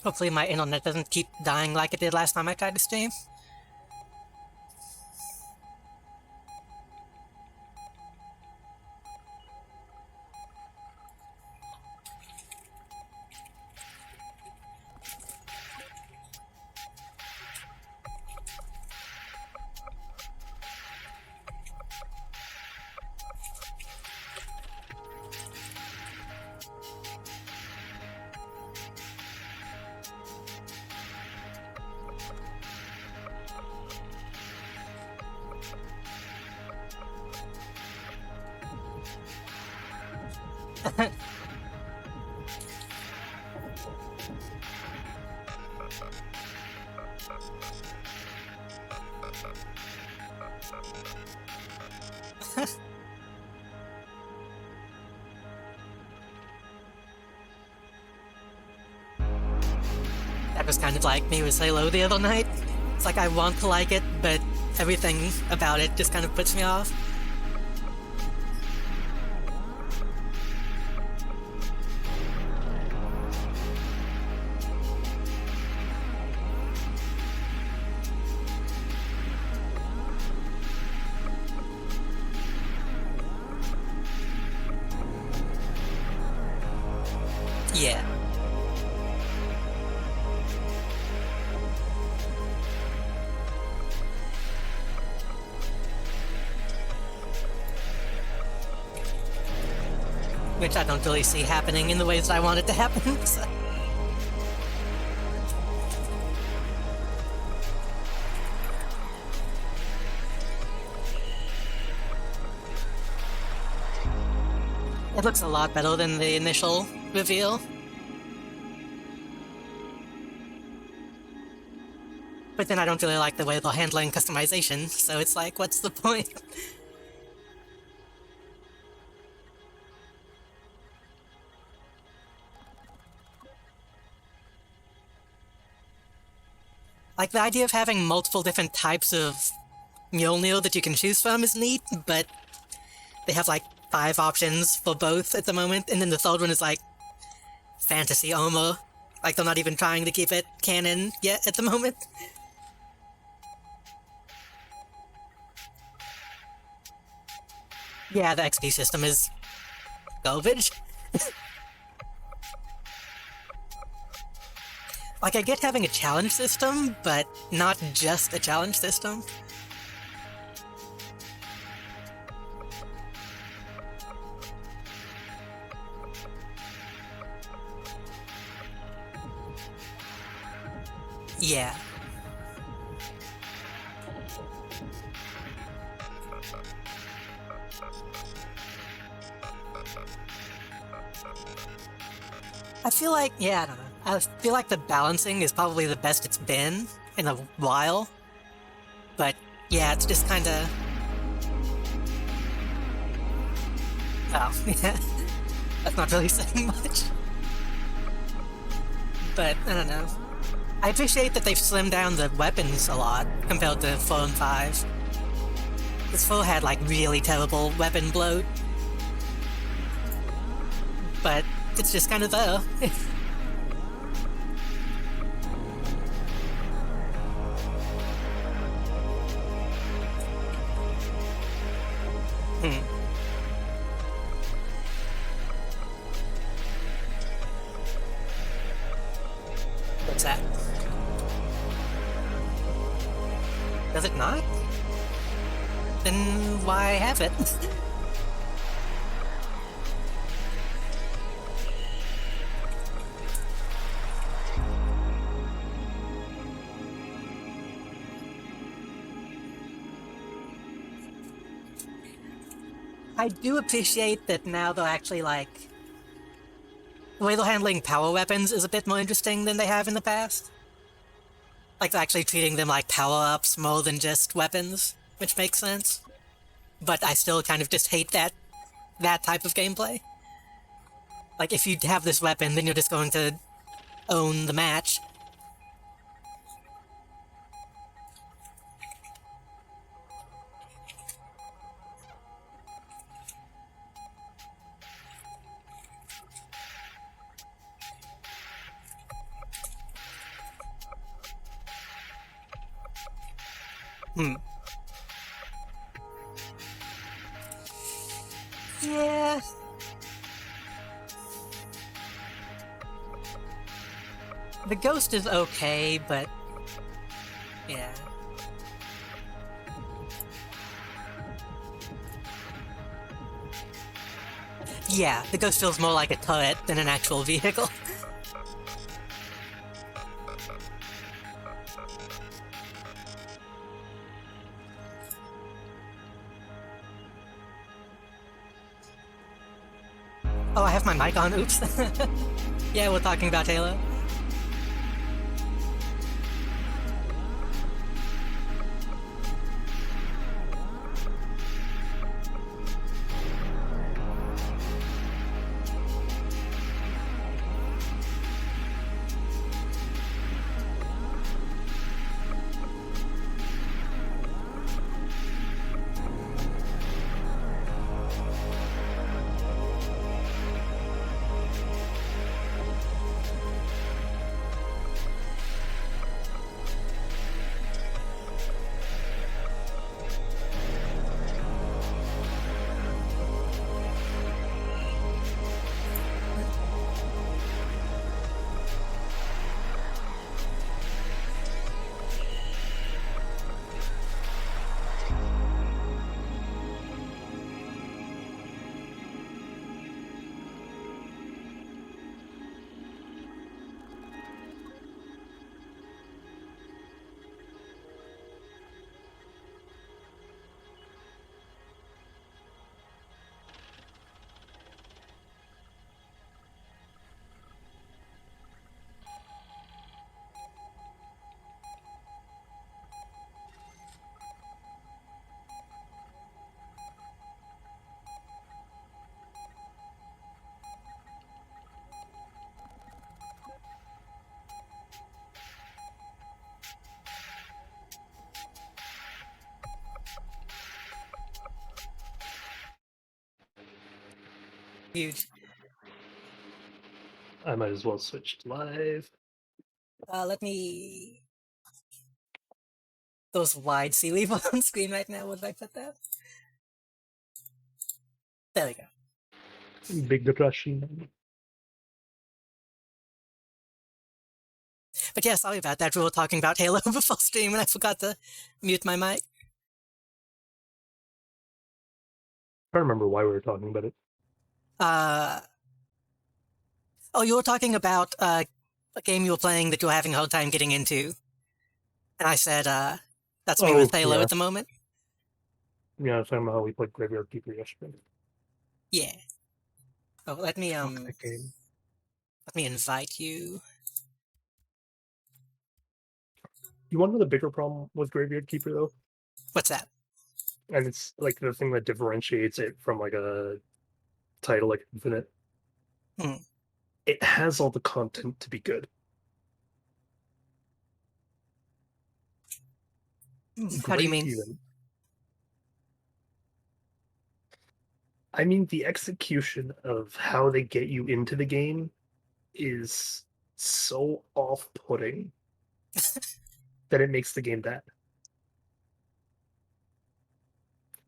Hopefully my internet doesn't keep dying like it did last time I tried to stream. That was kind of like me with Halo the other night. It's like I want to like it, but everything about it just kind of puts me off. Yeah. Which I don't really see happening in the ways I want it to happen. So. It looks a lot better than the initial reveal. But then I don't really like the way they're handling customization, so it's like, what's the point? Like, the idea of having multiple different types of Mjolnir that you can choose from is neat, but they have like 5 options for both at the moment, and then the third one is like fantasy armor. Like, they're not even trying to keep it canon yet at the moment. Yeah, the XP system is garbage. Like, I get having a challenge system, but not just a challenge system. Yeah. I feel like, yeah, I don't know. I feel like the balancing is probably the best it's been in a while. But, yeah, it's just kinda... Oh, yeah. That's not really saying much. But, I don't know. I appreciate that they've slimmed down the weapons a lot compared to 4 and 5. This 4 had, like, really terrible weapon bloat. But it's just kind of there. What's that? Does it not? Then why have it? I do appreciate that now they're actually, like... The way they're handling power weapons is a bit more interesting than they have in the past. Like, they're actually treating them like power-ups more than just weapons, which makes sense. But I still kind of just hate that type of gameplay. Like, if you have this weapon, then you're just going to own the match. Hmm. Yeah. The ghost is okay, but yeah. Yeah, the ghost feels more like a turret than an actual vehicle. Oh, I have my mic on, oops. Yeah, we're talking about Halo. Huge. I might as well switch to live. Let me... Those wide sea leave on screen right now, would I put that? There we go. Big depression. But yeah, sorry about that. We were talking about Halo before stream and I forgot to mute my mic. I don't remember why we were talking about it. Oh, you were talking about a game you were playing that you were having a hard time getting into. And I said, that's me with Halo at the moment. Yeah, I was talking about how we played Graveyard Keeper yesterday. Yeah. Oh, let me that game. let me invite you. You want to know the bigger problem with Graveyard Keeper though? What's that? And it's like the thing that differentiates it from like a title like Infinite. It has all the content to be good. How do you mean? Even. I mean, the execution of how they get you into the game is so off-putting that it makes the game bad.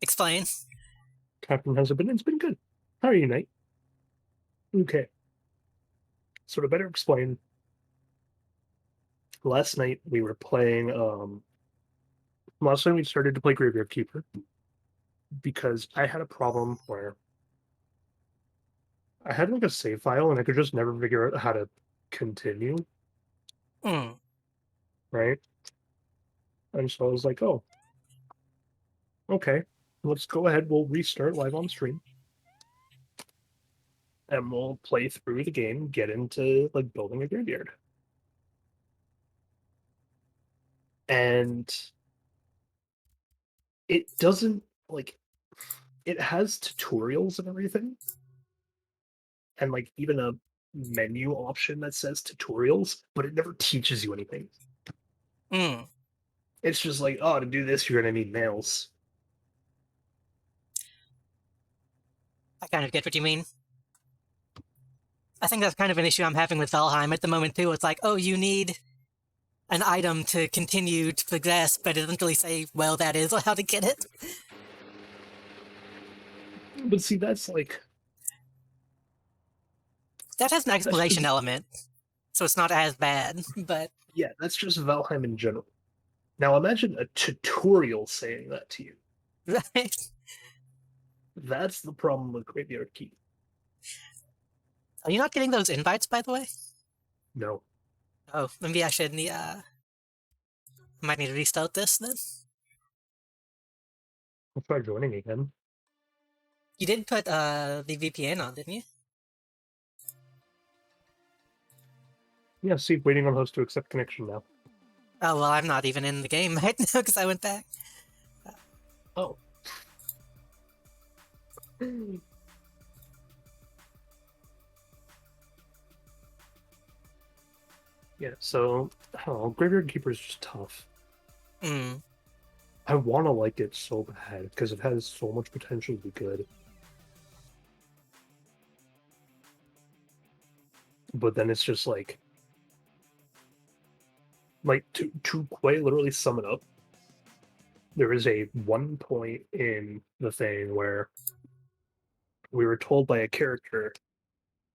Explain. Captain has been. It's been good. How are you, Knight? Okay. So to better explain, last night we were playing. Last night we started to play Graveyard Keeper because I had a problem where I had like a save file and I could just never figure out how to continue. Right. And so I was like, oh, okay, let's go ahead. We'll restart live on stream. And we'll play through the game, get into like building a graveyard. And it doesn't like it has tutorials and everything. And like even a menu option that says tutorials, but it never teaches you anything. It's just like, oh, to do this, you're gonna need nails. I kind of get what you mean. I think that's kind of an issue I'm having with Valheim at the moment too. It's like, oh, you need an item to continue to progress, but it doesn't really say, well, that is or how to get it. But see, that's like That has an that's exploration just, element, so it's not as bad, but yeah, that's just Valheim in general. Now imagine a tutorial saying that to you. right. That's the problem with Graveyard Keep. Are you not getting those invites, by the way? No. Oh, maybe I should might need to restart this then. I'll try joining again. You did put the VPN on, didn't you? Yeah, see, waiting on host to accept connection now. Oh well, I'm not even in the game right now because I went back. Oh. Yeah, so I don't know, Graveyard Keeper is just tough. Hmm. I want to like it so bad because it has so much potential to be good. But then it's just like to quite literally sum it up, there is a one point in the thing where we were told by a character,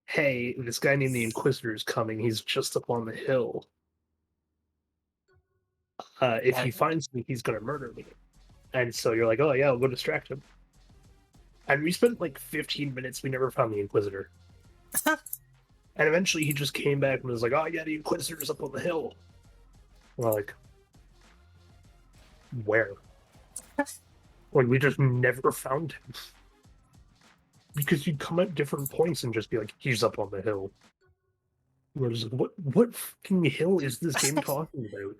hey, this guy named the Inquisitor is coming, he's just up on the hill. If he finds me, he's gonna murder me. And so you're like, oh yeah, I'll go distract him. And we spent like 15 minutes, we never found the Inquisitor. And eventually he just came back and was like, oh yeah, the Inquisitor's up on the hill. We're like, where? Like, we just never found him. Because you'd come at different points and just be like, he's up on the hill. We're just like, what fucking hill is this game talking about?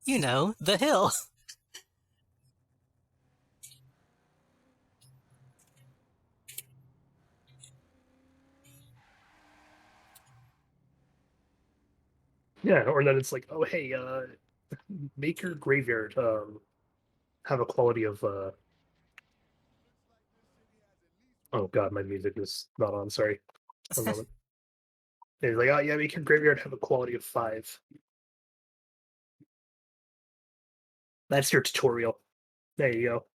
You know, the hill. Yeah, or then it's like, oh hey, make your graveyard have a quality of oh god, my music is not on, sorry. A moment. It's like, oh yeah, make your graveyard have a quality of 5. That's your tutorial. There you go.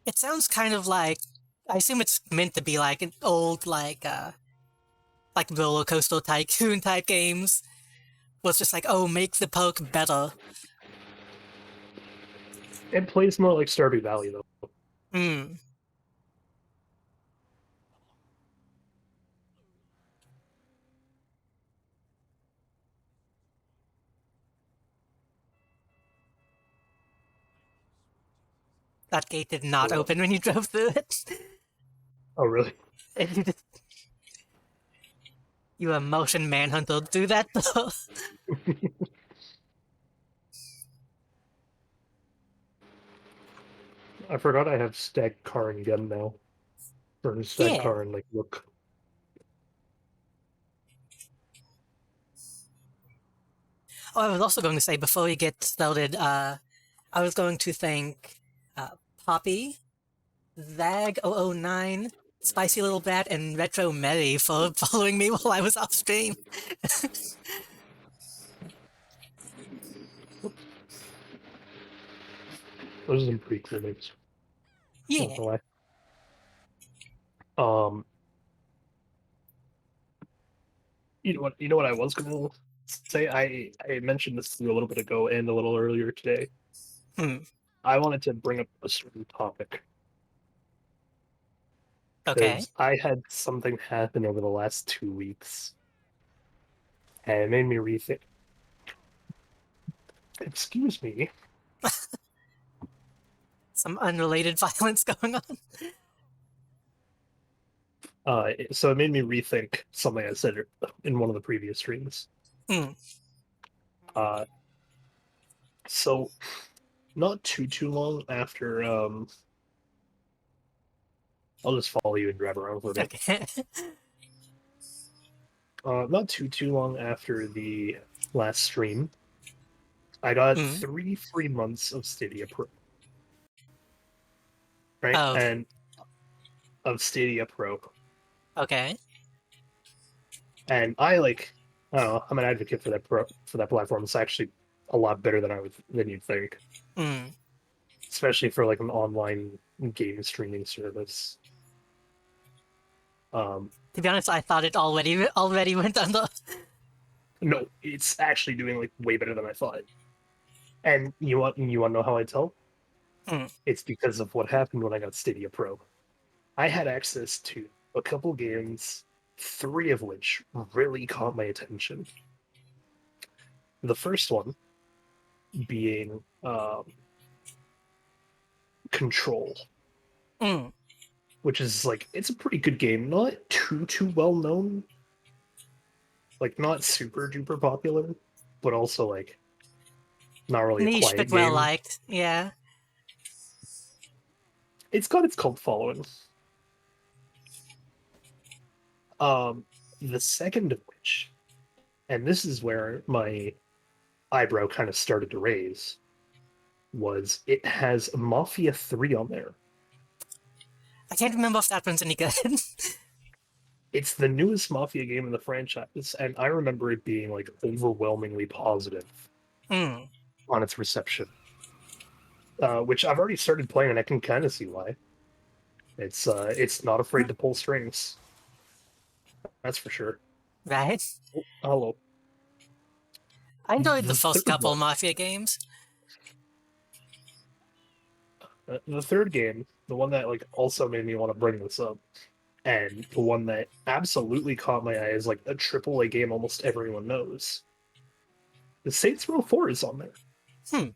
It sounds kind of like, I assume it's meant to be like an old like roller coaster tycoon type games. Well, it's just like, oh, make the poke better. It plays more like Stardew Valley though. Hmm. That gate did not Well, open when you drove through it. oh really? And you a motion manhunter through that though. I forgot I have Stag Karin Gun now. Or Stag Yeah. Karin like look. Oh, I was also going to say before we get started, I was going to thank Poppy, Zag009, Spicy Little Brat, and Retro Mary for following me while I was off stream. Those are some pretty cool names. Yeah. Not gonna lie. You know what I was gonna say? I mentioned this to you a little bit ago and a little earlier today. Hmm. I wanted to bring up a certain topic Okay. because I had something happen over the last 2 weeks, and it made me rethink. Excuse me. Some unrelated violence going on. So it made me rethink something I said in one of the previous streams. Hmm. Uh, so not too long after I'll just follow you and drive around for a bit. Okay. Not too long after the last stream, I got Hmm. 3 free months of Stadia Pro. Right? Oh, And of Stadia Pro. okay. And I like, I don't know, I'm an advocate for for that platform. It's actually a lot better than you'd think, Mm. especially for like an online game streaming service. Um, To be honest, I thought it already went on the. no, it's actually doing like way better than I thought. And you want to know how I tell? Mm. It's because of what happened when I got Stadia Pro. I had access to a couple games, three of which really caught my attention. The first one being Control, Mm. which is like it's a pretty good game, not too well known, like not super duper popular, but also like not really a Niche quiet but well game. liked. Yeah. It's got its cult following. Um, the second of which, and this is where my eyebrow kind of started to raise, was it has Mafia 3 on there. I can't remember if that one's any good. It's the newest Mafia game in the franchise, and I remember it being like overwhelmingly positive Mm. on its reception. Which I've already started playing, and I can kind of see why. It's not afraid to pull strings. That's for sure. Right. Oh, hello. I enjoyed the The first third couple one, Mafia games. the third game, the one that like also made me want to bring this up, and the one that absolutely caught my eye is like a AAA game almost everyone knows. The Saints Row 4 is on there. Hmm.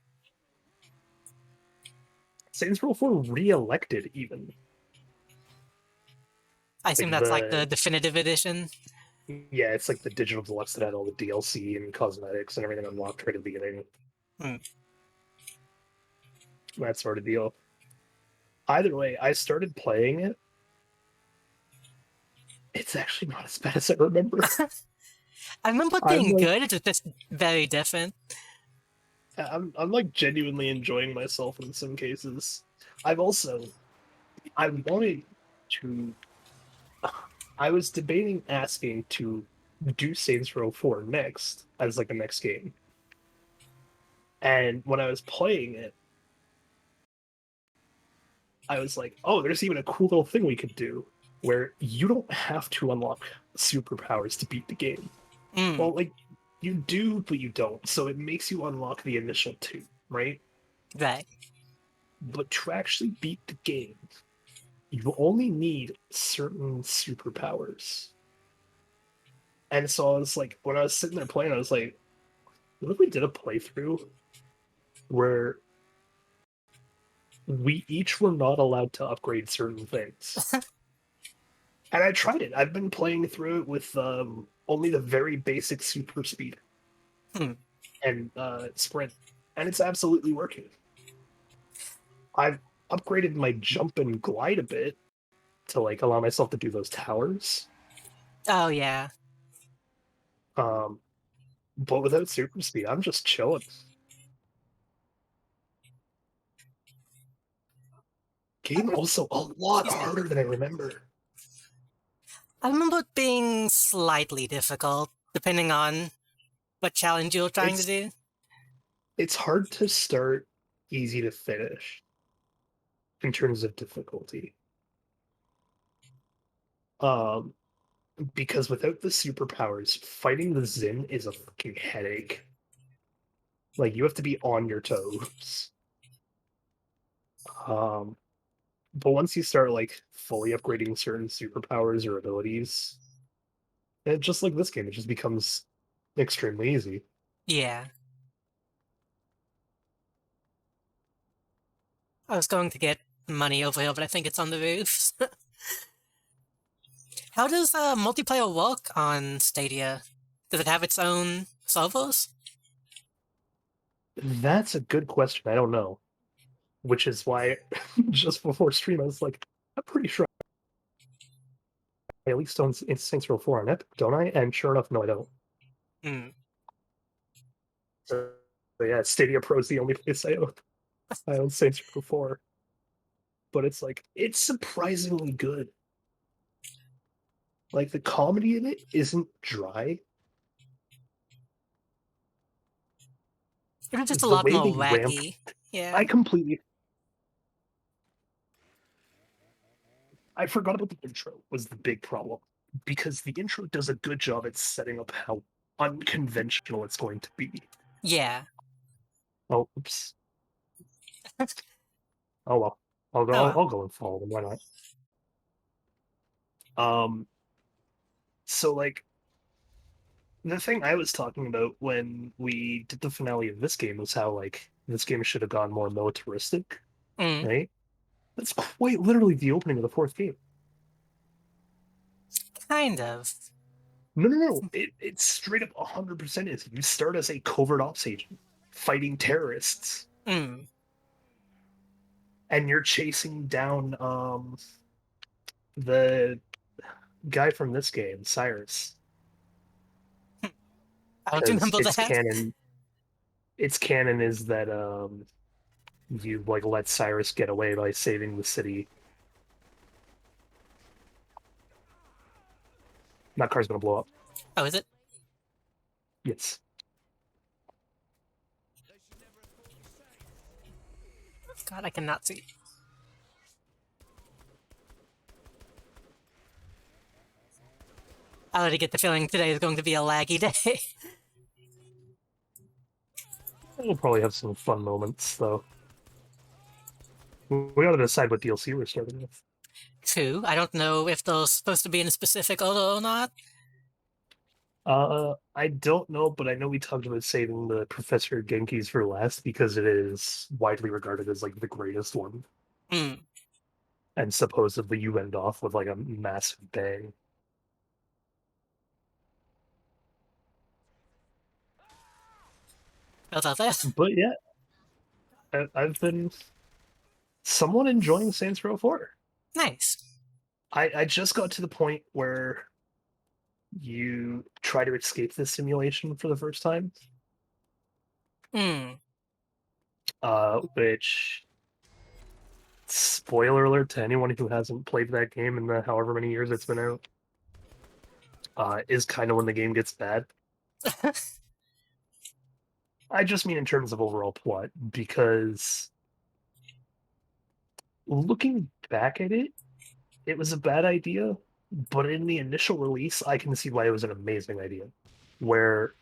Saints Row 4 re-elected even. I assume Like that's like the the definitive edition. Yeah, it's like the digital deluxe that had all the DLC and cosmetics and everything unlocked right at the beginning. Hmm. That sort of deal. Either way, I started playing it. It's actually not as bad as I remember. I remember it I'm being like good, it's just very different. I'm like genuinely enjoying myself in some cases. I've also I wanted to I was debating asking to do Saints Row 4 next as like a next game. And when I was playing it, I was like, oh, there's even a cool little thing we could do where you don't have to unlock superpowers to beat the game. Mm. Well, like, you do, but you don't. So it makes you unlock the initial two, right? Right. But to actually beat the game, you only need certain superpowers. And so I was like, when I was sitting there playing, I was like, what if we did a playthrough where we each were not allowed to upgrade certain things? And I tried it. I've been playing through it with only the very basic super speed Hmm. and sprint, and it's absolutely working. I've upgraded my jump and glide a bit to like allow myself to do those towers, Oh yeah. um, but without super speed, I'm just chilling. Game also a lot Excuse me. harder than I remember. I remember it being slightly difficult, depending on what challenge you were trying to It's do. it's hard to start, easy to finish in terms of difficulty. Um, because without the superpowers, fighting the Zin is a fucking headache. Like you have to be on your toes. Um, but once you start like fully upgrading certain superpowers or abilities, it just like this game, it just becomes extremely easy. Yeah. I was going to get money over here, but I think it's on the roof. How does multiplayer work on Stadia? Does it have its own servers? That's a good question. I don't know. Which is why just before stream I was like, I'm pretty sure I at least own Saints Row 4 on Epic, don't I? And sure enough, no, I don't. Hmm. So yeah, Stadia Pro is the only place I own Saints Row 4. But it's like it's surprisingly good. Like the comedy in it isn't dry. It was just a The lot way more they ramped, wacky. Yeah. I completely, I forgot about the intro was the big problem because the intro does a good job at setting up how unconventional it's going to be. Yeah. Oh, oops. Oh well. I'll go. Oh I'll, well. I'll go and follow them. Why not? Um. So like the thing I was talking about when we did the finale of this game was how like this game should have gone more militaristic, Mm, right? That's quite literally the opening of the fourth game. kind of. No, no, no. It's straight up 100% is. You start as a covert ops agent fighting terrorists, Mm. and you're chasing down the guy from this game, Cyrus, I don't because remember that. Its canon is that you like let Cyrus get away by saving the city. That car's gonna blow up. Oh, is it? Yes. God, I cannot see. I already get the feeling today is going to be a laggy day. We'll probably have some fun moments though. We gotta decide what DLC we're starting with. Two. I don't know if those supposed to be in a specific order or not. I don't know, but I know we talked about saving the Professor Genki's for last because it is widely regarded as like the greatest one, Mm. and supposedly you end off with like a massive bang. What's out there? But yeah, I've been somewhat enjoying Saints Row 4. Nice. I just got to the point where you try to escape the simulation for the first time, Mm. which spoiler alert to anyone who hasn't played that game in the however many years it's been out, is kind of when the game gets bad. I just mean in terms of overall plot, because looking back at it, it was a bad idea, but in the initial release, I can see why it was an amazing idea. Where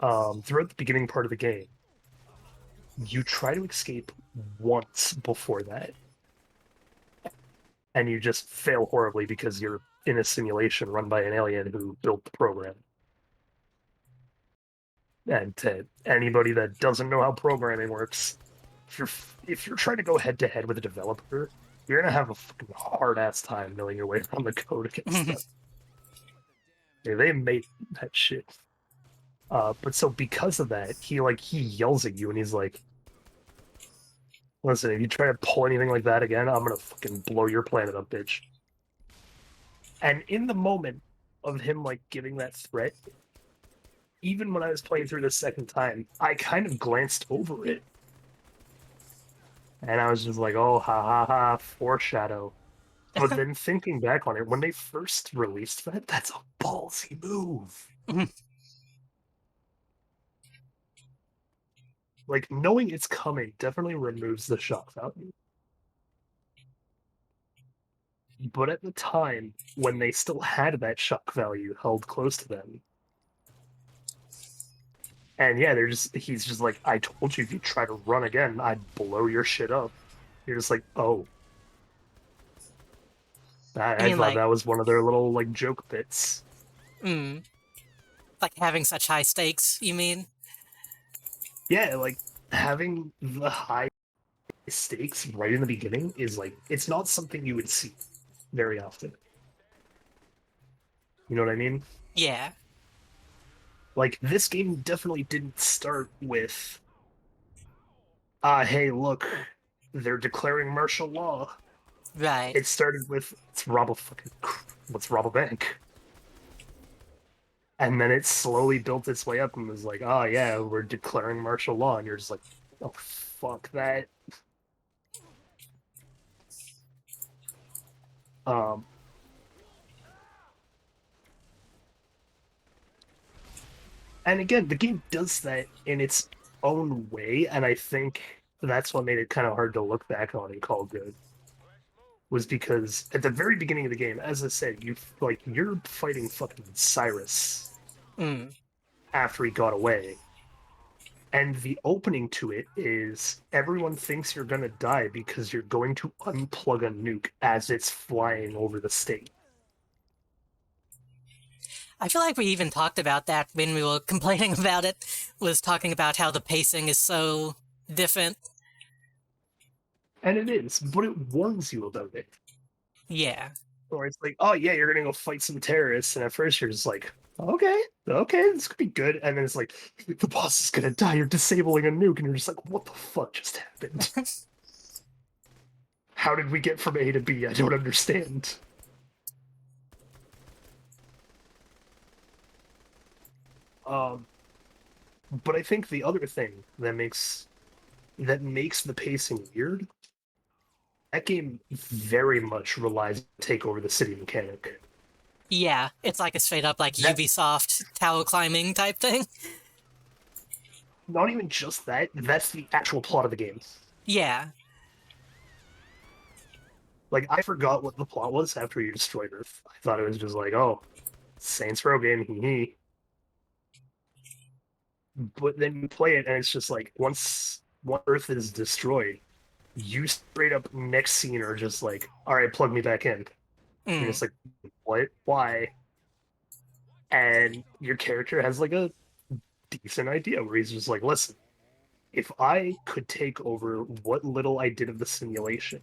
throughout the beginning part of the game, you try to escape once before that, and you just fail horribly because you're in a simulation run by an alien who built the program. And to anybody that doesn't know how programming works, if you're trying to go head to head with a developer, you're gonna have a fucking hard ass time knowing your way around the code against them. Yeah, they made that shit. But so because of that, he yells at you and he's like, "Listen, if you try to pull anything like that again, I'm gonna fucking blow your planet up, bitch." And in the moment of him like giving that threat, even when I was playing through the second time, I kind of glanced over it. And I was just like, oh, ha ha ha, foreshadow. But then thinking back on it, when they first released that, that's a ballsy move. Like, knowing it's coming definitely removes the shock value. But at the time, when they still had that shock value held close to them, and yeah, he's just like, I told you if you try to run again, I'd blow your shit up. You're just like, oh. I I mean, thought like, that was one of their little like joke bits. mm, like having such high stakes, you mean? Yeah, like having the high stakes right in the beginning is like it's not something you would see very often. You know what I mean? Yeah. Like this game definitely didn't start with hey look, they're declaring martial law. Right. It started with let's rob a bank. And then it slowly built its way up and was like, oh yeah, we're declaring martial law, and you're just like, oh fuck that. Um And again, the game does that in its own way, and I think that's what made it kind of hard to look back on and call good. Was because at the very beginning of the game, as I said, you're fighting fucking Cyrus Mm. after he got away. And the opening to it is everyone thinks you're gonna die because you're going to unplug a nuke as it's flying over the state. I feel like we even talked about that when we were complaining about it, was talking about how the pacing is so different. And it is, but it warns you about it. Yeah. Or it's like, oh yeah, you're gonna go fight some terrorists, and at first you're just like, okay, okay, this could be good, and then it's like, the boss is gonna die, you're disabling a nuke, and you're just like, what the fuck just happened? How did we get from A to B? I don't understand. Um, but I think the other thing that makes the pacing weird, that game very much relies on take over the city mechanic. Yeah, it's like a straight up like That Ubisoft tower climbing type thing. not even just that, that's the actual plot of the game. Yeah. Like I forgot what the plot was after you destroyed Earth. I thought it was just like, oh, Saints Row game, hee hee. But then you play it and it's just like once Earth is destroyed, you straight up next scene are just like, all right, plug me back in. You're Mm. just like, what? Why? And your character has like a decent idea where he's just like, listen, if I could take over what little I did of the simulation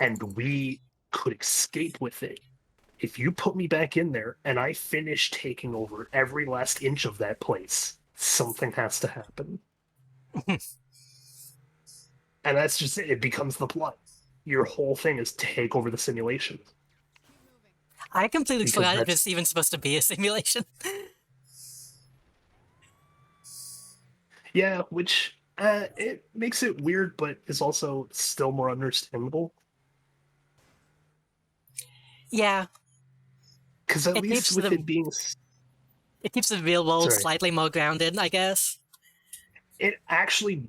and we could escape with it, if you put me back in there and I finish taking over every last inch of that place, something has to happen. And that's just it. It becomes the plot. Your whole thing is take over the simulation. I completely Because forgot it that's, was even supposed to be a simulation. yeah, which it makes it weird, but is also still more understandable. Yeah, Because at it least keeps with the it being, it keeps the real world sorry, slightly more grounded, I guess. it actually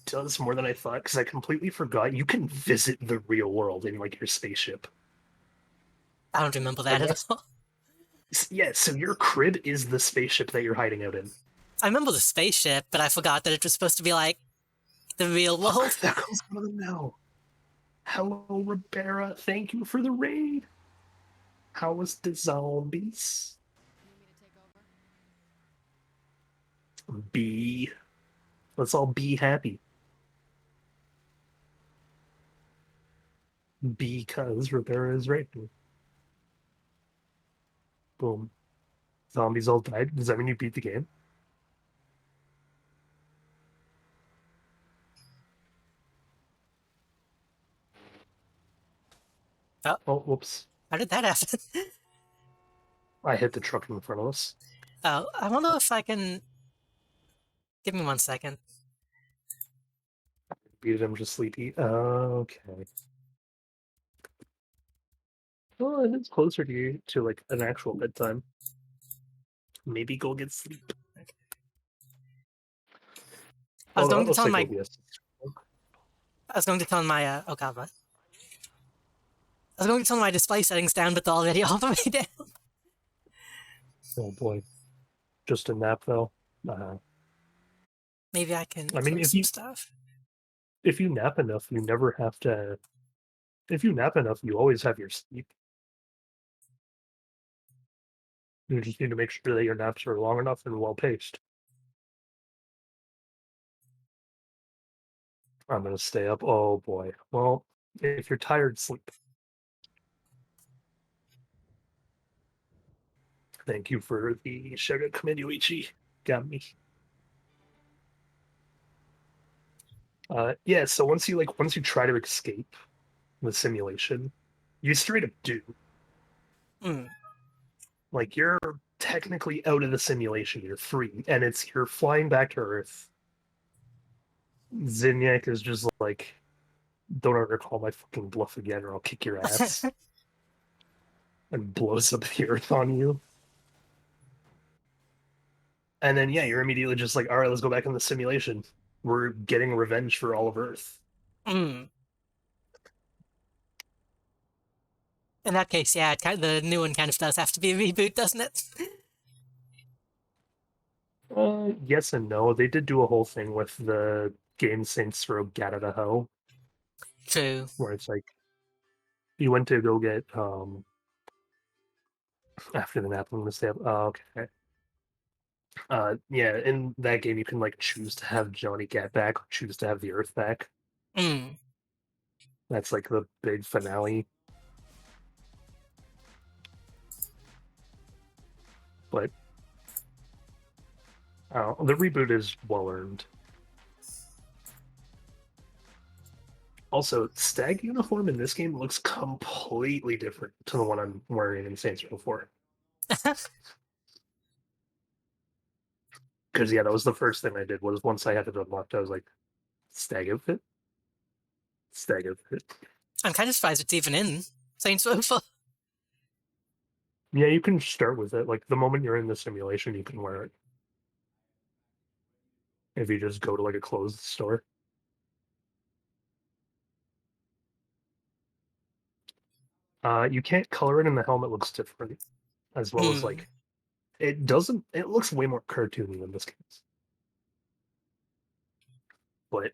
does more than I thought. Because I completely forgot you can visit the real world in like your spaceship. I don't remember that Like at that's all. yeah. So your crib is the spaceship that you're hiding out in. I remember the spaceship, but I forgot that it was supposed to be like the real Look, world. there goes one of them now. Hello, Ribera. Thank you for the raid. How was the zombies? Be. Let's all be happy. Because Ribera is raping. Boom. Zombies all died. Does that mean you beat the game? Oh, Oh, whoops. how did that happen? I hit the truck in front of us. Oh, I wonder if I can. Give me 1 second. Beat him just sleepy. Okay. Well, it is closer to you to like an actual bedtime. Maybe go get sleep. I Oh was no, going that to looks turn like my. OBS. I was going to turn my. Oh god, what? I was going to turn my display settings down, but they're already all the way down. Oh boy. Just a nap though. Maybe I can I mean, close some stuff. if you nap enough, you never have to. If you nap enough, you always have your sleep. You just need to make sure that your naps are long enough and well paced. I'm gonna stay up. Oh boy. Well, if you're tired, sleep. Thank you for the shout out, Komenyuichi. Got me. Yeah. So once you try to escape the simulation, you straight up do. Hmm. Like you're technically out of the simulation. You're free, and you're flying back to Earth. Zinyak is just like, don't ever call my fucking bluff again, or I'll kick your ass, and blows up the Earth on you. And then yeah, you're immediately just like, all right, let's go back in the simulation. We're getting revenge for all of Earth. Mm. In that case, yeah, the new one kind of does have to be a reboot, doesn't it? Yes and no. They did do a whole thing with the game Saints Row Get Out of Hell, True. where it's like you went to go get after the nap. I'm gonna say, oh, okay. Yeah, in that game you can like choose to have Johnny get back, or choose to have the Earth back. Mm. That's like the big finale. But the reboot is well earned. Also, Stag uniform in this game looks completely different to the one I'm wearing in Saints Row 4. Because yeah, that was the first thing I did. Was once I had it unlocked, I was like, Stag outfit, Stag outfit. I'm kind of surprised it's even in Saints Row 4. Yeah, you can start with it. Like the moment you're in the simulation, you can wear it. If you just go to like a closed store. You can't color it, and the helmet looks different, as well as Mm. like it doesn't. It looks way more cartoony than this case. But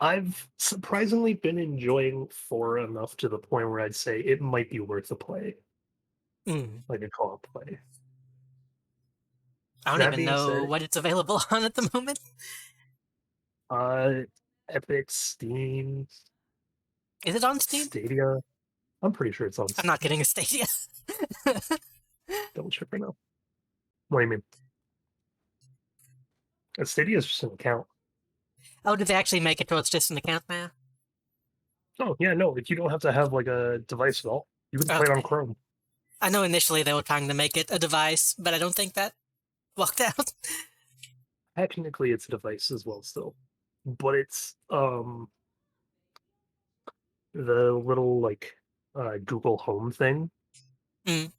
I've surprisingly been enjoying 4 enough to the point where I'd say it might be worth a play, Mm. like a co-op play. I don't That even being know said, what it's available on at the moment. uh, Epic, Steam, Is it on Steam? Stadia. I'm pretty sure it's on I'm not Steam. getting a Stadia. Double check right now. What do you mean? Stadia is just an account. Oh, did they actually make it towards just an account now? Oh yeah, no. If you don't have to have like a device at all, you can play it on Okay. Chrome. I know initially they were trying to make it a device, but I don't think that worked out. Technically, it's a device as well still, but it's the little like Google Home thing. Mm.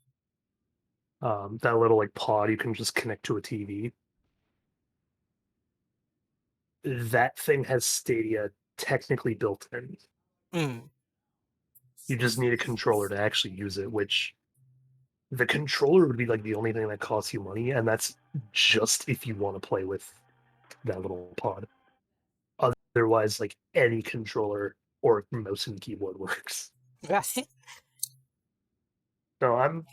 That little like pod you can just connect to a TV. That thing has Stadia technically built in. Mm. You just need a controller to actually use it, which the controller would be like the only thing that costs you money, and that's just if you want to play with that little pod. Otherwise, like any controller or mouse and keyboard works. Right. No,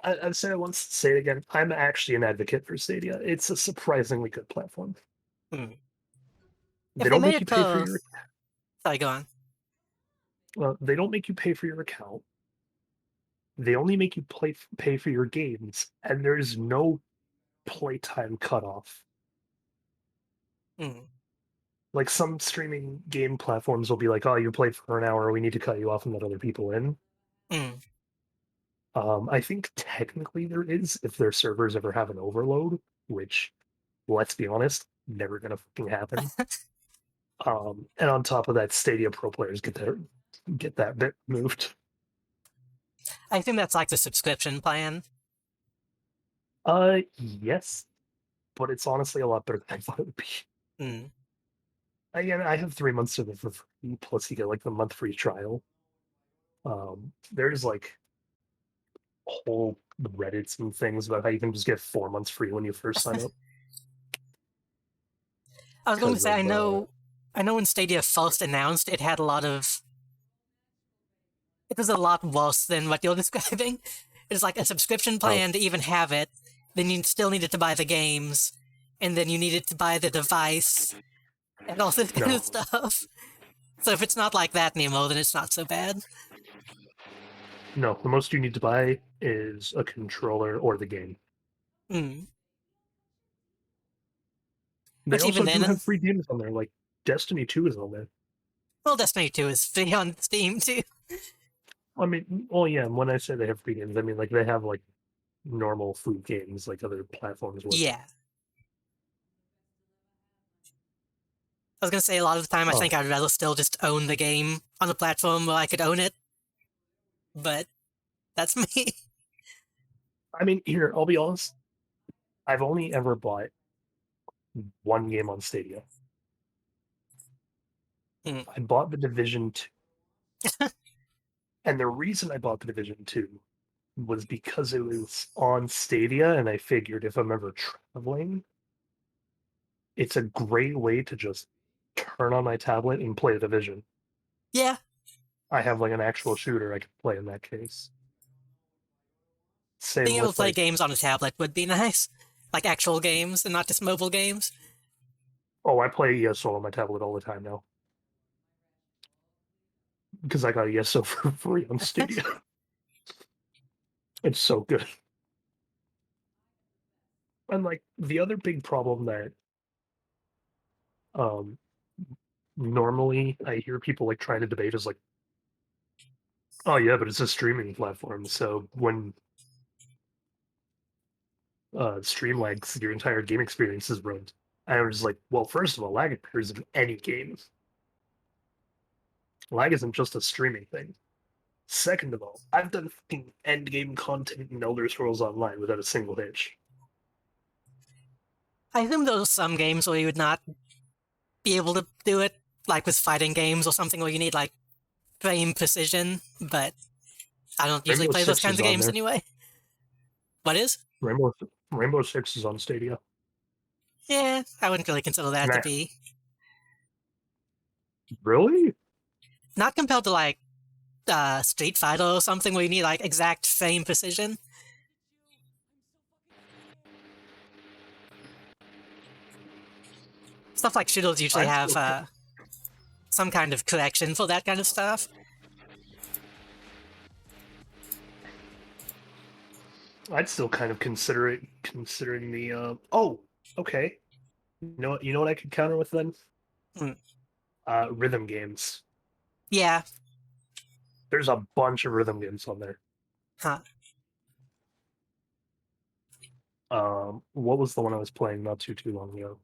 I'd say I once say it again. I'm actually an advocate for Stadia. It's a surprisingly good platform. Mm. If They they don't made make you it pay for to... your Sorry, go on. they don't make you pay for your account. They only make you pay for your games, and there's no playtime cutoff. Mm. Like some streaming game platforms will be like, "Oh, you played for an hour. We need to cut you off and let other people in." Mm. I think technically there is if their servers ever have an overload, which, let's be honest, never gonna fucking happen. And on top of that, Stadia Pro players get that bit moved. I think that's like the subscription plan. Yes, but it's honestly a lot better than I thought it would be. Mm. Again, I have 3 months of it for free, plus you get like the month free trial. There's like whole Reddits and things about how you can just get 4 months free when you first sign up I was going to because say, of I know when Stadia first announced, it had a lot of... It was a lot worse than what you're describing. It's like a subscription oh plan to even have it, then you still needed to buy the games, and then you needed to buy the device, and all this kind no of stuff. So if it's not like that anymore, then it's not so bad. no the most you need to buy is a controller or the game. Mm. They Which even also do then, have free games on there, like Destiny 2 is on there. well, Destiny 2 is free on Steam too. I mean, well, yeah. When I say they have free games, I mean like they have like normal free games like other platforms would. Yeah. I was gonna say a lot of the time I Oh, think I'd rather still just own the game on the platform where I could own it, but that's me. I mean, here, I'll be honest. I've only ever bought one game on Stadia. Hmm. I bought The Division 2. And the reason I bought The Division 2 was because it was on Stadia, and I figured if I'm ever traveling, it's a great way to just turn on my tablet and play The Division. Yeah, I have like an actual shooter I can play in that case. Same being able to with play like, games on a tablet would be nice. Like actual games and not just mobile games. oh, I play ESO on my tablet all the time now because I got ESO for free on Stadia. It's so good. And like the other big problem that um normally I hear people like trying to debate is like, oh yeah, but it's a streaming platform. So when stream lags, your entire game experience is ruined. And I was like, well, first of all, lag occurs in any game. Lag isn't just a streaming thing. Second of all, I've done fucking end game content in Elder Scrolls Online without a single hitch. I assume there are some games where you would not be able to do it, like with fighting games or something where you need like frame precision, but I don't usually Rainbow play those Six kinds is of on games there. anyway. What is? Rainbow Rainbow Six is on Stadia, Yeah, I wouldn't really consider that and to I be really not compared to like Street Fighter or something where you need like exact frame precision. Stuff like shooters usually I'd have still some kind of correction for that kind of stuff. I'd still kind of consider it considering the oh, okay. You know what I could counter with then? Hmm. Rhythm games. Yeah, There's a bunch of rhythm games on there. huh. What was the one I was playing not too long ago?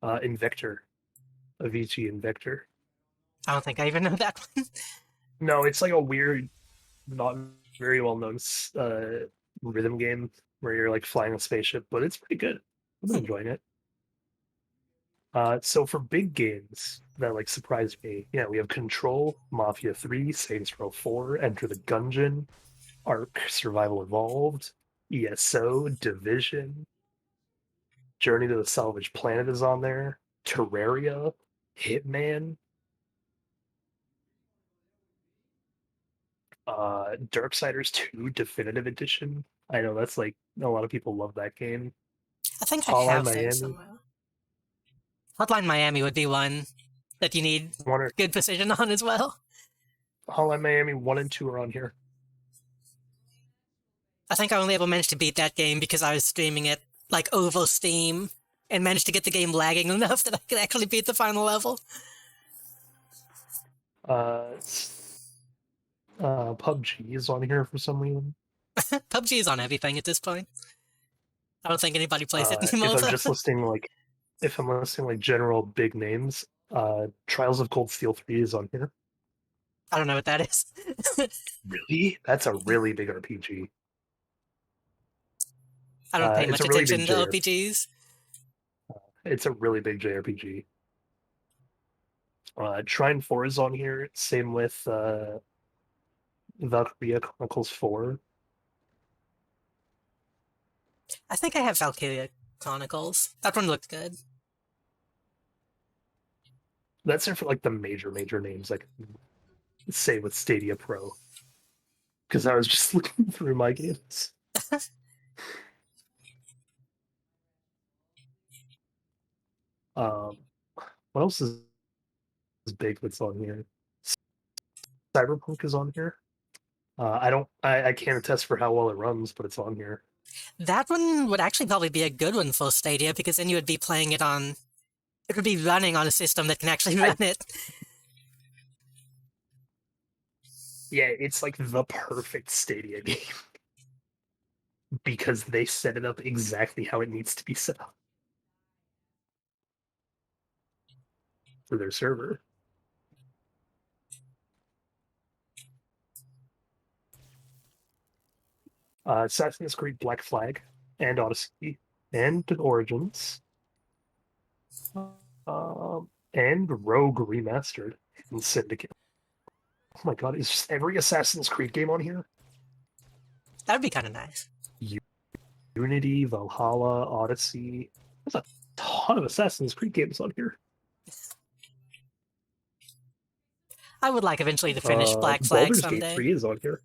Invector, Avicii Invector. I don't think I even know that one. No, it's like a weird, not very well known rhythm game where you're like flying a spaceship, but it's pretty good. I've been enjoying it. So for big games that like surprised me, yeah, we have Control, Mafia 3, Saints Row 4, Enter the Gungeon, Ark Survival Evolved, ESO, Division, Journey to the Salvage Planet is on there, Terraria, Hitman, Darksiders 2 Definitive Edition. I know that's like a lot of people love that game. I think I Hotline have those Miami, somewhere. Hotline Miami would be one that you need one or good precision on as well. Hotline Miami 1 and 2 are on here. I think I only ever managed to beat that game because I was streaming it like over Steam and managed to get the game lagging enough that I could actually beat the final level. Uh, PUBG is on here for some reason. PUBG is on everything at this point. I don't think anybody plays it If anymore I'm though. just listing like, if I'm listing like general big names, Trials of Cold Steel 3 is on here. I don't know what that is. Really? That's a really big RPG. I don't pay It's much a really big attention to JRPG. RPGs. It's a really big JRPG. Trine 4 is on here. Same with Valkyria Chronicles 4. I think I have Valkyria Chronicles. That one looked good. That's it for like the major names, like say with Stadia Pro. Because I was just looking through my games. Um, what else is big that's on here? Cyberpunk is on here. I can't attest for how well it runs, but it's on here. That one would actually probably be a good one for Stadia because then you would be playing it on. It would be running on a system that can actually run it. Yeah, it's like the perfect Stadia game because they set it up exactly how it needs to be set up for their server. Assassin's Creed Black Flag and Odyssey and Origins, and Rogue Remastered and Syndicate. Oh my god, is just every Assassin's Creed game on here? That'd be kind of nice. Unity, Valhalla, Odyssey. There's a ton of Assassin's Creed games on here. I would like eventually to finish Black Flag Baldur's Gate someday. 3 is on here.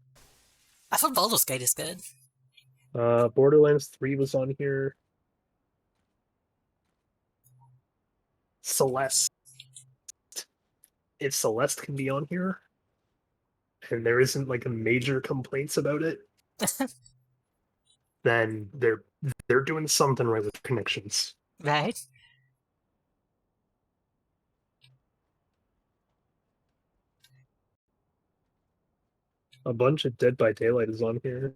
I thought Baldur's Gate is good. Borderlands 3 was on here. Celeste. If Celeste can be on here, and there isn't like a major complaints about it, then they're doing something right with connections. Right? A bunch of Dead by Daylight is on here.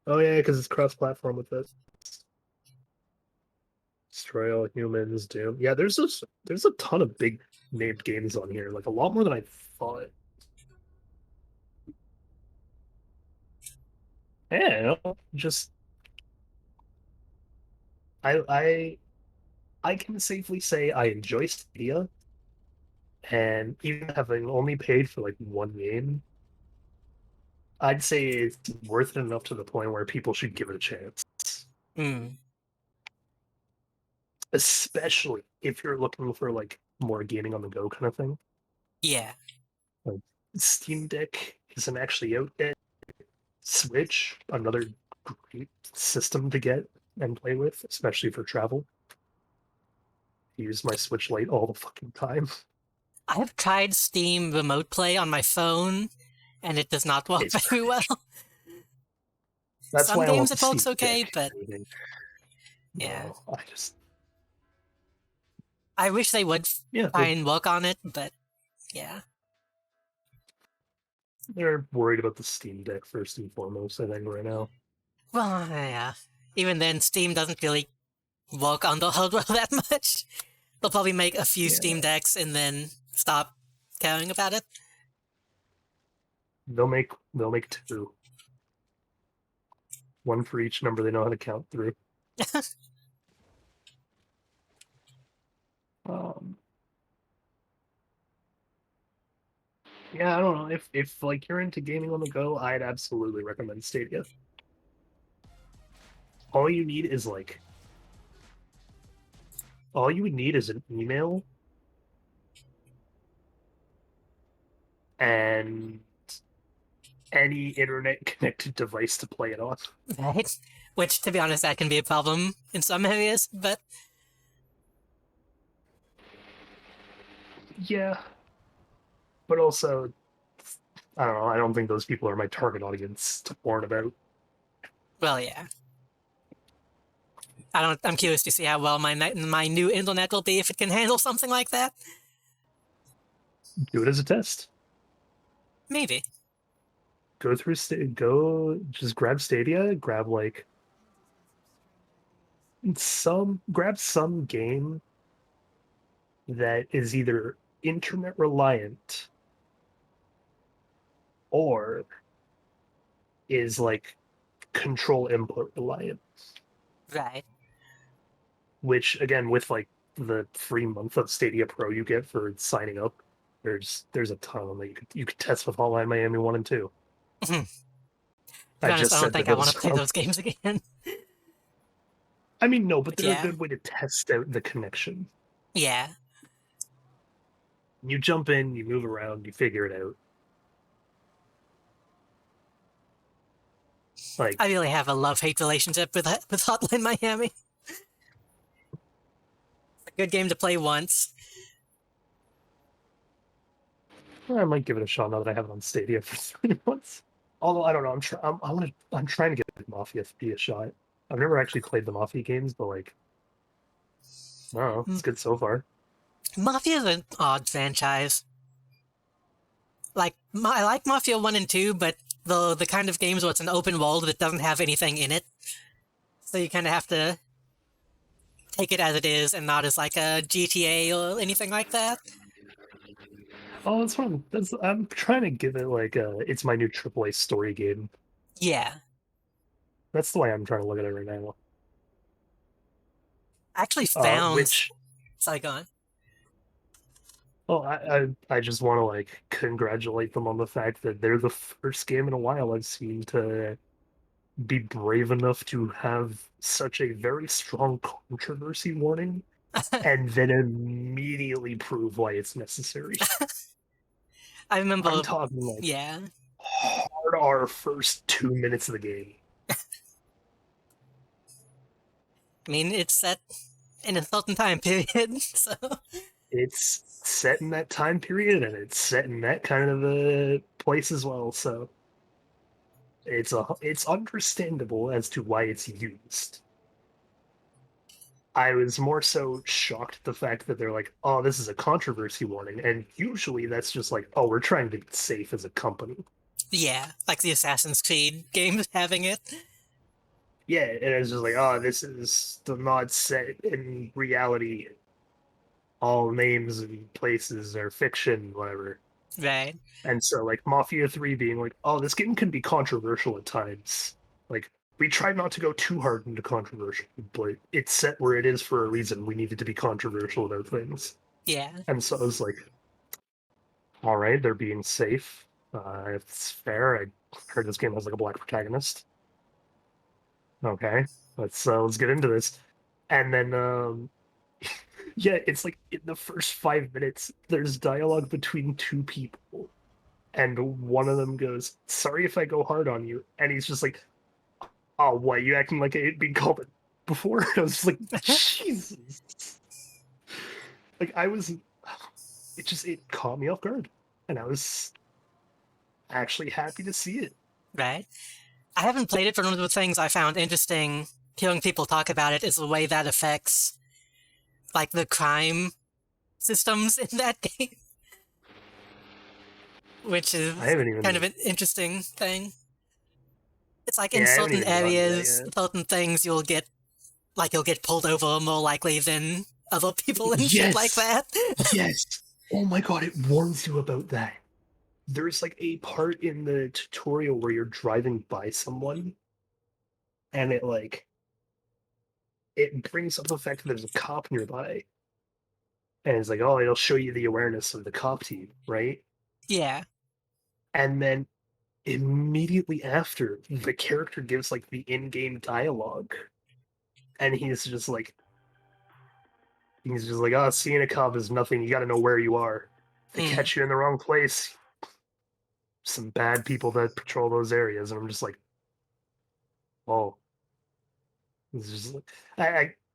Oh yeah, because it's cross-platform with this. Destroy All Humans, Doom. Yeah, there's a ton of big named games on here, like a lot more than I thought. Yeah, just I can safely say I enjoy Stadia, and even having only paid for like one game, I'd say it's worth it enough to the point where people should give it a chance. Mm. Especially if you're looking for like more gaming on the go kind of thing. Yeah. Like Steam Deck isn't actually out yet. Switch, another great system to get and play with, especially for travel. I use my Switch Lite all the fucking time. I have tried Steam Remote Play on my phone, and it does not work It's very well. That's Some why I want games the it works Steam okay, Deck. but yeah. No, I just I wish they would yeah, try and work on it, but yeah. they're worried about the Steam Deck first and foremost, I think, right now. Well, yeah. Even then, Steam doesn't really work on the hardware that much. They'll probably make a few Yeah. Steam Decks and then stop caring about it. They'll make two. One for each number they know how to count through. Yeah, I don't know. If like you're into gaming on the go, I'd absolutely recommend Stadia. All you need is like all you would need is an email and any internet connected device to play it on. Right? Which, to be honest, that can be a problem in some areas, but Yeah. But also I don't know, I don't think those people are my target audience to warn about. well, yeah. I'm curious to see how well my new internet will be if it can handle something like that. Do it as a test. Maybe. Just grab Stadia, grab like grab some game that is either internet reliant or is like control input reliant, Right. which again with like the free month of Stadia Pro you get for signing up, there's a ton that you could test with Hotline Miami 1 and 2. To be I honest, just I don't said think that I it want was to play from. those games again. I mean, no, but But they're yeah. a good way to test out the connection. Yeah. You jump in, you move around, you figure it out. Like, I really have a love-hate relationship with Hotline Miami. It's a good game to play once. I might give it a shot now that I have it on Stadia for 3 months. Although I don't know, I'm trying to get Mafia 3 a shot. I've never actually played the Mafia games, but like, I don't know, it's good so far. Mafia is an odd franchise. Like, I like Mafia 1 and 2, but the kind of games where it's an open world that doesn't have anything in it. So you kind of have to take it as it is and not as like a GTA or anything like that. Oh, I'm trying to give it like it's my new AAA story game. Yeah. That's the way I'm trying to look at it right now. I actually found Which Saigon. Oh, I just want to like congratulate them on the fact that they're the first game in a while I've seen to be brave enough to have such a very strong controversy warning and then immediately prove why it's necessary. I I'm remember, talking like yeah. hard R first 2 minutes of the game. I mean, it's set in a certain time period, so It's set in that time period and it's set in that kind of a place as well, so it's understandable as to why it's used. I was more so shocked at the fact that they're like, oh, this is a controversy warning. And usually that's just like, oh, we're trying to be safe as a company. yeah, like the Assassin's Creed games having it. Yeah, and it's just like, oh, this is not set in reality. All names and places are fiction, whatever. Right. And so, like, Mafia 3 being like, oh, this game can be controversial at times. Like, we tried not to go too hard into controversial, but it's set where it is for a reason. We needed to be controversial about things. Yeah. And so I was like, all right, they're being safe. It's fair. I heard this game has like a black protagonist. Okay, let's get into this. And then yeah, it's like in the first 5 minutes, there's dialogue between two people, and one of them goes, "Sorry if I go hard on you," and he's just like, "Oh, what? You acting like I ain't been called it before?" I was just like, Jesus. Like I was, it caught me off guard, and I was actually happy to see it. Right. I haven't played it, but one of the things I found interesting hearing people talk about it is the way that affects, like, the crime systems in that game, which I is haven't kind of even, an interesting thing. It's like in yeah, I haven't certain even gotten to that areas, yet. certain things you'll get pulled over more likely than other people and shit like Yes, that. yes. Oh my god, it warns you about that. There's like a part in the tutorial where you're driving by someone, and it brings up the fact that there's a cop nearby, and it's like, oh, it'll show you the awareness of the cop team, right? Yeah. And then immediately after, the character gives like the in-game dialogue, and he's just like, oh, seeing a cop is nothing. You got to know where you are. If they Mm. catch you in the wrong place, some bad people that patrol those areas, and I'm just like, oh, it's just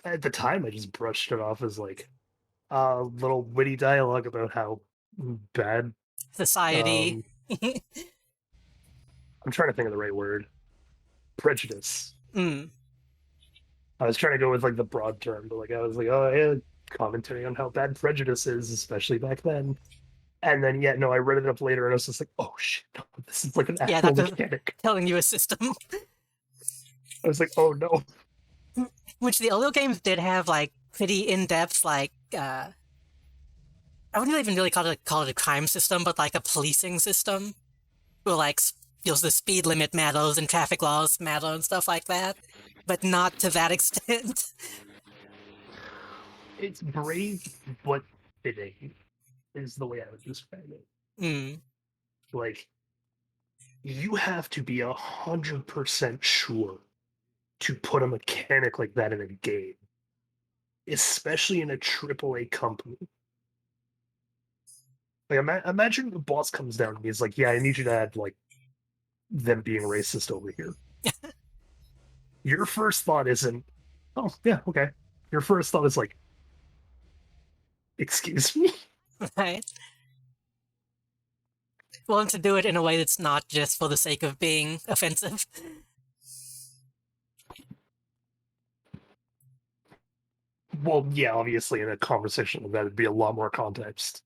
at the time I just brushed it off as like a little witty dialogue about how bad. Society. Um, I'm trying to think of the right word. Prejudice. Mm. I was trying to go with like the broad term, but like I was like, oh yeah, commentary on how bad prejudice is, especially back then. And then yeah, no, I read it up later and I was just like, oh shit, no, this is like an Yeah, actual that's mechanic. telling you a system. I was like, oh no. Which the older games did have like pretty in-depth I wouldn't even really call it a crime system, but like a policing system. Where like the speed limit matters and traffic laws matter and stuff like that. But not to that extent. It's brave but fitting is the way I would describe it. Mm. Like you have to be 100% sure to put a mechanic like that in a game, especially in a AAA company. Like, imagine the boss comes down and he's like, "Yeah, I need you to add like them being racist over here." Your first thought isn't, "Oh, yeah, okay." Your first thought is like, "Excuse me." Right? Want to do it in a way that's not just for the sake of being offensive. Well, yeah, obviously, in a conversation like that, it'd be a lot more context,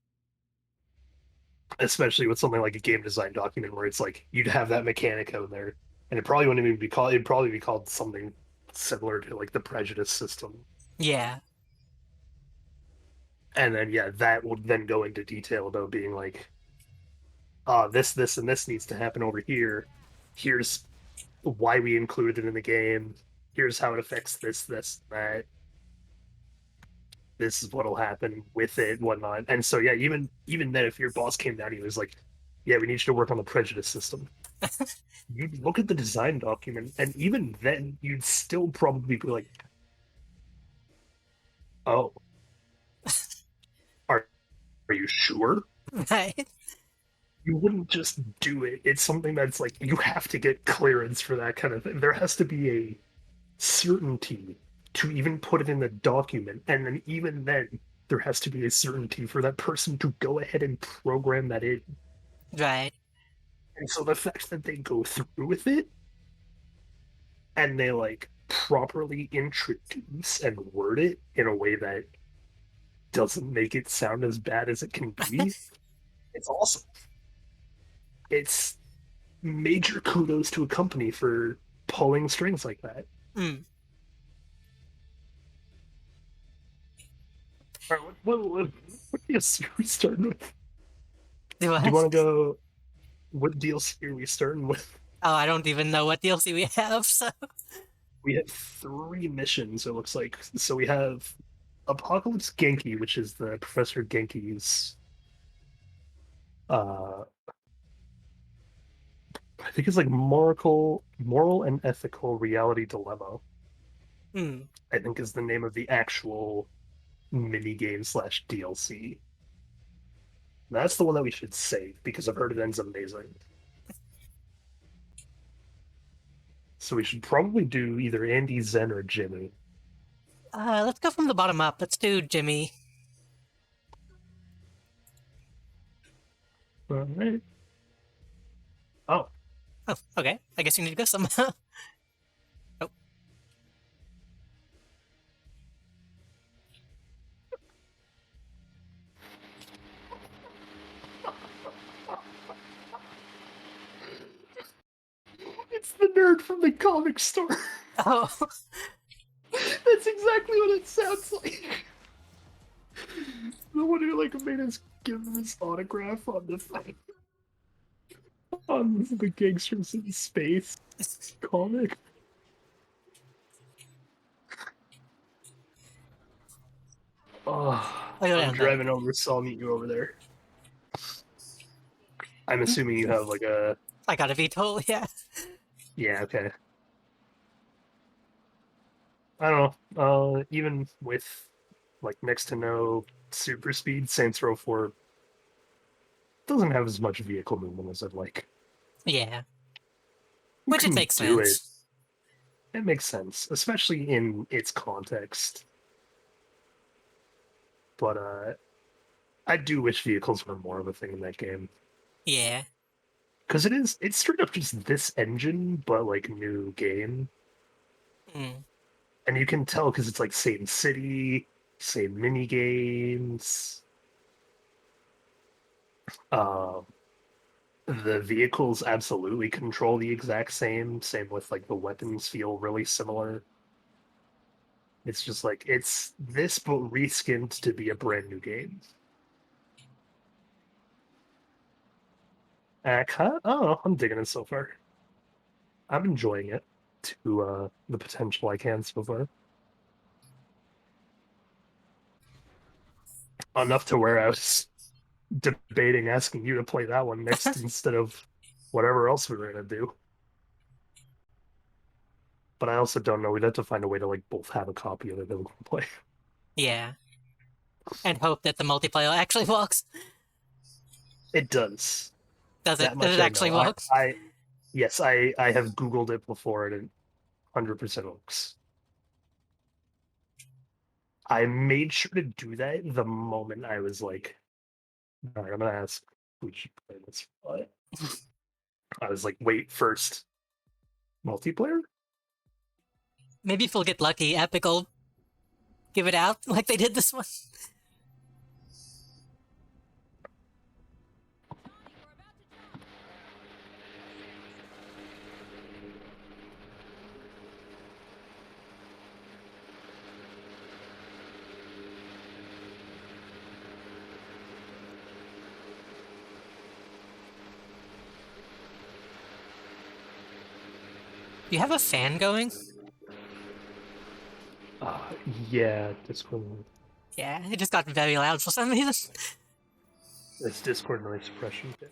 especially with something like a game design document where it's like you'd have that mechanic out there, and it probably wouldn't even be called. It'd probably be called something similar to like the prejudice system. Yeah. And then yeah, that would then go into detail about being like, this, and this needs to happen over here. Here's why we included it in the game. Here's how it affects this, that. This is what'll happen with it, whatnot. And so yeah, even then, if your boss came down, he was like, "Yeah, we need you to work on the prejudice system." You'd look at the design document, and even then, you'd still probably be like, "Oh, are are you sure?" Right. You wouldn't just do it. It's something that's like you have to get clearance for that kind of thing. There has to be a certainty to even put it in the document, and then even then, there has to be a certainty for that person to go ahead and program that in. Right. And so the fact that they go through with it and they like properly introduce and word it in a way that doesn't make it sound as bad as it can be, it's awesome. It's major kudos to a company for pulling strings like that. Mm. All right, what DLC are we starting with? Do Do you what? want to go? What DLC are we starting with? Oh, I don't even know what DLC we have, so. We have three missions, it looks like. So we have Apocalypse Genki, which is the Professor Genki's uh I think it's like moral and ethical reality dilemma, Mm. I think is the name of the actual mini game slash DLC. That's the one that we should save because I've heard it ends amazing. So we should probably do either Andy, Zen, or Jimmy. Let's go from the bottom up. Let's do Jimmy. All right. Oh, Oh, okay. I guess you need to go somehow. Oh, it's the nerd from the comic store. oh, That's exactly what it sounds like. The one who like made us give him his autograph on the thing, on the Gangsters in Space comic. Oh, I'll go I'm down there. driving over, so I'll meet you over there. I'm assuming you have like a. I gotta be told, yeah. Yeah, okay. I don't know. Even with like next to no super speed, Saints Row 4 doesn't have as much vehicle movement as I'd like. Yeah. You Which it can makes do it. sense. It makes sense, especially in its context. But I do wish vehicles were more of a thing in that game. Yeah. Because it's straight up just this engine, but like new game. Mm. And you can tell because it's like same city, same mini games. Uh, the vehicles absolutely control the exact same. Same with like the weapons feel really similar. It's just like it's this but reskinned to be a brand new game. Oh, I'm digging it so far. I'm enjoying it to the potential I can so far. Enough to where I was debating asking you to play that one next instead of whatever else we were gonna do. But I also don't know. We'd have to find a way to like both have a copy of it that we can play. Yeah. And hope that the multiplayer actually works. It does. Does it? That Does much it I actually know. work? Yes, I have Googled it before and it 100% works. I made sure to do that the moment I was like, all right, I'm gonna ask we should play this. But I was like, wait, first multiplayer? Maybe if we'll get lucky, Epic will give it out like they did this one. Do you have a fan going? Uh, yeah, Discord. Yeah, it just got very loud for some reason. It's Discord noise suppression thing.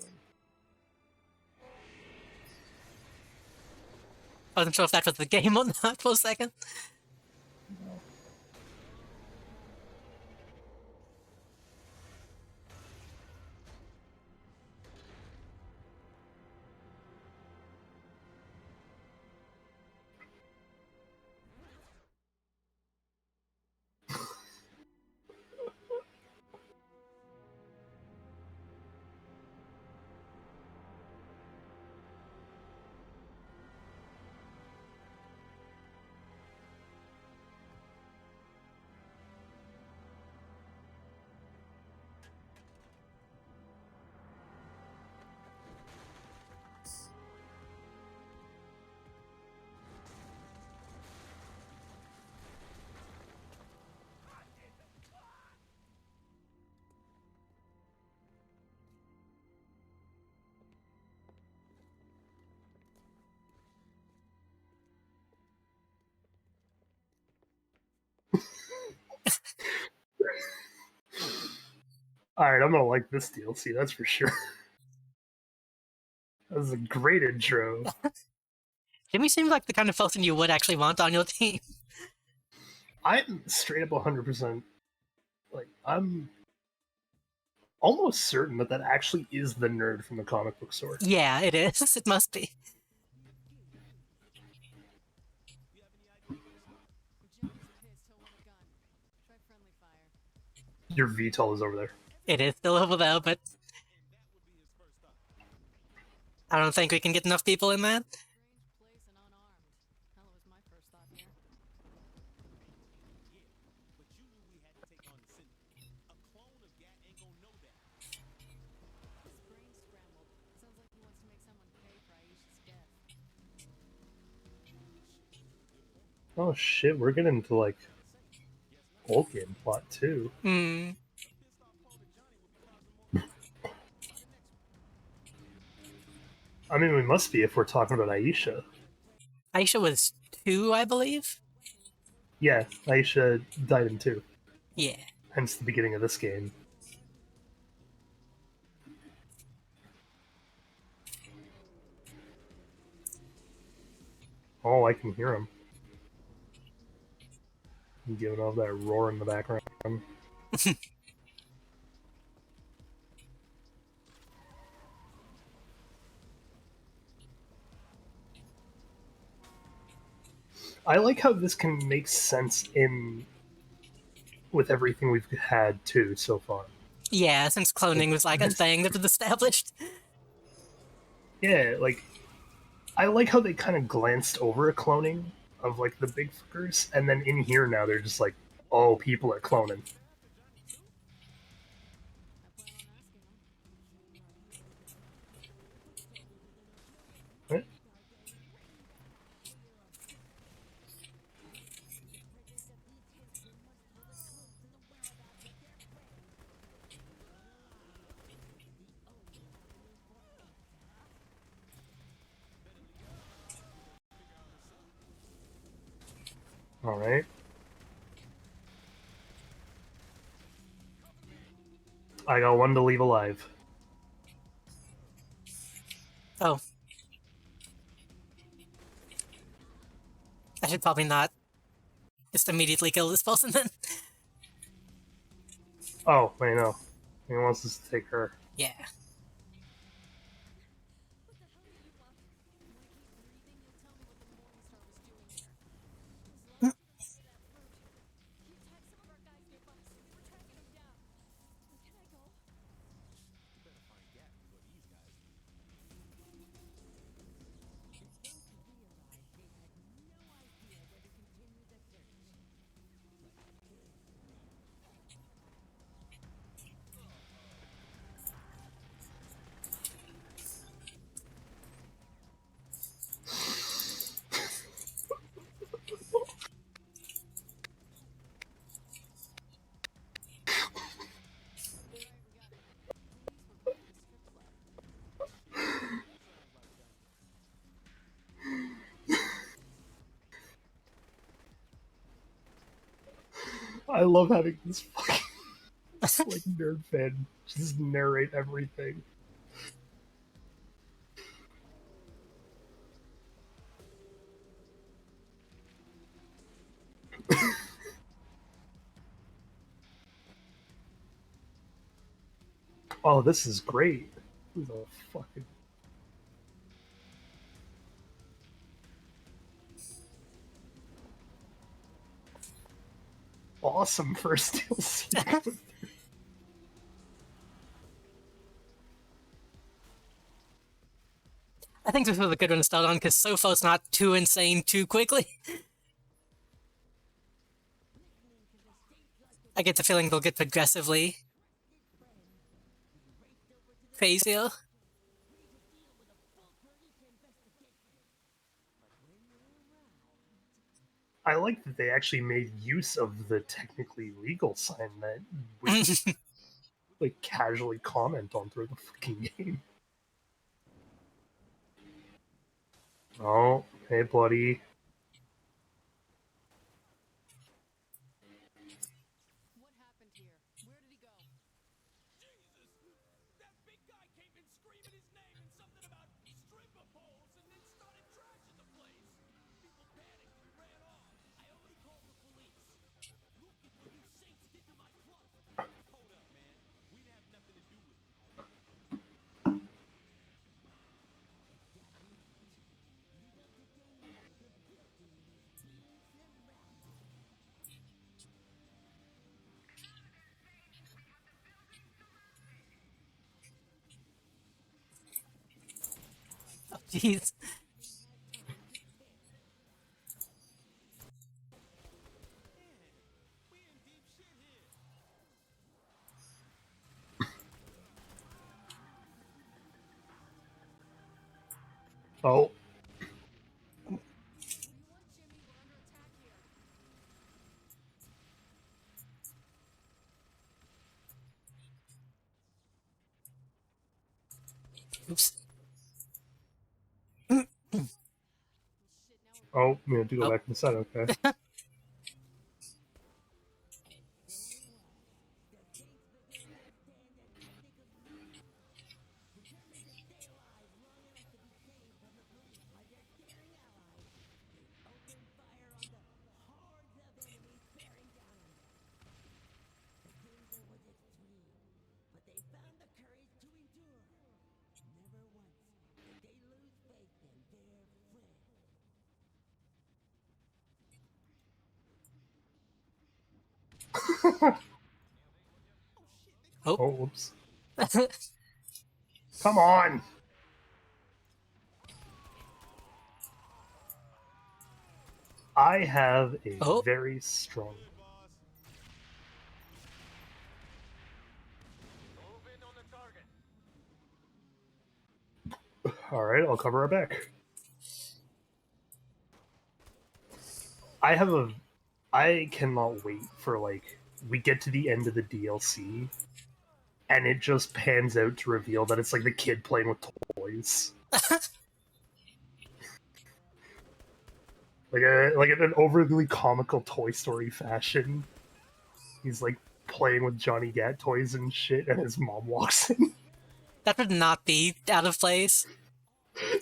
I wasn't sure if that was the game or not for a second. Alright, I'm gonna like this DLC, that's for sure. That was a great intro. Jimmy seems like the kind of person you would actually want on your team. I'm straight up 100%. Like, I'm almost certain that that actually is the nerd from the comic book store. Yeah, it is. It must be. Your VTOL is over there. It is still over there, but I don't think we can get enough people in that. Oh shit, we're getting into like old game plot too. Hmm. I mean, we must be if we're talking about Aisha. Aisha was 2, I believe. Yeah, Aisha died in 2. Yeah. Hence the beginning of this game. Oh, I can hear him. He's giving off that roar in the background. I like how this can make sense in with everything we've had too so far. Yeah, since cloning was like a thing that was established. Yeah, like I like how they kind of glanced over a cloning of like the big fuckers, and then in here now they're just like, oh, people are cloning. Right? All right. I got one to leave alive. Oh. I should probably not just immediately kill this person then. Oh, I know. He wants us to take her. Yeah. I love having this fucking like nerd fan just narrate everything. Oh, this is great. This is a fucking awesome first DLC. I think this was a good one to start on because Sofo's not too insane too quickly. I get the feeling they'll get progressively crazier. I like that they actually made use of the technically legal sign that we like casually comment on through the fucking game. Oh, hey buddy. What happened here? Where did he go? Jesus! That big guy came in screaming his name and something about stripper poles and then started trashing the place. People panicked and ran off. I already called the police. Look at what you saints did to my club. Hold up, man. We didn't have nothing to do with it. Oh, jeez. We in deep shit here. Oh, What do you want, Jimmy? We're under attack here. Oops. Shit, now we're oh, we have to go Oh. back inside. Okay. Oh. Oh, whoops. Come on. I have a Oh. very strong. Move in on the target. All right, I'll cover our back. I have a. I cannot wait for like we get to the end of the DLC, and it just pans out to reveal that it's like the kid playing with toys. like in an overly comical Toy Story fashion. He's like playing with Johnny Gat toys and shit, and his mom walks in. That would not be out of place.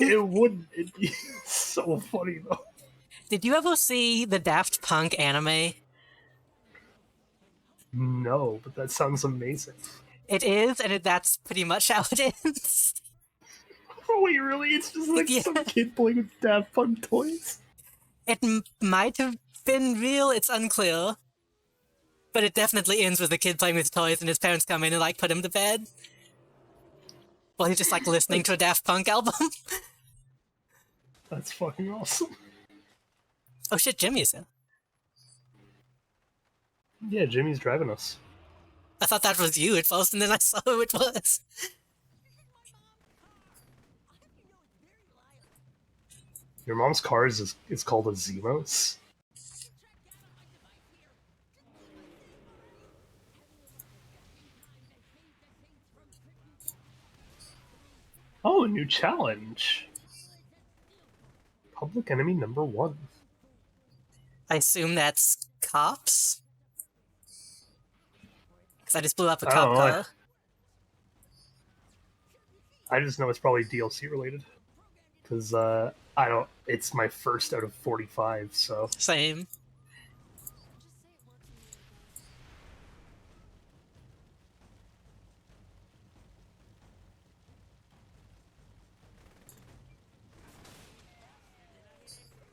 It would. It'd be so funny though. Did you ever see the Daft Punk anime? No, but that sounds amazing. It is, and that's pretty much how it ends. Oh wait, really? It's just like Yeah. some kid playing with Daft Punk toys. It might have been real, it's unclear. But it definitely ends with a kid playing with toys and his parents come in and like put him to bed. While he's just like listening to a Daft Punk album. That's fucking awesome. Oh shit, Jimmy's here. Yeah, Jimmy's driving us. I thought that was you at first, and then I saw who it was. Your mom's car is called a Zemos. Oh, a new challenge. Public enemy number 1. I assume that's cops? Because I just blew up a I cop don't know, car. I just know it's probably DLC related. Because, I don't... It's my first out of 45, so... Same. Just say it works and you're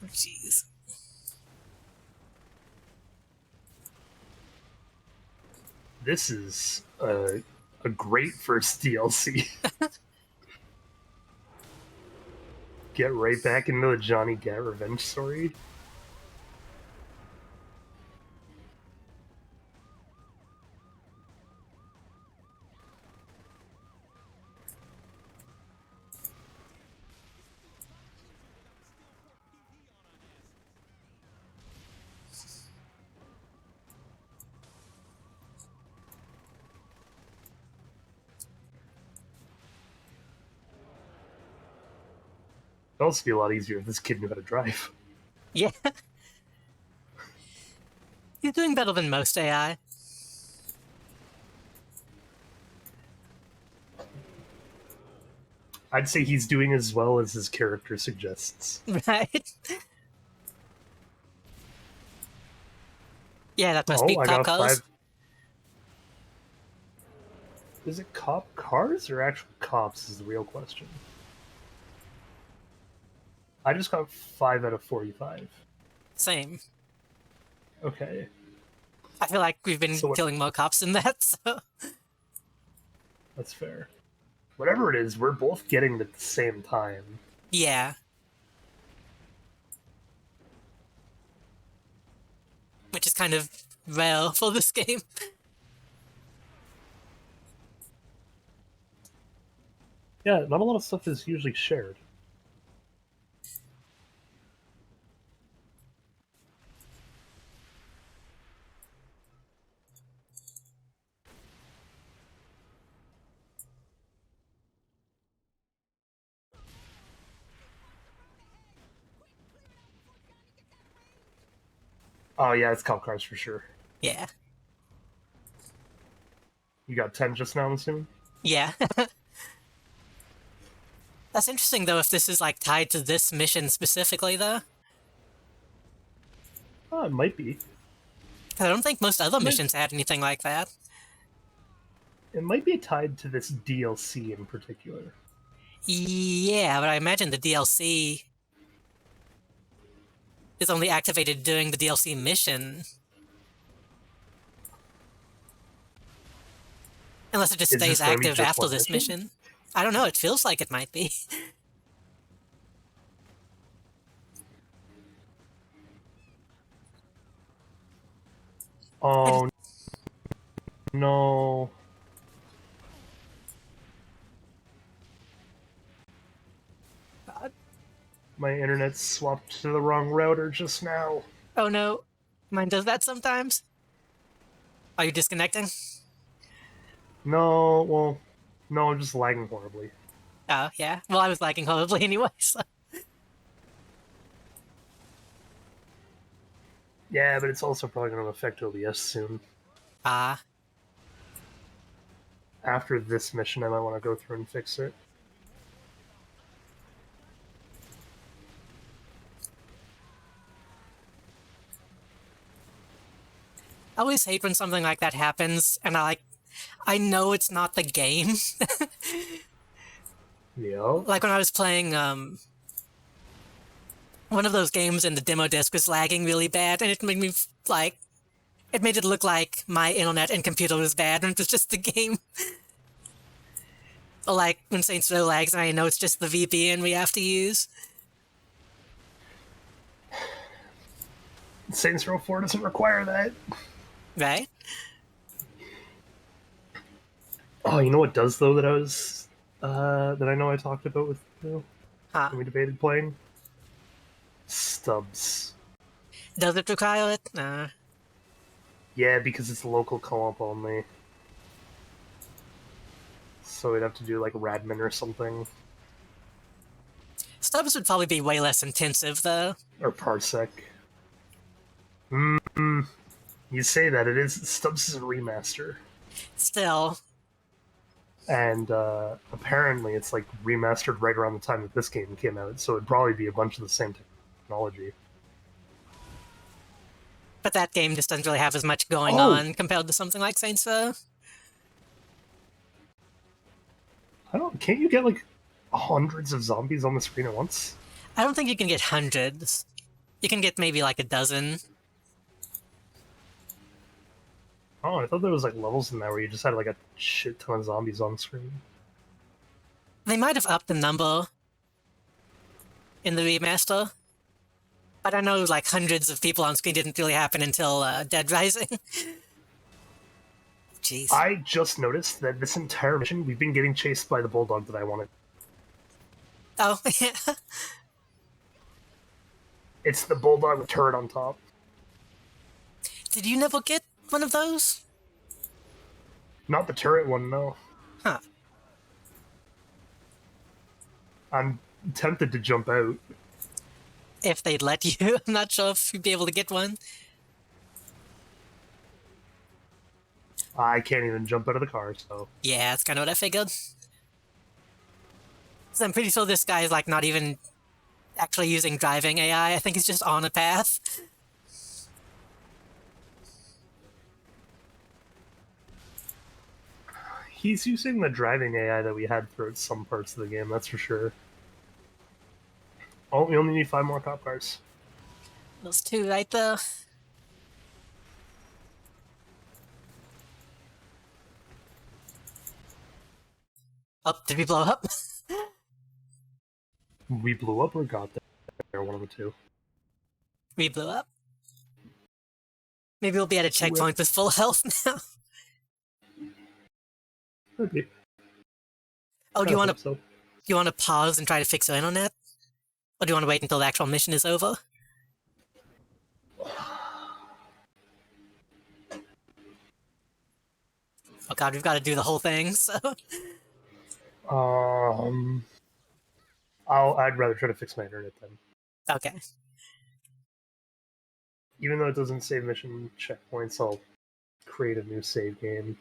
the best. Jeez. This is a great first DLC. Get right back into the Johnny Gat revenge story. It'd also be a lot easier if this kid knew how to drive. Yeah. He's doing better than most AI. I'd say he's doing as well as his character suggests. Right? Yeah, that must Oh, be I cop got cars. 5. Is it cop cars or actual cops is the real question. I just got 5 out of 45. Same. Okay. I feel like we've been So what- killing more cops than that, so... That's fair. Whatever it is, we're both getting it at the same time. Yeah. Which is kind of rare for this game. Yeah, not a lot of stuff is usually shared. Oh yeah, it's cop cars for sure. Yeah. You got 10 just now, I'm assuming? Yeah. That's interesting, though, if this is, like, tied to this mission specifically, though. Oh, it might be. 'Cause I don't think most other Might- missions had anything like that. It might be tied to this DLC in particular. Yeah, but I imagine the DLC is only activated during the DLC mission. Unless it just Is this stays gonna be active just after one this mission? mission. I don't know, it feels like it might be. Oh no. God. My internet swapped to the wrong router just now. Oh no, mine does that sometimes. Are you disconnecting? No, well, no, I'm just lagging horribly. Oh, yeah. Well, I was lagging horribly anyway, so... Yeah, but it's also probably going to affect OBS soon. Ah, After this mission, I might want to go through and fix it. I always hate when something like that happens, and I know it's not the game. Yeah. Like when I was playing, one of those games and the demo disc was lagging really bad, and it made me, it made it look like my internet and computer was bad, and it was just the game. Or like when Saints Row lags, and I know it's just the VPN we have to use. Saints Row 4 doesn't require that. Right? Oh, you know what does though that I know I talked about with you Huh. when we debated playing? Stubs. Does it require it? Nah. Yeah, because it's local co-op only. So we'd have to do like Radmin or something. Stubs would probably be way less intensive, though. Or Parsec. You say that it is Stubbs' remaster, Still, and apparently it's like remastered right around the time that this game came out, so it'd probably be a bunch of the same technology. but that game just doesn't really have as much going Oh! on compared to something like Saints Row. I don't. Can't you get like hundreds of zombies on the screen at once? I don't think you can get hundreds. You can get maybe like a dozen. Oh, I thought there was like levels in that where you just had like a shit ton of zombies on the screen. They might have upped the number in the remaster, but I know like hundreds of people on screen didn't really happen until Dead Rising. Jeez. I just noticed that this entire mission we've been getting chased by the bulldog that I wanted. Oh, yeah. It's the bulldog with turret on top. Did you never get one of those? Not the turret one, no. Huh. I'm tempted to jump out. If they'd let you. I'm not sure if you'd be able to get one. I can't even jump out of the car, so. Yeah, that's kind of what I figured. So I'm pretty sure this guy is like not even actually using driving AI. I think he's just on a path. He's using the driving AI that we had throughout some parts of the game, that's for sure. Oh, we only need 5 more cop cars. Those two right there. Oh, did we blow up? We blew up or got there, one of the two. We blew up. Maybe we'll be at a checkpoint with full health now. Maybe. Oh, do you want to So. pause and try to fix in on that? Or do you want to wait until the actual mission is over? Oh god, we've got to do the whole thing, so... I'd rather try to fix my internet then. Okay. Even though it doesn't save mission checkpoints, I'll create a new save game.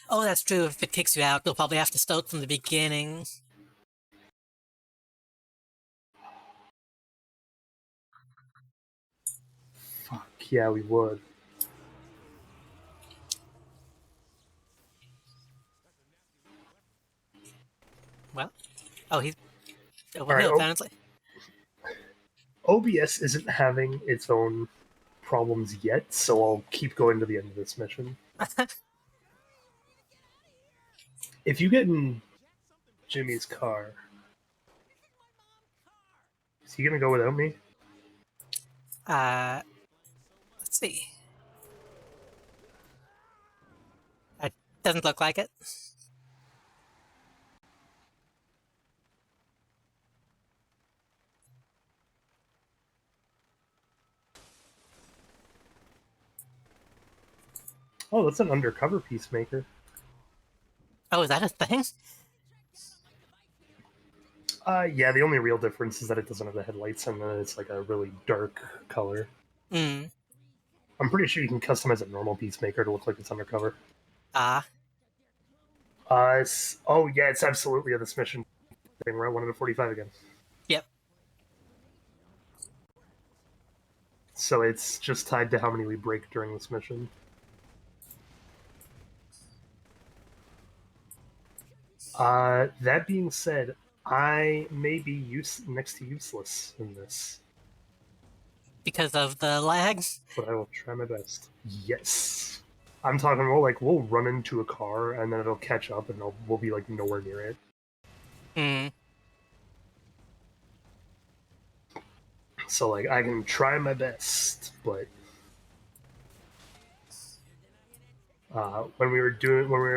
Oh, that's true. If it kicks you out, you'll probably have to start from the beginning. Fuck, yeah, we would. Well, oh, he's over Alright, here, oh. apparently. OBS isn't having its own problems yet, so I'll keep going to the end of this mission. If you get in Jimmy's car, is he gonna go without me? Let's see. It doesn't look like it. Oh, that's an undercover peacemaker. Oh, is that a thing? Yeah, the only real difference is that it doesn't have the headlights and then it's like a really dark color. Hmm. I'm pretty sure you can customize a normal peacemaker to look like it's undercover. Ah. Oh yeah, it's absolutely on this mission thing. We're at 1 out of 45 again. Yep. So it's just tied to how many we break during this mission. That being said, I may be next to useless in this, Because of the lag? but I will try my best. Yes. I'm talking more like we'll run into a car and then it'll catch up and we'll be like nowhere near it. Hmm. So like I can try my best, but when we were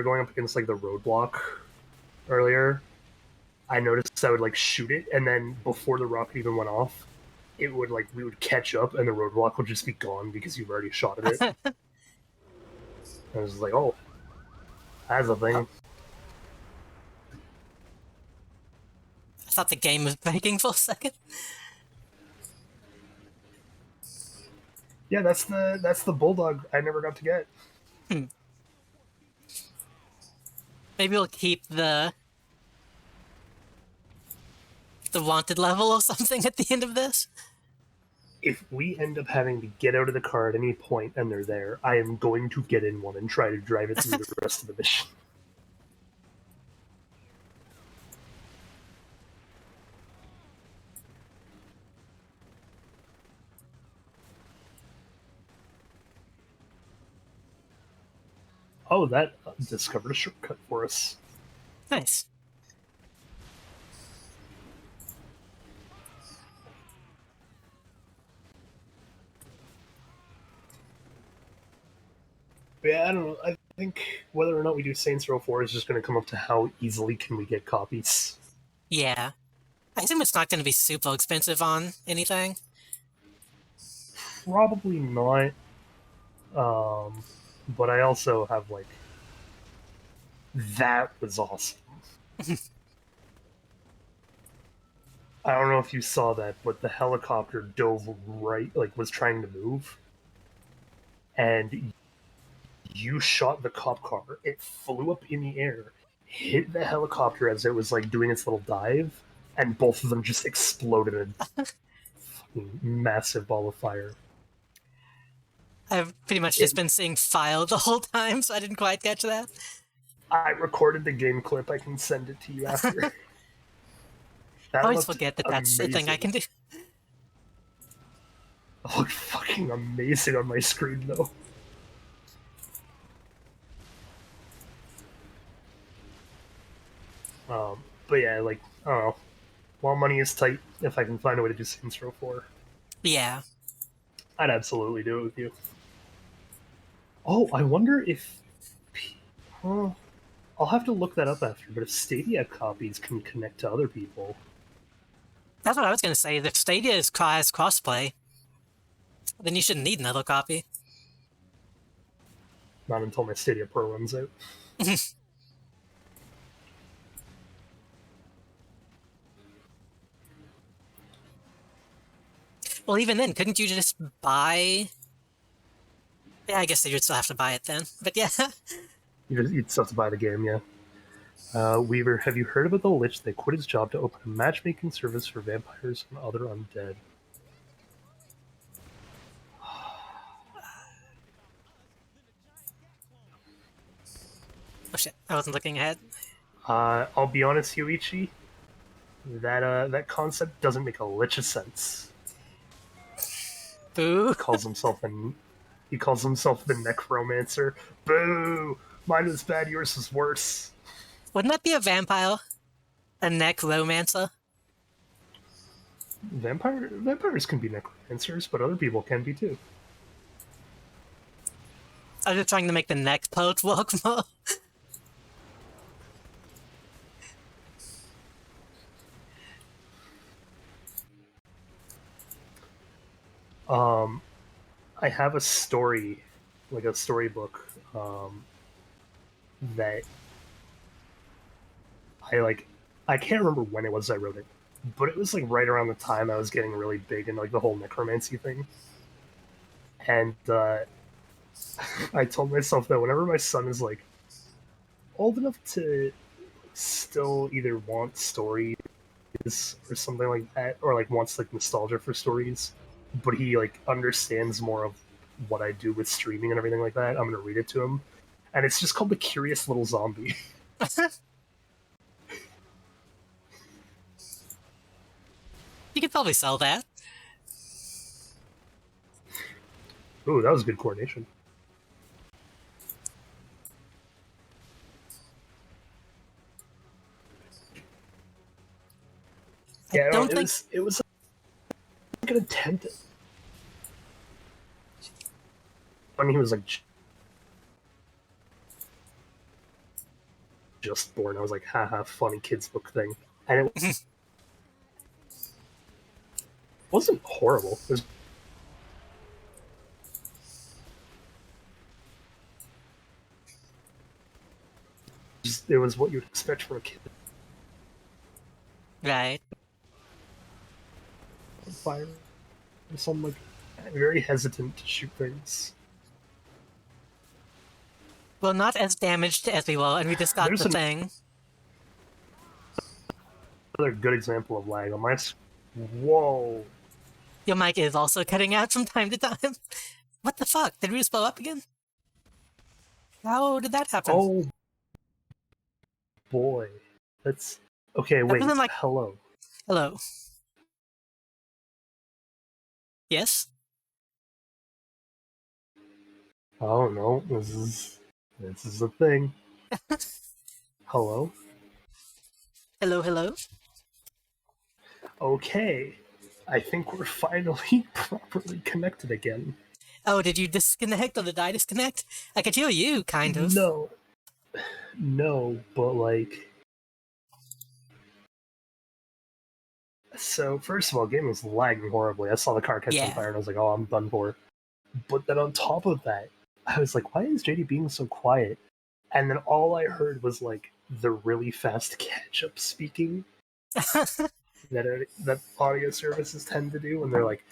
going up against like the roadblock earlier, I noticed I would like shoot it, and then before the rocket even went off, it would like we would catch up, and the roadblock would just be gone because you've already shot at it. I was like, oh, that's a thing. I thought the game was breaking for a second. Yeah, that's the bulldog I never got to get. Maybe we'll keep the wanted level or something at the end of this. If we end up having to get out of the car at any point and they're there, I am going to get in one and try to drive it through the rest of the mission. Oh, that discovered a shortcut for us. Nice. But yeah, I don't know. I think whether or not we do Saints Row 4 is just going to come up to how easily can we get copies. Yeah. I assume it's not going to be super expensive on anything. Probably not. But I also have like that was awesome. I don't know if you saw that, but the helicopter dove right, like was trying to move, and you shot the cop car. It flew up in the air, hit the helicopter as it was like doing its little dive, and both of them just exploded in a fucking massive ball of fire. I've pretty much just been seeing file the whole time, so I didn't quite catch that. I recorded the game clip. I can send it to you after. I That always looked forget that that's the thing I can do. It looked fucking amazing on my screen, though. But yeah, like, I don't know. While money is tight, if I can find a way to do Saints Row 4, Yeah. I'd absolutely do it with you. Oh, I wonder if... Huh, I'll have to look that up after, but if Stadia copies can connect to other people... That's what I was going to say. If Stadia is has crossplay, then you shouldn't need another copy. Not until my Stadia Pro runs out. Well, even then, couldn't you just buy... Yeah, I guess you'd still have to buy it then. But yeah. You'd still have to buy the game, yeah. Weaver, have you heard about the Lich that quit his job to open a matchmaking service for vampires and other undead? Oh shit, I wasn't looking ahead. I'll be honest, Yuichi. That concept doesn't make a lick of sense. Boo. He calls himself the Necromancer. Boo! Mine was bad, yours was worse. Wouldn't that be a vampire? A necromancer? Vampires can be necromancers, but other people can be too. I was just trying to make the neck poet work more. I have a story, like a storybook, that I can't remember when it was I wrote it, but it was like right around the time I was getting really big in like the whole necromancy thing. And I told myself that whenever my son is like old enough to still either want stories or something like that, or like wants like nostalgia for stories, but he like understands more of what I do with streaming and everything like that, I'm gonna read it to him. And it's just called The Curious Little Zombie. You could probably sell that. Ooh, that was good coordination. Yeah, don't think... it was like an attempt. When he was like just born, I was like, haha, funny kids book thing. And it wasn't horrible. It was what you'd expect from a kid. Right. Fire or something like I'm very hesitant to shoot things. Well, not as damaged as we will, and we just got There's the thing. another good example of lag on my. Whoa! Your mic is also cutting out from time to time. What the fuck? Did we just blow up again? How did that happen? Oh boy! Let's. Okay, wait. wasn't like- Hello. Hello. Yes? Oh no! This is a thing. Hello. Hello, hello? Okay. I think we're finally properly connected again. Oh, did you disconnect or did I disconnect? I could hear you, kind of. No, but like. So first of all, game was lagging horribly. I saw the car catch on Yeah. fire, and I was like, "Oh, I'm done for." But then on top of that, I was like, "Why is JD being so quiet?" And then all I heard was like the really fast catch-up speaking that audio services tend to do when they're like,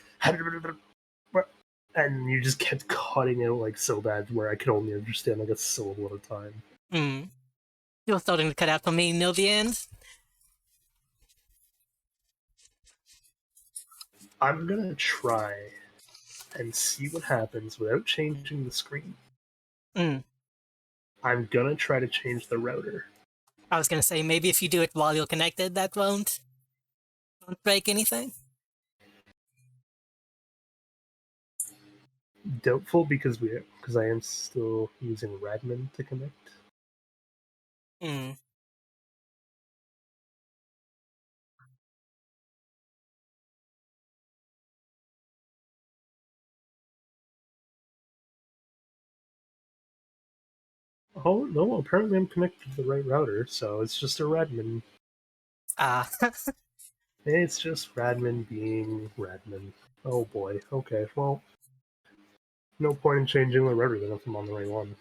and you just kept cutting it like so bad where I could only understand like a syllable at a time. Hmm. You're starting to cut out for me near the end. I'm gonna try and see what happens without changing the screen. Hmm. I'm gonna try to change the router. I was gonna say, maybe if you do it while you're connected, that won't break anything. Doubtful because I am still using Radman to connect. Hmm. Oh no! Apparently I'm connected to the right router, so it's just a Radman. Ah. It's just Radman being Radman. Oh boy. Okay. Well, no point in changing the router then if I'm on the right one.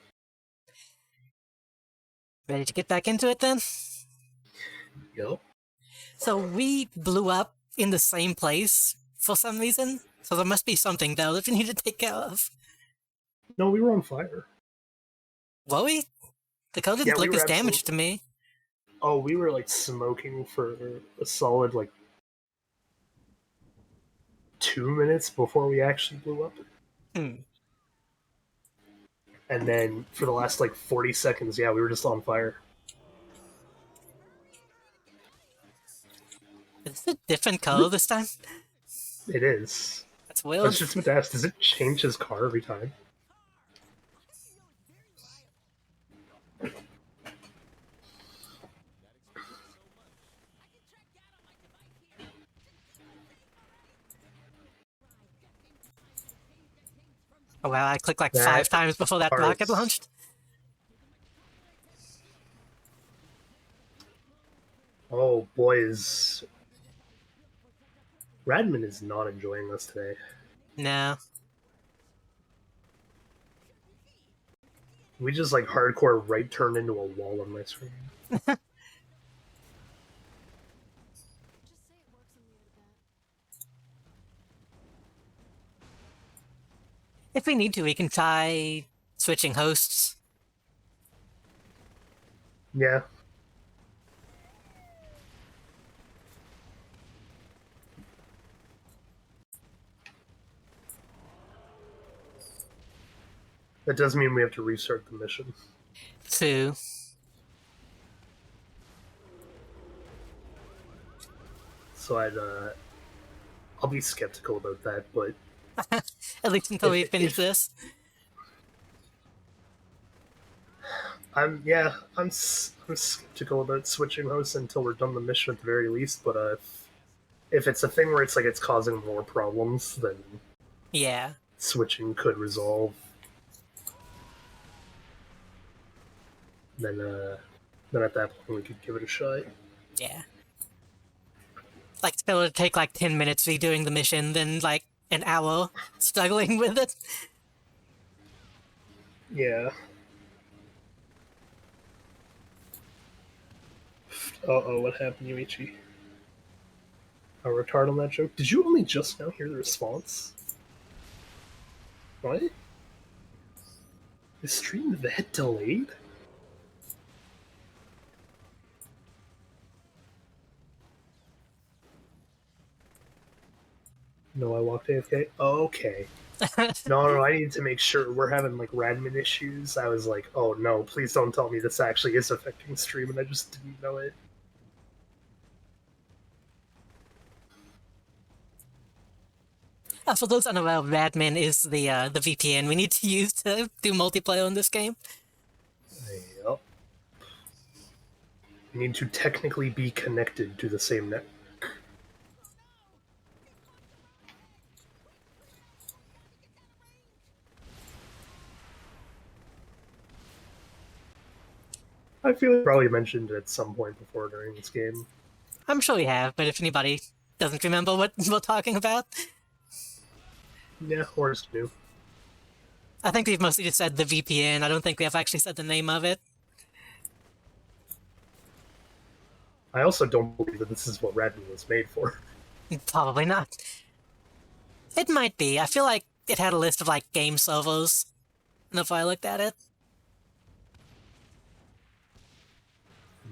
Ready to get back into it then? Yep. So we blew up in the same place for some reason. So there must be something though that we need to take care of. No, we were on fire. Were we? The code Yeah, didn't we look were as damaged to me. Oh, we were like smoking for a solid like 2 minutes before we actually blew up. Hmm. And then for the last like 40 seconds, yeah, we were just on fire. Is this a different color this time? It is. That's I weird. was just about to ask, does it change his car every time? Oh wow, I clicked like That 5 times before that part rocket is- launched. Oh boy, is Radman is not enjoying this today. No. We just like hardcore right turned into a wall on my screen. Just say it works and leave it at that. If we need to, we can try switching hosts. Yeah. That does mean we have to restart the mission. Too. So I'll be skeptical about that, but At least until we If- finish if- this. I'm skeptical about switching hosts until we're done the mission at the very least. But if it's a thing where it's like it's causing more problems, then Yeah. switching could resolve. Then at that point we could give it a shot. Yeah. Like, it's better to take like 10 minutes redoing the mission than like an hour struggling with it. Yeah. Uh-oh, what happened, Yuichi? A retard on that joke? Did you only just now hear the response? What? Is stream that delayed? No, I walked AFK. Okay. No, I need to make sure we're having like Radmin issues. I was like, oh no, please don't tell me this actually is affecting stream, and I just didn't know it. For those unaware, Radmin is the VPN we need to use to do multiplayer in this game. Yep. You need to technically be connected to the same network. I feel like I probably mentioned it at some point before during this game. I'm sure we have, but if anybody doesn't remember what we're talking about, Yeah, or it's new. I think we've mostly just said the VPN. I don't think we have actually said the name of it. I also don't believe that this is what Radmin was made for. Probably not. It might be. I feel like it had a list of like game servers, and if I looked at it,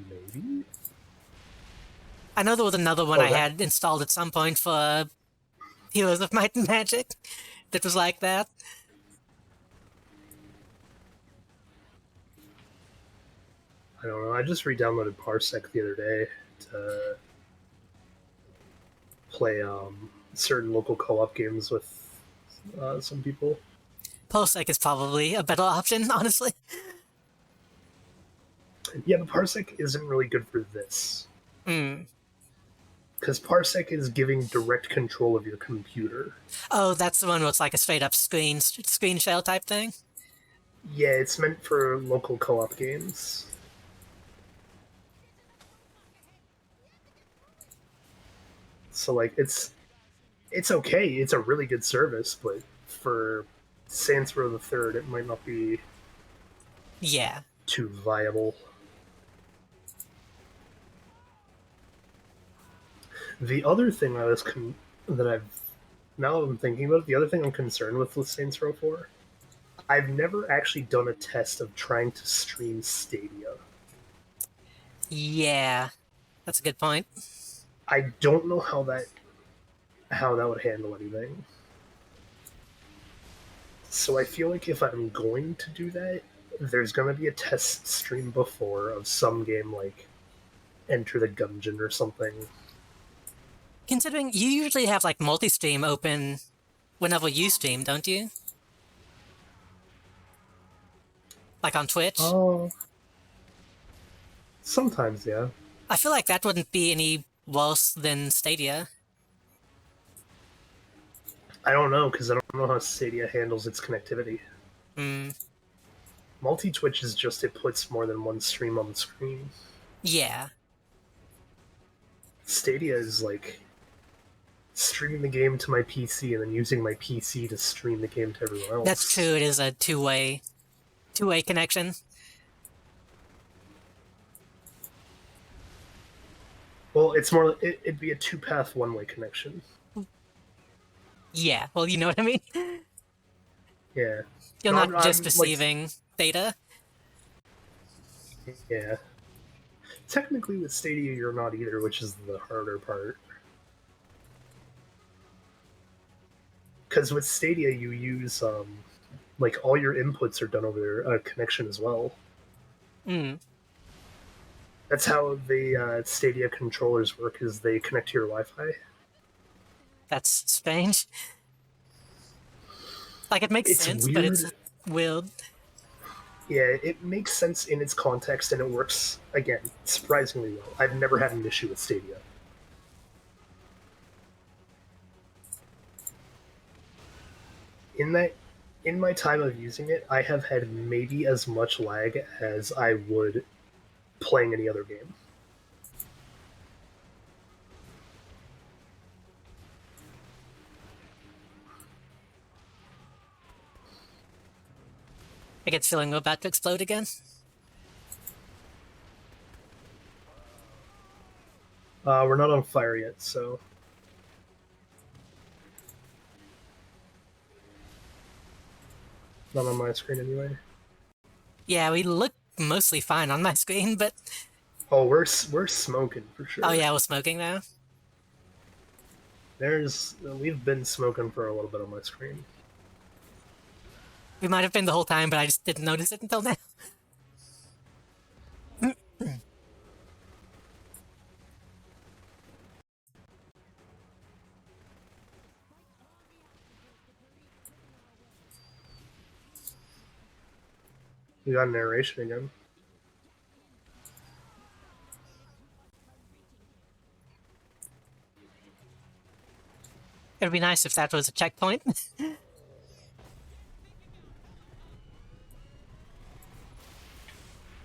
Maybe? I know there was another one Oh, I that- had installed at some point for Heroes of Might and Magic that was like that. I don't know. I just re-downloaded Parsec the other day to play certain local co-op games with some people. Parsec is probably a better option, honestly. Yeah, but Parsec isn't really good for this. Hmm. Because Parsec is giving direct control of your computer. Oh, that's the one where it's like a straight up screen share type thing. Yeah, it's meant for local co-op games. So like it's okay. It's a really good service, but for Saints Row the Third, it might not be Yeah. too viable. The other thing that I've now that I'm thinking about it, the other thing I'm concerned with Saints Row 4, I've never actually done a test of trying to stream Stadia. Yeah. That's a good point. I don't know how that would handle anything. So I feel like if I'm going to do that, there's going to be a test stream before of some game like Enter the Gungeon or something. Considering you usually have like multi-stream open whenever you stream, don't you? Like on Twitch? Oh, sometimes, yeah. I feel like that wouldn't be any worse than Stadia. I don't know because I don't know how Stadia handles its connectivity. Hmm. Multi-Twitch is just it puts more than one stream on the screen. Yeah. Stadia is like streaming the game to my PC and then using my PC to stream the game to everyone else. That's true, it is a two-way connection. Well, it'd be a two-path one-way connection. Yeah, well, you know what I mean? Yeah. You're No, not just I'm, like- receiving data. Yeah. Technically, with Stadia, you're not either, which is the harder part. Because with Stadia, you use like all your inputs are done over a connection as well. Hmm. That's how the Stadia controllers work. Is they connect to your Wi-Fi. That's strange. Like, it makes It's sense, but it's weird. weird. Yeah, it makes sense in its context, and it works again surprisingly well. I've never had an issue with Stadia. In my time of using it, I have had maybe as much lag as I would playing any other game. I get the feeling we're about to explode again. We're not on fire yet, so Not on my screen anyway. Yeah, we look mostly fine on my screen, but Oh, we're smoking for sure. oh yeah, we're smoking now. We've been smoking for a little bit on my screen. We might have been the whole time, but I just didn't notice it until now. You got narration again. It'd be nice if that was a checkpoint.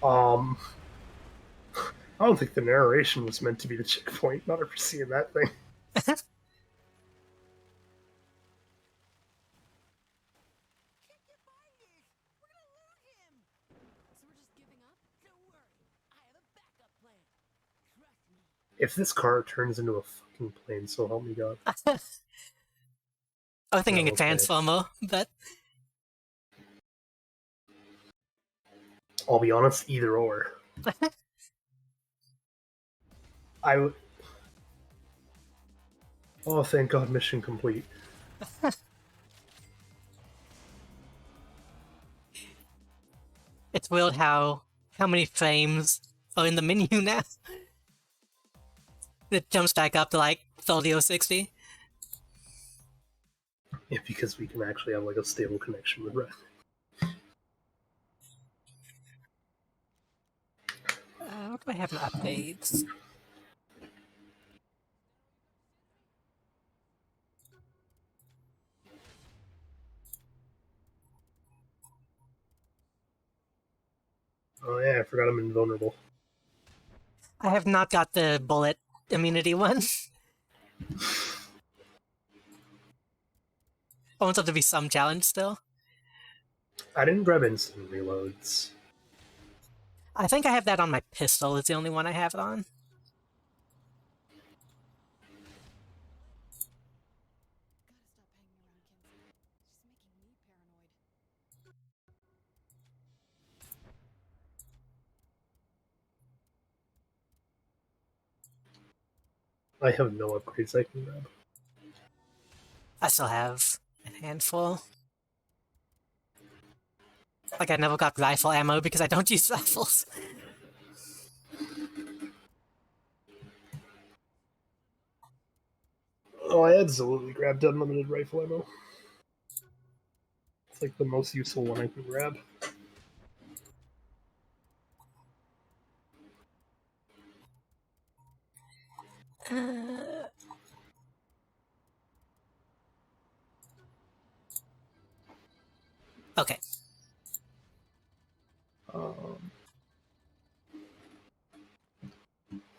I don't think the narration was meant to be the checkpoint. Not ever seeing that thing. Can't get by this. We're gonna lose him. So we're just giving up? Don't worry, I have a backup plan. Trust me. If this car turns into a fucking plane, so help me God. I was thinking Yeah, a okay. transformer, but I'll be honest, either or. I would. Oh, thank God, mission complete. it's weird how many frames are in the menu now. It jumps back up to like 30 or 60. Yeah, because we can actually have like a stable connection with Red. What do I have in updates? Oh yeah, I forgot I'm invulnerable. I have not got the bullet immunity one. I want there to be some challenge still. I didn't grab instant reloads. I think I have that on my pistol. It's the only one I have it on. I have no upgrades I can grab. I still have a handful. Like, I never got rifle ammo because I don't use rifles. Oh, I absolutely grabbed unlimited rifle ammo. It's like the most useful one I can grab. Okay. I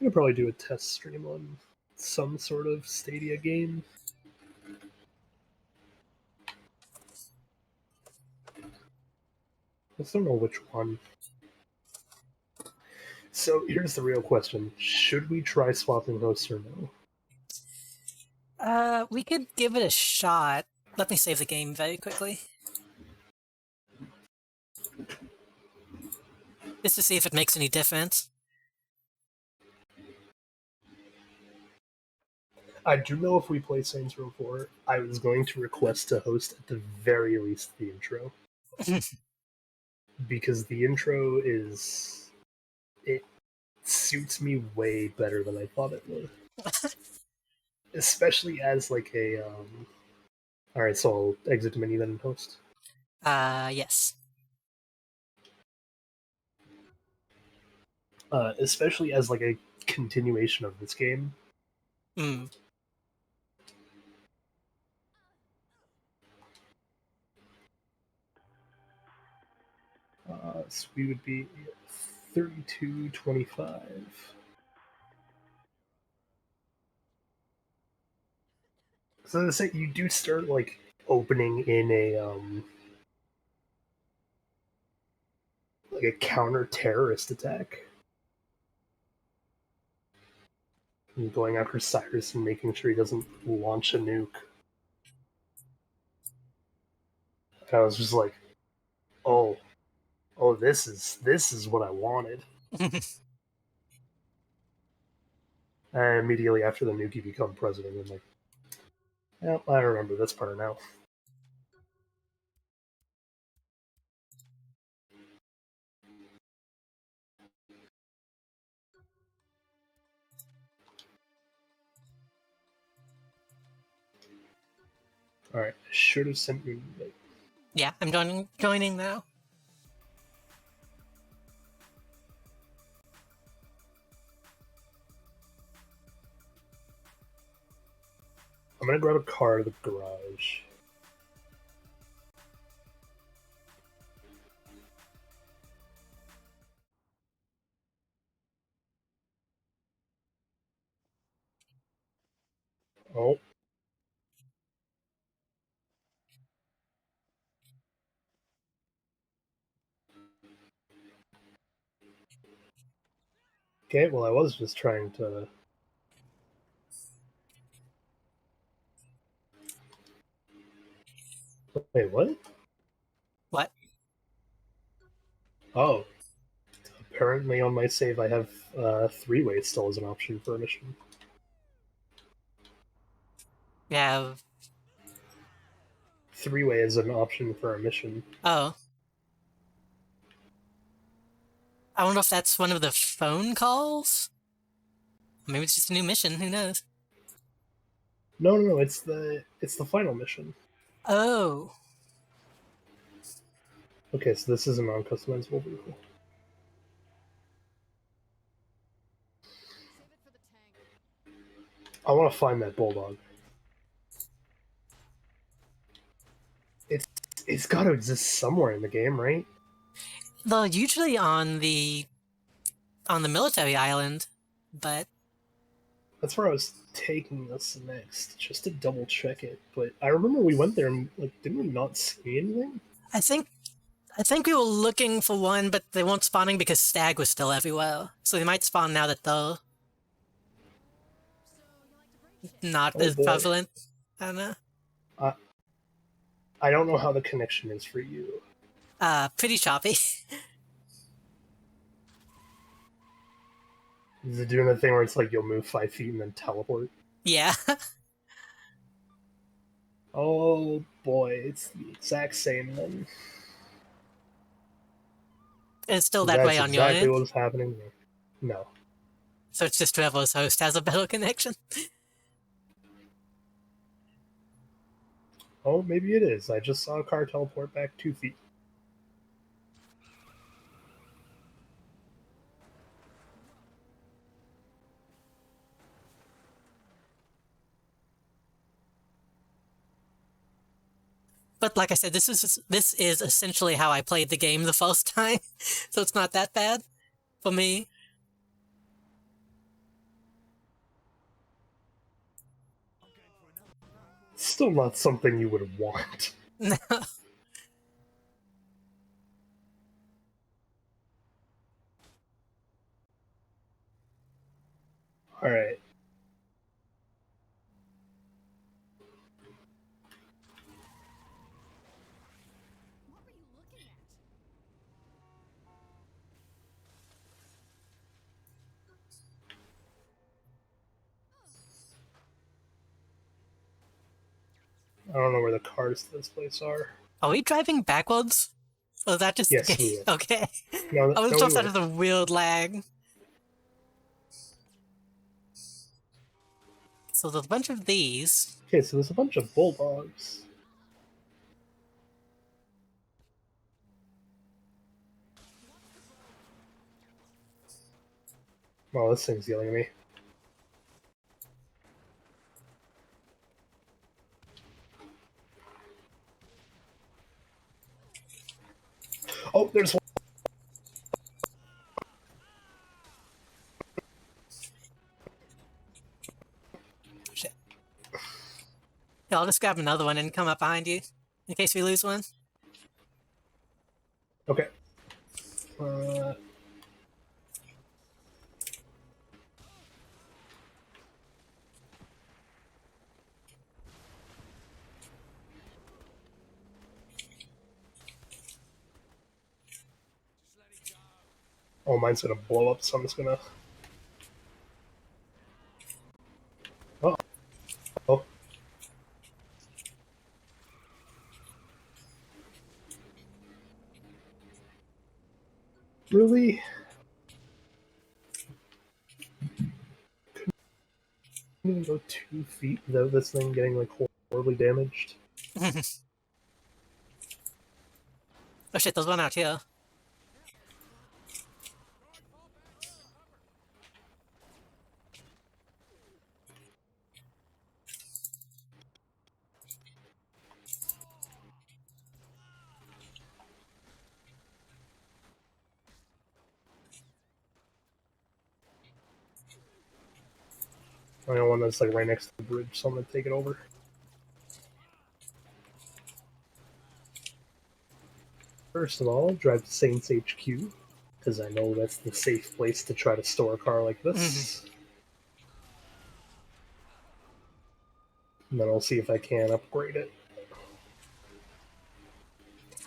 could probably do a test stream on some sort of Stadia game. I just don't know which one. So here's the real question: should we try swapping hosts or no? We could give it a shot. Let me save the game very quickly. Just to see if it makes any difference. I do know if we play Saints Row 4, I was going to request to host at the very least the intro. Because the intro it suits me way better than I thought it would. Especially as like a alright, so I'll exit the menu then and host. Yes. Especially as like a continuation of this game. Mm. So we would be 32.25. So to say, you do start like opening in a like a counter-terrorist attack. And going after Cyrus and making sure he doesn't launch a nuke. And I was just like, this is what I wanted. And immediately after the nuke, you become president. And like, yeah, I remember this part now. All right, I should have sent you. Like, Yeah, I'm joining now. I'm gonna grab a car to the garage. Oh. Okay, well, I was just trying to. Wait, what? What? Oh. Apparently, on my save, I have three-way still as an option for a mission. Yeah. Three-way is an option for a mission. Oh. I wonder if that's one of the phone calls? Maybe it's just a new mission, who knows? No, it's the final mission. Oh. Okay, so this is a non-customizable vehicle. Save it for the tank. I want to find that bulldog. It's got to exist somewhere in the game, right? Though usually on the military island, but That's where I was taking us next, just to double check it. But I remember we went there and like, didn't we not see anything? I think we were looking for one, but they weren't spawning because Stag was still everywhere. So they might spawn now that they're So you like to break shit? not Oh, as boy. prevalent. I don't know. I don't know how the connection is for you. Pretty choppy. Is it doing the thing where it's like you'll move 5 feet and then teleport? Yeah. Oh boy, it's the exact same then. And it's still that way on your exactly end. what was happening there. No. So it's just whoever's host has a better connection. Oh, maybe it is. I just saw a car teleport back 2 feet. But like I said, this is essentially how I played the game the first time, so it's not that bad for me. It's still not something you would want. No. Alright. What were you looking at? I don't know where the cars to this place are. Are we driving backwards? Or is that just Yes, the game? we are. Okay. No, I was no, just we out of the weird lag. So there's a bunch of these. Okay, so there's a bunch of bulldogs. Oh, this thing's yelling at me. Oh, there's one. Shit. Yeah, I'll just grab another one and come up behind you in case we lose one. Okay. Oh, mine's gonna blow up, so I'm just gonna. Oh, oh. Really? Couldn't even go 2 feet without this thing getting like horribly damaged. Oh shit, there's one out here. I know one that's like right next to the bridge, so I'm gonna take it over. First of all, drive to Saints HQ, because I know that's the safe place to try to store a car like this. And then I'll see if I can upgrade it.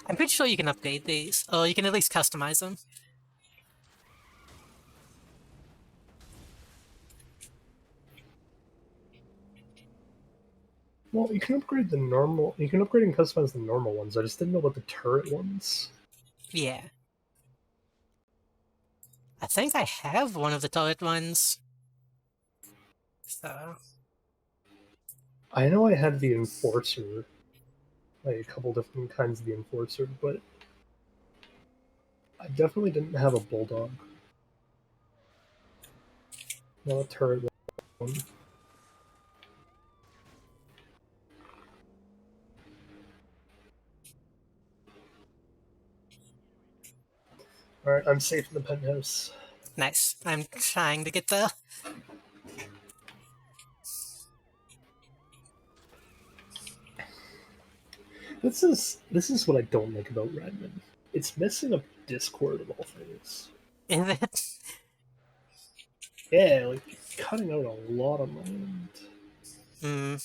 I'm pretty sure you can upgrade these, or you can at least customize them. Well, you can upgrade the normal. You can upgrade and customize the normal ones. I just didn't know about the turret ones. Yeah. I think I have one of the turret ones. So, I know I had the enforcer, like a couple different kinds of the enforcer, but I definitely didn't have a bulldog. No, a turret one. Alright, I'm safe in the penthouse. nice. I'm trying to get there. This is what I don't like about Redmond. It's messing up Discord of all things. Is it? Yeah, like cutting out a lot of land. Hmm.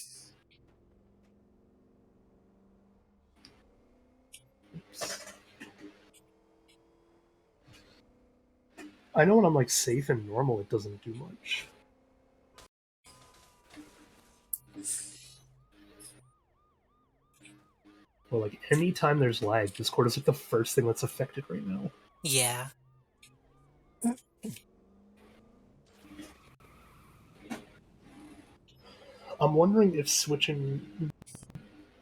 Oops. I know when I'm like safe and normal, it doesn't do much. Well, like anytime there's lag, Discord is like the first thing that's affected right now. Yeah. I'm wondering if switching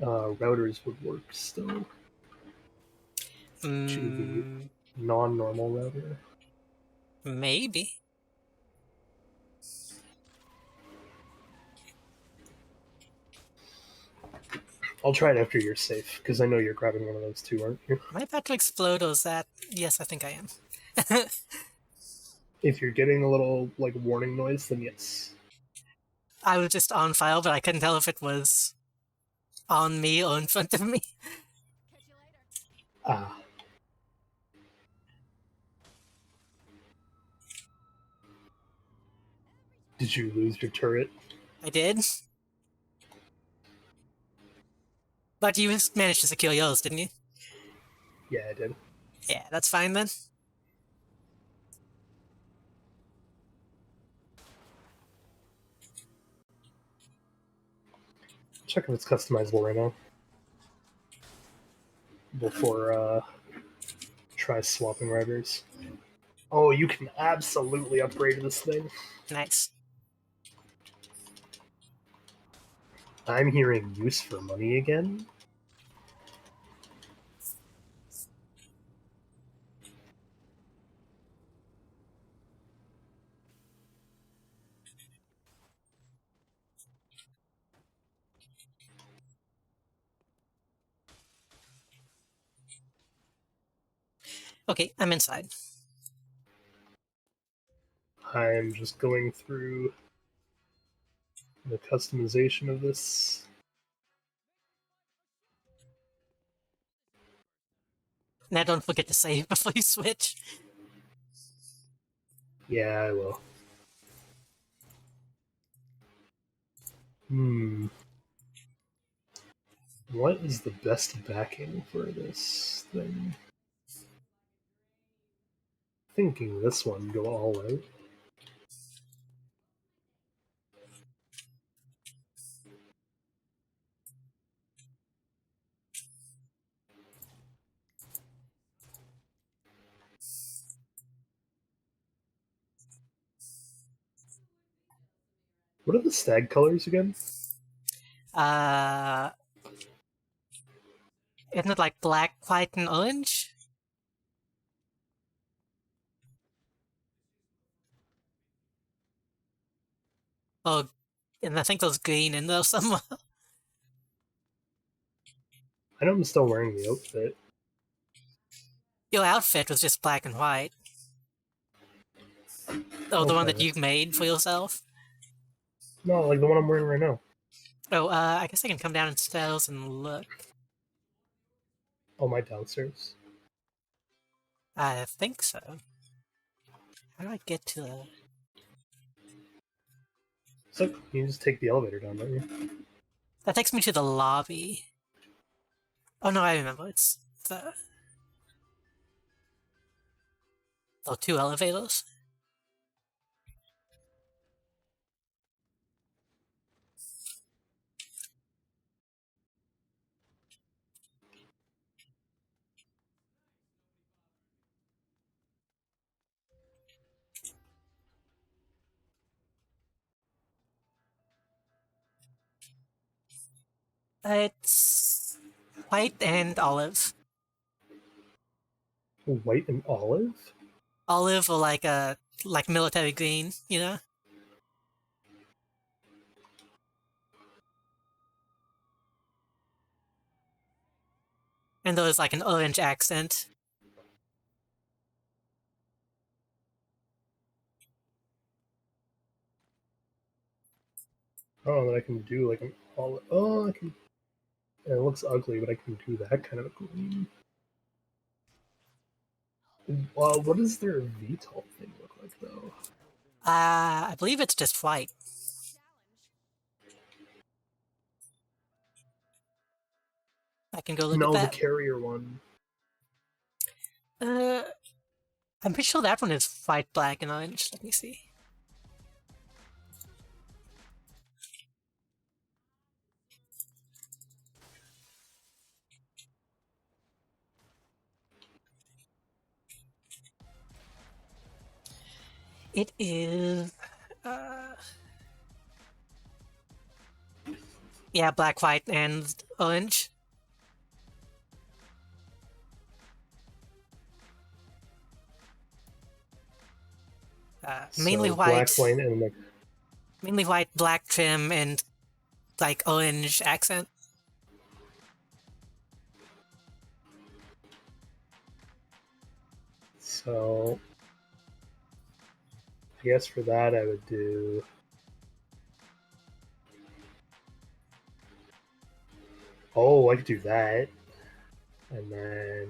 routers would work still to the Mm, non-normal router. maybe. I'll try it after you're safe, because I know you're grabbing one of those too, aren't you? Am I about to explode, or is that... Yes, I think I am. If you're getting a little like warning noise, then yes. I was just on file, but I couldn't tell if it was on me or in front of me. Catch you later. Ah. Did you lose your turret? I did. But you managed to secure yours, didn't you? Yeah, I did. Yeah, that's fine then. Check if it's customizable right now. Before try swapping routers. Oh, you can absolutely upgrade this thing. Nice. I'm hearing use for money again. Okay, I'm inside. I'm just going through the customization of this. Now don't forget to save before you switch. Yeah, I will. What is the best backing for this thing? thinking this one go all out. What are the stag colors again? Uh, isn't it like black, white, and orange? Oh, and I think there's green in there somewhere. I know I'm still wearing the outfit. Your outfit was just black and white. Oh, the one that Okay. you've made for yourself? No, like the one I'm wearing right now. Oh, I guess I can come down in stairs and look. Oh, my downstairs. I think so. How do I get to the... So you just take the elevator down, don't you? That takes me to the lobby. Oh no, I remember. It's the... Oh, two elevators? It's white and olive. White and olive? Olive or like a like military green, you know? And there's like an orange accent. Oh, that I can do like an olive. Oh, I can. It looks ugly, but I can do that kind of green. What does their VTOL thing look like, though? I believe it's just white. I can go look at No, the that. carrier one. Uh, I'm pretty sure that one is white, black, and orange. Let me see. It is... Uh, yeah, black, white, and orange. Mainly So white, black, white, and like. mainly white, black trim, and like orange accent. So, I guess for that I would do. Oh, I could do that, and then.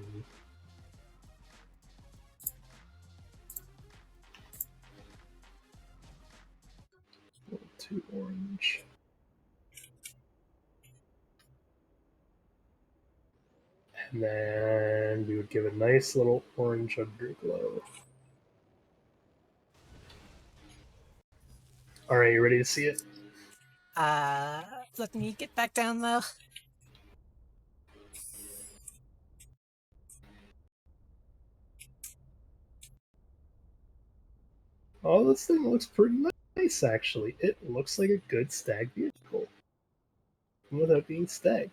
Two orange. And then we would give a nice little orange underglow. Alright, you ready to see it? Let me get back down though. Oh, this thing looks pretty nice, actually. It looks like a good stag vehicle. Without being stag.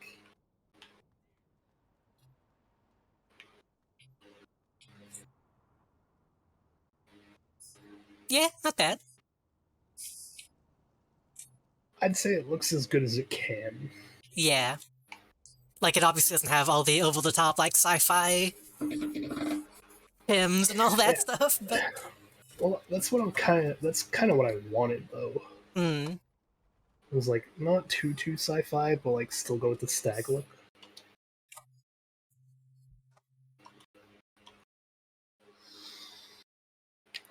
Yeah, not bad. I'd say it looks as good as it can. Yeah. Like, it obviously doesn't have all the over-the-top, like, sci-fi hymns and all that Yeah. stuff, but... Well, that's what that's kind of what I wanted, though. Mm. It was, like, not too sci-fi, but, like, still go with the stag look.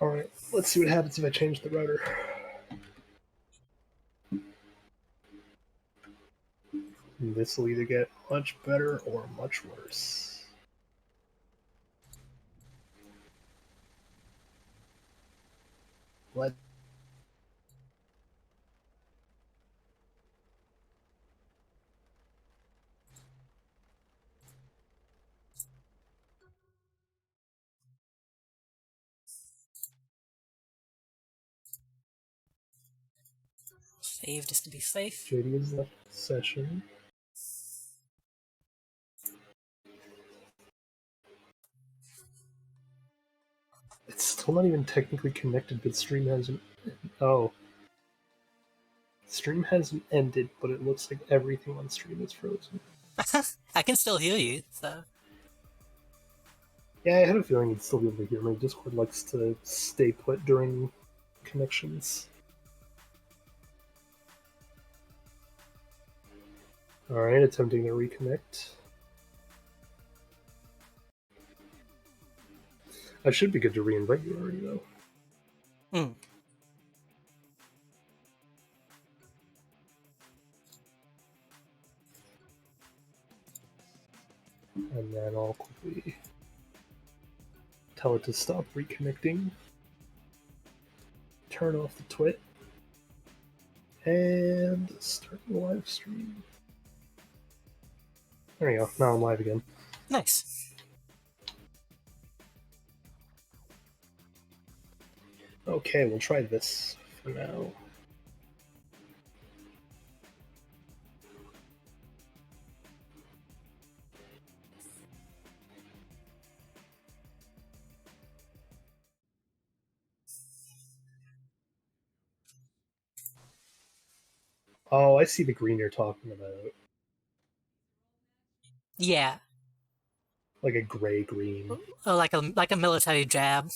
Alright, let's see what happens if I change the router. This will either get much better or much worse. Save just to be safe. JD has left the session. It's still not even technically connected, but stream hasn't. Oh. Stream hasn't ended, but it looks like everything on stream is frozen. I can still hear you, so. Yeah, I had a feeling you'd still be able to hear me. Discord likes to stay put during connections. Alright, attempting to reconnect. I should be good to reinvite you already, though. Hmm. And then I'll quickly tell it to stop reconnecting. Turn off the twit. And start the live stream. There you go. Now I'm live again. Nice. Okay, we'll try this for now. Oh, I see the green you're talking about. Yeah. Like a gray green. Oh, like a military jab.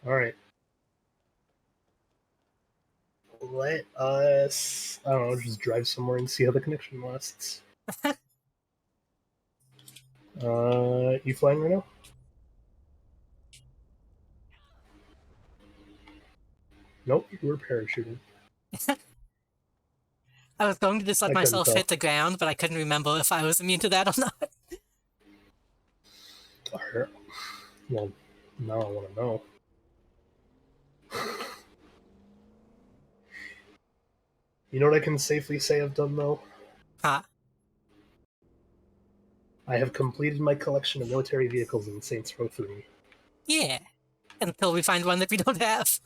Alright. Let us, I don't know, just drive somewhere and see how the connection lasts. You flying right now? Nope, you were parachuting. I was going to just let I couldn't myself tell. hit the ground, but I couldn't remember if I was immune to that or not. Alright. Well, now I want to know. You know what I can safely say I've done, though? Huh. I have completed my collection of military vehicles in Saints Row 3. Yeah. Until we find one that we don't have.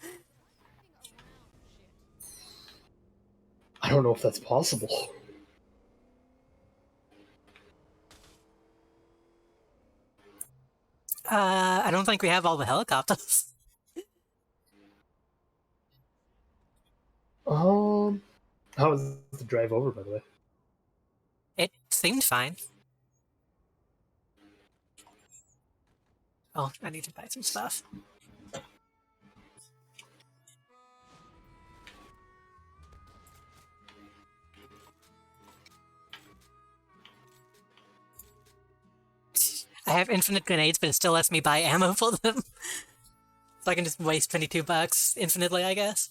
I don't know if that's possible. I don't think we have all the helicopters. How was the drive over, by the way? It seemed fine. Oh, I need to buy some stuff. I have infinite grenades, but it still lets me buy ammo for them. So I can just waste $22 infinitely, I guess.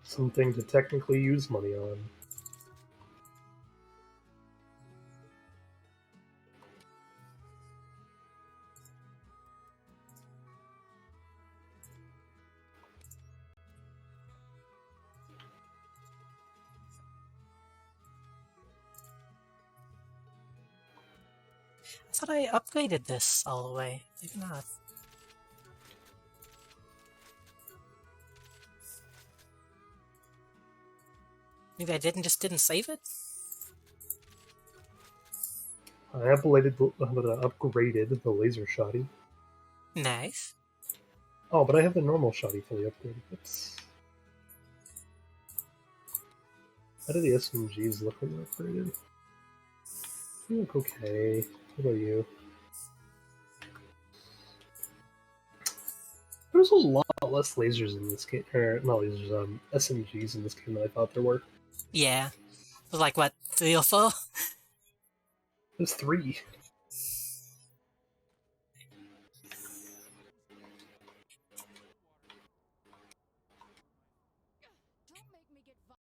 Something to technically use money on. I thought I upgraded this all the way. Maybe not. Maybe I just didn't save it? I upgraded the laser shoddy. Nice. Oh, but I have the normal shoddy fully upgraded. Oops. How do the SMGs look when they're upgraded? They look okay. What about you? There's a lot less lasers in this game, or not lasers, SMGs in this game than I thought there were. Yeah. It was like, what, 3 or 4? There's 3. Don't make me get violent.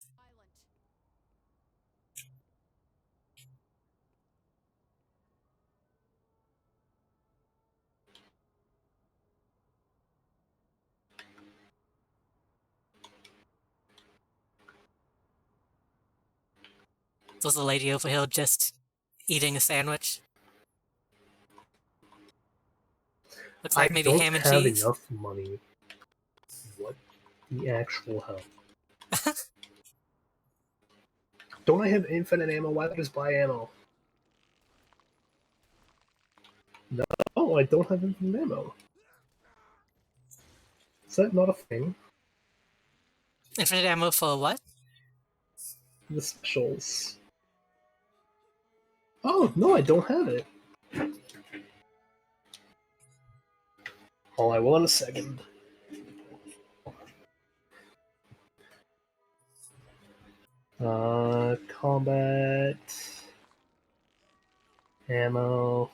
Was the lady over here just eating a sandwich. Looks I like maybe don't ham and have cheese. enough money. What the actual hell? Don't I have infinite ammo? Why did I just buy ammo? No, I don't have infinite ammo. Is that not a thing? Infinite ammo for what? The specials. Oh, no, I don't have it. Hold on, one second. Combat. Ammo.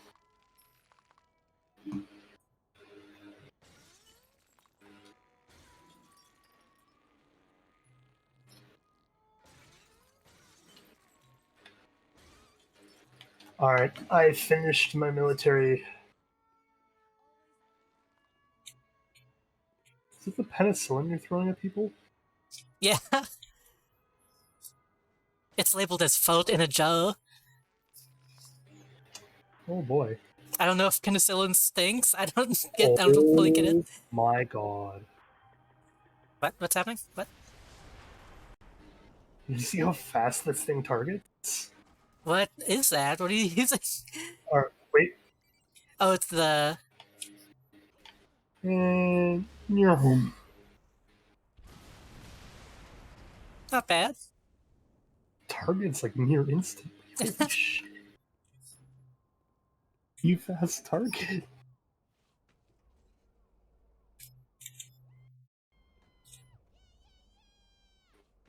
Alright, I finished my military. Is it the penicillin you're throwing at people? Yeah. It's labeled as float in a jar. Oh boy. I don't know if penicillin stinks. I don't fully get it. Oh my god. What? What's happening? What? Did you see how fast this thing targets? What is that? What are you using? Alright, wait. Oh, it's the... And you're home. Not bad. Target's like near instant. Holy shit. You fast target.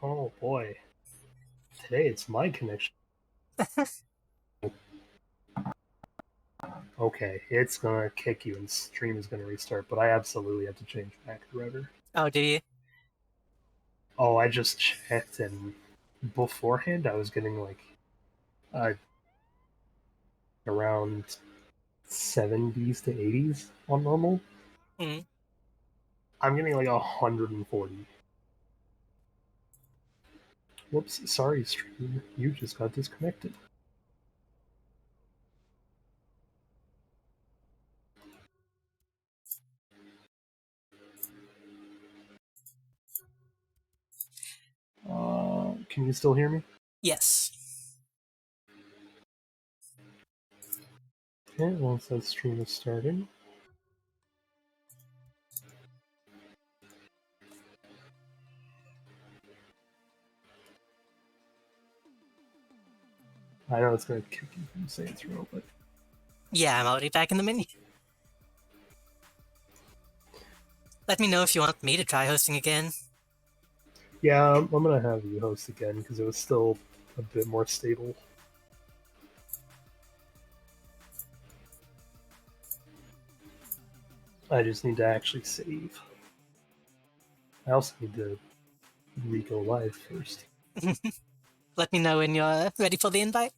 Oh boy. Today it's my connection. Okay, it's gonna kick you and stream is gonna restart, but I absolutely have to change back to router. Oh, do you? Oh, I just checked and beforehand I was getting like around 70s to 80s on normal. Mm. I'm getting like 140. Whoops, sorry stream, you just got disconnected. Can you still hear me? Yes. Okay, once that stream is starting. I know it's gonna kick you from Saints Row, but Yeah, I'm already back in the menu. Let me know if you want me to try hosting again. yeah, I'm gonna have you host again because it was still a bit more stable. I just need to actually save. I also need to re-go live first. Let me know when you're ready for the invite.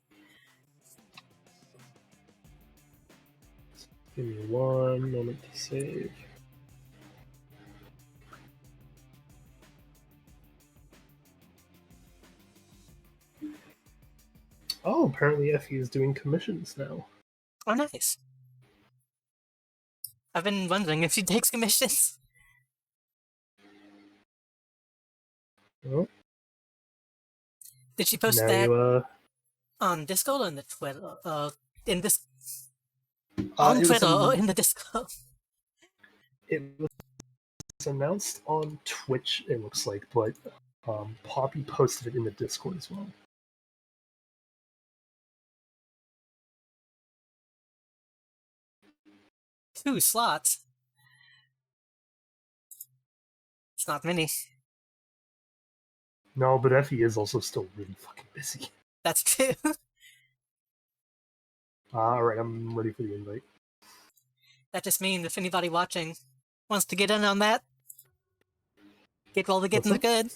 Give me 1 moment to save. Oh, apparently Effie is doing commissions now. Oh, nice. I've been wondering if she takes commissions. Well, Did she post now that you, on Discord or in the Twitter? In this... on it was Twitter or in the Discord? it was announced on Twitch, it looks like, but Poppy posted it in the Discord as well. Two slots. It's not many. No, but Effie is also still really fucking busy. That's true. Alright, I'm ready for the invite. That just means if anybody watching wants to get in on that, get while the getting What's good.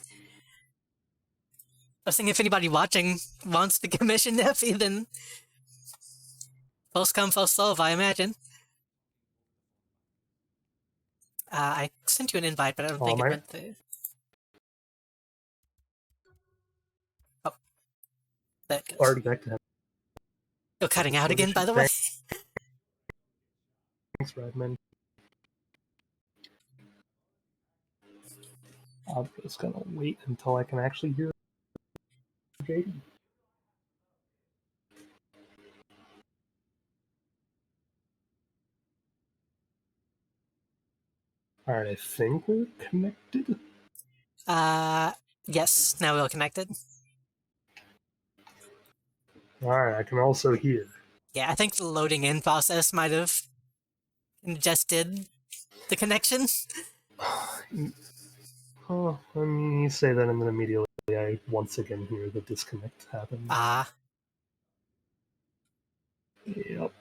I was thinking if anybody watching wants to commission Effie, then first come, first serve, I imagine. I sent you an invite, but I don't think it went through. Oh. There it goes. Already back to You're cutting out What again, did by you the way. Thanks, Redman. I'm just gonna wait until I can actually hear JD. Alright, I think we're connected. Yes, now we're connected. Alright, I can also hear. Yeah, I think the loading in process might have congested the connection. Oh, I mean, you say that and then immediately I once again hear the disconnect happen. Ah, Yep.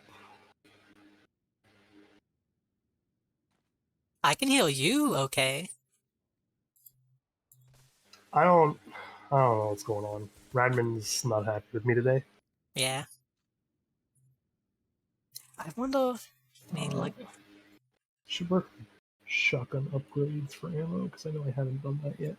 I can hear you okay. I don't know what's going on. Radman's not happy with me today. Yeah. I wonder. I mean, like, Should work shotgun upgrades for ammo, because I know I haven't done that yet.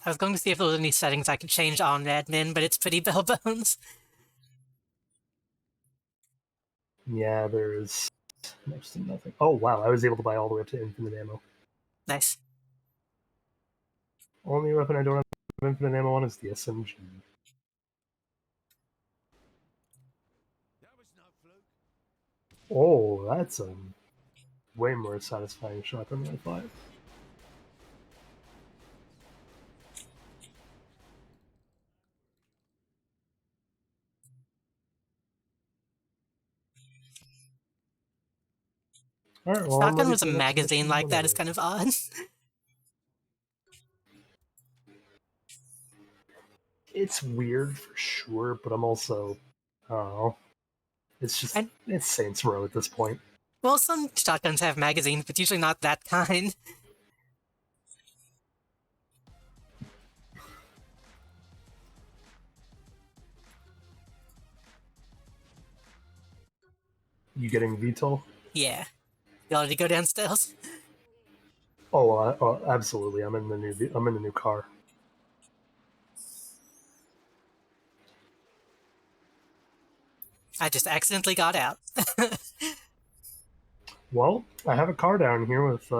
I was going to see if there was any settings I could change on admin, but it's pretty bare bones. Yeah, there's next to nothing. Oh wow, I was able to buy all the way up to infinite ammo. Nice. Only weapon I don't have infinite ammo on is the SMG. That was no fluke. Oh, that's a way more satisfying shotgun than I thought. Alright, well, I'm Shotgun ready with for a the next magazine mission like that is whenever. kind of odd. It's weird for sure, but I'm also, I don't know. It's just, And, it's Saints Row at this point. well, some shotguns have magazines, but usually not that kind. You getting VTOL? Yeah. You already go downstairs? Oh, absolutely. I'm in the new car. I just accidentally got out. Well, I have a car down here with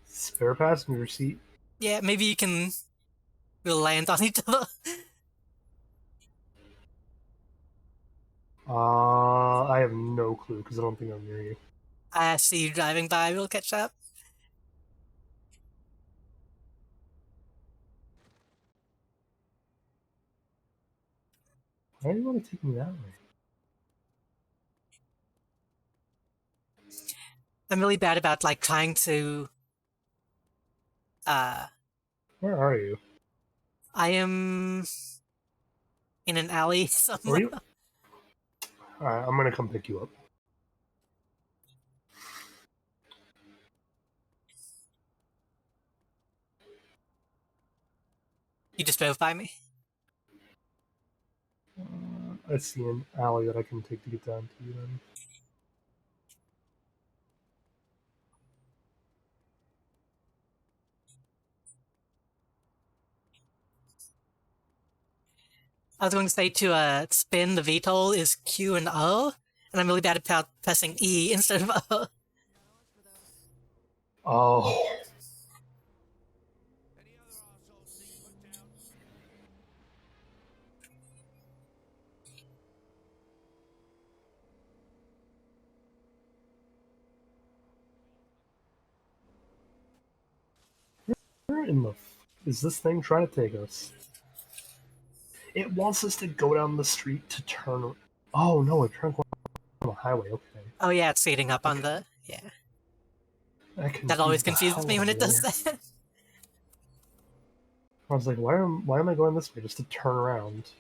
spare passenger seat. Yeah, maybe you can. We'll land on each other. I have no clue because I don't think I'm near you. I see you driving by, we'll catch up. Why do you want to take me that way? I'm really bad about, like, trying to. Where are you? I am in an alley Are somewhere. you? Alright, I'm gonna come pick you up. You just drove by me. I see an alley that I can take to get down to you then. I was going to say to spin the VTOL is Q and O, and I'm really bad at pressing E instead of O. Oh, Any other assholes need put down? where in the is this thing trying to take us? It wants us to go down the street to turn. Oh no, it turned on the highway. Okay. Oh yeah, it's speeding up on the. Yeah. That always confuses me when it does that. I was like, why am I going this way just to turn around?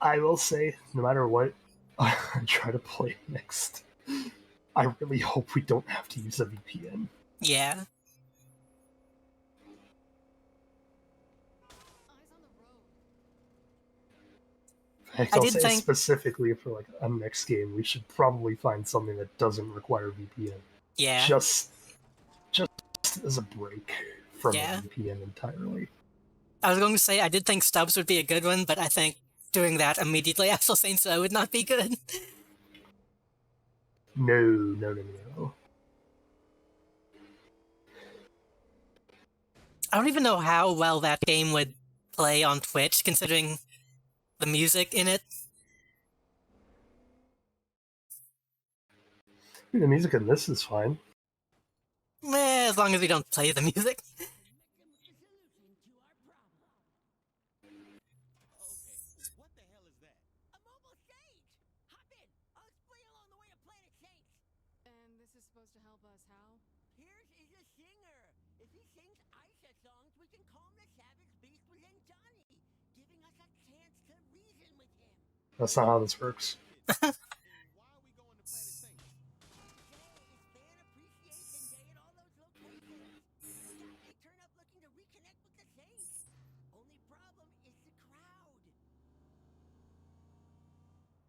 I will say, no matter what I try to play next, I really hope we don't have to use a VPN. Yeah. Eyes on the road. Heck, I I'll did say think- specifically for like a next game, we should probably find something that doesn't require VPN. Yeah. Just as a break from Yeah. a VPN entirely. I was going to say I did think Stubbs would be a good one, but I think doing that immediately after Saints Row would not be good. No. I don't even know how well that game would play on Twitch, considering the music in it. The music in this is fine. As long as we don't play the music. Okay, what the hell is that? A mobile stage! Hop in! I'll explain along the way to Planet Saints. And this is supposed to help us how? Pierce is a singer. If he sings Aisha songs, we can calm the savage beast within Johnny, giving us a chance to reason with him. That's not how this works. Why are we going to Planet Saints? Say, it's Fan Appreciation Day at all those locations. They turn up looking to reconnect with the Saints. Only problem is the crowd.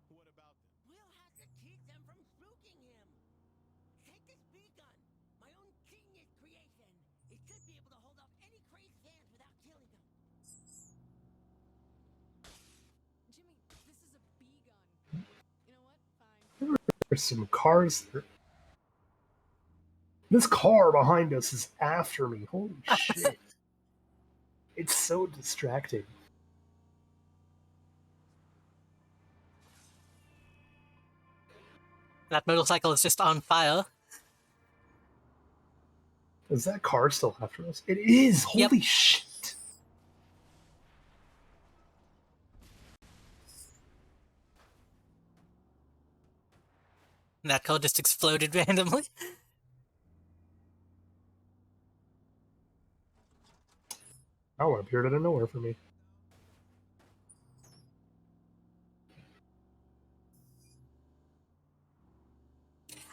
What about them? We'll have to keep them from spooking him. Take this beacon, my own genius creation. It should be able to hold off any crazed fans without killing them. Jimmy, this is a bee gun. You know what? Fine. There's some cars there. This car behind us is after me. Holy shit. It's so distracting. That motorcycle is just on fire. Is that car still after us? It is! Yep. Holy shit! And that car just exploded randomly. That one appeared out of nowhere for me.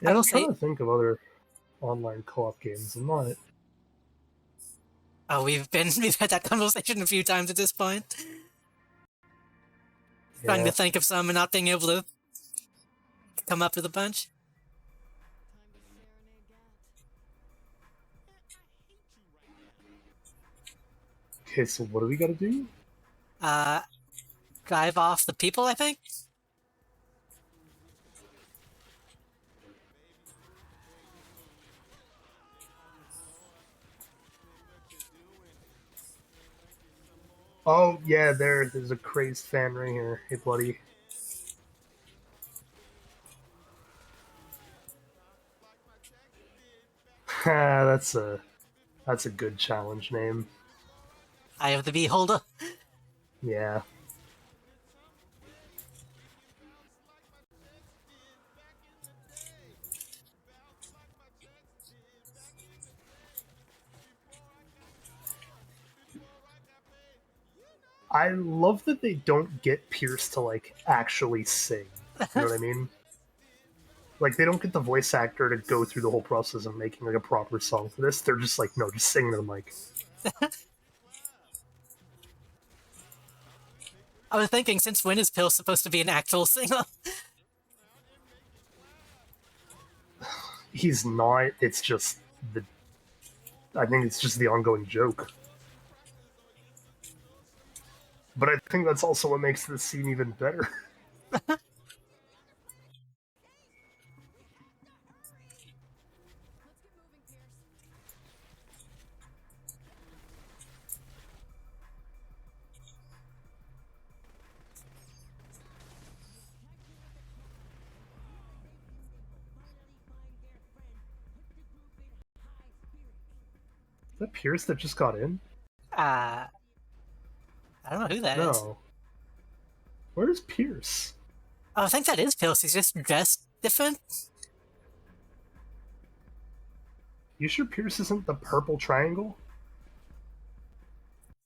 Yeah, will I'm say- trying to think of other online co-op games. I'm not. Oh, we've had that conversation a few times at this point. Trying Yeah. to think of some and not being able to come up with a bunch. Time to serenade Gat. Okay, so what do we gotta do? Drive off the people, I think? Oh, yeah, there's a crazed fan right here. Hey, buddy. that's a good challenge name. Eye of the Beholder. Yeah. I love that they don't get Pierce to like actually sing. You know what I mean? Like they don't get the voice actor to go through the whole process of making like a proper song for this. They're just like, no, just sing to the mic. I was thinking, since when is Pill supposed to be an actual singer? He's not. It's just the. I think it's just the ongoing joke. But I think that's also what makes this scene even better. Let's get moving, Pierce. Is that Pierce that just got in? I don't know who that is. No. Where's Pierce? Oh, I think that is Pierce. He's just dressed different. You sure Pierce isn't the purple triangle?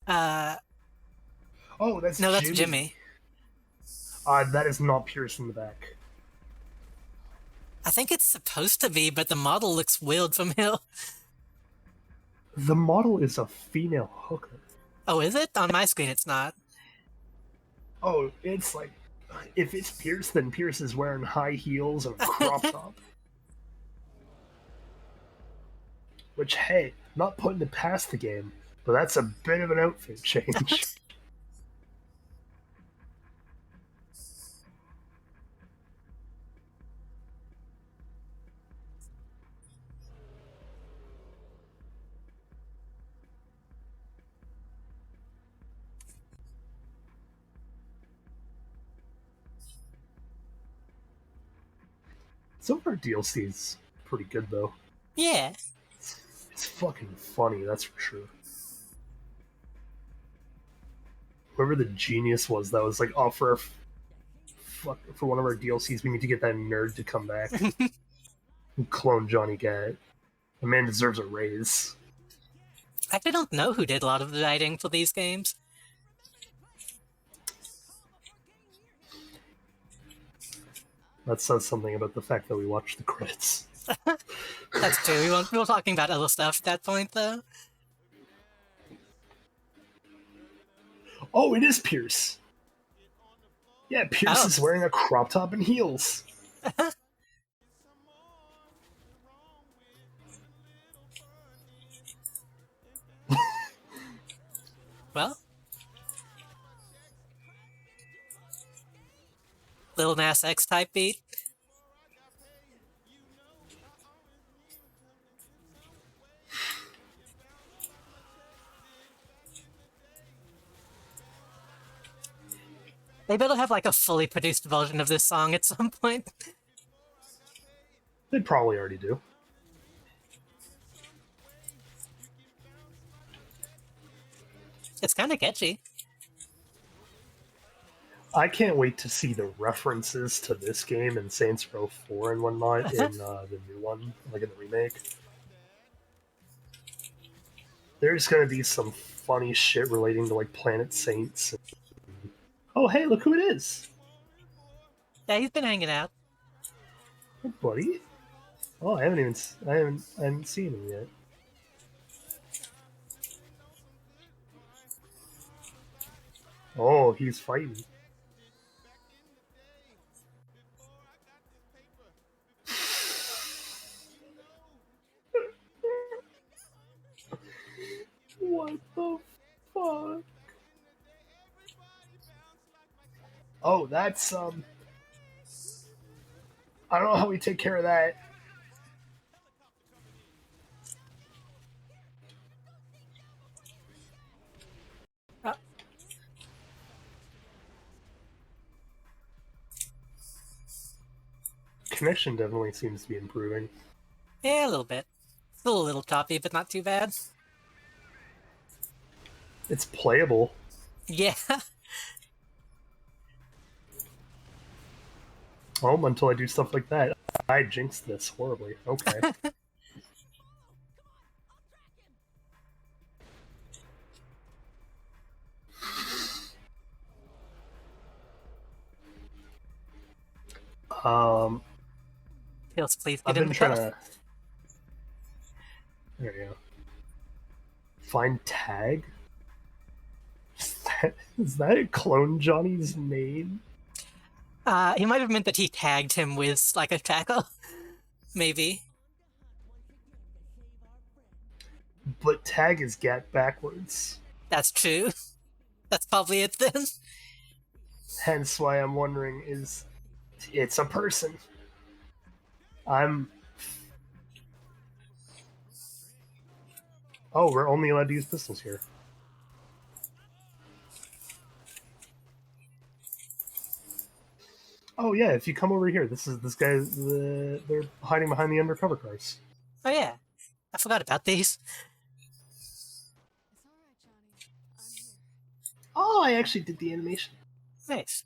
No, Oh, that's that's Jimmy. That is not Pierce in the back. I think it's supposed to be, but the model looks weird from here. The model is a female hooker. Oh, is it? On my screen, it's not. Oh, it's like if it's Pierce, then Pierce is wearing high heels and a crop top. Which, hey, not putting it past the game, but that's a bit of an outfit change. Some of our DLC's pretty good, though. Yeah. It's fucking funny, that's for sure. Whoever the genius was that was like, oh, for one of our DLCs, we need to get that nerd to come back and clone Johnny Gat. The man deserves a raise. I actually don't know who did a lot of the writing for these games. That says something about the fact that we watched the credits. That's true. We were talking about other stuff at that point, though. Oh, it is Pierce. Yeah, Pierce Oh. is wearing a crop top and heels. Well. Lil Nas X type beat. They better have like a fully produced version of this song at some point. They probably already do. It's kind of catchy. I can't wait to see the references to this game in Saints Row 4 and whatnot in the new one, like in the remake. There's gonna be some funny shit relating to like Planet Saints. Oh, hey, look who it is! Yeah, he's been hanging out. Hey, buddy. Oh, I haven't seen him yet. Oh, he's fighting. What the fuck? Oh, that's I don't know how we take care of that. Connection definitely seems to be improving. Yeah, a little bit. Still a little choppy, but not too bad. It's playable. Yeah. Oh, until I do stuff like that. I jinxed this horribly. Okay. Feels please I've get in been the trying car. to. There you go. Find tag. Is that Clone Johnny's name? He might have meant that he tagged him with like a tackle. Maybe. But tag is Gat backwards. That's true. That's probably it then. Hence why I'm wondering is it's a person. Oh, we're only allowed to use pistols here. Oh yeah, if you come over here, this guy. They're hiding behind the undercover cars. Oh yeah. I forgot about these. It's alright, Johnny. I'm here. Oh, I actually did the animation. Nice.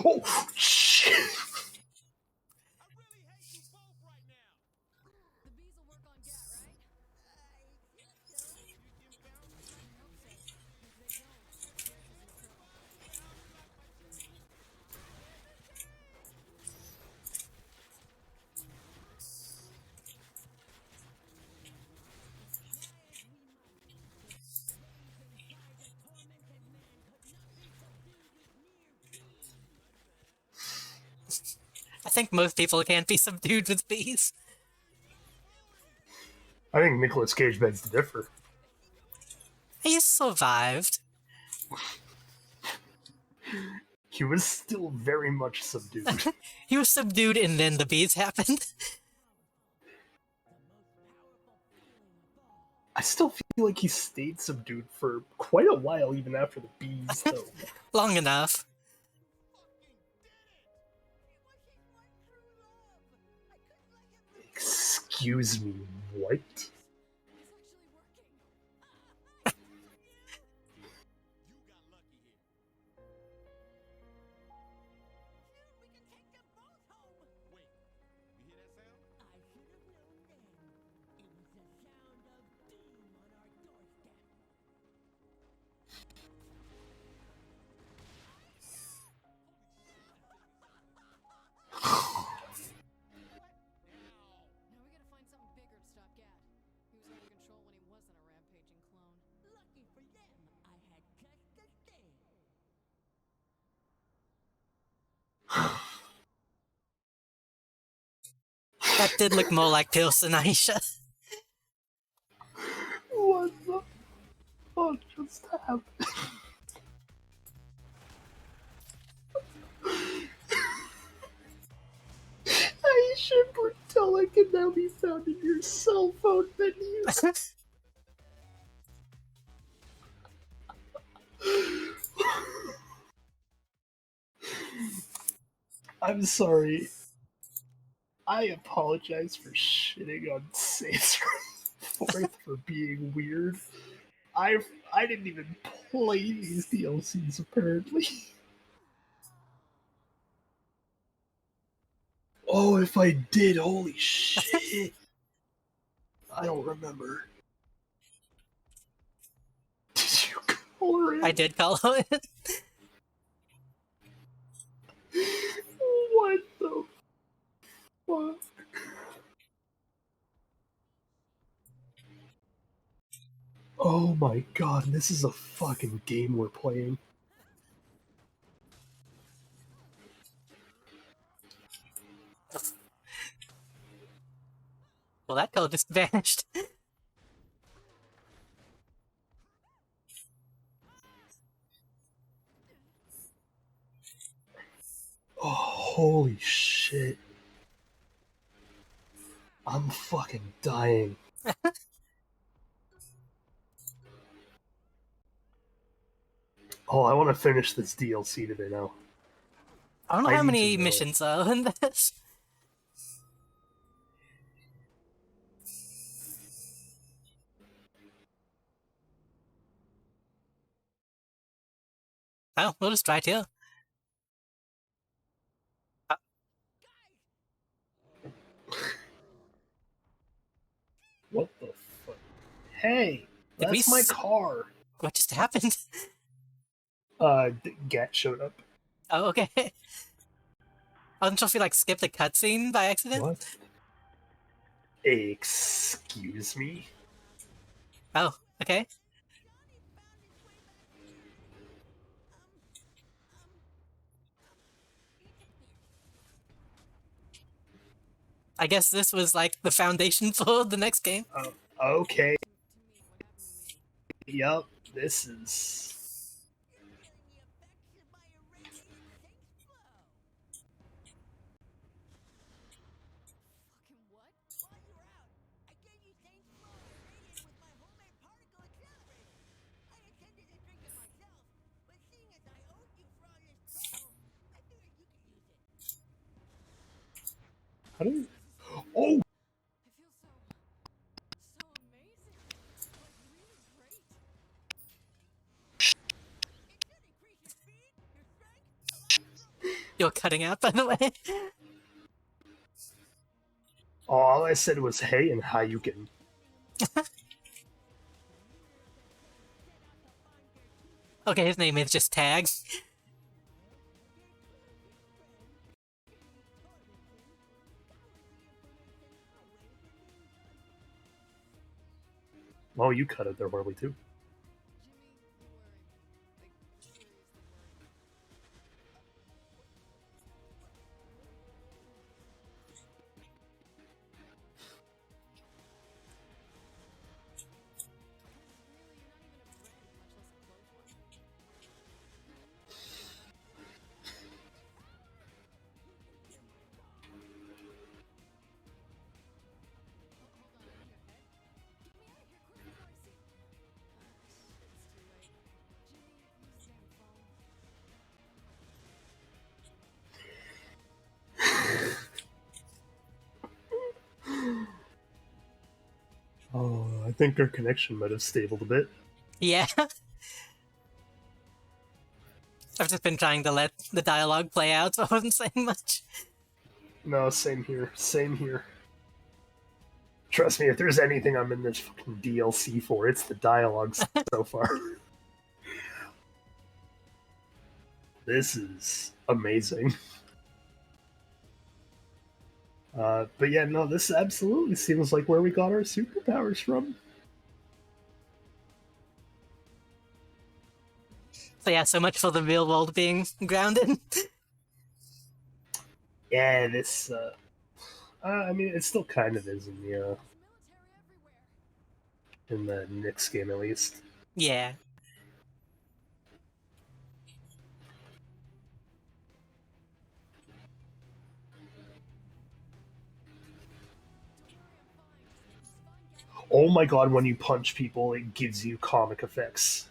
Oh shit! I really hate you both right now. The bees will work on Gat, right? I think most people can't be subdued with bees. I think Nicolas Cage begs to differ. He survived. He was still very much subdued. He was subdued and then the bees happened. I still feel like he stayed subdued for quite a while, even after the bees, though. Long enough. Excuse me, what? It's actually working. Now we gotta find something bigger to stop Gad. He was under control when he wasn't a rampaging clone. Lucky for them, I had just the thing. That did look more like Pilsen, Aisha. What the fuck just happened? Aisha Bertella can now be found in your cell phone menus. I'm sorry. I apologize for shitting on Saints Row 4 for being weird. I didn't even play these DLCs apparently. Oh, if I did, holy shit. I don't remember. Did you call her in? I did call it. What the fuck? Oh my god, this is a fucking game we're playing. Well, that code just vanished. Oh, holy shit. I'm fucking dying. Oh, I want to finish this DLC today now. I don't know I how need many to know. missions are in this. Oh, we'll just try too. What the fuck? Hey, Did we that's my s- car. What just happened? Gat showed up. Oh, okay. I wasn't sure if we like skipped a cutscene by accident. What? Excuse me? Oh, okay. I guess this was like the foundation for the next game. Okay. To me, what happened to me? Yup, this is... You're feeling the effects of my irradiated Saints Flow. Fucking what? While you were out, I gave you Saints Flow irradiated with my homemade particle accelerator. I intended to drink it myself, but seeing as I owed you for all this trouble, I figured you could use it. How do you... Oh! I feel so amazing. Like really great. It should increase your speed, your strength, allow you to... You're cutting out, by the way. All I said was hey and Hayukin. Okay, his name is just Tag. Oh, you cut it there, Harley, too. Jimmy, you worry me. Like seriously worry me. I think our connection might have stabled a bit. Yeah. I've just been trying to let the dialogue play out, so I wasn't saying much. No, same here. Same here. Trust me, if there's anything I'm in this fucking DLC for, it's the dialogue so far. This is amazing. But yeah, no, this absolutely seems like where we got our superpowers from. So yeah, so much for the real world being grounded. Yeah, this. I mean, it still kind of is in There's military everywhere. the Knicks game at least. Yeah. Oh my god, when you punch people, it gives you comic effects.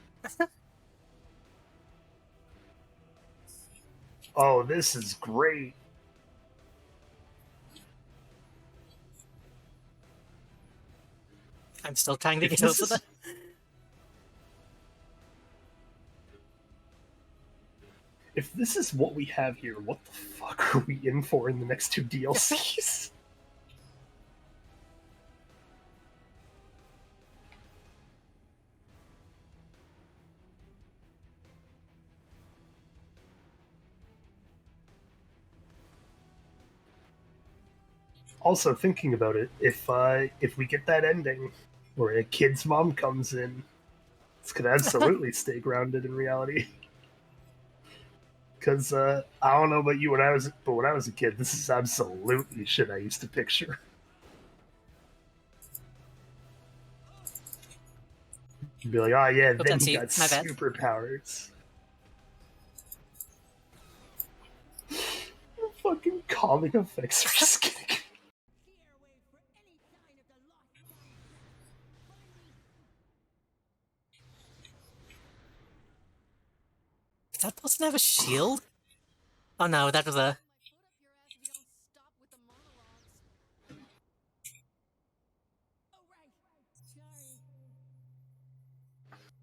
Oh, this is great. I'm still trying to If get this over is- the. If this is what we have here, what the fuck are we in for in the next two DLCs? Also, thinking about it, if we get that ending where a kid's mom comes in, this could absolutely stay grounded in reality. Because I don't know about you when I was a kid, this is absolutely shit I used to picture. You'd be like, oh yeah, Oops, then that's he you. got My bad. superpowers. Fucking comic effects are just getting. Clear away for any sign of the lost Does that person have a shield? Oh no, that was a. My foot up your ass if you don't stop with the monologues. Oh right.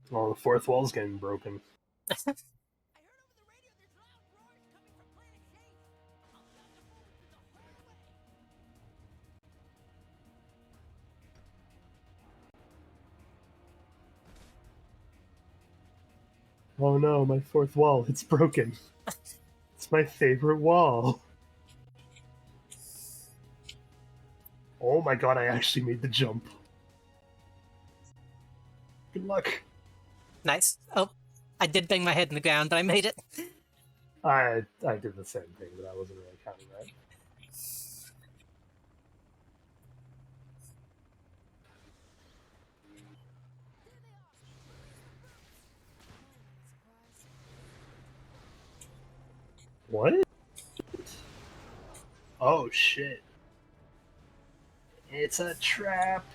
Sorry. Oh, the fourth wall's getting broken. I heard over the radio there's loud roars coming from Planet Shade. I'll be on the phone the whole way. Oh no, my fourth wall, it's broken. It's my favorite wall. Oh my god, I actually made the jump. Good luck. Nice. Oh, I did bang my head in the ground, but I made it. I did the same thing, but I wasn't really counting that. What? Oh shit. It's a trap.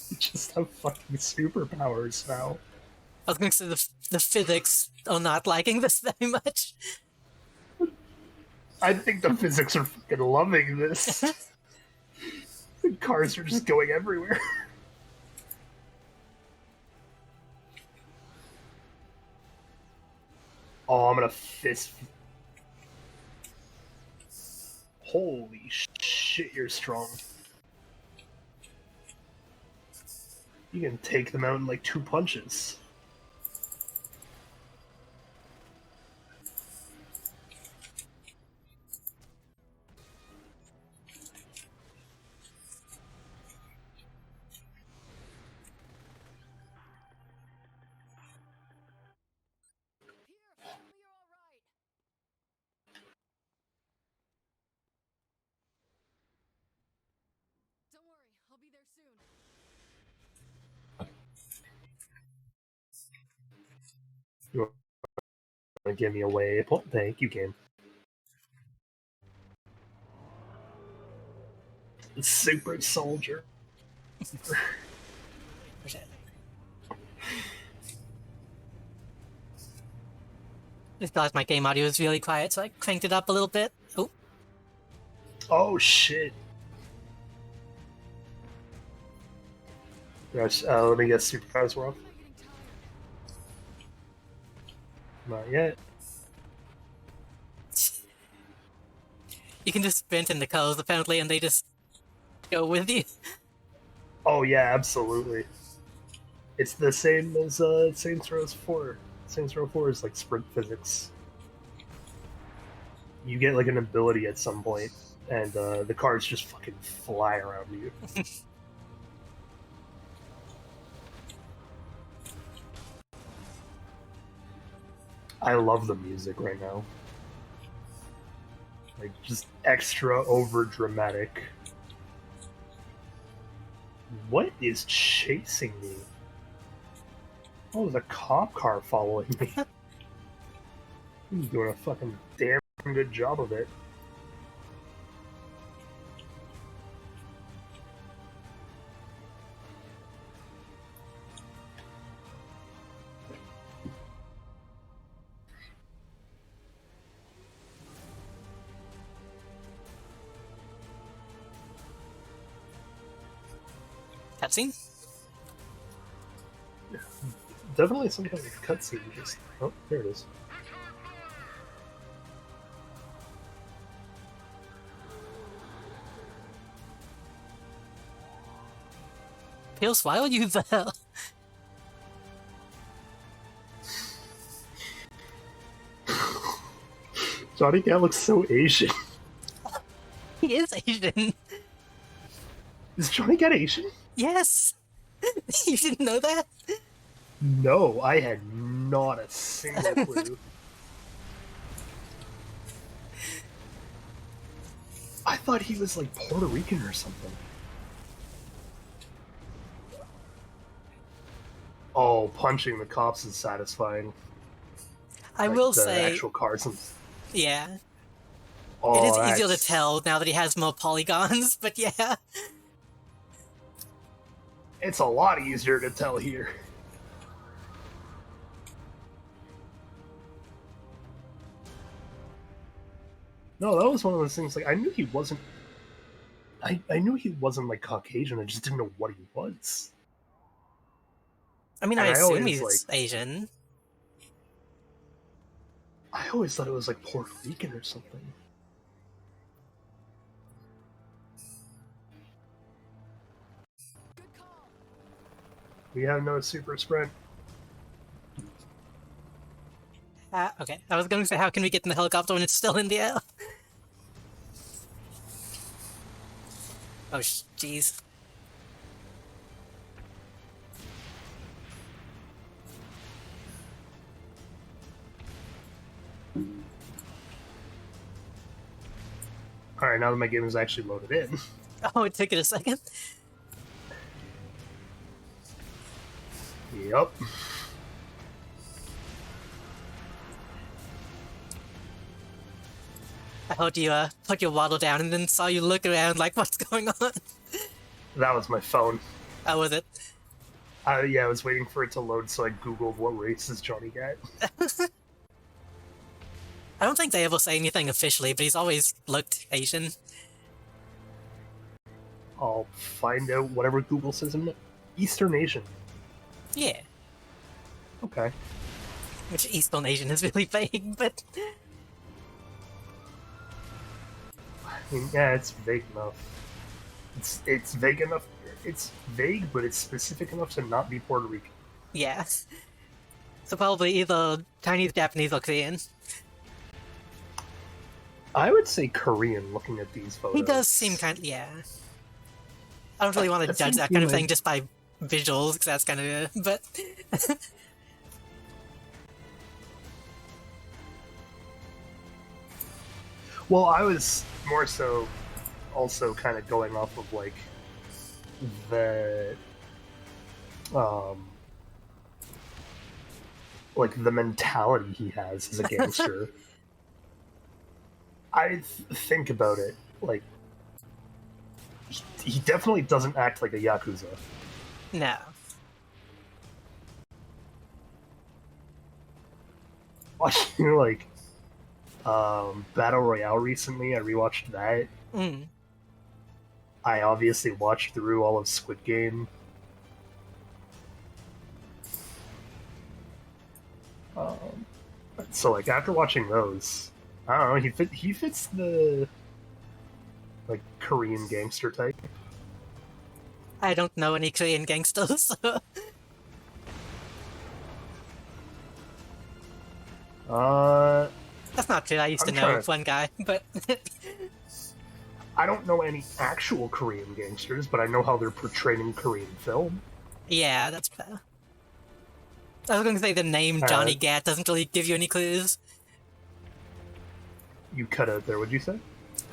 You just have fucking superpowers now. I was going to say the physics are not liking this very much. I think the physics are fucking loving this. The cars are just going everywhere. Oh, I'm gonna fist. Holy shit, you're strong. You can take them out in like 2 punches. Here, tell me you're all right. Don't worry, I'll be there soon. You wanna give me a waypoint? Thank you, game. Super soldier. Oh, shit. Just realized my game audio is really quiet, so I cranked it up a little bit. Oh, Oh shit. Gosh, let me guess, superpowers were off. Not yet. you can just sprint in the colors apparently, and they just go with you. Oh yeah, absolutely. It's the same as Saints Row 4. Saints Row 4 is like sprint physics. You get like an ability at some point, and the cars just fucking fly around you. I love the music right now. Like, just extra over dramatic. What is chasing me? Oh, there's a cop car following me. He's doing a fucking damn good job of it. Cutscene? Definitely some kind of cutscene. Just oh, there it is. Pills, why would you the hell? Johnny Cat looks so Asian. He is Asian. Is Johnny Cat Asian? Yes! You didn't know that? No, I had not a single clue. I thought he was like Puerto Rican or something. Oh, punching the cops is satisfying. I Like will the say, actual cars. yeah. Oh, It is easier to that's- tell now that he has more polygons, but yeah. It's a lot easier to tell here. No, that was one of those things. Like I knew he wasn't. I knew he wasn't like Caucasian. I just didn't know what he was. I mean, And I I assume always, he's Asian. I always thought it was like Puerto Rican or something. Good call. We have no super sprint. Okay, I was going to say, how can we get in the helicopter when it's still in the air? Oh, jeez. All right, now that my game is actually loaded in. Oh, it took it a second. Yep. I heard you put your waddle down and then saw you look around like, what's going on? That was my phone. How was it? Yeah, I was waiting for it to load, so I googled what race is Johnny Cat. I don't think they ever say anything officially, but he's always looked Asian. I'll find out whatever Google says. Eastern Asian. Yeah, Okay. which Eastern Asian is really vague, but I mean, yeah, it's vague enough. It's vague enough. It's vague, but it's specific enough to not be Puerto Rican. yeah. So probably either Chinese, Japanese, or Korean. I would say Korean, looking at these photos. He does seem kind of, yeah. I don't really want to That judge seems that kind of like- thing just by visuals, because that's kind of, but Well, I was more so also kind of going off of like the like the mentality he has as a gangster. Think about it, like he definitely doesn't act like a yakuza. no. watching like Battle Royale recently. I rewatched that. Mm. I obviously watched through all of Squid Game. So like after watching those, I don't know. He fits the like Korean gangster type. I don't know any Korean gangsters, so Uh, that's not true. I used to I'm know trying to- one guy, but I don't know any actual Korean gangsters, but I know how they're portrayed in Korean film. yeah, that's fair. I was going to say the name Johnny Gat doesn't really give you any clues. You cut out there. What'd you say?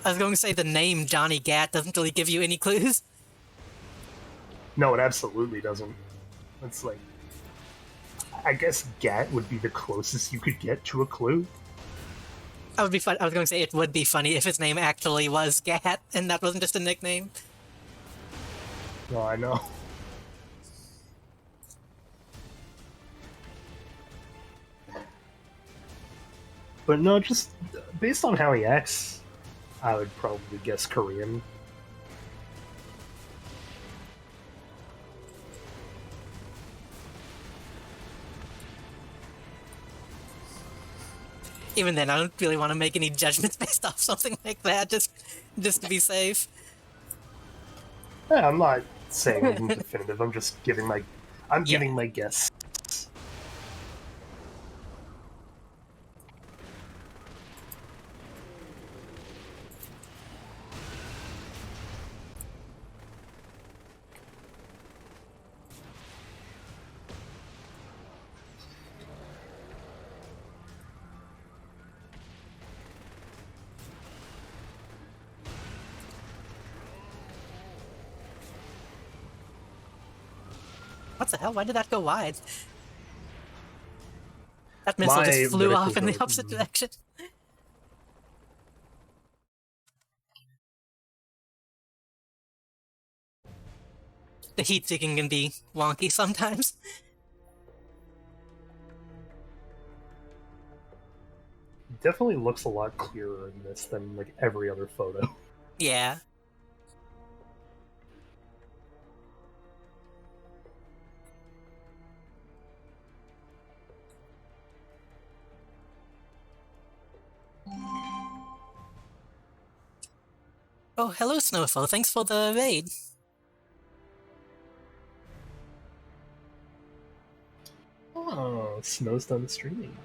I was going to say the name Johnny Gat doesn't really give you any clues. No, it absolutely doesn't. It's like, I guess Gat would be the closest you could get to a clue. I was going to say it would be funny if his name actually was Gat and that wasn't just a nickname. No, I know. But no, just based on how he acts, I would probably guess Korean. Even then, I don't really want to make any judgments based off something like that, just to be safe. Yeah, I'm not saying anything definitive. I'm just giving my, giving my guess. What the hell? Why did that go wide? That missile My just flew off in the medical opposite direction. The heat seeking can be wonky sometimes. Definitely looks a lot clearer in this than like every other photo. Yeah. Oh, hello, Snowfall. Thanks for the raid. Oh, Snow's done streaming.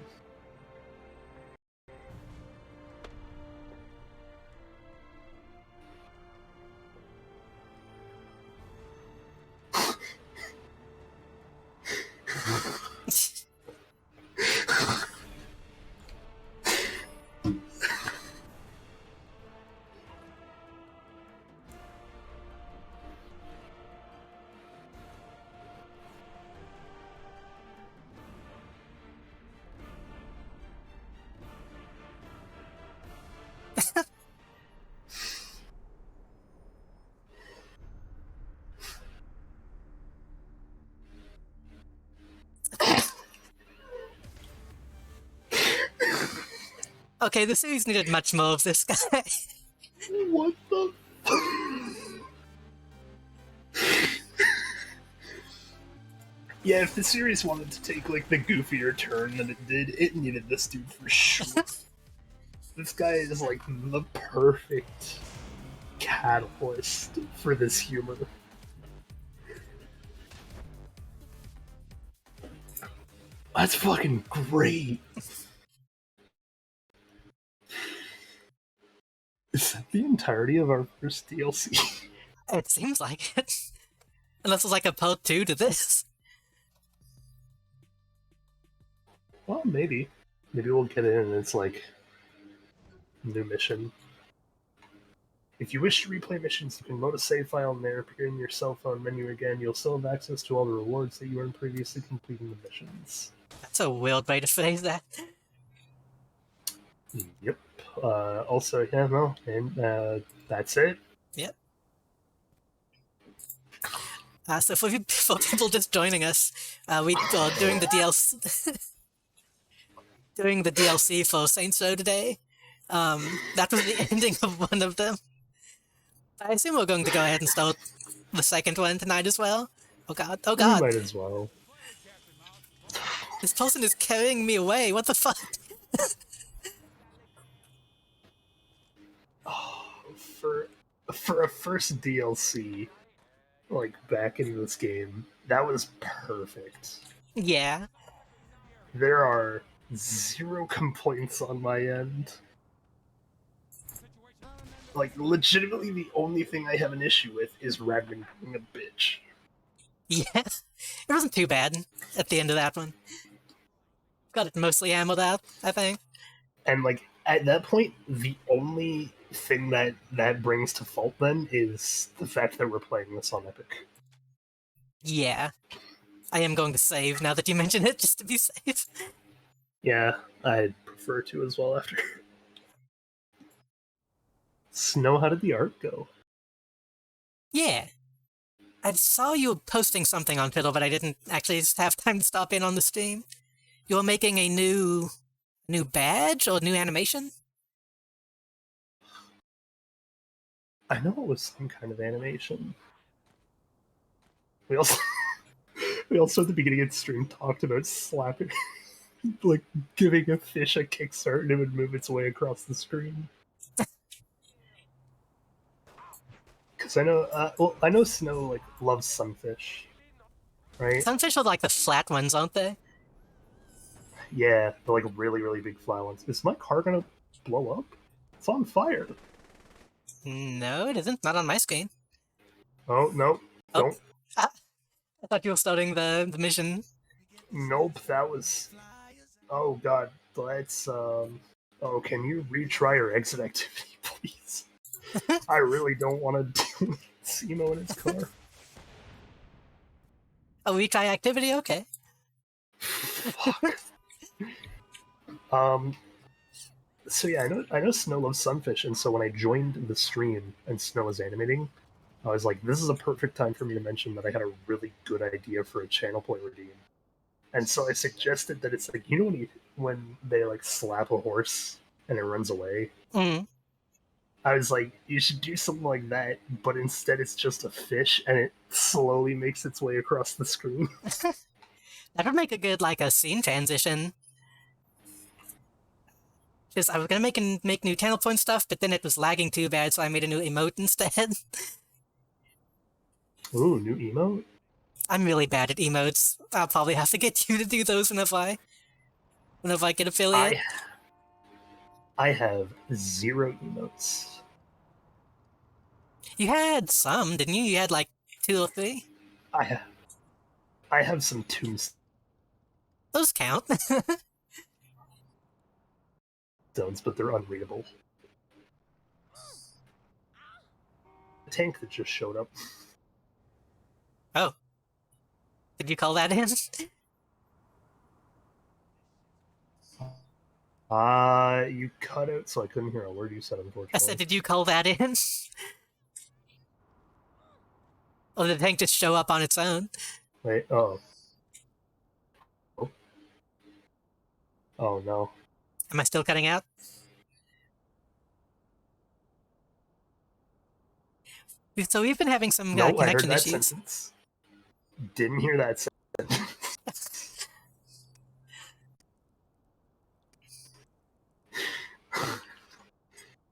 Okay, the series needed much more of this guy. What the? Yeah, if the series wanted to take like the goofier turn than it did, it needed this dude for sure. This guy is like the perfect catalyst for this humor. That's fucking great. Is that the entirety of our first DLC? It seems like it. Unless it's like a part 2 to this. Well, maybe. Maybe we'll get in and it's like new mission. If you wish to replay missions, you can load a save file and there appear in your cell phone menu again. You'll still have access to all the rewards that you earned previously completing the missions. That's a weird way to phrase that. Yep. Also, yeah, no, and that's it. Yep. So for people just joining us, we during the DLC. doing the DLC for Saints Row today. That was the ending of one of them. I assume we're going to go ahead and start the second one tonight as well. Oh god, oh We god. might as well. This person is carrying me away, what the fuck? For a first DLC, like back into this game, that was perfect. Yeah. There are zero complaints on my end. Like, legitimately, the only thing I have an issue with is Radman being a bitch. Yeah. It wasn't too bad at the end of that one. Got it mostly ammoed out, I think. And, like, at that point, the only thing that brings to fault then is the fact that we're playing this on Epic. Yeah. I am going to save now that you mention it, just to be safe. Yeah, I'd prefer to as well after. Snow, how did the art go? Yeah. I saw you posting something on Piddle, but I didn't actually have time to stop in on the stream. You were making a new badge or new animation? I know it was some kind of animation. We also we also at the beginning of the stream talked about slapping, like giving a fish a kickstart and it would move its way across the screen. Because I know, I know Snow like loves sunfish, right? Sunfish are like the flat ones, aren't they? Yeah, the like really really big flat ones. Is my car gonna blow up? It's on fire. No, it isn't. Not on my screen. Oh no! Oh. Don't. I thought you were starting the mission. Nope. That was. Oh god. Let's. Oh, can you retry your exit activity, please? I really don't want to do Simo in his car. Oh, retry activity? Okay. Fuck. So yeah, I know Snow loves sunfish, and so when I joined the stream and Snow was animating, I was like, this is a perfect time for me to mention that I had a really good idea for a channel point redeem. And so I suggested that it's like, you know when they like slap a horse and it runs away? Mm. I was like, you should do something like that, but instead it's just a fish and it slowly makes its way across the screen. That would make a good, like, a scene transition. Just, I was gonna make new channel point stuff, but then it was lagging too bad, so I made a new emote instead. Ooh, new emote? I'm really bad at emotes. I'll probably have to get you to do those whenever I get affiliate. I have 0 emotes. You had some, didn't you? You had like 2 or 3? I have some tombstones, Those count. but they're unreadable. The tank that just showed up. Oh. Did you call that in? You cut out, so I couldn't hear a word you said, unfortunately. I said, did you call that in? Or did the tank just show up on its own? Wait, oh. Oh no. Am I still cutting out? So we've been having some No, I heard connection that issues. sentence. Didn't hear that sentence.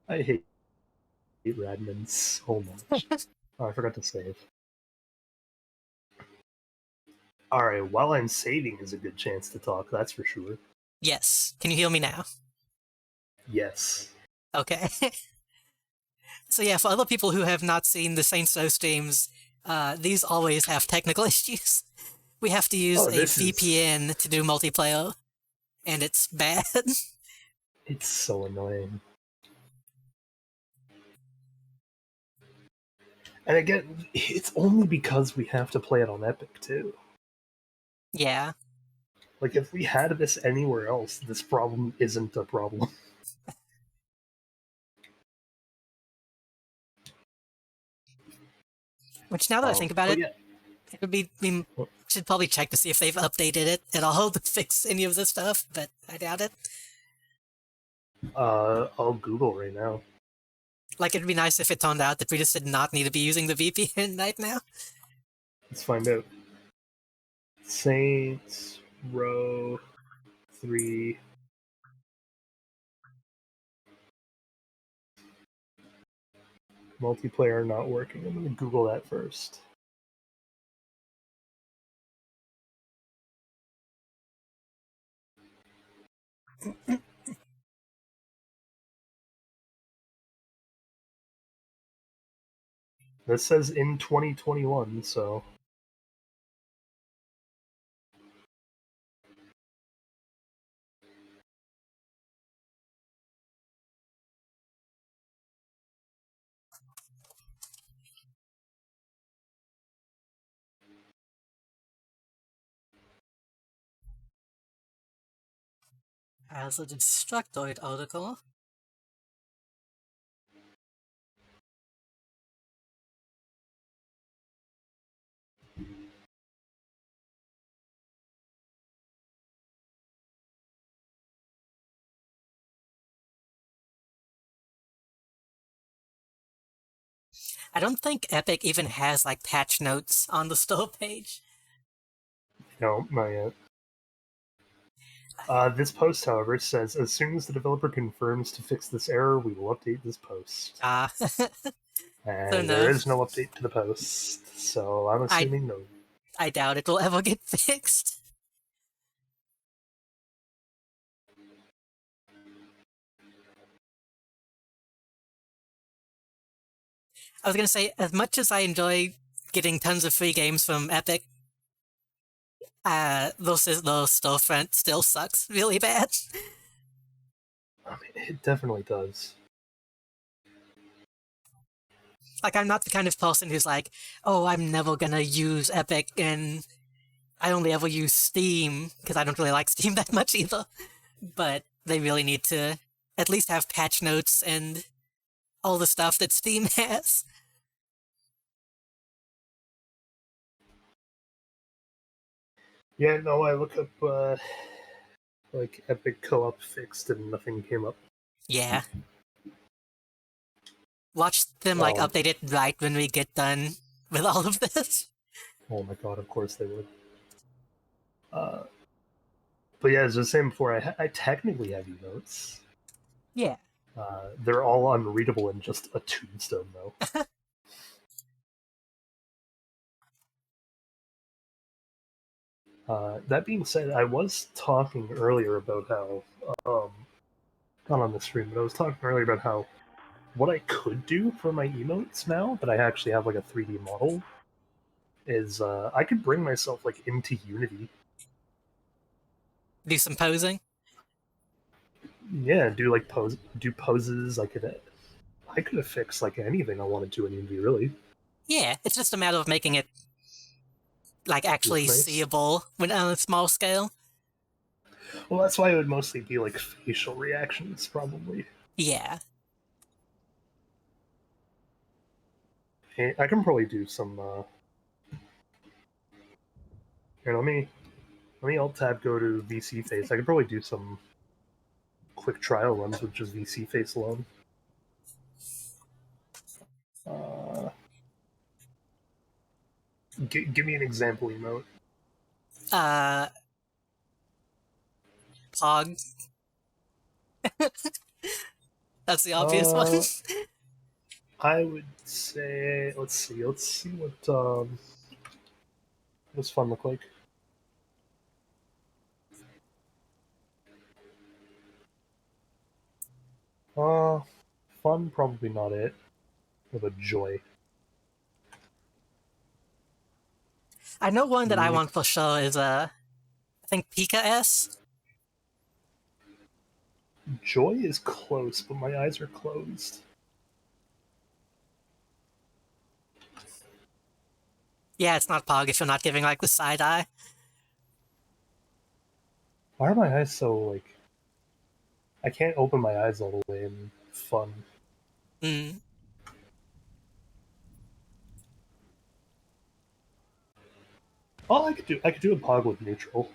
I hate Radman so much. Oh, I forgot to save. Alright, while I'm saving is a good chance to talk, that's for sure. Yes. Can you hear me now? Yes. Okay. So yeah, for other people who have not seen the Saints Row streams, these always have technical issues. We have to use a VPN to do multiplayer, and it's bad. It's so annoying. And again, it's only because we have to play it on Epic, too. Yeah. Like, if we had this anywhere else, this problem isn't a problem. Which, now that I think about it, yeah. It would be. We should probably check to see if they've updated it at all to fix any of this stuff, but I doubt it. I'll Google right now. Like, it'd be nice if it turned out that we just did not need to be using the VPN right now. Let's find out. Saints Row 3. Multiplayer not working. I'm gonna Google that first. This says in 2021, so As a Destructoid article. I don't think Epic even has, like, patch notes on the store page. no, not yet. This post, however, says as soon as the developer confirms to fix this error, we will update this post. Ah. And no. there is no update to the post, so I'm assuming no. I doubt it will ever get fixed. I was gonna say, as much as I enjoy getting tons of free games from Epic, those storefront still sucks really bad. I mean, it definitely does. Like, I'm not the kind of person who's like, oh, I'm never gonna use Epic, and I only ever use Steam, because I don't really like Steam that much either. But they really need to at least have patch notes and all the stuff that Steam has. Yeah, no, I look up, like, Epic Co-op fixed and nothing came up. Yeah. Watch them, like, update it right when we get done with all of this. Oh my god, of course they would. But yeah, as I was saying before, I technically have emotes. Yeah. They're all unreadable in just a tombstone, though. That being said, I was talking earlier about how, not on the stream, but I was talking earlier about how what I could do for my emotes now that I actually have like a 3D model is I could bring myself like into Unity. Do some posing. Yeah, do like poses. I could affix like anything I wanted to in Unity, really. Yeah, it's just a matter of making it, like, actually Look nice. seeable when on a small scale. Well, that's why it would mostly be like facial reactions, probably. Yeah. I can probably do some. Here, let me alt tab go to VC Face. I could probably do some quick trial runs with just VC Face alone. Give me an example emote. Pog. That's the obvious one. I would say, let's see what what's fun look like. Fun probably not it. With a joy. I know one that I want for sure is I think Pika S. Joy is close, but my eyes are closed. Yeah, it's not Pog if you're not giving, like, the side eye. Why are my eyes so, like... I can't open my eyes all the way in fun. Oh, I could do a pog with neutral.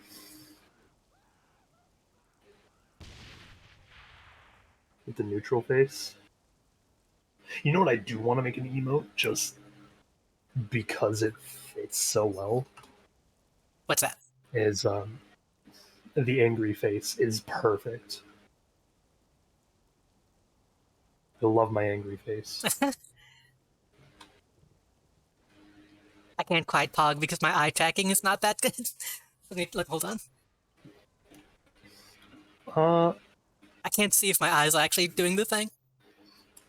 With the neutral face. You know what I do want to make an emote just because it fits so well What's that? is the angry face is perfect. I love my angry face. I can't quite pog because my eye tracking is not that good. Hold on. Uh, I can't see if my eyes are actually doing the thing.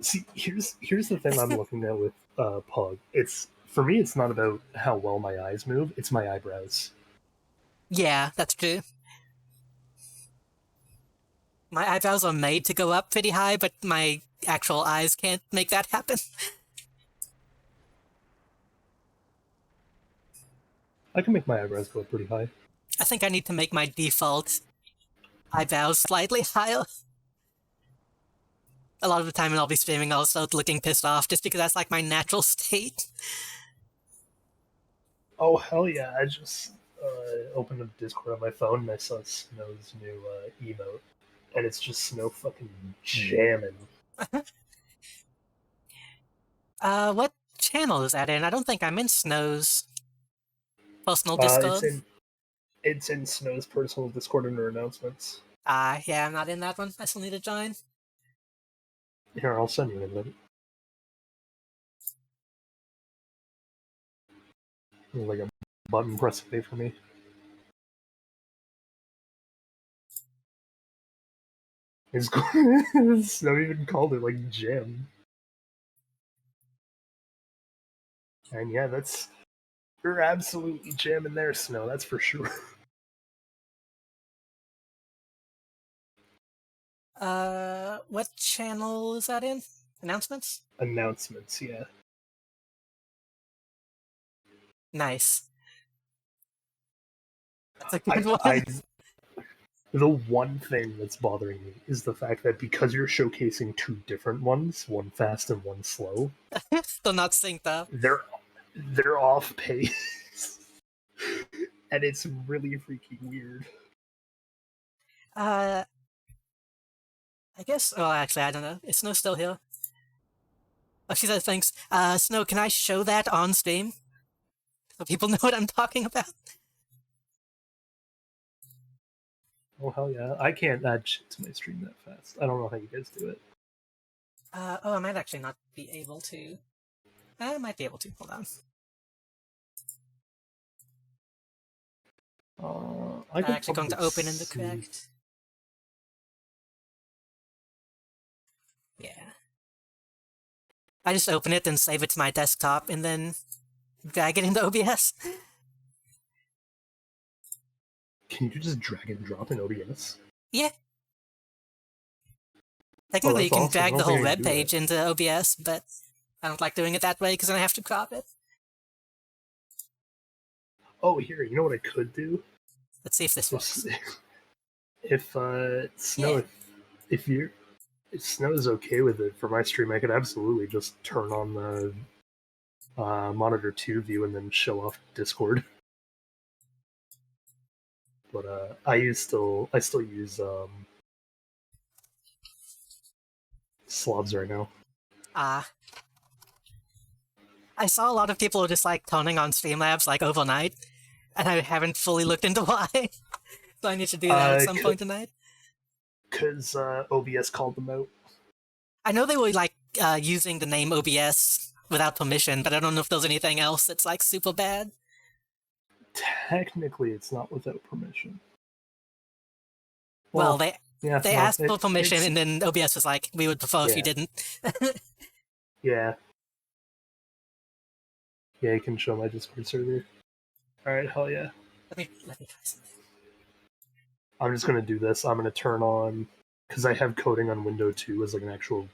see, here's the thing I'm looking at with pog. It's for me, it's not about how well my eyes move. It's my eyebrows. Yeah, that's true. My eyebrows are made to go up pretty high, but my actual eyes can't make that happen. I can make my eyebrows go up pretty high. I think I need to make my default eyebrows slightly higher. A lot of the time I'll be streaming also looking pissed off just because that's like my natural state. Oh hell yeah! I just opened up Discord on my phone and I saw Snow's new emote, and it's just Snow fucking jamming. What channel is that in? I don't think I'm in Snow's personal It's Discord. in Snow's personal Discord under announcements. Yeah, I'm not in that one. I still need to join. Here, I'll send you an invite. There's like a button press away for me. It's Snow even called it like jam. And yeah, you're absolutely jamming there, Snow. That's for sure. What channel is that in? Announcements? Announcements, yeah. Nice. That's a good one. The one thing that's bothering me is the fact that because you're showcasing two different ones, one fast and one slow, Still not synced up. they're off pace, and it's really freaking weird. I guess. Oh, actually, I don't know. Is Snow still here? Oh, she says thanks. Snow, can I show that on stream so people know what I'm talking about? Oh hell yeah! I can't add shit to my stream that fast. I don't know how you guys do it. Oh, I might actually not be able to. I might be able to. Hold on. I'm Actually going to open in the correct. Yeah. I just open it and save it to my desktop and then drag it into OBS. Can you just drag and drop in OBS? Yeah. Technically, you can awesome. I drag don't the think whole I web can do page that. into OBS, but I don't like doing it that way because then I have to crop it. Oh, here, you know what I could do? Let's see if this works. If Snow, Yeah. if Snow is okay with it for my stream, I could absolutely just turn on the monitor 2 view and then show off Discord. But I still use Slobs right now. I saw a lot of people just like turning on Streamlabs like overnight, and I haven't fully looked into why. So I need to do that at some point tonight. Because OBS called them out. I know they were like using the name OBS without permission, but I don't know if there's anything else that's like super bad. Technically, it's not without permission. Well, they asked for it's- permission, and then OBS was like, "We would prefer if you Yeah. didn't." Yeah. Yeah, you can show my Discord server. Alright, hell yeah. Let me try something. I'm just gonna do this. I'm gonna turn on, because I have coding on Window 2 as like an actual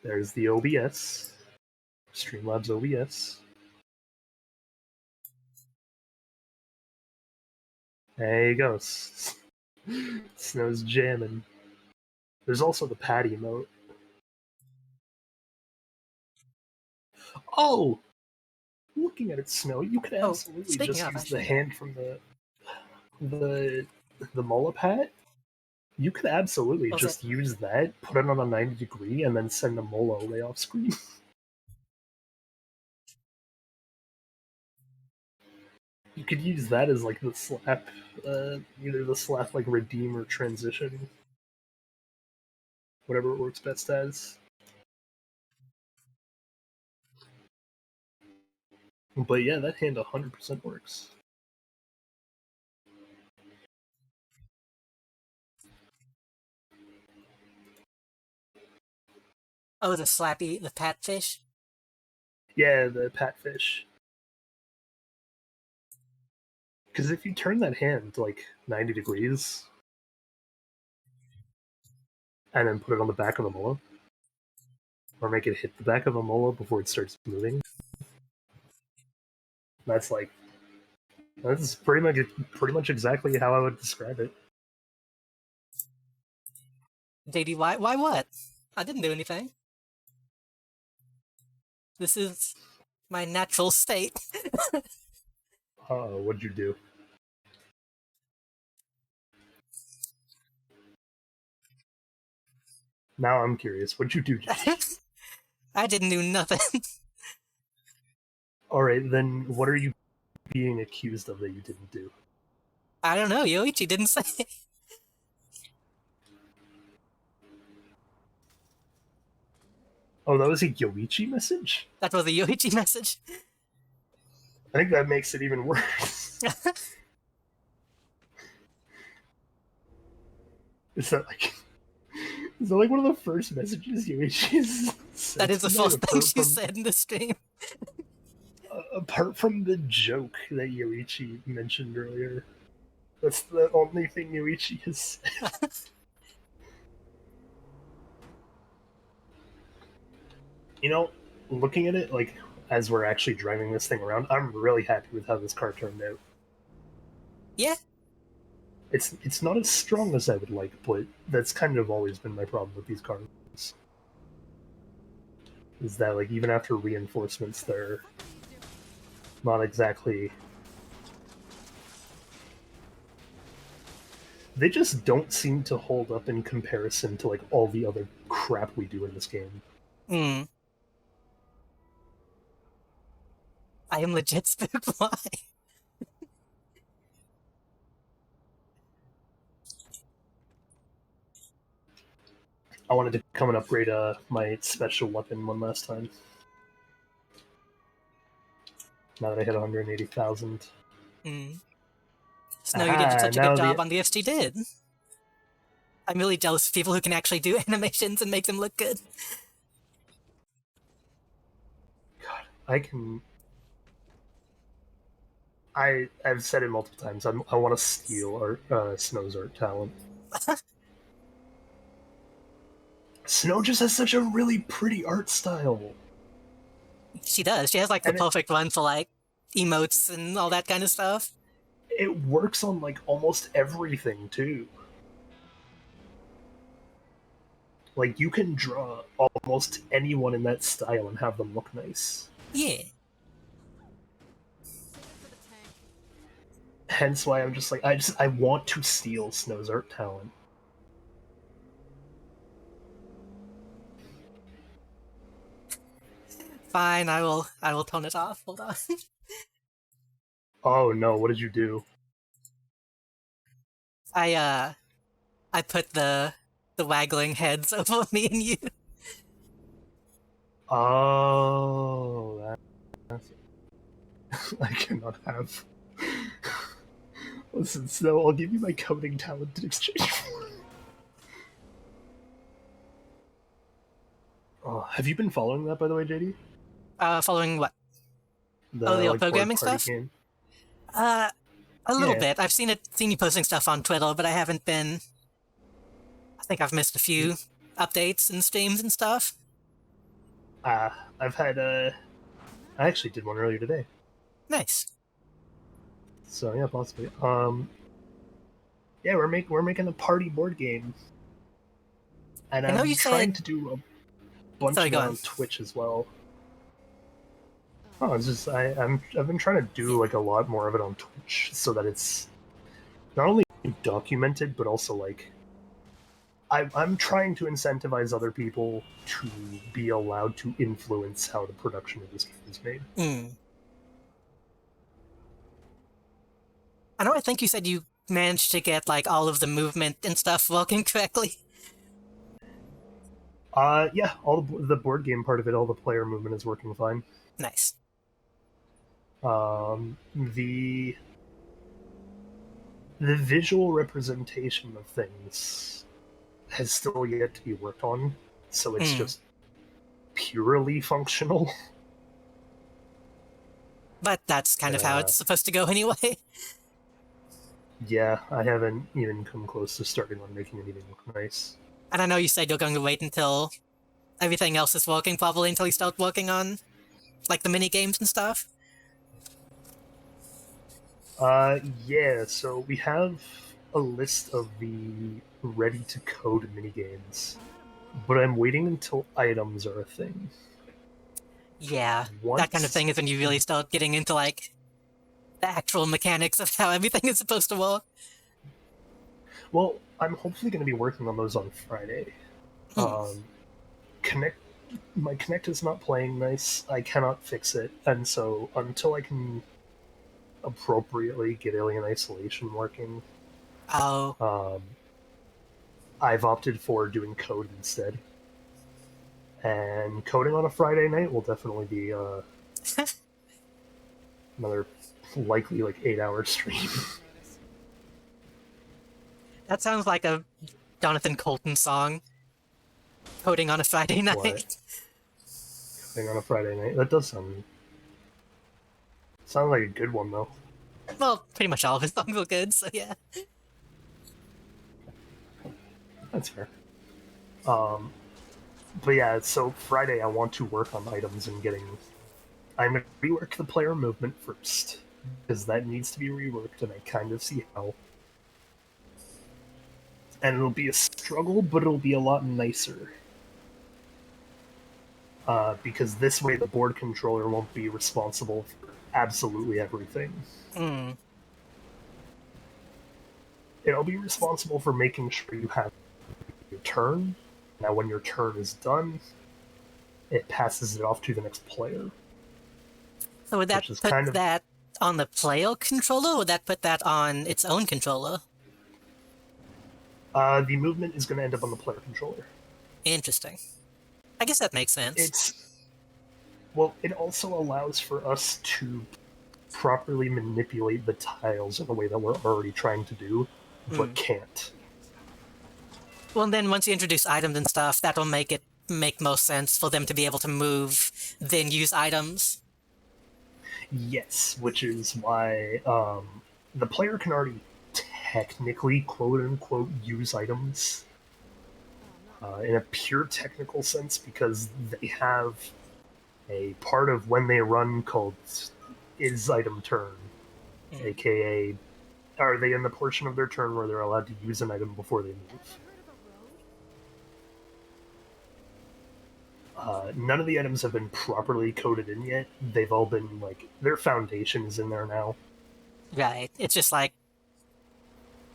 there's the OBS. Streamlabs OBS. There you go. Snow's jamming. There's also the patty emote. Oh, looking at it, Snow, you could Oh, absolutely speaking just of, use the actually. hand from the the Molapat. You could absolutely Was just it? use that, put it on a 90-degree, and then send a Mola away off screen. You could use that as like the slap, either the slap like redeem or transition, whatever it works best as. But yeah, that hand 100% works. Oh, the slappy, the patfish? Yeah, the Patfish. Because if you turn that hand like 90 degrees and then put it on the back of the Mola, or make it hit the back of a Mola before it starts moving, that's like that's pretty much exactly how I would describe it. JD, why what? I didn't do anything. This is my natural state. What'd you do? Now I'm curious. What'd you do, JD? I didn't do nothing. All right, then what are you being accused of that you didn't do? I don't know, Yoichi didn't say. Oh, that was a Yoichi message? That was a Yoichi message. I think that makes it even worse. Is that like one of the first messages Yoichi sent? That is the tonight, first thing apart she from, said in the stream. apart from the joke that Yoichi mentioned earlier. That's the only thing Yoichi has said. You know, looking at it, like, as we're actually driving this thing around, I'm really happy with how this car turned out. Yeah, It's not as strong as I would like, but that's kind of always been my problem with these cars. Is that, like, even after reinforcements, they're not exactly... They just don't seem to hold up in comparison to, like, all the other crap we do in this game. I am legit spooked. Why? I wanted to come and upgrade my special weapon one last time. Now that I hit 180,000. Snow, you did such a good Now job the... on the FG did. I'm really jealous of people who can actually do animations and make them look good. God, I can... I've said it multiple times. I want to steal Snow's art talent. Snow just has such a really pretty art style. She does. She has like the And perfect one for like emotes and all that kind of stuff. it works on like almost everything too. Like you can draw almost anyone in that style and have them look nice. Yeah. Save it for the tank. Hence why I'm just like I want to steal Snow's art talent. Fine, I will tone it off. Hold on. Oh no, what did you do? I put the waggling heads over me and you. Oh, that's... I cannot have... Listen, Snow, I'll give you my coding talent in exchange for it. Oh, have you been following that, by the way, JD? Following what? The, Oh, the like, programming board party stuff? game? A little Yeah. bit. I've seen you posting stuff on Twitter, but I haven't been. I think I've missed a few updates and streams and stuff. I've had I actually did one earlier today. Nice. So yeah, possibly. Yeah, we're making a party board game, and I know I'm you trying said- to do a bunch Sorry, of it go on on. Twitch as well. Oh, it's just I've been trying to do like a lot more of it on Twitch so that it's not only documented but also like I'm trying to incentivize other people to be allowed to influence how the production of this game is made. Hmm. I know. I think you said you managed to get like all of the movement and stuff working correctly. Yeah, all the board game part of it, all the player movement is working fine. Nice. The visual representation of things has still yet to be worked on, so it's Mm. just purely functional. But that's kind of how it's supposed to go anyway. Yeah, I haven't even come close to starting on making anything look nice. And I know you said you're going to wait until everything else is working properly until you start working on like the mini games and stuff. Yeah, so we have a list of the ready-to-code minigames, but I'm waiting until items are a thing. Yeah, that kind of Once- thing is when you really start getting into like the actual mechanics of how everything is supposed to work. Well, I'm hopefully going to be working on those on Friday. Connect, my Connect is not playing nice. I cannot fix it, and so until I can appropriately get Alien Isolation working, Oh, I've opted for doing code instead. And coding on a Friday night will definitely be another likely like 8-hour stream. that sounds like a Jonathan Colton song. Coding on a Friday night. What? Coding on a Friday night. That does sound like a good one though. Well, pretty much all of his songs are good, so yeah. That's fair. But yeah, so Friday I want to work on items and getting. I'm gonna rework the player movement first because that needs to be reworked, and I kind of see how. And it'll be a struggle, but it'll be a lot nicer. Because this way the board controller won't be responsible for absolutely everything. Mm. It'll be responsible for making sure you have your turn. Now, when your turn is done, it passes it off to the next player. So would that Which is put kind of- that on the player controller, or would that put that on its own controller? The movement is going to end up on the player controller. Interesting. I guess that makes sense. It also allows for us to properly manipulate the tiles in a way that we're already trying to do, but can't. Well, then once you introduce items and stuff, that'll make it make most sense for them to be able to move, then use items. Yes, which is why the player can already technically, quote unquote, use items in a pure technical sense because they have a part of when they run called is item turn, aka are they in the portion of their turn where they're allowed to use an item before they move. None of the items have been properly coded in yet. They've all been like their foundation is in there now. Right. It's just like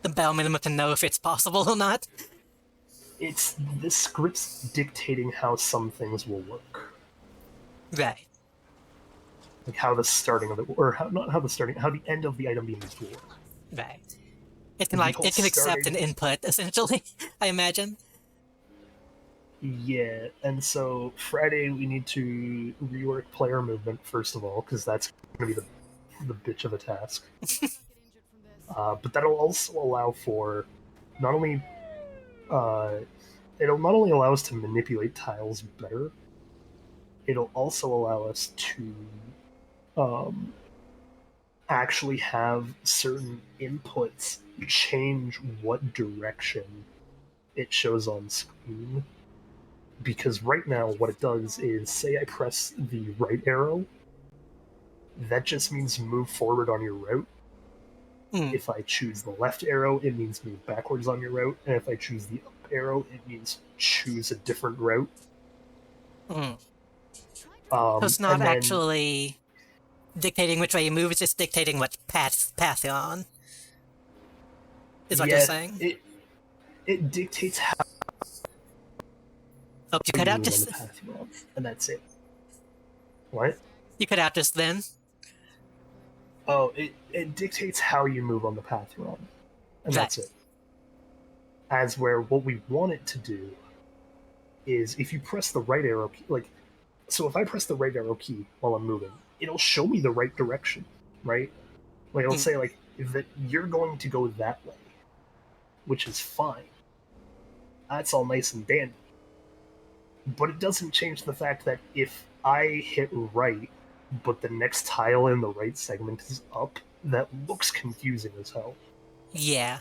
the bare minimum to know if it's possible or not. It's the script's dictating how some things will work, Right. like how the starting of it, or how, not how the starting, how the end of the item being used will work. Right. It can The like whole it can accept an starting- input essentially. I imagine. Yeah, and so Friday we need to rework player movement first of all, because that's going to be the bitch of a task. Get injured from this. But that'll also allow for not only it'll not only allow us to manipulate tiles better, it'll also allow us to actually have certain inputs change what direction it shows on screen. Because right now, what it does is, say I press the right arrow, that just means move forward on your route. Hmm. If I choose the left arrow, it means move backwards on your route, and if I choose the up arrow, it means choose a different route. Hmm. So So it's not and then- actually dictating which way you move, it's just dictating what path you're on. Is what you're saying? It dictates how Oh, you you cut out move on just the path you're on, and that's it. What? you cut out just then. Oh, it dictates how you move on the path you're on, and that's it. As where what we want it to do is if you press the right arrow key, like, so if I press the right arrow key while I'm moving, it'll show me the right direction, right? Like, it'll say, like, that you're going to go that way, which is fine. That's all nice and dandy. But it doesn't change the fact that if I hit right, but the next tile in the right segment is up, that looks confusing as hell. Yeah.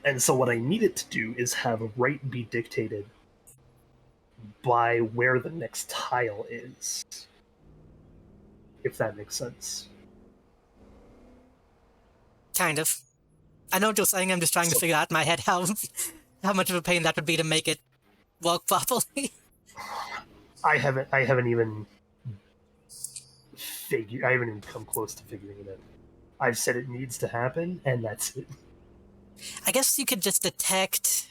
And so what I need it to do is have right be dictated by where the next tile is. If that makes sense. Kind of. I know what you're saying, I'm just trying to figure out in my head how much of a pain that would be to make it work properly. I haven't even come close to figuring it out. I've said it needs to happen, and that's it. I guess you could just detect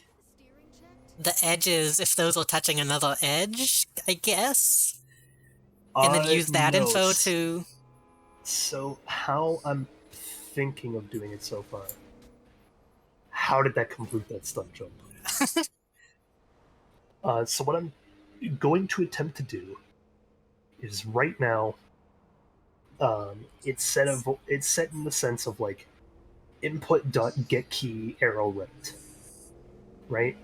the edges if those are touching another edge, I guess. And then use that No. info to... So, how I'm thinking of doing it so far. How did that complete that stun jump? So what I'm going to attempt to do is right now, it's set in the sense of like input dot get key arrow right?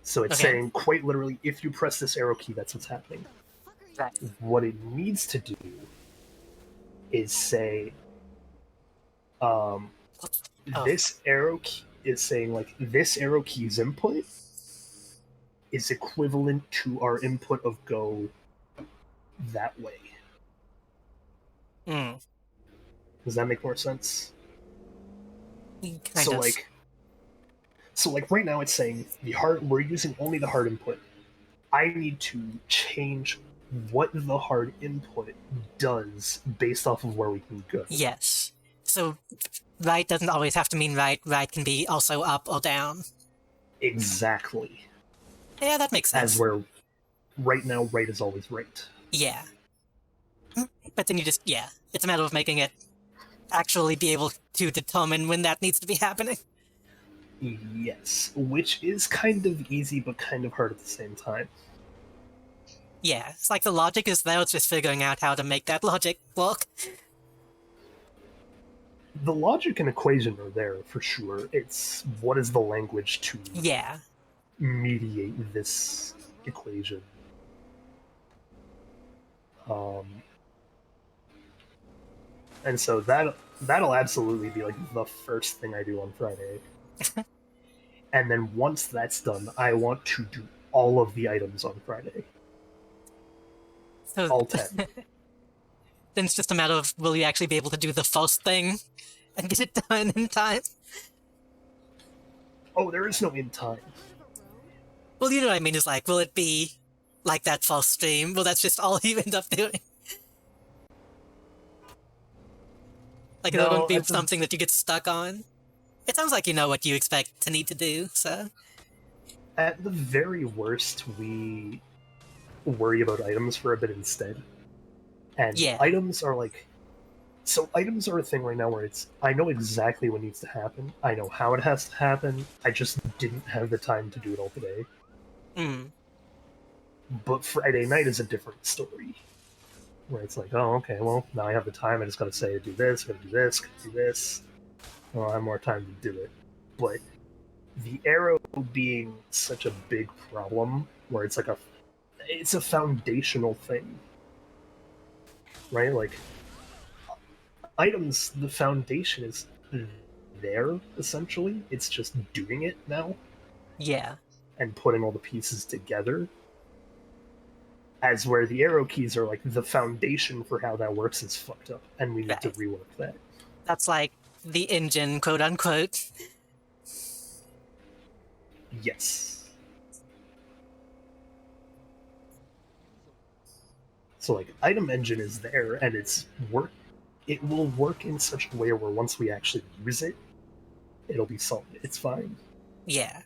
So it's saying quite literally, if you press this arrow key, that's what's happening. What it needs to do is say, this arrow key is saying like this arrow key's input is equivalent to our input of go that way. Does that make more sense? Kind of. So right now it's saying we're using only the hard input. I need to change what the hard input does based off of where we can go. Yes. So right doesn't always have to mean right. Right can be also up or down. Exactly. Yeah, that makes sense. As where right now right is always right. Yeah. But then you just, it's a matter of making it actually be able to determine when that needs to be happening. Yes, which is kind of easy but kind of hard at the same time. Yeah, it's like the logic is there, it's just figuring out how to make that logic work. The logic and equation are there for sure. It's what is the language to mediate this equation. And so that'll absolutely be like the first thing I do on Friday. And then once that's done, I want to do all of the items on Friday. So, all 10. Then it's just a matter of will you actually be able to do the first thing and get it done in time? Oh, there is no in time. Well, you know what I mean, is like, will it be like that first stream? Well, that's just all you end up doing. Like, No, it won't be something that you get stuck on. It sounds like you know what you expect to need to do, so... At the very worst, we worry about items for a bit instead. And items are like... So items are a thing right now where I know exactly what needs to happen. I know how it has to happen. I just didn't have the time to do it all today. But Friday night is a different story. Where it's like, oh, okay, well, now I have the time, I just gotta say, do this, gotta do this, gotta do this. Well, I have more time to do it. But the arrow being such a big problem, where it's like it's a foundational thing. Right? Like, items, the foundation is there, essentially. It's just doing it now. Yeah. And putting all the pieces together. As where the arrow keys are like the foundation for how that works is fucked up, and we need to rework that. That's like the engine, quote unquote. Yes. So like item engine is there and it will work in such a way where once we actually use it, it'll be solid. It's fine. Yeah.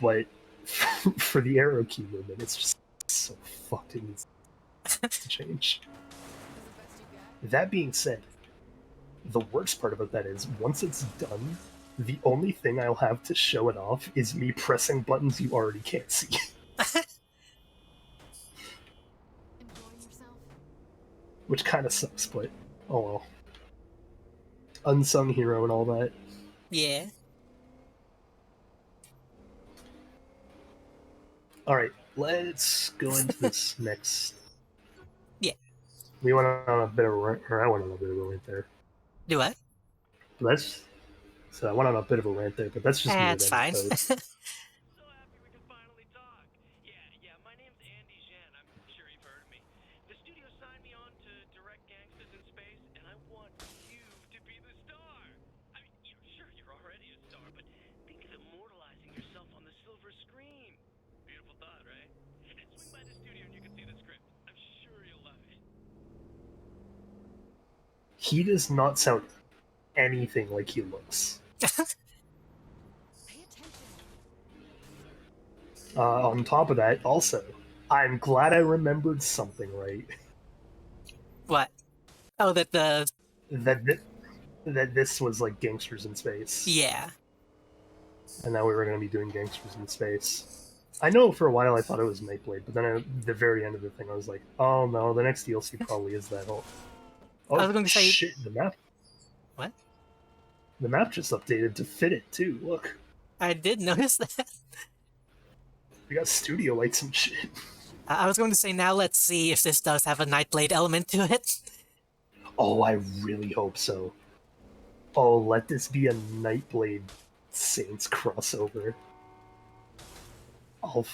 But for the arrow key movement, it's just so fucked. It needs to change. Is the best you got? That being said, the worst part about that is once it's done, the only thing I'll have to show it off is me pressing buttons you already can't see. Enjoying yourself? Which kind of sucks, but oh well. Unsung hero and all that. Yeah. Alright, let's go into this next. Yeah. We went on a bit of a rant, or I went on a bit of a rant there. Do what? But that's. So I went on a bit of a rant there, but that's just me. That's fine. So happy we can finally talk. Yeah, my name's Andy Zhan. I'm sure you've heard of me. The studio signed me on to direct Gangsters in Space, and I want you to be the star. I mean, sure, you're already a star, but think of immortalizing yourself on the silver screen. Beautiful thought, right? And swing by the studio and you can see the script. I'm sure you'll love it. He does not sound anything like he looks. Pay attention. On top of that, also, I'm glad I remembered something right. What? Oh, that the That this was like Gangsters in Space. yeah. And now we were going to be doing Gangsters in Space. I know for a while I thought it was Nightblade, but then at the very end of the thing I was like, oh no, the next DLC probably is that. Oh, I was going to say shit, the map. what? The map just updated to fit it too. Look, I did notice that. we got studio lights and shit. I was going to say now let's see if this does have a Nightblade element to it. Oh, I really hope so. Oh, let this be a Nightblade Saints crossover. I'll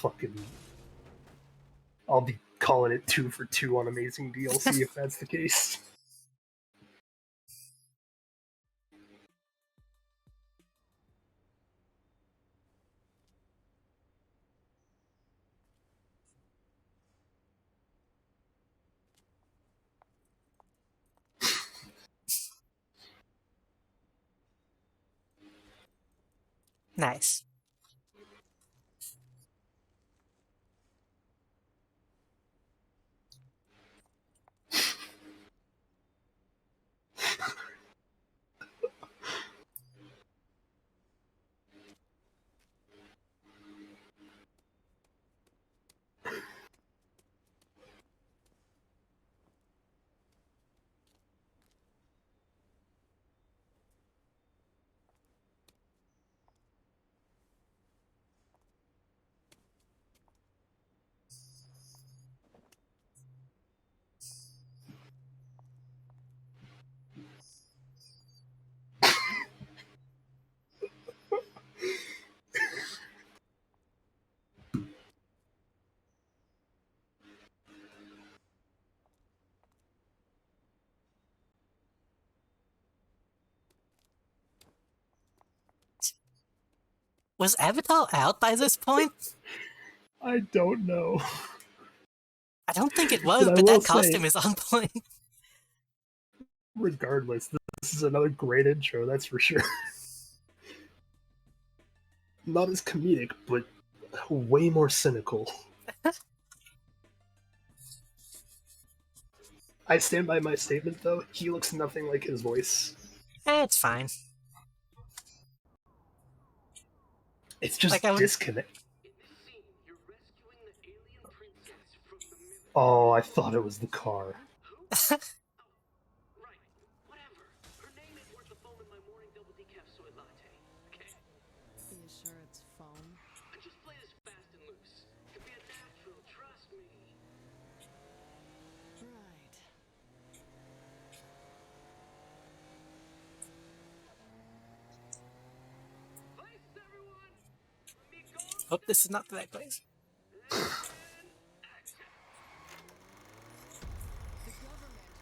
be calling it 2 for 2 on Amazing DLC if that's the case. Nice. Was Avatar out by this point? I don't know. I don't think it was, But I but will that say- costume is on point. Regardless, this is another great intro, that's for sure. Not as comedic, but way more cynical. I stand by my statement, though. He looks nothing like his voice. It's fine. It's just Like, I would- disconnect. In this scene, you're rescuing the alien princess from the military. Oh, I thought it was the car. Right, whatever. Her name ain't worth the foam in my morning double decaf soy latte, okay? Are you sure it's foam? I just play this fast and loose. Could be a natural, trust me. Right. Lights, everyone! Me go. Hope this is not the right place.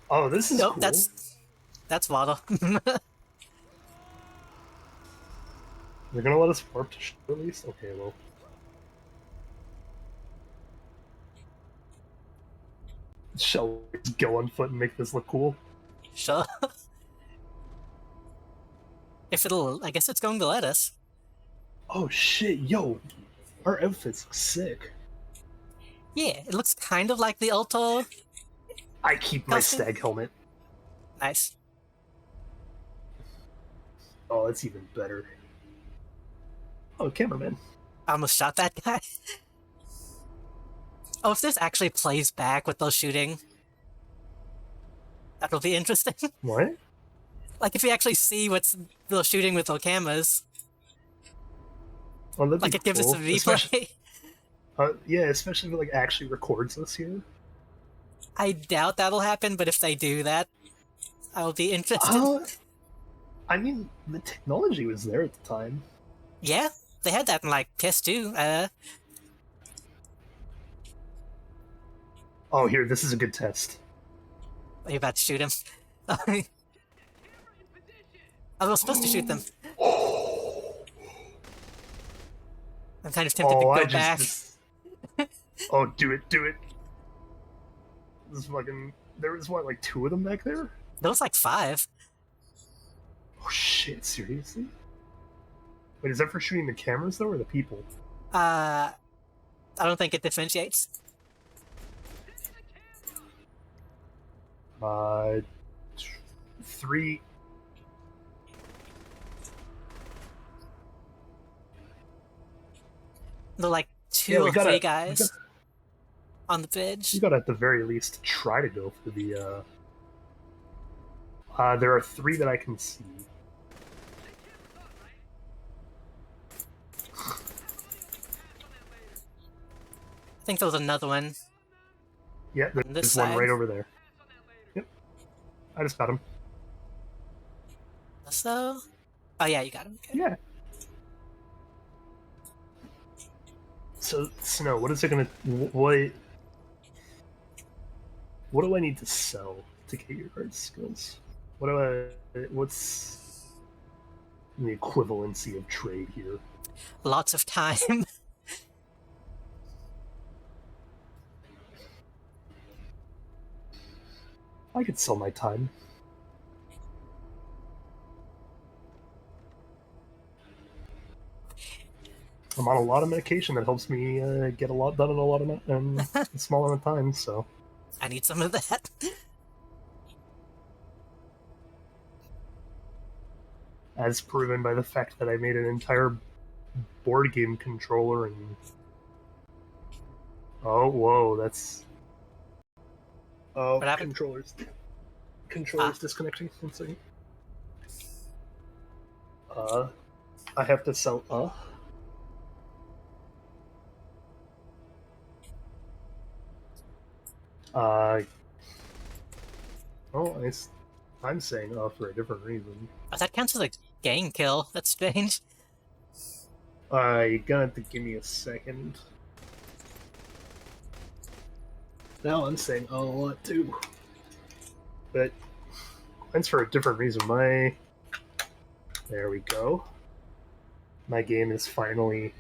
Oh, this is Nope, cool. that's Waddle. They're gonna let us warp to shore at least? Okay, well. Shall we just go on foot and make this look cool? Sure. If it'll, I guess it's going to let us. Oh shit, yo, our outfits look sick. Yeah, it looks kind of like the Ultor. I keep my Costume? stag helmet. Nice. Oh, that's even better. Oh, cameraman. I almost shot that guy. Oh, if this actually plays back with those shooting, that'll be interesting. What? Like, if you actually see what's those shooting with those cameras, Oh, that'd like be it gives us cool. a replay. Yeah, especially if it like actually records us here. I doubt that'll happen, but if they do that, I'll be interested. I mean, the technology was there at the time. Yeah, they had that in like PS2. Oh, here, this is a good test. Are you about to shoot him? I was supposed to shoot them. I'm kind of tempted to go back. Oh, do it, do it. This is fucking. There was what, like 2 of them back there? There was like 5. Oh shit, seriously? Wait, is that for shooting the cameras though, or the people? I don't think it differentiates. Uh, 3. There are like 2 Yeah, or we 3 gotta- guys on the bridge. You gotta at the very least try to go for the. There are 3 that I can see. I think there was another one. Yeah, On this there's one side? right over there. Yep, I just got him. So, oh yeah, you got him. Okay. Yeah. So, Snow, what is it gonna what? What do I need to sell to get your art skills? What's the equivalency of trade here? Lots of time. I could sell my time. I'm on a lot of medication that helps me get a lot done in a lot of a small amount of time. So I need some of that. as proven by the fact that I made an entire board game controller and oh whoa, that's What happened? controllers disconnecting. 1 second. I have to sell oh, I'm saying for a different reason. Oh, that counts as a gang kill. That's strange. You're gonna have to give me a second. Now I'm saying a lot too. But mine's for a different reason. There we go. My game is finally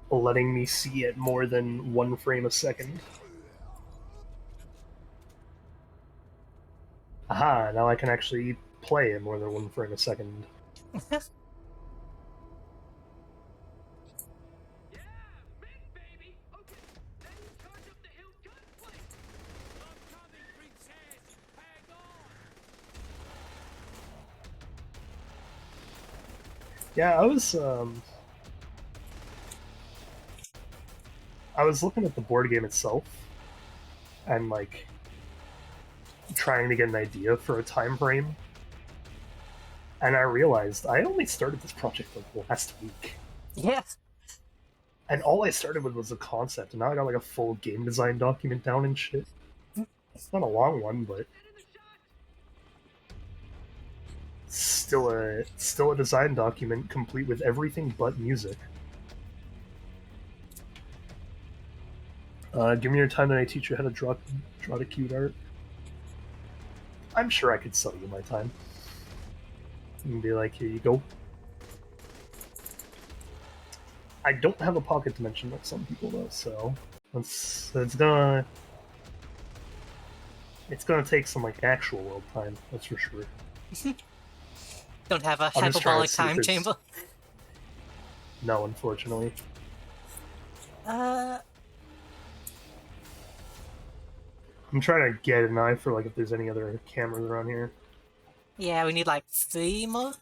letting me see at more than 1 frame a second. Aha, now I can actually play at more than 1 frame a second. Yeah, red baby. Okay, let's charge up the hill gunplay. I'm coming, princess. Hang on. Yeah, I was looking at the board game itself and like trying to get an idea for a time frame. And I realized I only started this project like last week. Yeah. And all I started with was a concept, and now I got like a full game design document down and shit. It's not a long one, but still a design document complete with everything but music. Give me your time and I teach you how to draw the cute art. I'm sure I could sell you my time. And be like, here you go. I don't have a pocket dimension like some people though, so it's gonna take some like actual world time. That's for sure. Don't have a I'm just trying to hyperbolic see if time there's- chamber. No, unfortunately. Uh, I'm trying to get an eye for like if there's any other cameras around here. yeah, we need like 3 more.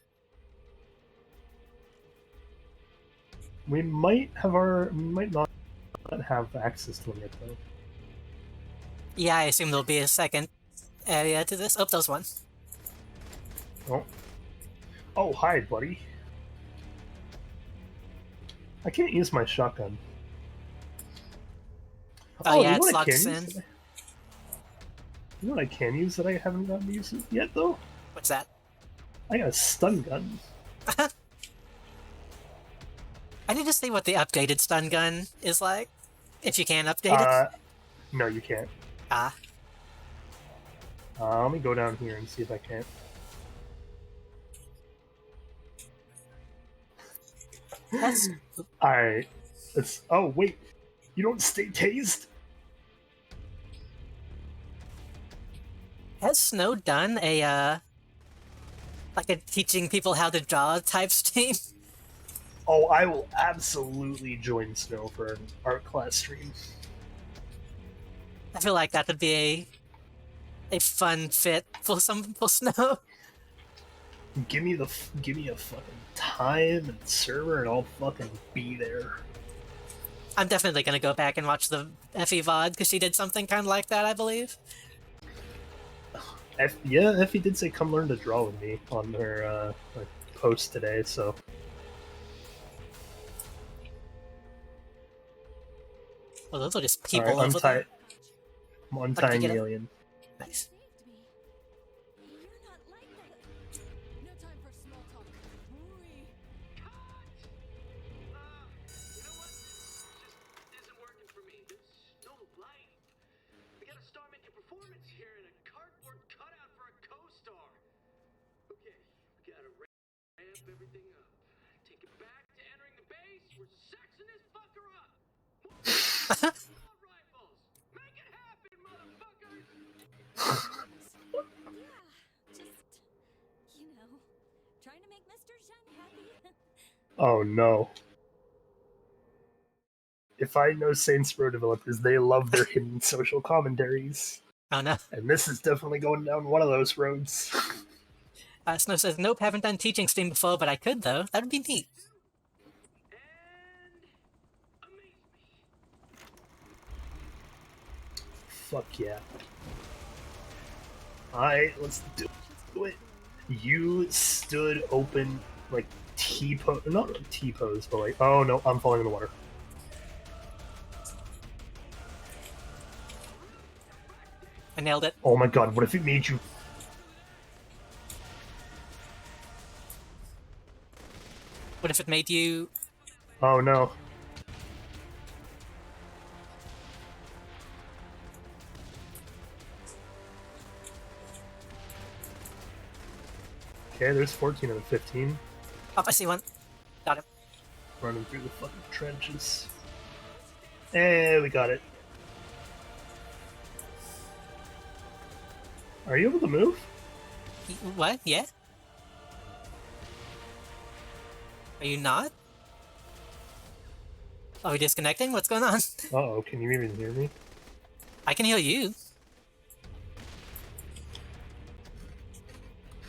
We might not have access to them yet though. Yeah, I assume there'll be a second area to this. Oh, there's one. Oh. Oh, hi, buddy. I can't use my shotgun. Oh, yeah, you know it's what I locked can in. use? You know what I can use that I haven't gotten to use yet though? What's that? I got a stun gun. I need to see what the updated stun gun is like. If you can update it. No, you can't. Ah, Let me go down here and see if I can. that's... Alright. Oh, wait. You don't stay tased? Has Snow done a, like a teaching people how to draw type stream? Oh, I will absolutely join Snow for an art class stream. I feel like that would be a fun fit for Snow. Give me a fucking time and server, and I'll fucking be there. I'm definitely gonna go back and watch the Effie VOD because she did something kind of like that, I believe. Effie did say come learn to draw with me on her like, post today, so. Well, those are just people Alright, over there. I'm untying get the it? alien. Nice. Saved me. You're not like that. No time for small talk. Hurry. You know what? Just isn't working for me. There's no life. We gotta start making performance here in a cardboard cutout for a co-star. Okay, we gotta ramp everything up. Take it back to entering the base. We're sexing this fucker up. Assault rifles. Make it happen, motherfuckers. Yeah, just, trying to make Mr. Shen happy. Oh no. If I know Saints Row developers, they love their hidden social commentaries. Oh no. And this is definitely going down one of those roads. Snow says, nope, haven't done teaching stream before, but I could though. That would be neat. And amaze me. Fuck yeah. Alright, let's do it. You stood open, like, T-pose, not T-pose, but like, oh no, I'm falling in the water. I nailed it. Oh my god, what if it made you... What if it made you... Oh no. Okay, there's 14 of the 15. Oh, I see one. Got him. Running through the fucking trenches. Hey, we got it. Are you able to move? What? Yeah? Are you not? Are we disconnecting? What's going on? Uh-oh, can you even hear me? I can hear you.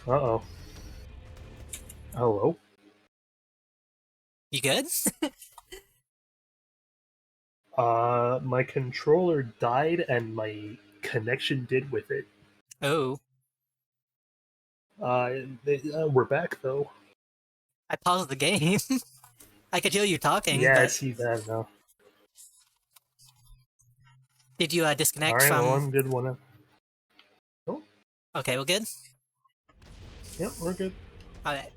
Uh-oh. Hello? You good? My controller died and my connection did with it. Oh. We're back though. I paused the game. I could hear you talking, Yeah, I but see that now. did you disconnect Alright, from... well, I'm good one. Okay, we're good? Yep, we're good. Alright.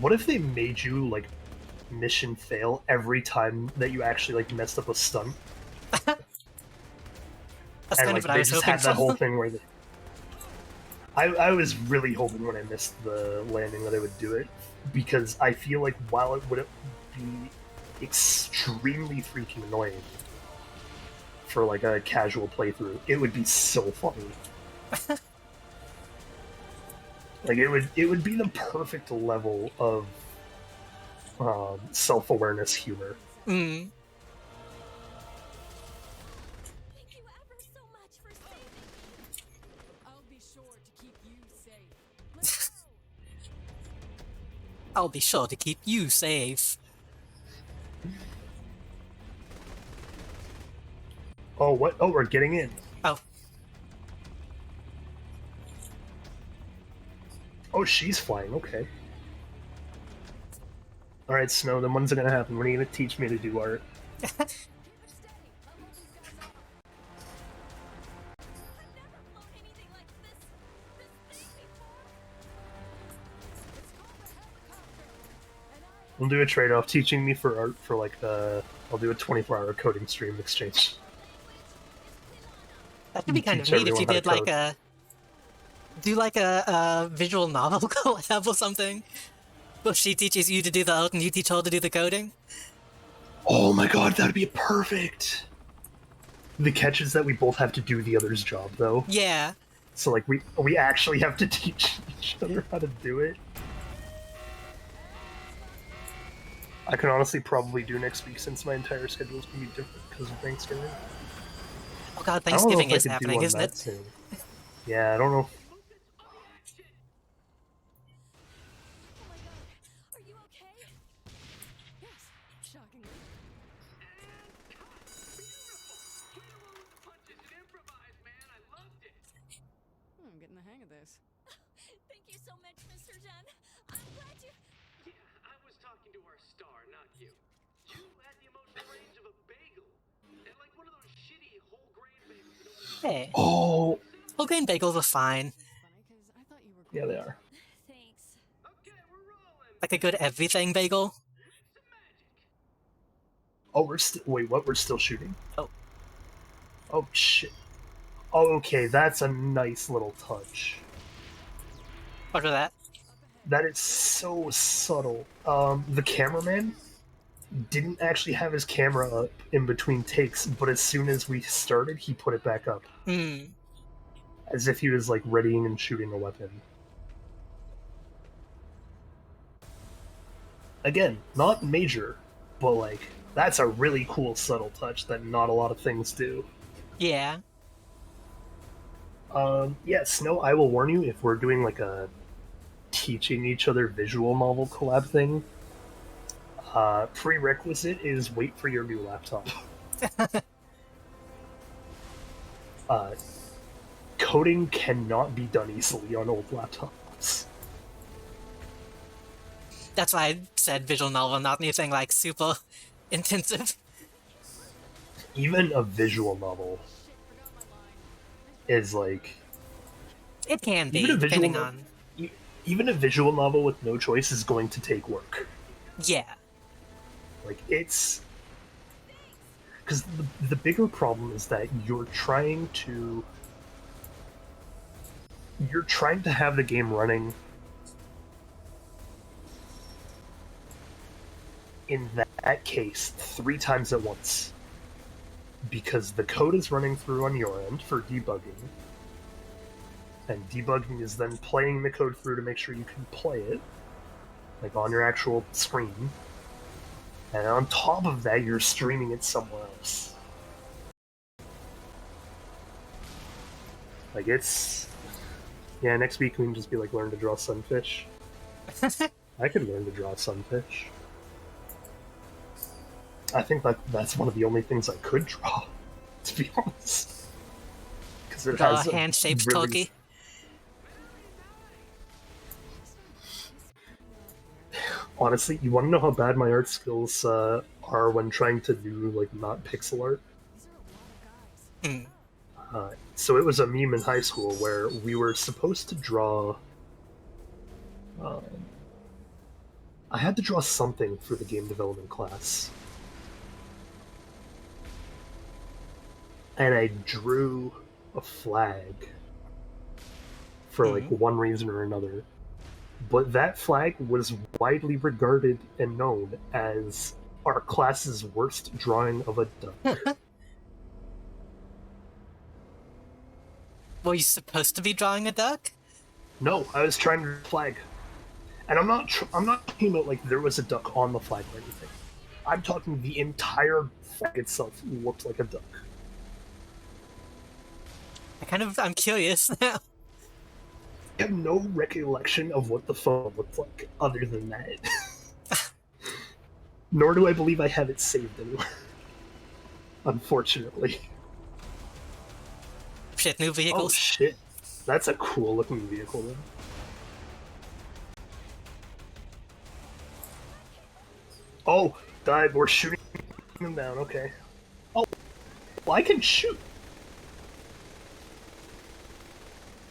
What if they made you, like, mission fail every time that you actually, like, messed up a stunt? That's And, kind like, of what I they was just hoping had that for. whole thing where they... I was really hoping when I missed the landing that I would do it, because I feel like while it would be extremely freaking annoying for like a casual playthrough, it would be so funny. Like it would be the perfect level of self-awareness humor. Mm. Thank you ever so much for saving me. I'll be sure to keep you safe. Let's go. I'll be sure to keep you safe. Oh, what? Oh, we're getting in. Oh, Oh, she's flying. Okay. All right, Snow. Then when's it gonna happen? When are you gonna teach me to do art? Keep it steady. I'll hold these guys off. I've never flown anything like this thing before. It's called a helicopter. And I We'll do a trade-off. Teaching me for art for like I'll do a 24-hour coding stream exchange. that could be kind of Teach neat if you everyone how did to like code. do like a visual novel collab or something. Where she teaches you to do the art and you teach her to do the coding. Oh my god, that'd be perfect. The catch is that we both have to do the other's job, though. Yeah. So like we actually have to teach each other how to do it. I can honestly probably do next week since my entire schedule is gonna be different because of Thanksgiving. Oh god, I don't know Thanksgiving if I is could do happening, one isn't that it? soon. Yeah, I don't know. Oh my god. Are you okay? yes, shockingly. I'm getting the hang of this. Thank you so much, Mr. Jen. I'm glad you. Yeah, I was talking to our star, not you. You had the emotional range of a bagel. And like one of those shitty whole grain bagels that only Hey, Oh, whole grain bagels are fine. Funny, because I thought you were yeah, they great. are. Thanks. Okay, we're rolling. Like a good everything bagel. Some magic. Oh, we're still wait. What? We're still shooting? Oh. Oh shit. Oh, okay. That's a nice little touch. After that. That is so subtle. The cameraman didn't actually have his camera up in between takes, but as soon as we started, he put it back up, Hmm. as if he was like readying and shooting a weapon. Again, not major, but like that's a really cool subtle touch that not a lot of things do. Yeah. Yeah, Snow, I will warn you if we're doing like a teaching each other visual novel collab thing. Prerequisite is wait for your new laptop. Coding cannot be done easily on old laptops. That's why I said visual novel, not anything like super intensive. Even a visual novel is like It can be, Even a visual depending no- on. even a visual novel with no choice is going to take work. Yeah. Like it's because the bigger problem is that you're trying to have the game running in that case 3 times at once, because the code is running through on your end for debugging, and debugging is then playing the code through to make sure you can play it like on your actual screen, and on top of that you're streaming it somewhere else. Like it's yeah, next week we can just be like learn to draw sunfish. I could learn to draw sunfish. I think that's one of the only things I could draw, to be honest. Because it Draw has a hand-shaped really... turkey. Honestly, you want to know how bad my art skills are when trying to do like not pixel art? These are a lot of guys. Hmm. So it was a meme in high school where we were supposed to draw. I had to draw something for the game development class, and I drew a flag for like one reason or another. But that flag was widely regarded and known as our class's worst drawing of a duck. Were you supposed to be drawing a duck? No, I was trying to draw a flag, and I'm not talking about like there was a duck on the flag or anything. I'm talking the entire flag itself looked like a duck. I'm curious now. I have no recollection of what the phone looked like other than that. Nor do I believe I have it saved anywhere. Unfortunately. Shit, new Oh vehicles. shit. That's a cool looking vehicle though. Oh, died, we're shooting them down, okay. Oh, well I can shoot.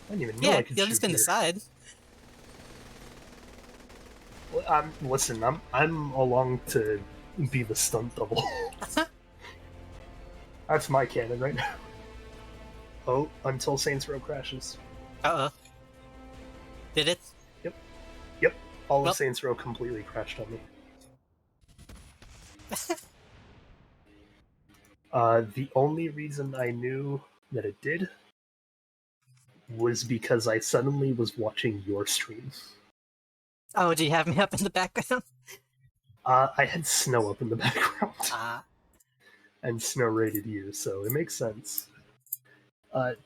I didn't even know Yeah, I could you'll shoot just in the here. side. Well, listen, I'm along to be the stunt double. That's my cannon right now. Oh, until Saints Row crashes. Uh-oh. Did it? Yep, all Well- of Saints Row completely crashed on me. The only reason I knew that it did was because I suddenly was watching your stream. Oh, do you have me up in the background? I had Snow up in the background, Ah. and Snow rated you, so it makes sense.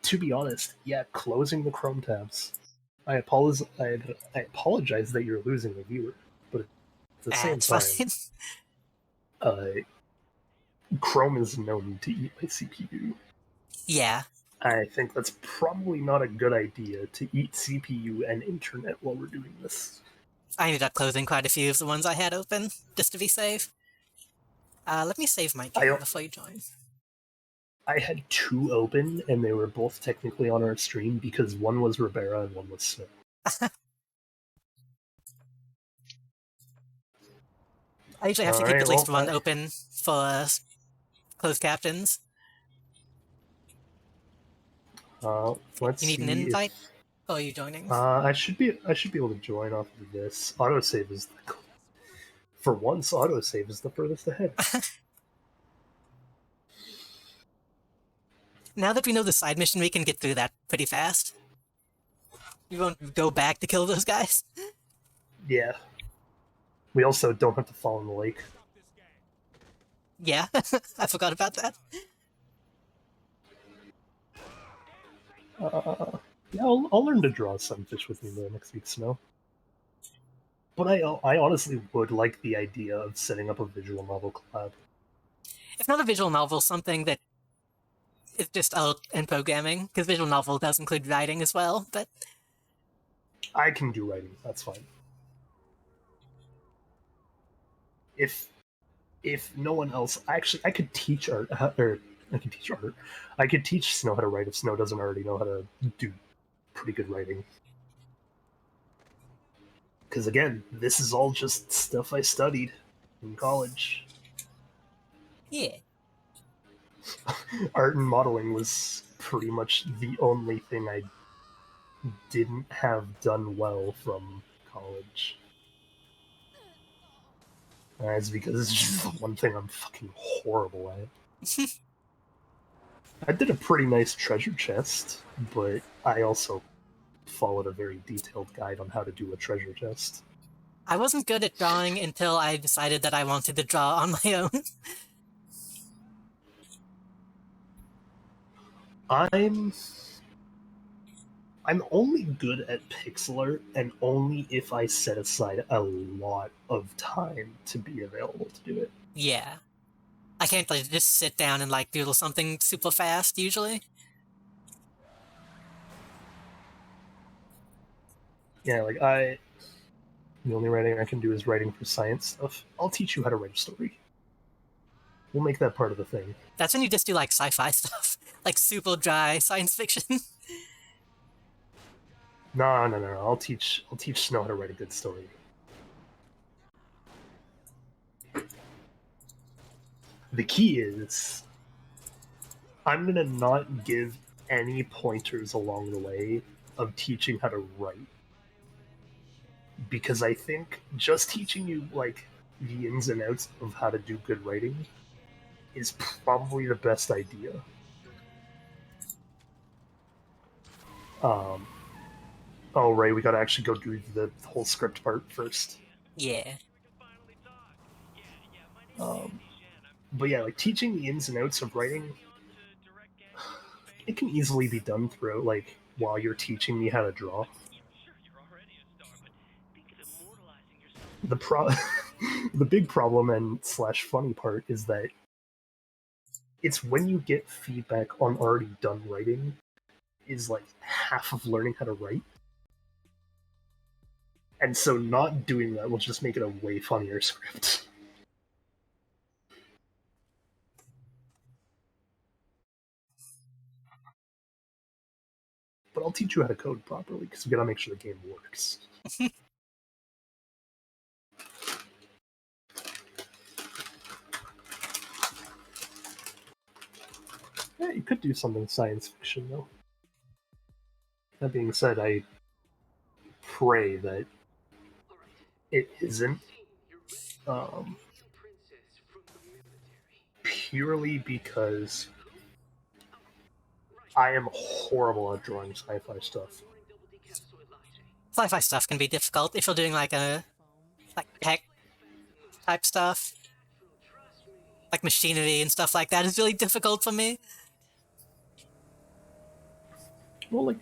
To be honest, yeah, closing the Chrome tabs. I apologize that you're losing a viewer, but at the same It's time, fine. Chrome is known to eat my CPU. Yeah. I think that's probably not a good idea to eat CPU and internet while we're doing this. I ended up closing quite a few of the ones I had open, just to be safe. Let me save my game don't- before you join. I had two open, and they were both technically on our stream because one was Ribera and one was Snow. I usually have to keep Alright, at least well, one open for closed captains. Let's You need an see if- invite? Oh, are you joining? I should be able to join off of this. Autosave is for once. Autosave is the furthest ahead. Now that we know the side mission, we can get through that pretty fast. You won't go back to kill those guys? Yeah. We also don't have to fall in the lake. Yeah, I forgot about that. Yeah, I'll learn to draw sunfish with you next week, Snow. But I honestly would like the idea of setting up a visual novel collab. If not a visual novel, something that is just art and programming, because visual novel does include writing as well, but I can do writing. That's fine. If no one else, actually, I could teach art. I can teach art. I could teach Snow how to write if Snow doesn't already know how to do pretty good writing. Because again, this is all just stuff I studied in college. yeah. Art and modeling was pretty much the only thing I didn't have done well from college. That's because it's just the one thing I'm fucking horrible at. I did a pretty nice treasure chest, but I also followed a very detailed guide on how to do a treasure chest. I wasn't good at drawing until I decided that I wanted to draw on my own. I'm only good at pixel art, and only if I set aside a lot of time to be available to do it. Yeah. I can't like just sit down and like doodle something super fast usually. Yeah, like the only writing I can do is writing for science stuff. I'll teach you how to write a story. We'll make that part of the thing. That's when you just do like sci-fi stuff, like super dry science fiction. No. I'll teach Snow how to write a good story. The key is I'm gonna not give any pointers along the way of teaching how to write. Because I think just teaching you like the ins and outs of how to do good writing is probably the best idea. Oh right, we gotta actually go do the whole script part first. Yeah. But yeah, like teaching the ins and outs of writing, it can easily be done throughout like while you're teaching me how to draw. The big problem and slash funny part is that it's when you get feedback on already done writing is like half of learning how to write. And so not doing that will just make it a way funnier script. But I'll teach you how to code properly because we gotta make sure the game works. Yeah, you could do something science fiction though. That being said, I pray that it isn't. Purely because I am horrible at drawing sci-fi stuff. Sci-fi stuff can be difficult if you're doing like tech type stuff. Like machinery and stuff like that is really difficult for me. Well, like,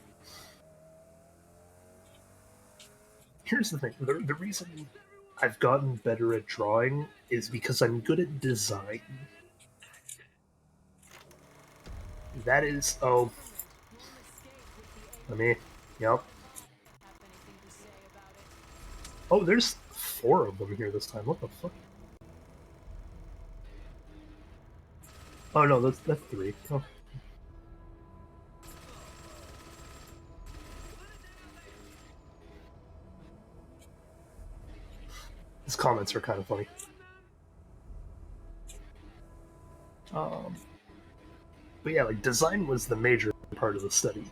here's the thing. The reason I've gotten better at drawing is because I'm good at design. That is, oh, let me, yep. Oh, there's 4 of them here this time. What the fuck? Oh no, that's 3. Oh. His comments are kind of funny. But yeah, like design was the major part of the study,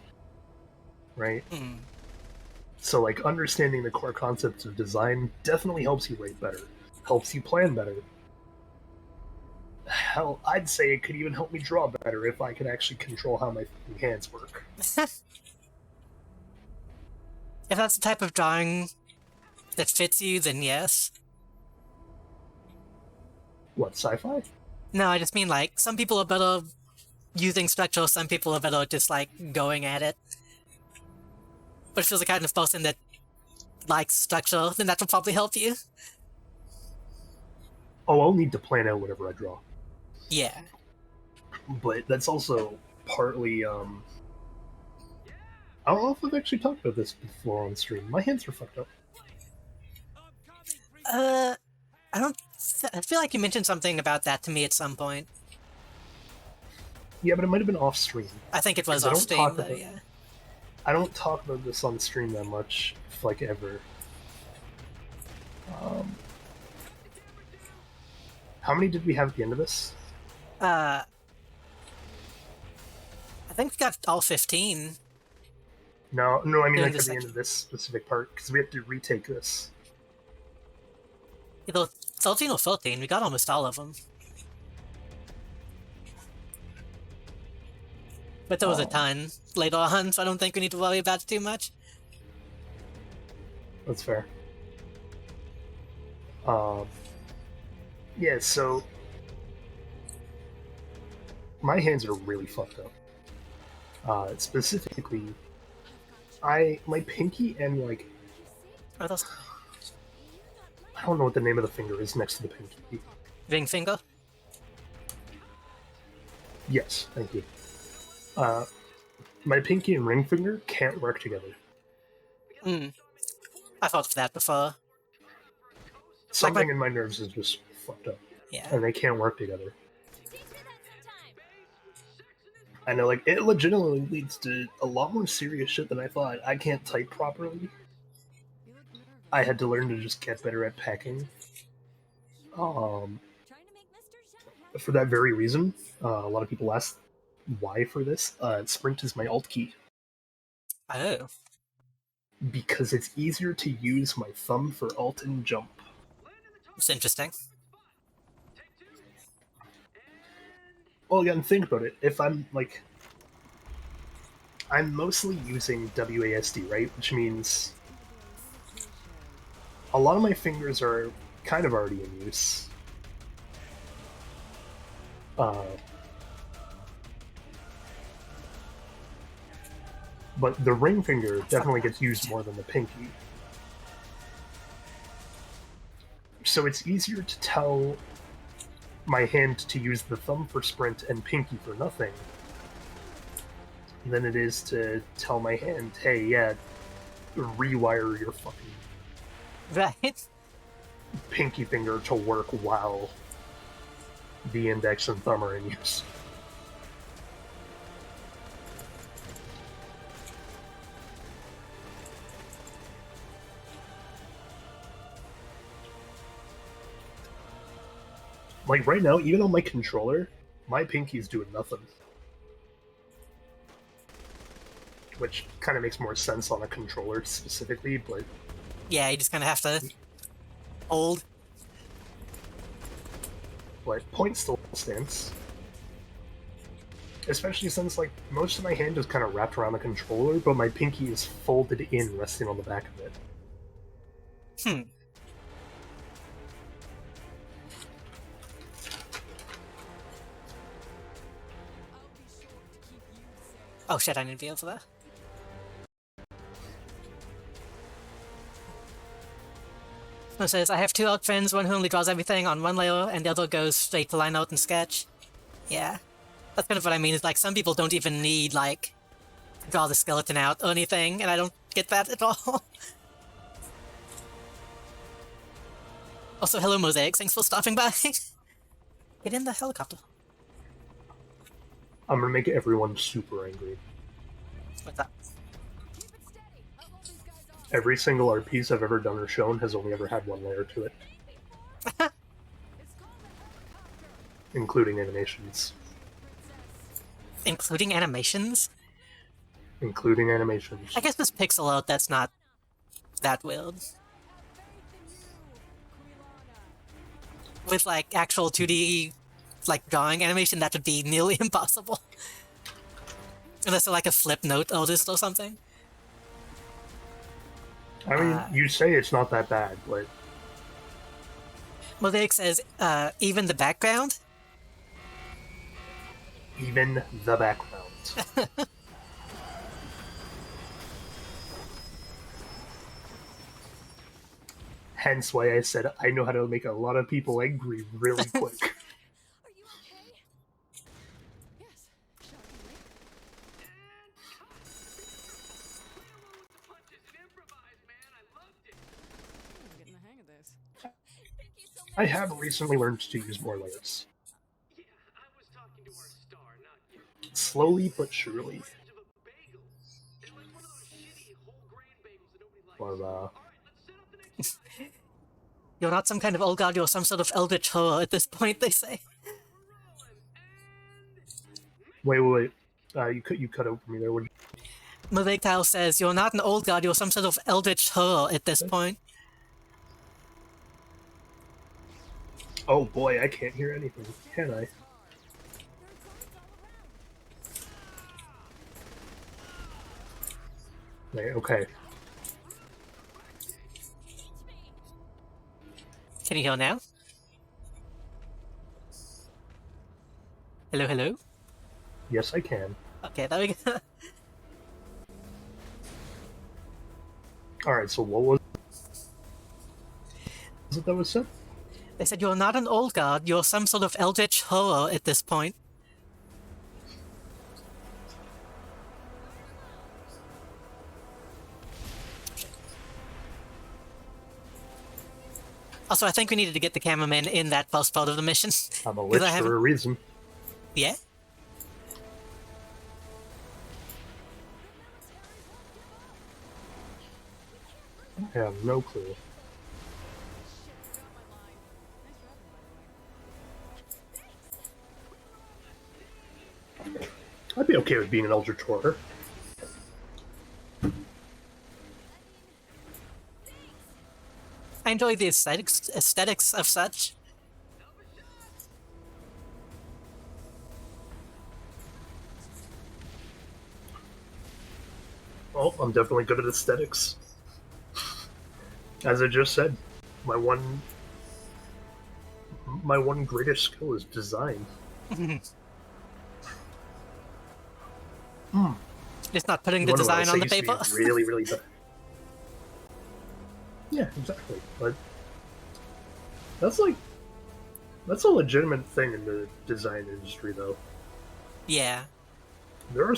right? Mm. So like understanding the core concepts of design definitely helps you write better, helps you plan better. Hell, I'd say it could even help me draw better if I could actually control how my hands work. If that's the type of drawing that fits you, then yes. What, sci-fi? No, I just mean like some people are better using structure, some people are better just like going at it. But if you're the kind of person that likes structure, then that will probably help you. Oh, I'll need to plan out whatever I draw. Yeah. But that's also partly, I don't know if I've actually talked about this before on stream. My hands are fucked up. I don't... I feel like you mentioned something about that to me at some point. Yeah, but it might have been off stream. I think it was 'Cause I off don't stream, talk though, about- yeah. I don't talk about this on stream that much, if like ever. How many did we have at the end of this? I think we got all 15. No, I mean During like the at the end of this specific part, because we have to retake this. Either 13 or 14, we got almost all of them. But there was a ton later on, so I don't think we need to worry about it too much. That's fair. Yeah, so my hands are really fucked up. Specifically, my pinky and like Are those I don't know what the name of the finger is next to the pinky. ring finger? Yes, thank you. My pinky and ring finger can't work together. I thought of that before. Something in my nerves is just fucked up, Yeah. and they can't work together. I know, like, it legitimately leads to a lot more serious shit than I thought. I can't type properly. I had to learn to just get better at packing. For that very reason, a lot of people ask why for this. Sprint is my alt key. Oh. because it's easier to use my thumb for alt and jump. It's interesting. Well, again, think about it. If I'm like, I'm mostly using WASD, right? Which means a lot of my fingers are kind of already in use. But the ring finger definitely gets used more than the pinky. So it's easier to tell my hand to use the thumb for sprint and pinky for nothing than it is to tell my hand, hey, yeah, rewire your fucking Right? pinky finger to work while the index and thumb are in use. Like right now, even on my controller, my pinky's doing nothing. Which kind of makes more sense on a controller specifically, but Yeah, you just kind of have to hold. point still stands. Especially since like most of my hand is kind of wrapped around the controller, but my pinky is folded in, resting on the back of it. Hmm. Oh shit, I need to be able to that. It says, I have two orc friends, one who only draws everything on one layer, and the other goes straight to line out and sketch. Yeah. That's kind of what I mean, is like, some people don't even need, like, draw the skeleton out or anything, and I don't get that at all. Also, hello Mosaic, thanks for stopping by. Get in the helicopter. I'm gonna make everyone super angry. What's up? Every single art piece I've ever done or shown has only ever had one layer to it. Including animations. Including animations? Including animations. I guess this pixel art, that's not that weird. With, like, actual 2D, like, drawing animation, that would be nearly impossible. Unless they're like a flip note artist or something. I mean, you say it's not that bad, but Mosaic says, even the background? even the background. Hence why I said I know how to make a lot of people angry really quick. Are you okay? Yes. Shockingly. I'm getting the hang of this. I have recently learned to use more layers. Yeah, I was talking to our star, not you. Slowly but surely. Of a bagel. And like one of those shitty whole grain bagels that nobody likes. But, Alright, let's set up the next fight. You're not some kind of old god, you're some sort of eldritch horror at this point, they say. wait. You cut over me there. Would you? Mosaic Tile says, you're not an old god, you're some sort of eldritch horror at this point. Oh boy, I can't hear anything, can I? Okay. Can you hear now? Hello, hello? Yes, I can. Okay, there we go. Alright, so what was it that was said? They said, you're not an old god, you're some sort of eldritch horror at this point. Also, I think we needed to get the cameraman in that first part of the mission. I'm a 'Cause lich I for haven't- a reason. Yeah? I have no clue. I'd be okay with being an Eldritch Horror. enjoy the aesthetics of such. Well, I'm definitely good at aesthetics. As I just said, my one greatest skill is design. Just not putting You the wanna know what design else on I the used to paper. be really, really bad. Yeah, exactly. But that's a legitimate thing in the design industry, though. Yeah. There are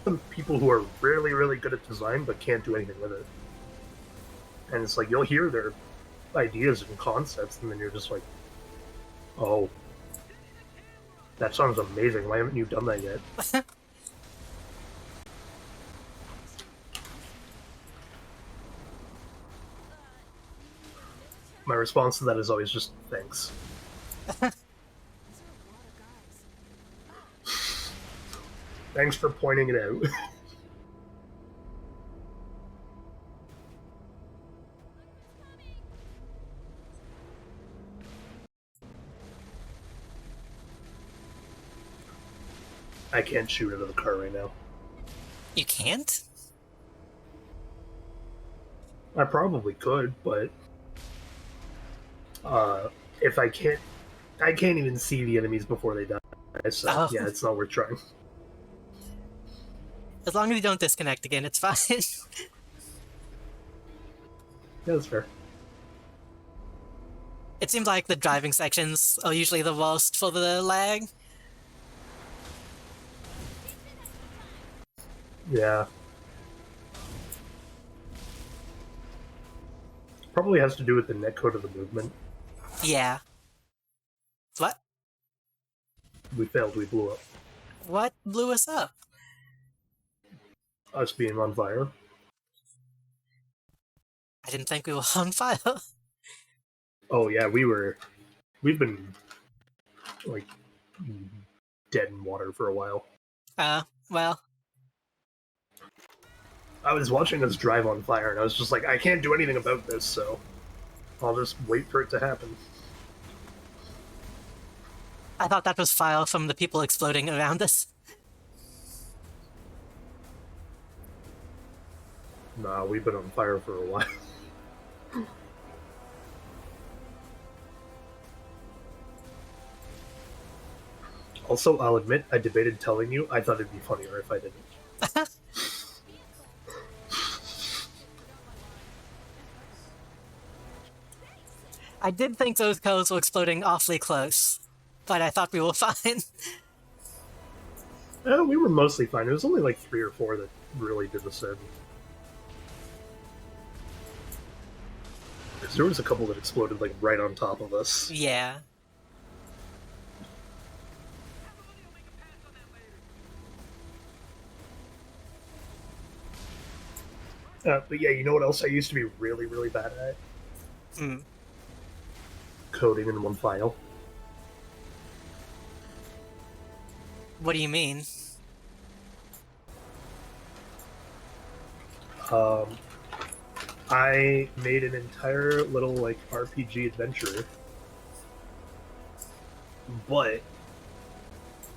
some people who are really, really good at design but can't do anything with it. And it's like you'll hear their ideas and concepts, and then you're just like, "Oh, that sounds amazing. Why haven't you done that yet?" My response to that is always just thanks. Thanks for pointing it out. I can't shoot out of the car right now. You can't? I probably could, but if I can't even see the enemies before they die. So Oh. yeah, it's not worth trying. As long as you don't disconnect again, it's fine. Yeah, that's fair. It seems like the driving sections are usually the worst for the lag. Yeah. Probably has to do with the netcode of the movement. Yeah. What? We failed, we blew up. What blew us up? Us being on fire. I didn't think we were on fire. Oh yeah, we've been like dead in water for a while. Well, I was watching us drive on fire and I was just like, I can't do anything about this, so I'll just wait for it to happen. I thought that was fire from the people exploding around us. Nah, we've been on fire for a while. Also, I'll admit, I debated telling you. I thought it'd be funnier if I didn't. I did think those codes were exploding awfully close, but I thought we were fine. We were mostly fine. It was only like 3 or 4 that really did us in. Because there was a couple that exploded like right on top of us. Yeah. But yeah, you know what else I used to be really, really bad at? Hmm. Coding in one file. What do you mean? I made an entire little like RPG adventure, but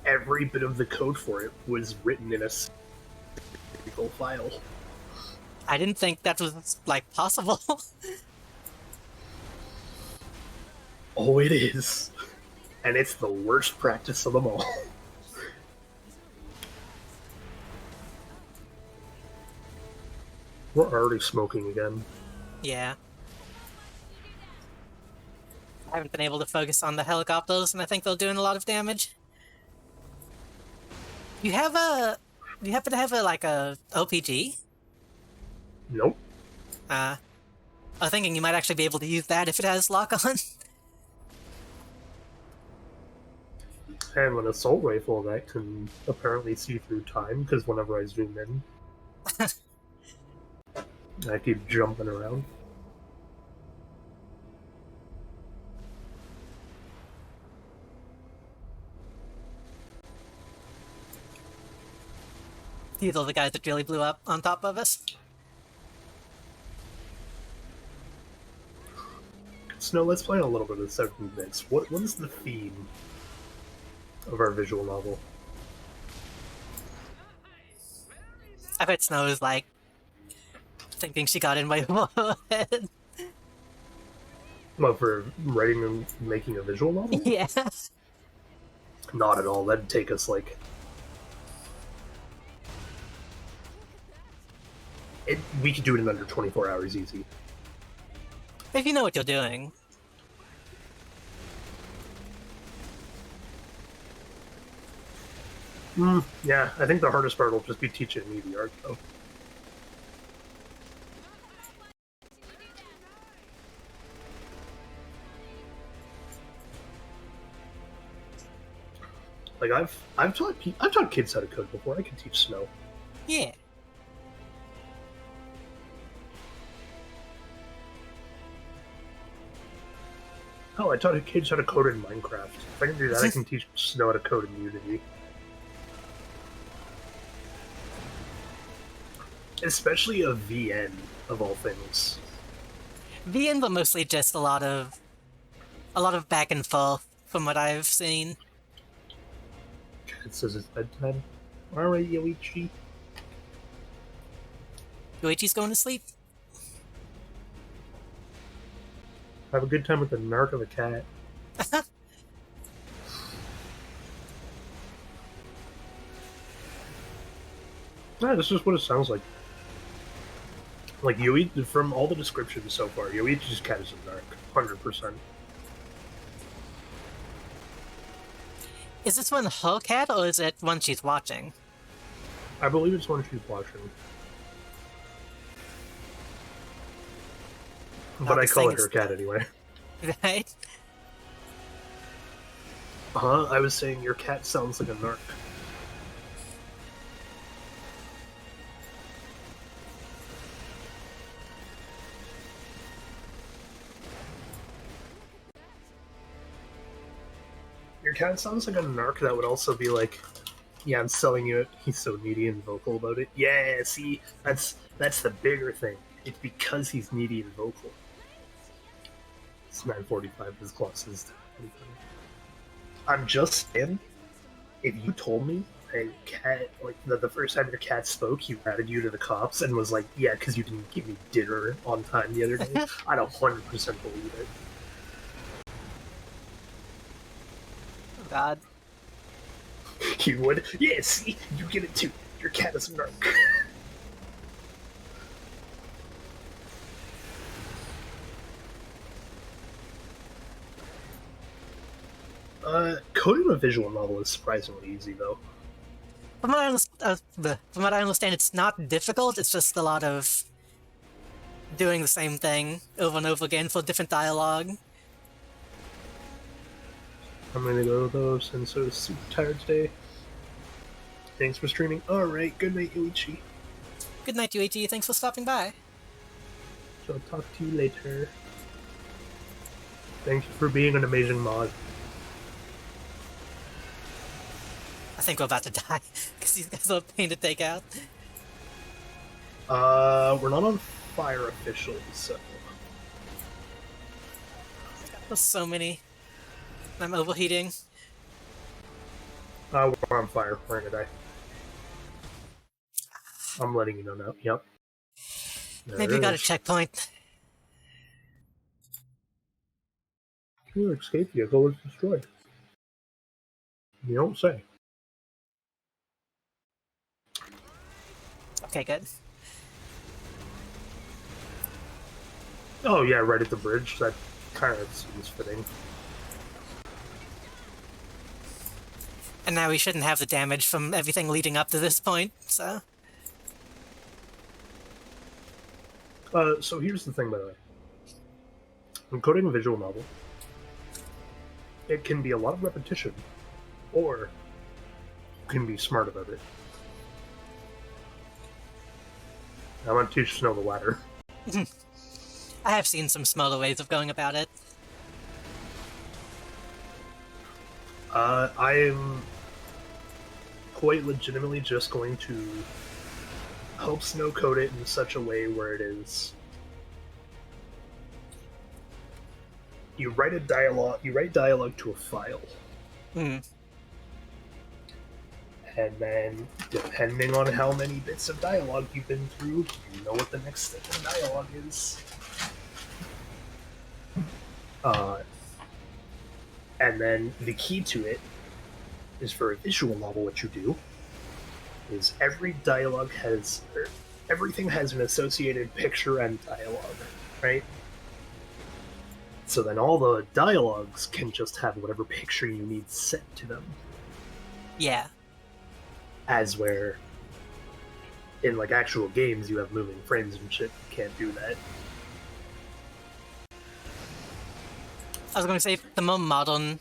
every bit of the code for it was written in a single file. I didn't think that was, like, possible. Oh, it is. And it's the worst practice of them all. We're already smoking again. Yeah. I haven't been able to focus on the helicopters, and I think they're doing a lot of damage. You happen to have a OPG? Nope. I was thinking you might actually be able to use that if it has lock on. And an assault rifle that can apparently see through time, because whenever I zoom in, I keep jumping around. These are the guys that really blew up on top of us. Snow, let's play a little bit of 7 bits. What is the theme of our visual novel? I bet Snow is like thinking she got in my head. What, for writing and making a visual novel? Yeah. Not at all. That'd take us like... we could do it in under 24 hours easy. If you know what you're doing. Yeah, I think the hardest part will just be teaching me the art, though. Like I've taught kids how to code before. I can teach Snow. Yeah. Oh, I taught kids how to code in Minecraft. If I can do that, I can teach Snow how to code in Unity. Especially a VN, of all things. VNs are mostly just a lot of back and forth from what I've seen. It says it's bedtime. Alright, Yoichi. Yoichi's going to sleep. Have a good time with the narc of a cat. Yeah, this is what it sounds like. Like, Yoichi, from all the descriptions so far, Yoichi's cat is a narc. 100%. Is this one her cat, or is it one she's watching? I believe it's one she's watching. But I this call thing it her is- cat anyway. Right? Huh? I was saying your cat sounds like a narc. Your cat sounds like a narc that would also be like, yeah, I'm selling you it. He's so needy and vocal about it. Yeah, see, that's the bigger thing. It's because he's needy and vocal. It's 9:45. His clock is 10:45. I'm just saying, if you told me a cat, like the first time your cat spoke, he ratted you to the cops and was like, yeah, because you didn't give me dinner on time the other day, I'd 100% believe it. Oh god. You would? Yeah, see, you get it too. Your cat is a narc. Coding a visual novel is surprisingly easy, though. From what I understand, it's not difficult, it's just a lot of doing the same thing over and over again for different dialogue. I'm gonna go though, since I was super tired today. Thanks for streaming. Alright, good night, Yoichi. Good night, UAG, thanks for stopping by. So I'll talk to you later. Thank you for being an amazing mod. I think we're about to die, because these guys are a pain to take out. We're not on fire officially, so... There's so many. I'm overheating. We're on fire. We're gonna die. I'm letting you know now. Yep. There Maybe it we got a is. checkpoint. Your escape vehicle was destroyed. You don't say. Okay, good. Oh yeah, right at the bridge. That kind of seems fitting. And now we shouldn't have the damage from everything leading up to this point, so... So here's the thing, by the way. When coding a visual novel, it can be a lot of repetition, or you can be smart about it. I'm gonna teach Snow the latter. I have seen some smaller ways of going about it. I am quite legitimately just going to help Snow code it in such a way where it is you write dialogue to a file, Hmm. and then depending on how many bits of dialogue you've been through, you know what the next step in dialogue is. And then the key to it is for a visual novel. What you do is everything has an associated picture and dialogue, right? So then all the dialogues can just have whatever picture you need set to them. Yeah. As where in like actual games you have moving frames and shit, you can't do that. I was going to say, the more modern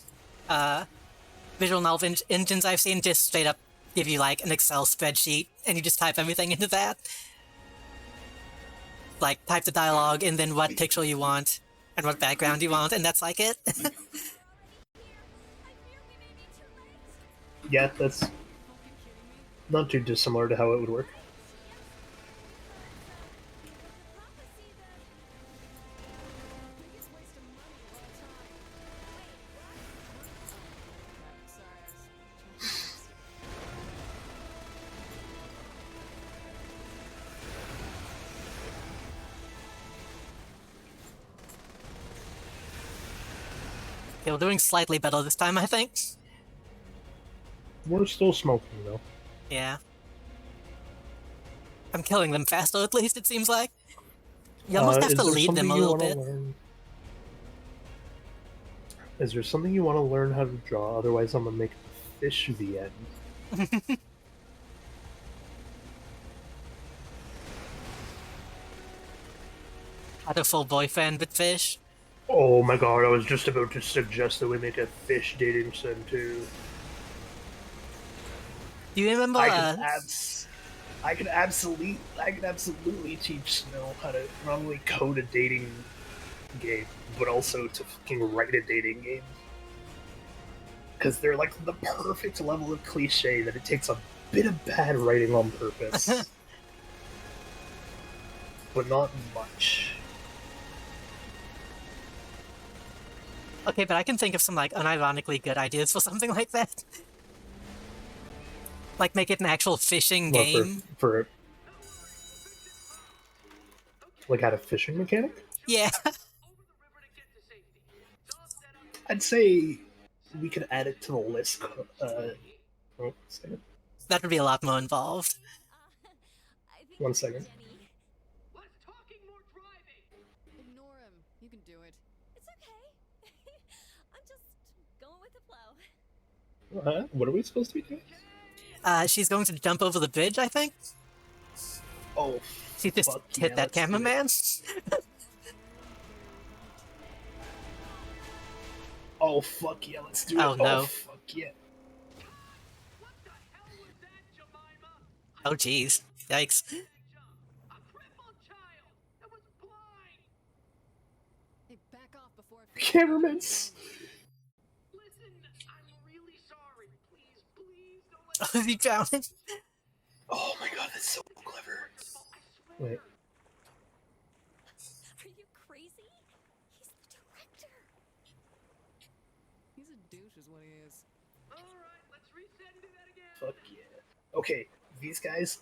visual novel engines I've seen just straight up give you, like, an Excel spreadsheet, and you just type everything into that. Like, type the dialogue, and then what picture you want, and what background you want, and that's like it. Yeah, that's not too dissimilar to how it would work. Biggest waste of money of all time. Sorry, I was Okay, we're doing slightly better this time, I think. We're still smoking though. Yeah. I'm killing them faster, at least, it seems like. You almost have Is to there lead them something a you little wanna bit. learn? Is there something you want to learn how to draw? Otherwise, I'm gonna make the fish the end. Had a full boyfriend with fish. Oh my god, I was just about to suggest that we make a fish dating sim too. Do you remember, I could absolutely teach Snow how to not only code a dating game, but also to fucking write a dating game. Because they're like the perfect level of cliche that it takes a bit of bad writing on purpose. But not much. Okay, but I can think of some, like, unironically good ideas for something like that. Like, make it an actual fishing Well, game. for like had a fishing mechanic? Yeah. Over the river to get to safety. It's all set up. I'd say we could add it to the list. Second. That would be a lot more involved. I think 1 second. Jenny. Less talking, more driving. Ignore him. You can do it. It's okay. I'm just going with the flow. What are we supposed to be doing? She's going to jump over the bridge, I think? Oh, She just fuck hit yeah, that let's do it. cameraman? Oh fuck yeah, let's do it. Oh, no. Oh fuck yeah. What the hell was that, Jemima? Oh, jeez. Yikes. A crippled child that was blind. Hey, back off before I Cameramans. Listen, I'm really sorry. Please don't let Oh, is he drowning? Oh my god, that's so clever. I swear. Wait. Are you crazy? He's the director. He's a douche is what he is. Alright, let's reset and do that again. Fuck yeah. Okay, these guys,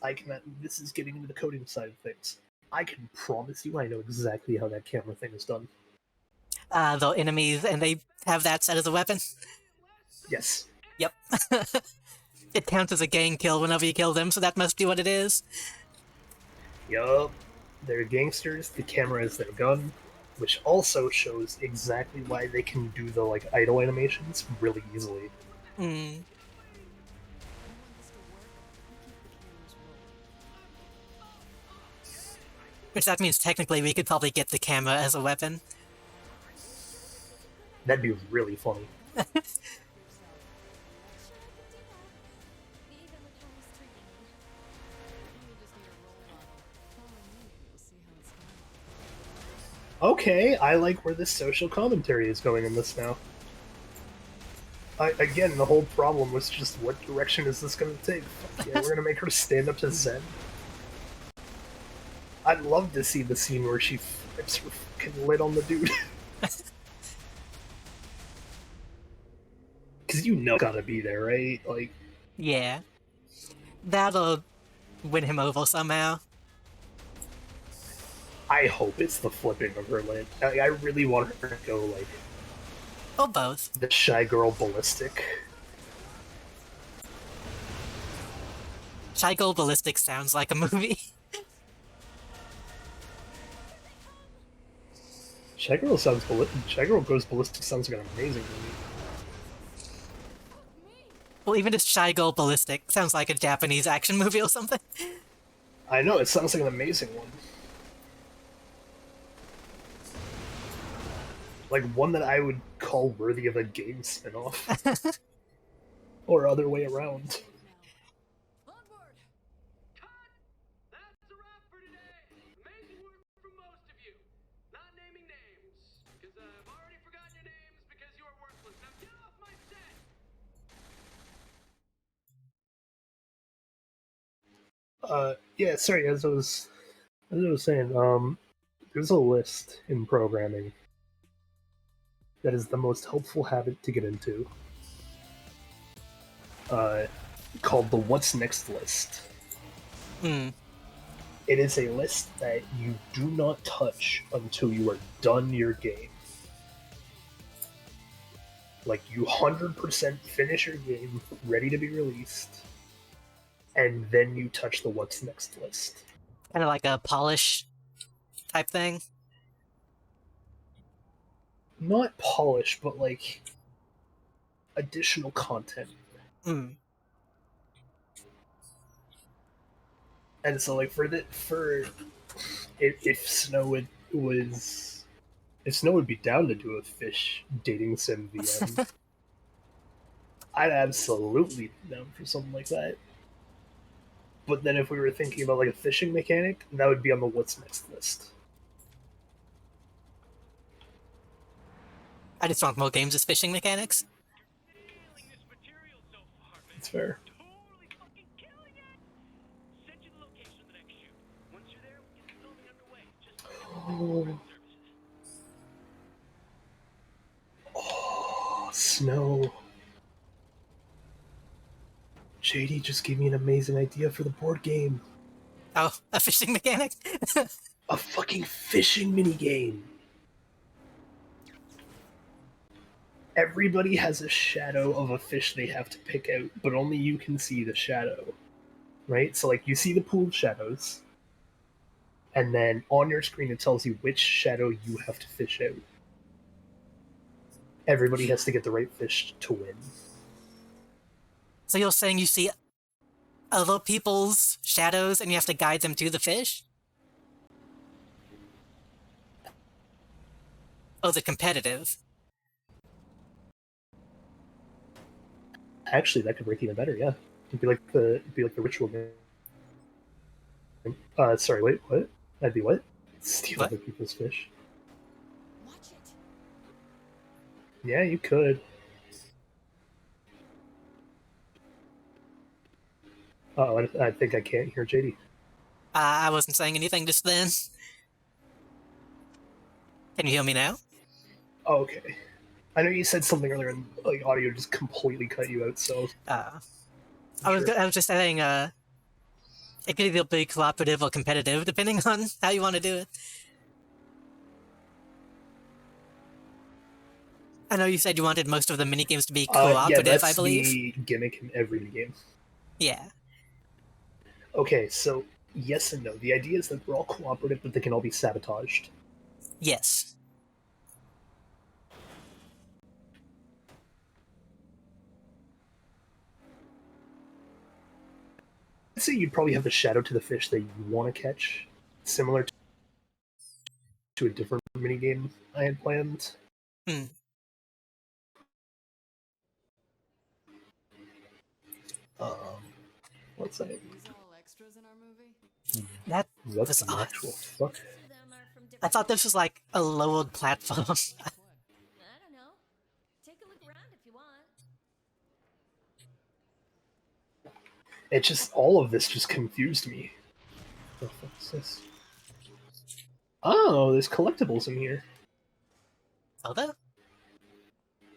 this is getting into the coding side of things. I can promise you I know exactly how that camera thing is done. The enemies, and they have that set as a weapon? Yes. Yep. It counts as a gang kill whenever you kill them, so that must be what it is. Yup. They're gangsters, the camera is their gun, which also shows exactly why they can do the like idle animations really easily. Hmm. I want this to work. You keep the cameras rolling. Which that means technically we could probably get the camera as a weapon. That'd be really funny. Sure, I can do that. We even look how he's treating me. You just need a role model. Follow me and you'll see how it's done. Okay, I like where this social commentary is going in this now. Again, the whole problem was just what direction is this going to take? Fuck yeah, we're going to make her stand up to Zen. I'd love to see the scene where she flips her fucking lid on the dude. because you know it's gotta be there, right? Like, Yeah. That'll win him over somehow. I hope it's the flipping of her lid. I really want her to go like Or both. the Shy Girl ballistic. Shy Girl Ballistic sounds like a movie. Shy Girl sounds Shy Girl Goes Ballistic sounds like an amazing movie. Well, even if Shy Girl Ballistic sounds like a Japanese action movie or something. I know, it sounds like an amazing one. Like one that I would call worthy of a game spin-off. Or other way around. Onward! Cut! That's a wrap for today. Amazing work from most of you. Not naming names, because I've already forgotten your names because you are worthless. Now get off my set! Yeah, sorry, as I was saying, there's a list in programming that is the most helpful habit to get into. Called the What's Next list. Hmm. It is a list that you do not touch until you are done your game. Like, you 100% finish your game, ready to be released, and then you touch the What's Next list. Kind of like a polish type thing. Not polish, but like additional content. Hmm. And so, like, if Snow would be down to do a fish dating sim VM, I'd absolutely be down for something like that. But then if we were thinking about like a fishing mechanic, that would be on the What's Next list. I just want more games with fishing mechanics. Nailing this material so far, man. It's fair. Totally fucking killing it! Send you the location of the next shoot. Once you're there, we'll get the filming underway. Just services. Oh, Snow. JD just gave me an amazing idea for the board game. Oh, a fishing mechanic? A fucking fishing minigame. Everybody has a shadow of a fish they have to pick out, but only you can see the shadow. Right? So, like, you see the pooled shadows, and then on your screen it tells you which shadow you have to fish out. Everybody has to get the right fish to win. So you're saying you see other people's shadows and you have to guide them to the fish? Oh, the competitive. Actually, that could work even better. Yeah, it'd be like the ritual game. Sorry, wait, what? That'd be what? Steal What? other people's fish. Watch it! Yeah, you could. Oh, I think I can't hear JD. I wasn't saying anything just then. Can you hear me now? Oh, okay. I know you said something earlier, and like audio just completely cut you out. So I sure. was just saying, it could either be cooperative or competitive, depending on how you want to do it. I know you said you wanted most of the minigames to be Yeah, cooperative, that's I believe. the gimmick in every game. Yeah. Okay, so yes and no. The idea is that we're all cooperative, but they can all be sabotaged. Yes. I'd say you'd probably have the shadow to the fish that you want to catch, similar to a different minigame I had planned. Hmm. What's that? These all extras in our movie? That That's was the odd. actual fuck. Most of them are from I different thought this was like a lowered platform. What? I don't know. Take a look around if you want. It just all of this just confused me. What the fuck is this? Oh, there's collectibles in here. Although,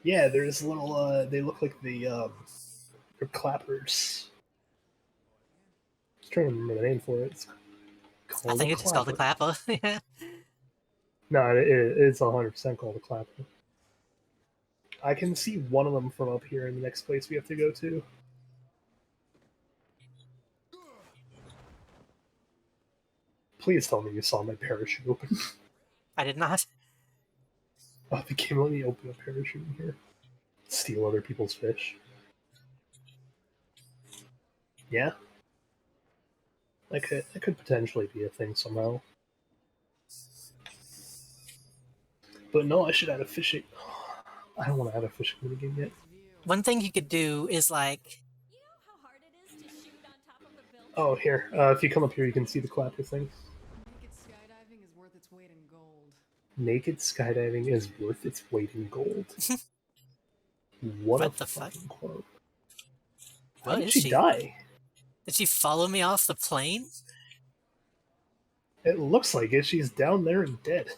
Yeah, there's little. They look like they're clappers. I was trying to remember the name for it. It's I called think a it's just called the clapper. clapper. Yeah. No, it's 100% called a clapper. I can see one of them from up here in the next place we have to go to. Please tell me you saw my parachute open. I did not. Oh, the game let me open a parachute in here. Steal other people's fish. Yeah. That could potentially be a thing somehow. But no, I should add a fishing. I don't want to add a fishing minigame yet. One thing you could do is like, You know how hard it is to shoot on top of a building? Oh, here. If you come up here, you can see the clapper thing. Naked skydiving is worth its weight in gold. Naked skydiving is worth its weight in gold. What What a the fuck? fucking quote. What How did is she she? die? did she follow me off the plane? It looks like it. She's down there and dead.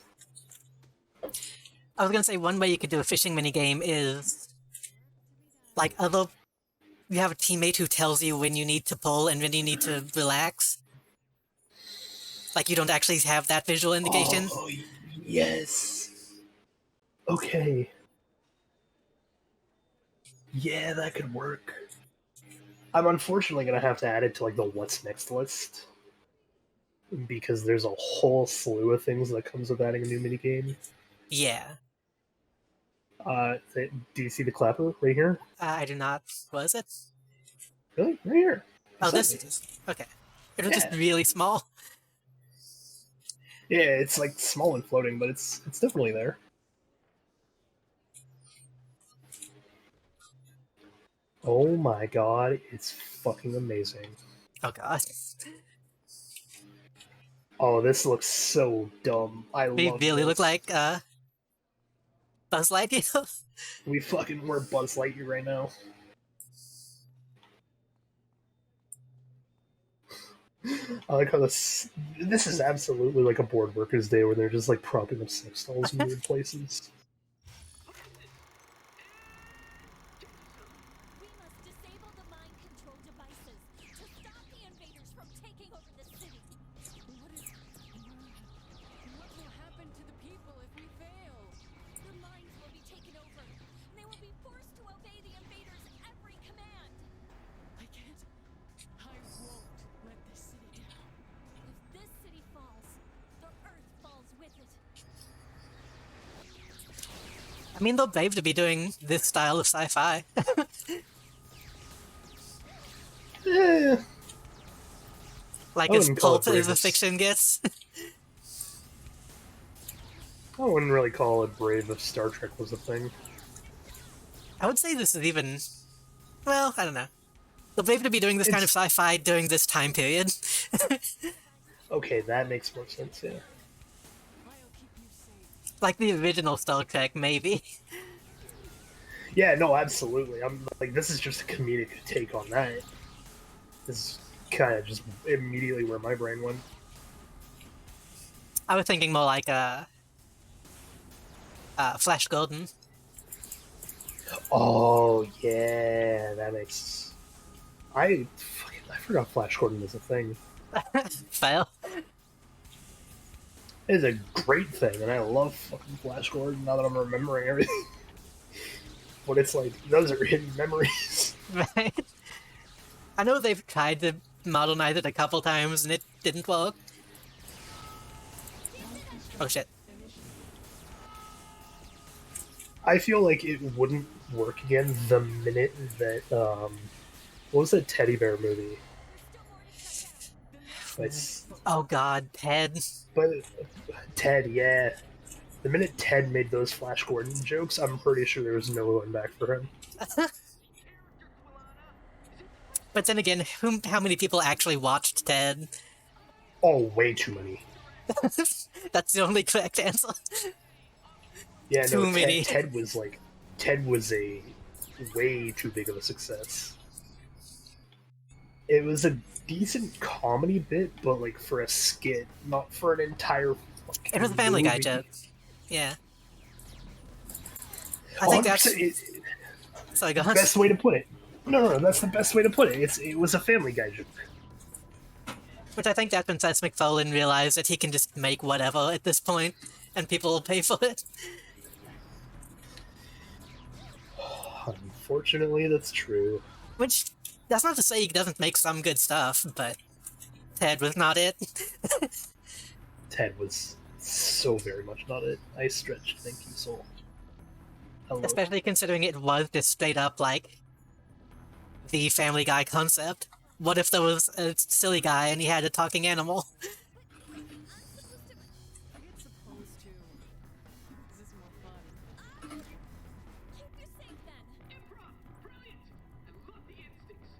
I was gonna say one way you could do a fishing minigame is like you have a teammate who tells you when you need to pull and when you need to relax. Like you don't actually have that visual indication. Oh, yes. Okay. Yeah, that could work. I'm unfortunately gonna have to add it to like the what's next list. Because there's a whole slew of things that comes with adding a new minigame. Yeah. Do you see the clapper right here? I do not. Was it? Really? Right here. Oh, Beside this me. is okay. It was just Yeah. really small. Yeah, it's like small and floating, but it's definitely there. Oh my god, it's fucking amazing. Oh god. Oh, this looks so dumb. I We love really look this. like Buzz Lightyear. We fucking we're Buzz Lightyear right now. I like how this is absolutely like a board workers day where they're just like propping up sex dolls in weird places. We must disable the mind control devices to stop the invaders from taking over the city. What will happen to the people if we fail? The minds will be taken over. They will be forced to obey the invaders' every command. I can't. I won't let this city down. If this city falls, the earth falls with it. I mean, they're brave to be doing this style of sci-fi. Eh, Like I as wouldn't call it pulp as the bravest. fiction gets. I wouldn't really call it brave if Star Trek was a thing. I would say this is even. Well, I don't know. They're brave to be doing this kind of sci-fi during this time period. Okay, that makes more sense, yeah. I'll keep you safe. Like the original Star Trek, maybe. Yeah, no, absolutely. I'm like, this is just a comedic take on that. This is kind of just immediately where my brain went. I was thinking more like Flash Gordon. Oh yeah, that makes. I forgot Flash Gordon was a thing. Fail. It is a great thing, and I love fucking Flash Gordon now that I'm remembering everything. But it's like those are hidden memories. Right? I know they've tried to modernize it a couple times and it didn't work. Oh shit. I feel like it wouldn't work again the minute that what was that teddy bear movie? Oh god, Ted. But Ted, yeah. The minute Ted made those Flash Gordon jokes, I'm pretty sure there was no going back for him. But then again, how many people actually watched Ted? Oh, way too many. That's the only correct answer. Yeah, Too no, many. Ted was a way too big of a success. It was a decent comedy bit, but like for a skit, not for an entire fucking It was a Family Guy movie. joke. Yeah. I think that's 100%, sorry. Go on. best way to put it. No, that's the best way to put it. It was a Family Guy joke. Which I think that Princess McFarlane realized that he can just make whatever at this point, and people will pay for it. Unfortunately, that's true. Which, that's not to say he doesn't make some good stuff, but Ted was not it. Ted was so very much not it. I stretched. Thank you, soul. Hello. Especially considering it was just straight up, like, the Family Guy concept. What if there was a silly guy and he had a talking animal? Forget supposed to. This is more fun. Keep you safe then. Improv! Brilliant! I love the instincts.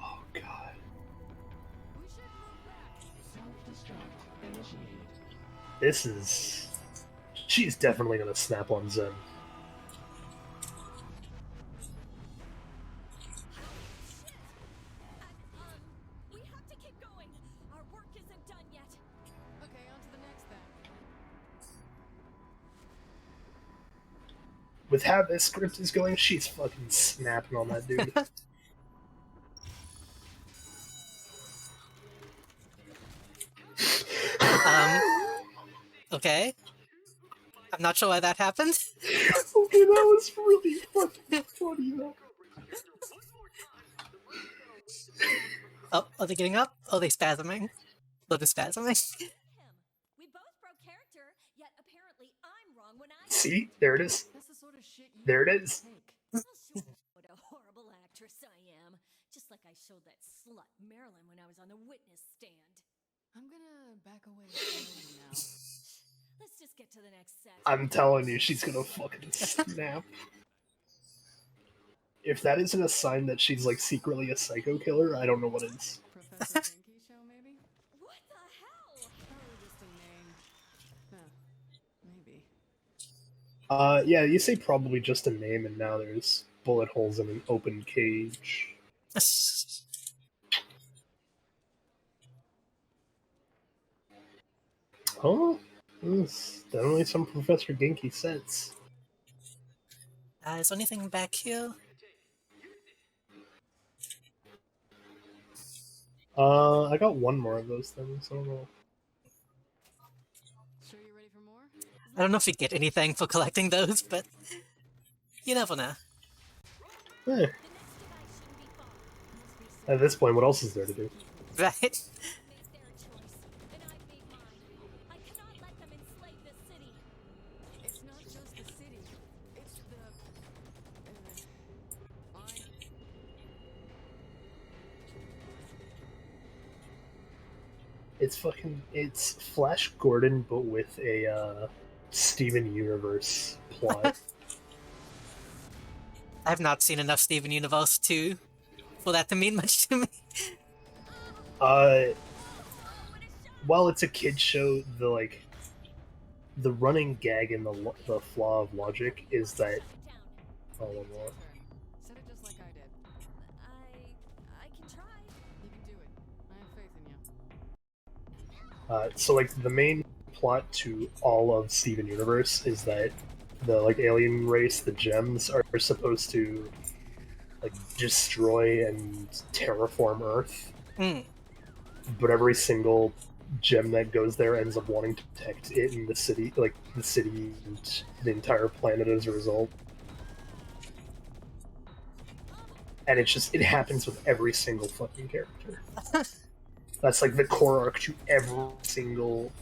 Oh god. We should move back. This is. She's definitely gonna snap on Zen. We have to keep going. Our work isn't done yet. Okay, on to the next thing. With how this script is going, she's fucking snapping on that dude. Okay. I'm not sure why that happened. Okay, that was really fucking funny though. Oh, are they getting up? Oh, they spasming. Oh, they're spasming. Him. We both broke character, yet apparently I'm wrong when I. See? There it is. That's the sort of shit you There it is. take. I'll show you what a horrible actress I am. Just like I showed that slut Marilyn when I was on the witness stand. I'm gonna back away slowly now. Let's just get to the next set. I'm telling you, she's gonna fucking snap. If that isn't a sign that she's like secretly a psycho killer, I don't know what is. Professor Pinky show, maybe? What the hell? Probably just a name. Huh. Maybe. Yeah, you say probably just a name, and now there's bullet holes in an open cage. Oh, there's definitely some Professor Genki sense. Is there anything back here? I got one more of those things. I don't know. Sure you're ready for more? I don't know if we get anything for collecting those, but you never know. Eh, The next device shouldn't be far. Must be at this point, what else is there to do? Right? made their choice, and I've made mine. I cannot let them enslave this city. It's not just the city. It's the... It's Flash Gordon, but with a Steven Universe plot. I have not seen enough Steven Universe for that to mean much to me. While it's a kid show, the running gag and the flaw of logic is that. Oh, one more. Said it just like I did. I can try. You can do it. I have faith in you. So like the main plot to all of Steven Universe is that the alien race, the Gems, are supposed to destroy and terraform Earth. Mm. But every single gem that goes there ends up wanting to protect it and the city, and the entire planet as a result. And it happens with every single fucking character. That's the core arc to every single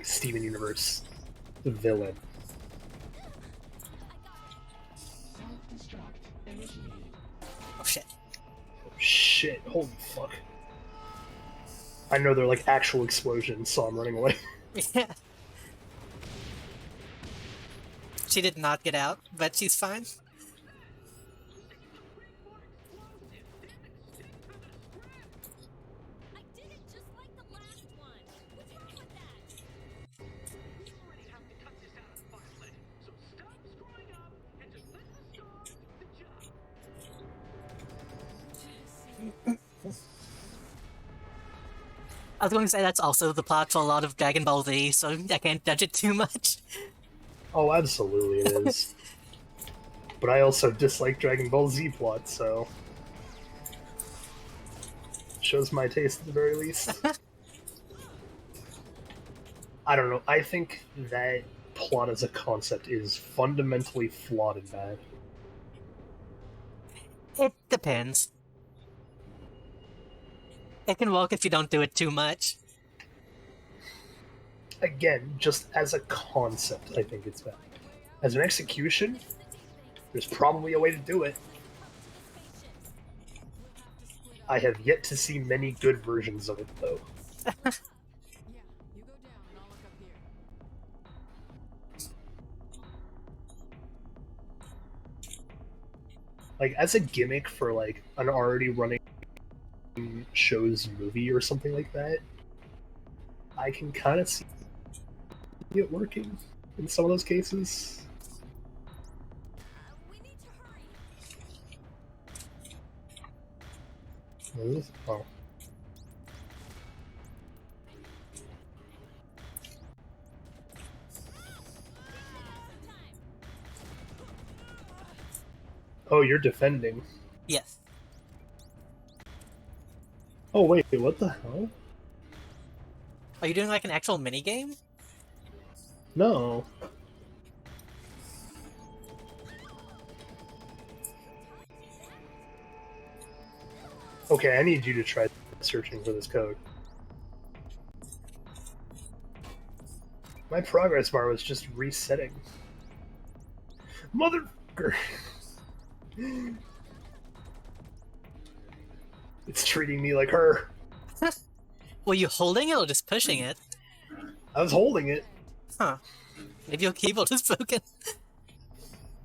Steven Universe villain. Oh shit. Shit, holy fuck. I know they're actual explosions, so I'm running away. Yeah. She did not get out, but she's fine. I did it just like the last one. What's wrong with that? We already have to cut this out of the Firefly, so stop screwing up and just let the star do the job. I was going to say that's also the plot for a lot of Dragon Ball Z, so I can't judge it too much. Oh, absolutely it is. But I also dislike Dragon Ball Z plot, so shows my taste at the very least. I don't know. I think that plot as a concept is fundamentally flawed and bad. It depends. It can work if you don't do it too much. Again, just as a concept, I think it's bad. As an execution, there's probably a way to do it. I have yet to see many good versions of it, though. Yeah, you go down and I'll look up here. Like, as a gimmick for, like, an already running show's movie or something like that, I can kind of see it working in some of those cases. We need to hurry. What is this? Oh. Oh, you're defending. Yes. Oh, wait, what the hell? Are you doing like an actual minigame? No. Okay, I need you to try searching for this code. My progress bar was just resetting. Motherfucker! It's treating me like her. Were you holding it or just pushing it? I was holding it. Huh. Maybe your keyboard is broken.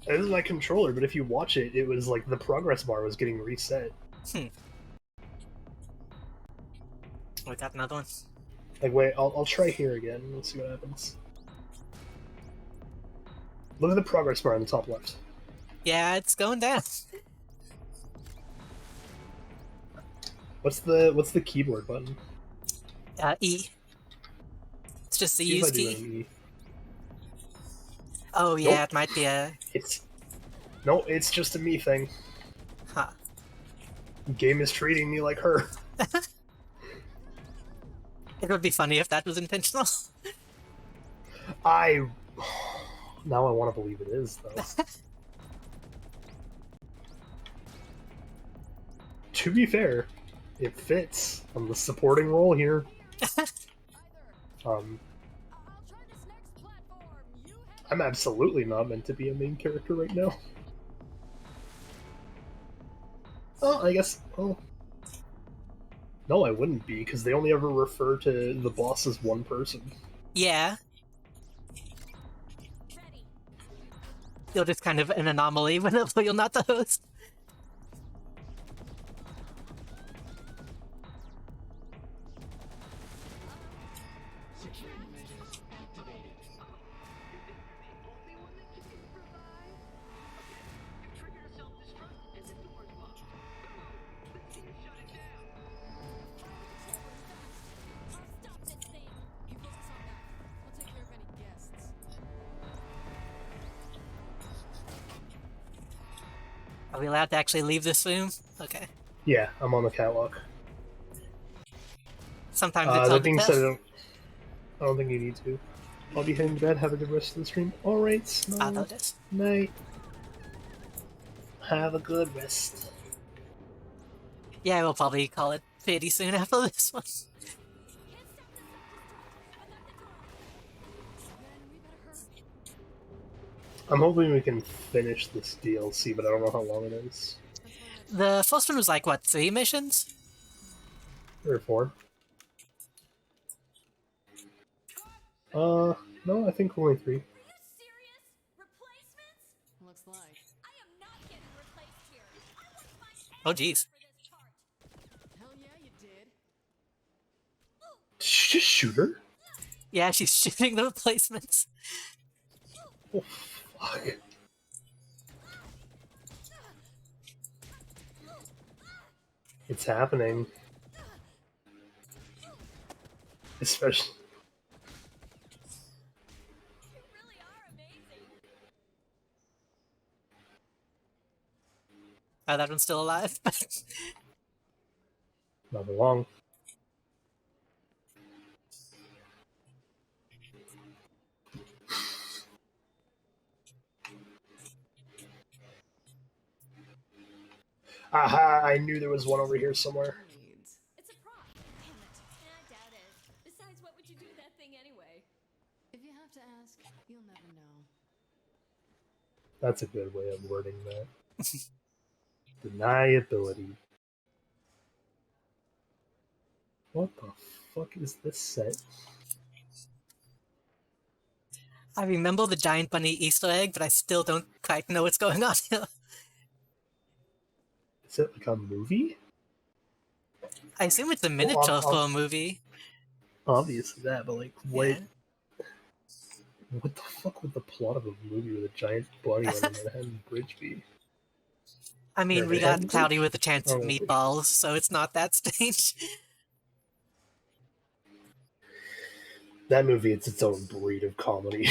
This is my controller, but if you watch it, it was like the progress bar was getting reset. We got another one. Like, wait, I'll try here again. Let's see what happens. Look at the progress bar on the top left. Yeah, it's going down. What's the keyboard button? E. It's just the See if use I do key. an E. Oh yeah, Nope. it might be a... No, it's just a me thing. Huh. Game is treating me like her. It would be funny if that was intentional. Now I want to believe it is, though. To be fair, it fits. I'm the supporting role here. I'll try this next platform. You have I'm absolutely not meant to be a main character right now. Oh, I guess. Oh. No, I wouldn't be, because they only ever refer to the boss as one person. Yeah, Ready. you're just kind of an anomaly whenever you're not the host. Trigger self-destruct and the door's locked. Let's see you shut it down. I'll stop this thing. you focus on that. We'll take care of any guests. Are we allowed to actually leave this room? Okay. Yeah, I'm on the catwalk. Sometimes it's That hard to being tell. said, I don't think you need to. I'll be heading to bed. Have a good rest of the stream. Alright, I know this. night. Have a good rest. Yeah, we'll probably call it pretty soon after this one. Then we better hurry. I'm hoping we can finish this DLC, but I don't know how long it is. The first one was like, what, 3 missions? 3 or 4. No, I think only 3. Are you serious? Replacements? Looks like. I am not getting replaced here. I wouldn't find Oh, anyone jeez. for this part. Hell yeah, you did. Did you just shoot her? Yeah, she's shooting the replacements. Oh, fuck. It's happening. Especially. You really are amazing. Oh, that one's still alive. Not for long. Aha! I knew there was one over here somewhere. Needs. It's a prop. Damn it. I doubt it. Besides, what would you do with that thing anyway? If you have to ask, you'll never know. That's a good way of wording that. Deniability. What the fuck is this set? I remember the giant bunny Easter egg, but I still don't quite know what's going on here. Is it like a movie? I assume it's a miniature I'll- for a movie. Obviously that, but like, what? Yeah. What the fuck would the plot of a movie with a giant bunny on the Manhattan Bridge be? I mean, Yeah, we they got had- Cloudy with a chance of Oh. meatballs, so it's not that strange. That movie, it's its own breed of comedy.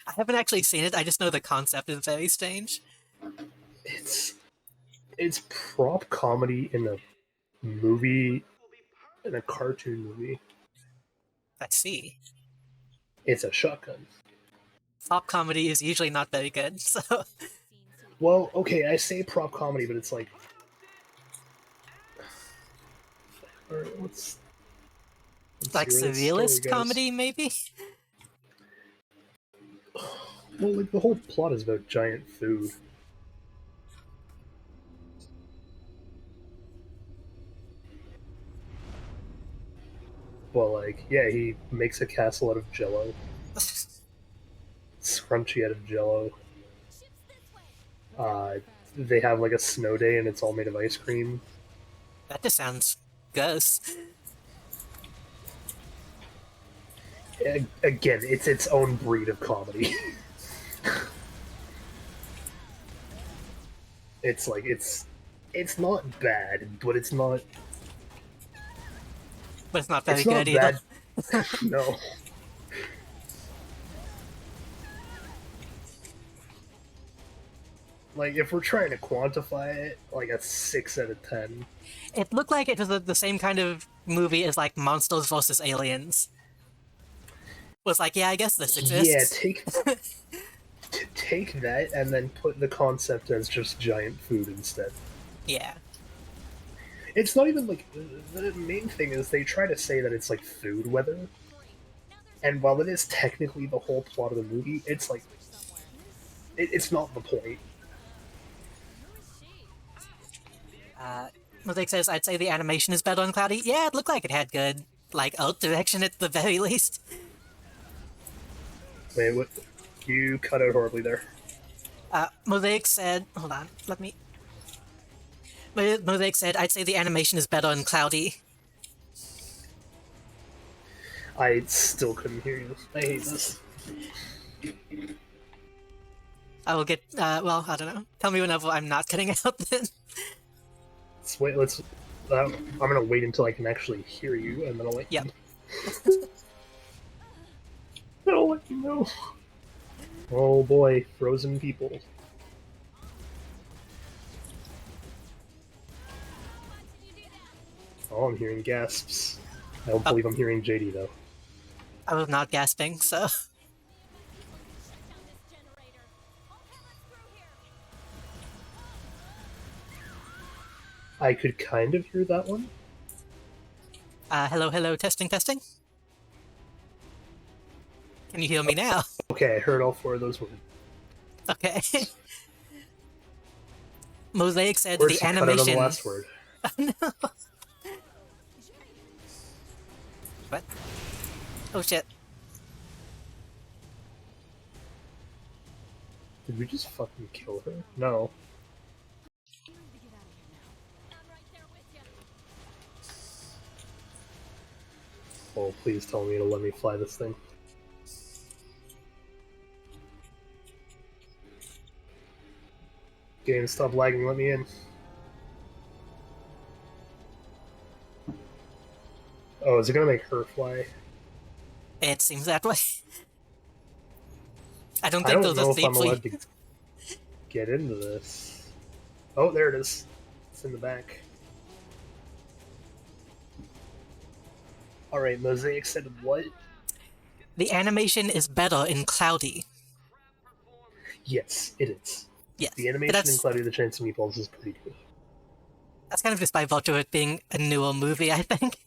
I haven't actually seen it, I just know the concept is very strange. It's prop comedy in a movie, in a cartoon movie. I see. It's a shotgun. Pop comedy is usually not very good, so... Well, okay, I say prop comedy, but it's like, alright, let's like see where this story surrealist goes. comedy, maybe? Well, like the whole plot is about giant food. Well, like, yeah, he makes a castle out of jello. Scrunchy out of jello. They have like a snow day and it's all made of ice cream. That just sounds gross. Again, it's its own breed of comedy. It's like it's not bad, but it's not But it's not very it's not good either. bad. No. Like if we're trying to quantify it, like a 6 out of 10. It looked like it was the same kind of movie as like Monsters vs. Aliens. Was like, yeah, I guess this exists. Yeah, take that and then put the concept as just giant food instead. Yeah. It's not even like the main thing is they try to say that it's like food weather, and while it is technically the whole plot of the movie, it's like it's not the point. Mosaic says, I'd say the animation is better on Cloudy. Yeah, it looked like it had good, like, art direction at the very least. Wait, what? You cut out horribly there. Mosaic said, hold on, let me... Mosaic said, I'd say the animation is better on Cloudy. I still couldn't hear you. I hate this. I will get, well, I don't know. Tell me whenever I'm not cutting out then. Let's wait. Let's. I'm gonna wait until I can actually hear you, and then I'll let Yep. you. I'll let you know. Oh boy, frozen people. Oh, I'm hearing gasps. I don't believe I'm hearing JD though. I was not gasping, so... I could kind of hear that one. Hello, hello, testing, testing? Can you hear me now? Okay, I heard all 4 of those words. Okay. Mosaic said Where's the he cut out on animation... the last word? What? Oh shit. Did we just fucking kill her? No. Oh, please tell me to let me fly this thing. Game, stop lagging, let me in. Oh, is it gonna make her fly? It seems that way. I don't I think don't those are know if I'm sleep allowed to get into this. Oh, there it is. It's in the back. Alright, Mosaic said what? The animation is better in Cloudy. Yes, it is. Yes, The but animation in Cloudy the Chance of Meatballs is pretty good. that's kind of just by virtue of it being a newer movie, I think.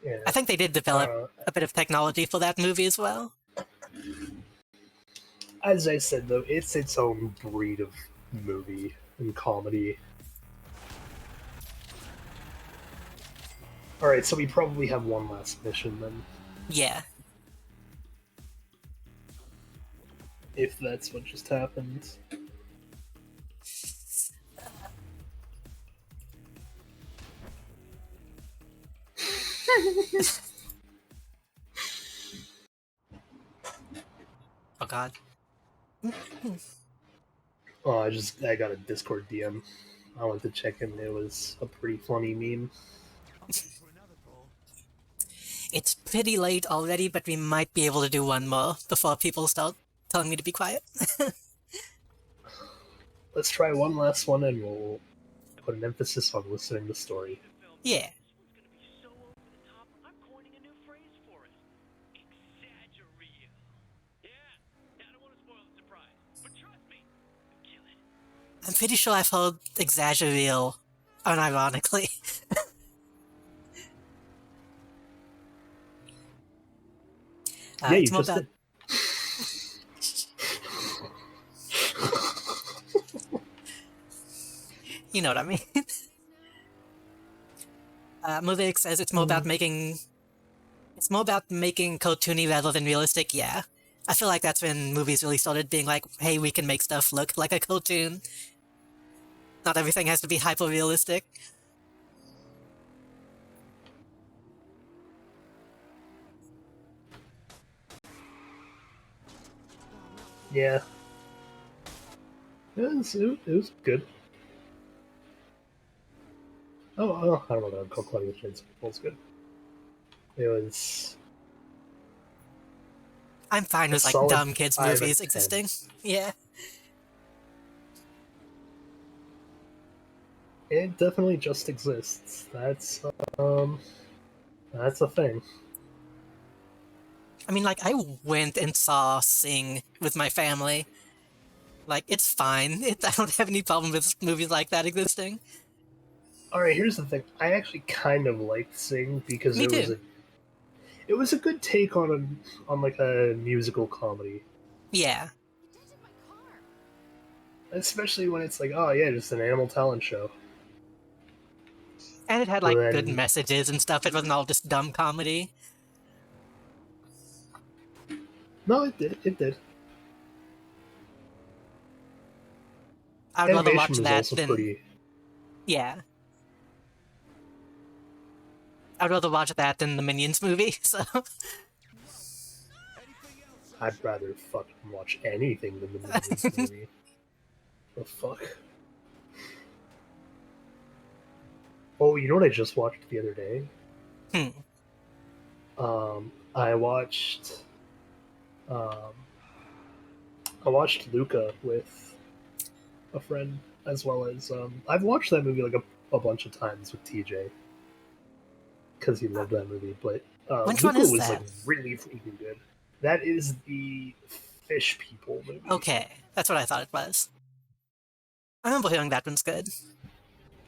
Yeah. I think they did develop Uh, a bit of technology for that movie as well. As I said, though, it's its own breed of movie and comedy. Alright, so we probably have one last mission then, Yeah. if that's what just happened. Oh god. Oh, I got a Discord DM. I went to check and it was a pretty funny meme. It's pretty late already, but we might be able to do one more before people start telling me to be quiet. Let's try one last one and we'll put an emphasis on listening to story. Yeah. This one's gonna be so over the top, I'm coining a new phrase for it. Exaggereel. Yeah, I don't want to spoil the surprise, but trust me, you'll kill it. I'm pretty sure I've heard exaggereel unironically. Yeah, you it's more just about- did. You know what I mean. Mosaic says it's more about making... It's more about making cartoony rather than realistic, yeah. I feel like that's when movies really started being like, hey, we can make stuff look like a cartoon. Not everything has to be hyper-realistic. Yeah. It was good. Oh, I don't know that called Cloudy with Chance of Meatballs good. It was I'm fine with, like, solid dumb kids 5 out of movies 10. existing. Yeah. It definitely just exists. That's a thing. I mean, like, I went and saw Sing with my family. Like, it's fine. I don't have any problem with movies like that existing. Alright, here's the thing. I actually kind of liked Sing because Me too. it was a good take on like a musical comedy. Yeah. You dented my car. Especially when it's like, oh yeah, just an animal talent show. And it had, like, good Then- messages and stuff. It wasn't all just dumb comedy. No, it did. It did. I'd rather Animation watch was that also than... pretty. Yeah. I'd rather watch that than the Minions movie, so... I'd rather fucking watch anything than the Minions movie. The fuck? Oh, you know what I just watched the other day? I watched Luca with a friend, as well as I've watched that movie like a bunch of times with TJ because he loved that movie. But Which Luca one is was that? like really freaking good. That is the Fish People movie. Okay, that's what I thought it was. I remember hearing that one's good.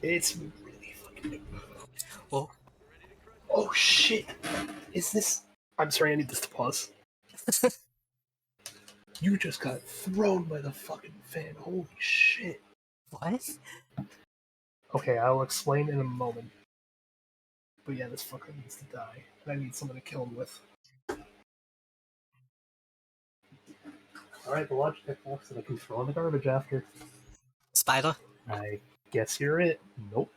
It's really fucking good. Oh. Oh shit! Is this? I'm sorry, I need this to pause. You just got thrown by the fucking fan. Holy shit. What? Okay, I'll explain in a moment. But yeah, this fucker needs to die. And I need someone to kill him with. Alright, the Logitech box that I can throw in the garbage after. Spider? I guess you're it. Nope.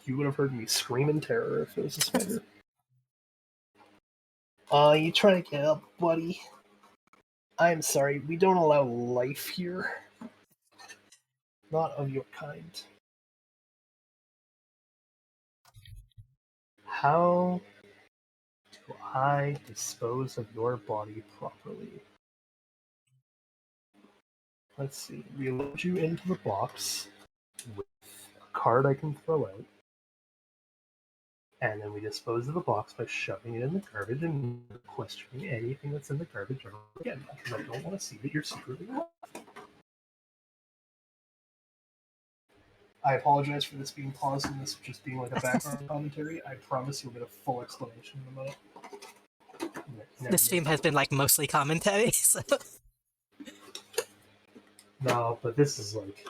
You would have heard me scream in terror if it was a spider. You trying to get up, buddy? I'm sorry, we don't allow life here. Not of your kind. How do I dispose of your body properly? Let's see. We load you into the box with a card I can throw out. And then we dispose of the box by shoving it in the garbage and questioning anything that's in the garbage ever again, because I don't want to see that you're secretly alive. I apologize for this being paused and this just being like a background commentary. I promise you'll get a full explanation in a minute. The stream has been like mostly commentary, so No, but this is like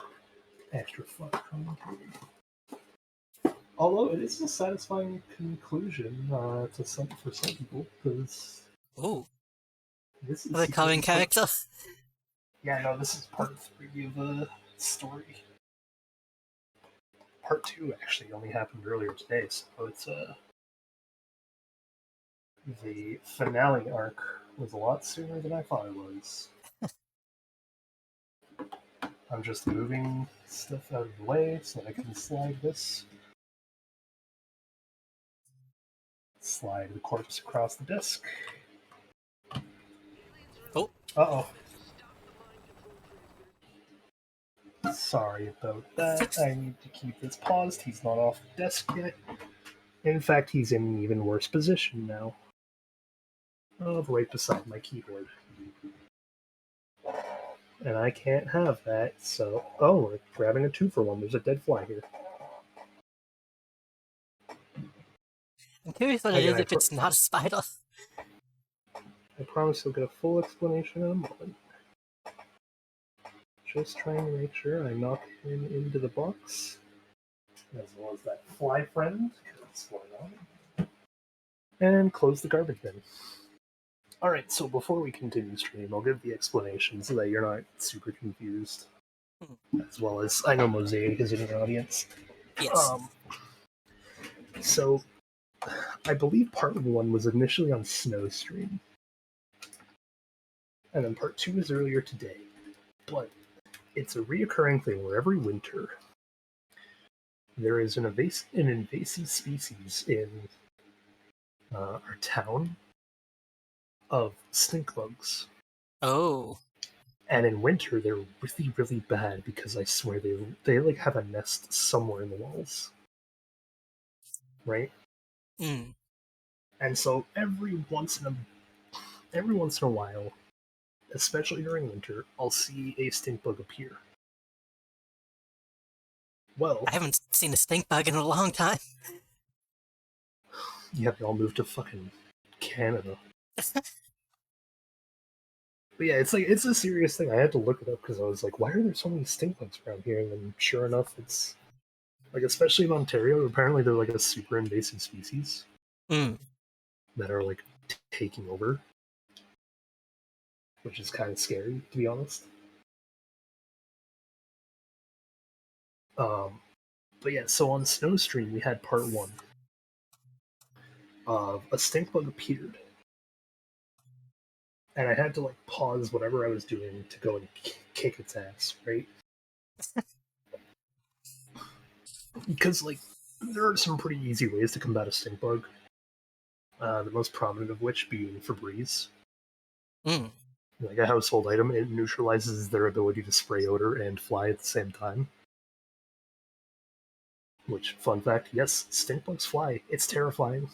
extra fun commentary. Although it is a satisfying conclusion for some people, because ooh, this is the recurring character. Yeah, no, this is part 3 of the story. Part 2 actually only happened earlier today, so it's the finale arc was a lot sooner than I thought it was. I'm just moving stuff out of the way so I can slide this. Slide the corpse across the desk. Oh. Uh-oh. Sorry about that. I need to keep this paused. He's not off the desk yet. In fact, he's in an even worse position now. Oh, right beside my keyboard. And I can't have that, so... Oh, we're grabbing a 2-for-1. There's a dead fly here. I'm curious what it is if it's not a spider. I promise you'll get a full explanation in a moment. Just trying to make sure I knock him into the box. As well as that fly friend, because it's going on. And close the garbage bin. Alright, so before we continue stream, I'll give the explanation so that you're not super confused. As well as, I know Mosaic is in your audience. Yes. So, I believe part 1 was initially on Snowstream. And then part 2 is earlier today. But it's a reoccurring thing where every winter there is an invasive species in our town of stink bugs. Oh. And in winter they're really, really bad because I swear they like have a nest somewhere in the walls. Right? Mm. And so every once in a while, especially during winter, I'll see a stink bug appear. Well, I haven't seen a stink bug in a long time. Yeah, they all moved to fucking Canada. But yeah, it's a serious thing. I had to look it up because I was like, why are there so many stink bugs around here? And then sure enough, it's like, especially in Ontario, apparently they're like a super invasive species that are like taking over, which is kind of scary, to be honest. But yeah, so on Snowstream, we had part 1 of a stink bug appeared. And I had to like pause whatever I was doing to go and kick its ass, right? Because like there are some pretty easy ways to combat a stink bug. The most prominent of which being Febreze. Like a household item, it neutralizes their ability to spray odor and fly at the same time. Which, fun fact, yes, stink bugs fly. It's terrifying.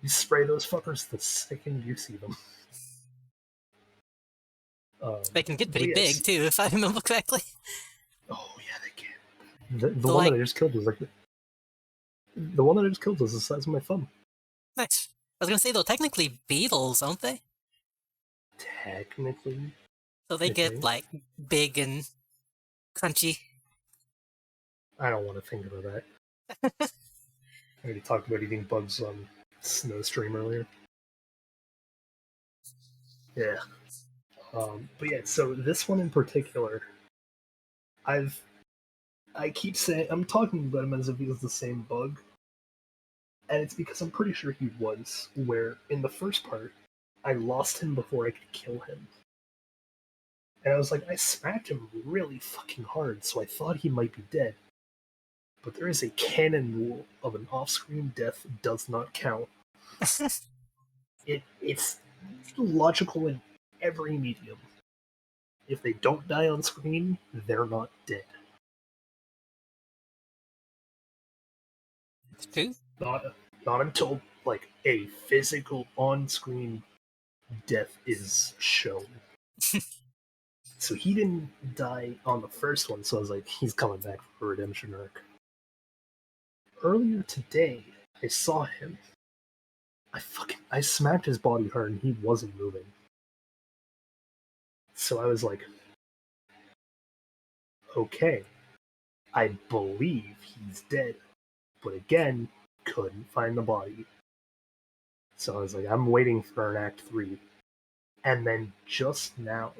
You spray those fuckers the second you see them. They can get pretty big too, if I remember correctly. Oh yeah, they can. The one that I just killed was like the one that I just killed was the size of my thumb. Nice. I was gonna say, they're technically beetles, aren't they? Technically. So they get like big and crunchy. I don't want to think about that. I already talked about eating bugs on Snowstream earlier. Yeah. But yeah, so this one in particular, I keep saying, I'm talking about him as if he was the same bug, and it's because I'm pretty sure he was, where in the first part, I lost him before I could kill him. And I was like, I smacked him really fucking hard, so I thought he might be dead. but there is a canon rule of an off-screen death does not count. It's logical in every medium. If they don't die on screen, they're not dead. It's true. Not until like a physical on-screen death is shown. So he didn't die on the first one, so I was like, he's coming back for a redemption arc. Earlier today, I saw him. I smacked his body hard and he wasn't moving. So I was like, okay, I believe he's dead. But again, couldn't find the body. So I was like, I'm waiting for an Act 3. And then just now,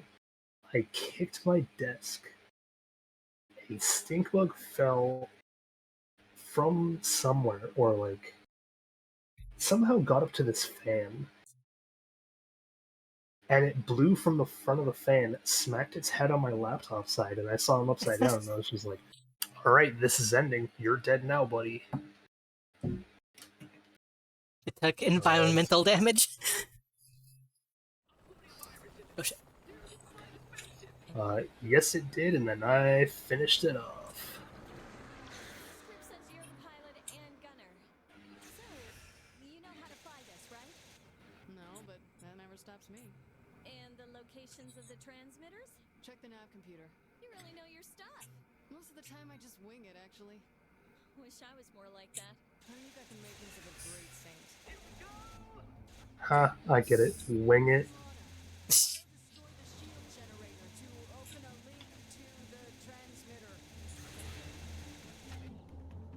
I kicked my desk. A stink bug fell from somewhere, or like somehow got up to this fan. And it blew from the front of the fan, smacked its head on my laptop side, and I saw him upside down, and I was just like, alright, this is ending. You're dead now, buddy. It took environmental damage. Oh shit. Yes, it did, and then I finished it off. Script says you're the pilot and gunner. So, you know how to fly this, right? No, but that never stops me. And the locations of the transmitters? Check the nav computer. You really know your stuff. Most of the time I just wing it, actually. Wish I was more like that. I got the makings of a great saint. Ha, I get it. Wing it. Destroy the shield generator to open a link to the transmitter.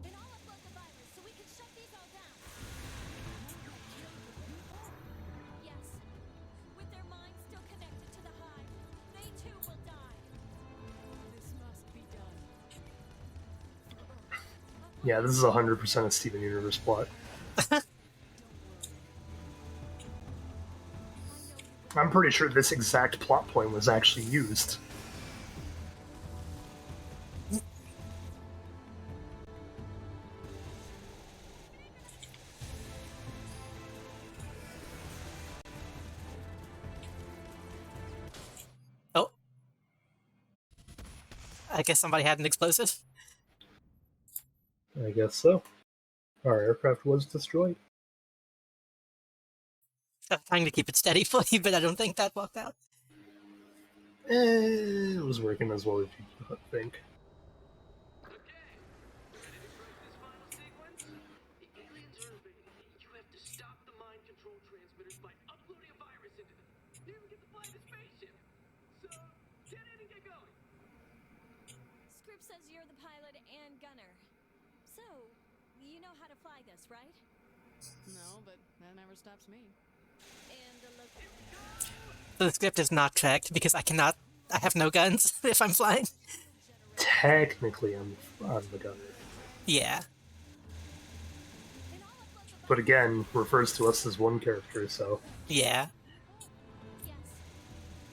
Then I'll upload the virus so we can shut these all down. Yes. With their minds still connected to the hive, they too will die. This must be done. Yeah, this is 100% a Steven Universe plot. I'm pretty sure this exact plot point was actually used. Oh. I guess somebody had an explosive. I guess so. Our aircraft was destroyed. I'm trying to keep it steady for you, but I don't think that worked out. It was working as well as you think. Okay, ready to crush this final sequence? The aliens are invading. You have to stop the mind control transmitters by uploading a virus into them. You even get to fly the spaceship. So, get in and get going. Script says you're the pilot and gunner. So, you know how to fly this, right? No, but that never stops me. And the location. So the script is not tracked because I have no guns if I'm flying. Technically, I'm the gunner. Yeah. Then I'll upload the But again, refers to us as one character, so... Yeah. Yes.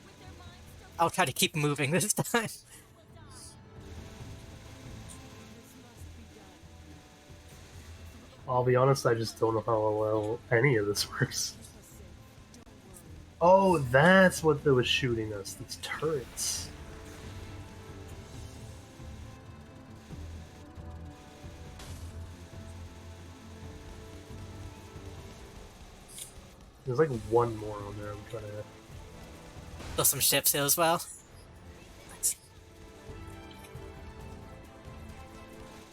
With their minds still I'll try to keep moving this time. will die. This must be done. I'll be honest, I just don't know how well any of this works. Oh, that's what they was shooting us. These turrets. There's like one more on there. I'm trying to. There's some ships here as well.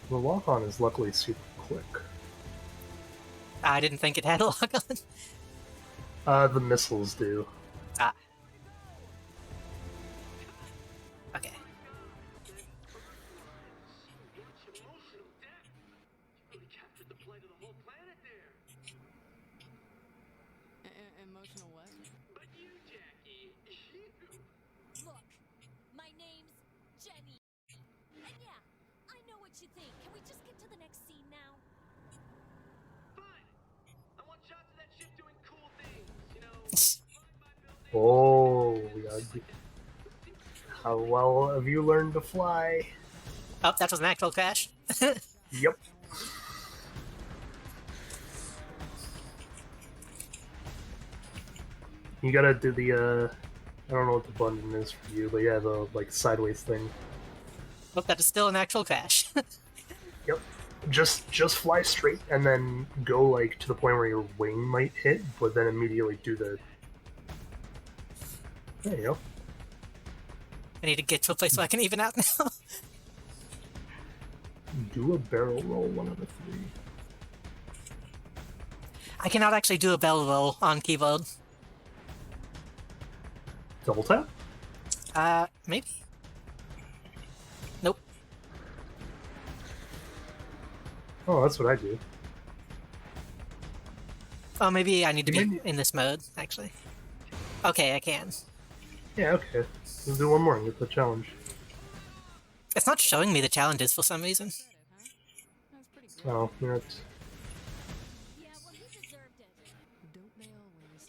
The lock-on is luckily super quick. I didn't think it had a lock on. The missiles do. Ah. Okay. Much emotional depth. You really captured the plight of the whole planet there. Emotional what? But you, Jackie, you. Look, my name's Jenny. And yeah, I know what you think. Can we just get to the next scene now? Fine. I want shots of that ship doing cool things. You know, Oh, we got. How well have you learned to fly? Oh, that was an actual crash. Yep. You gotta do the I don't know what the button is for you, but yeah, the like sideways thing. But that is still an actual crash. Yep. Just fly straight and then go like to the point where your wing might hit, but then immediately do the. There you go. I need to get to a place where I can even out now. Do a barrel roll 1 out of 3. I cannot actually do a bell roll on keyboard. Double tap. Maybe? Nope. Oh, that's what I do. Oh, maybe I need to You be may- in this mode, actually. Okay, I can. Yeah, okay. Let's do one more and get the challenge. It's not showing me the challenges for some reason. That's pretty good. Oh, that's Yeah, well, he deserved it. Don't they always?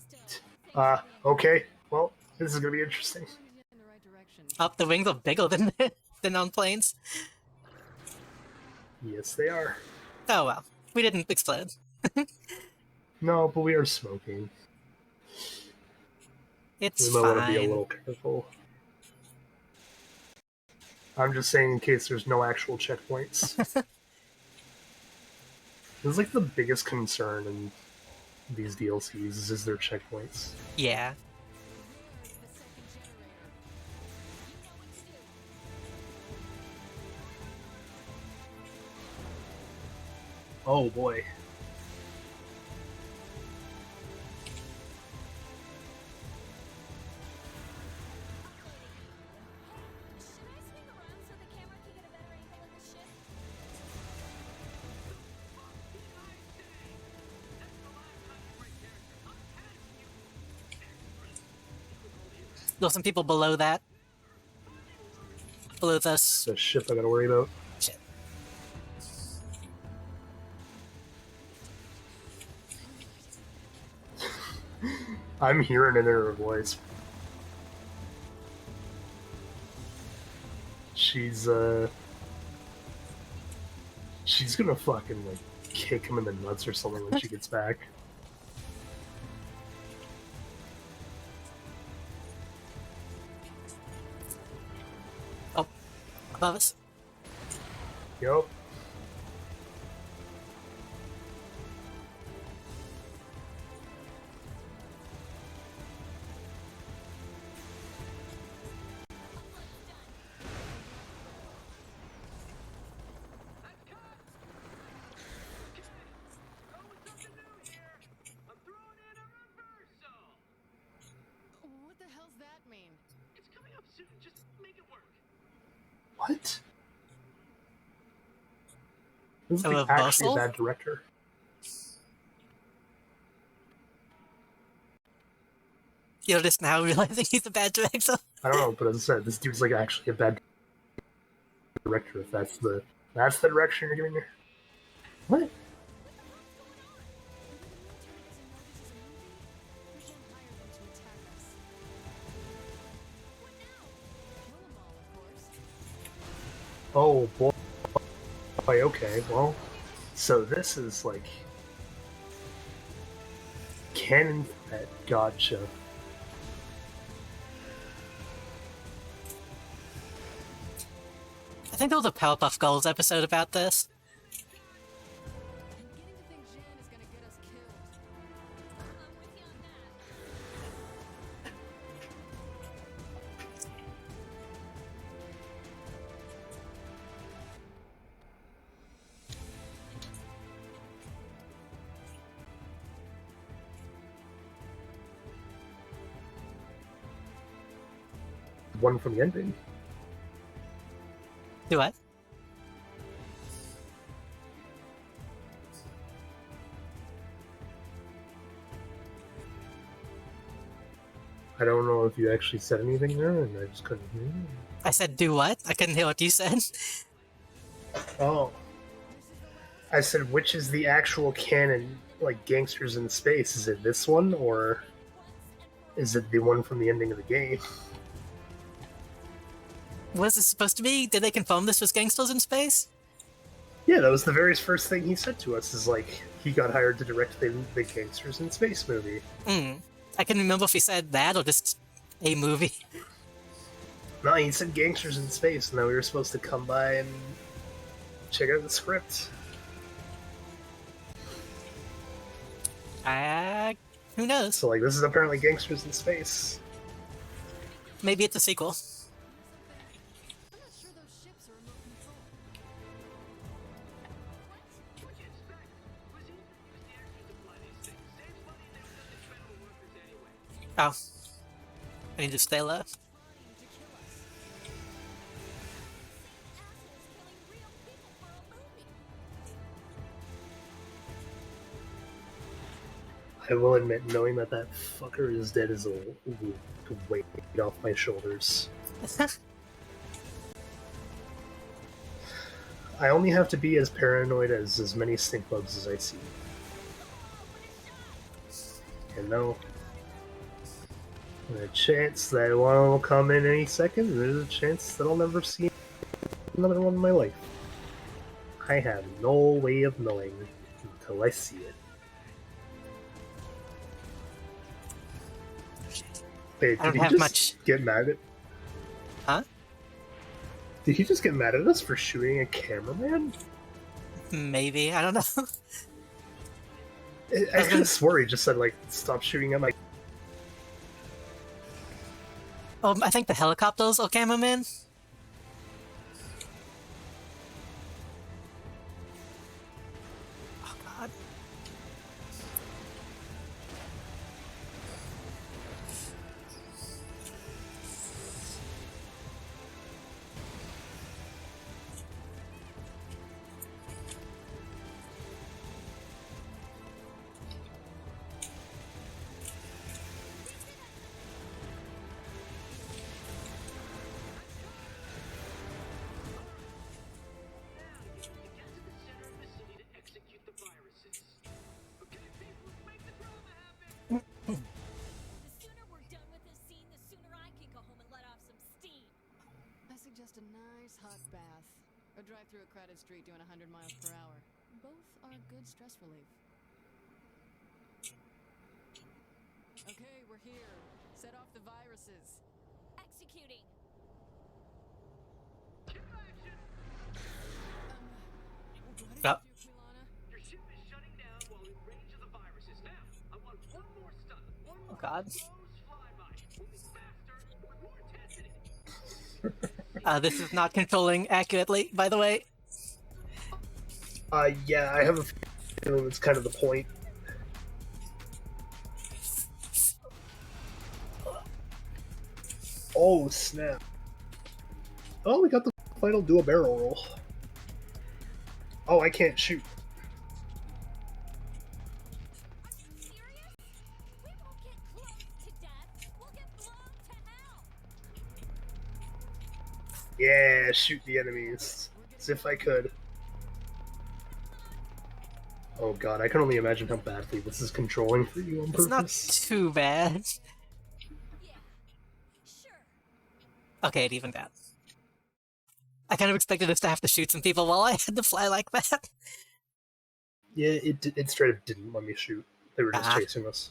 Still, okay. Well, this is gonna be interesting. Pointed you in the right direction. Oh, the wings are bigger than than on planes. Yes, they are. Oh well, we didn't explode. No, but we are smoking. It's We might want to be a fine. little careful. I'm just saying in case there's no actual checkpoints. This is like the biggest concern in these DLCs is their checkpoints. Yeah. There's the second generator. you know what to do. Oh boy. Should I swing around so the camera can get a better angle of the ship? There's some people below that. Below this. The ship I gotta worry about. Shit. I'm hearing it in her voice. She's gonna fucking like kick him in the nuts or something when she gets back. Oh, above us. Yup. I'm throwing in a reversal. What the hell's that mean? It's coming up soon. Just make it work. What? This is A like actually a reversal? bad director. You're just now realizing he's a bad director. I don't know, but as I said, this dude's like actually a bad director. If that's the direction you're giving her. What? We can't hire them to attack us. What now? Kill them all, of course. Oh boy. Okay, well, so this is like canon threat. Gotcha. I think there was a Powerpuff Girls episode about this. I'm beginning to think Jan is gonna get us killed. I'm with you on that. One from the ending. Do what? I don't know if you actually said anything there, and I just couldn't hear. I said do what? I couldn't hear what you said. Oh. I said, which is the actual canon, like Gangsters in Space? Is it this one, or is it the one from the ending of the game? What is this supposed to be? Did they confirm this was Gangsters in Space? Yeah, that was the very first thing he said to us. Is like he got hired to direct the Gangsters in Space movie. I couldn't remember if he said that or just a movie. No, he said Gangsters in Space, and then we were supposed to come by and check out the script. Who knows? So like, this is apparently Gangsters in Space. Maybe it's a sequel. I'm not sure those ships are remote control. What'd you expect? Was he? Because the actors supply these things. Saves money than does the federal workers anyway. Oh. I need to stay low. Trying to kill us. Assholes killing real people for a movie. I will admit, knowing that that fucker is dead is a weight off my shoulders. I only have to be as paranoid as many stink bugs as I see. And no, there's a chance that one will come in any second, and there's a chance that I'll never see another one in my life. I have no way of knowing until I see it. Wait, I don't did he have just much. get mad at? Huh? Did he just get mad at us for shooting a cameraman? Maybe. I don't know. I could have swore he just said, like, stop shooting at my... I think the helicopters are cameramen. Oh god. Now you need to get to the center of the city to execute the viruses. Okay, people, let's make the drama happen. The sooner we're done with this scene, the sooner I can go home and let off some steam. I suggest a nice hot bath. Or drive through a crowded street doing 100 miles per hour. Both are good stress relief. Okay, we're here. Set off the viruses. Executing. Cue action. What did Ah. you do, Quilana? Your ship is shutting down while in range of the viruses. Now, I want one more stunt. One more God. close flyby. Moving faster with more intensity. This is not controlling accurately, by the way. Yeah, I have a feeling it's kind of the point. Oh, snap. Oh, we got the final dual barrel roll. Oh, I can't shoot. Are you serious? We won't get close to death. We'll get blown to hell. Yeah, shoot the enemies. As if I could. Oh god, I can only imagine how badly this is controlling for you on It's not purpose. too bad. Yeah. Sure. Okay, it evened out. I kind of expected us to have to shoot some people while I had to fly like that. Yeah, it straight up didn't let me shoot. They were just Ah. chasing us.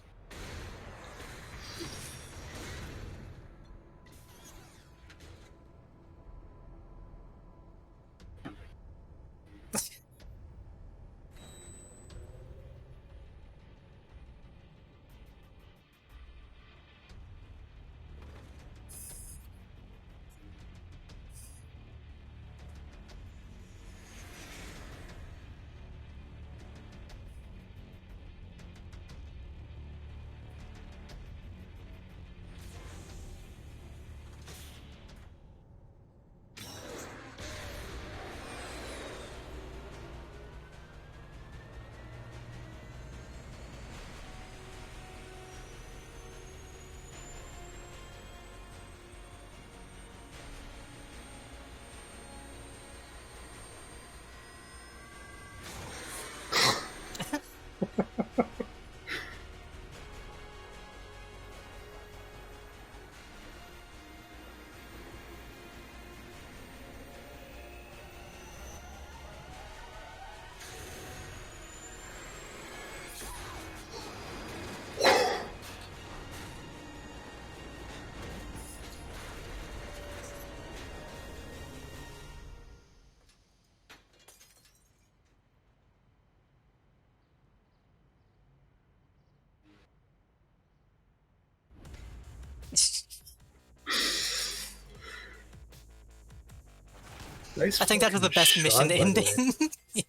Nice. I think that was the best fucking mission shot, by the way. ending. Yeah.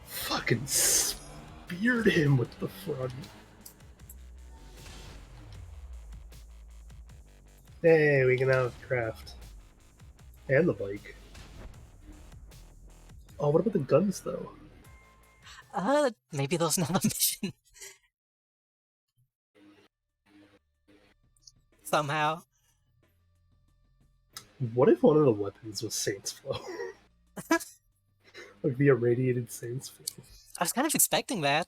Fucking speared him with the front. Hey, we can have craft. And the bike. Oh, what about the guns, though? Maybe there's another mission. Somehow. What if one of the weapons was Saints Flow? Like the irradiated Saints Flow. I was kind of expecting that.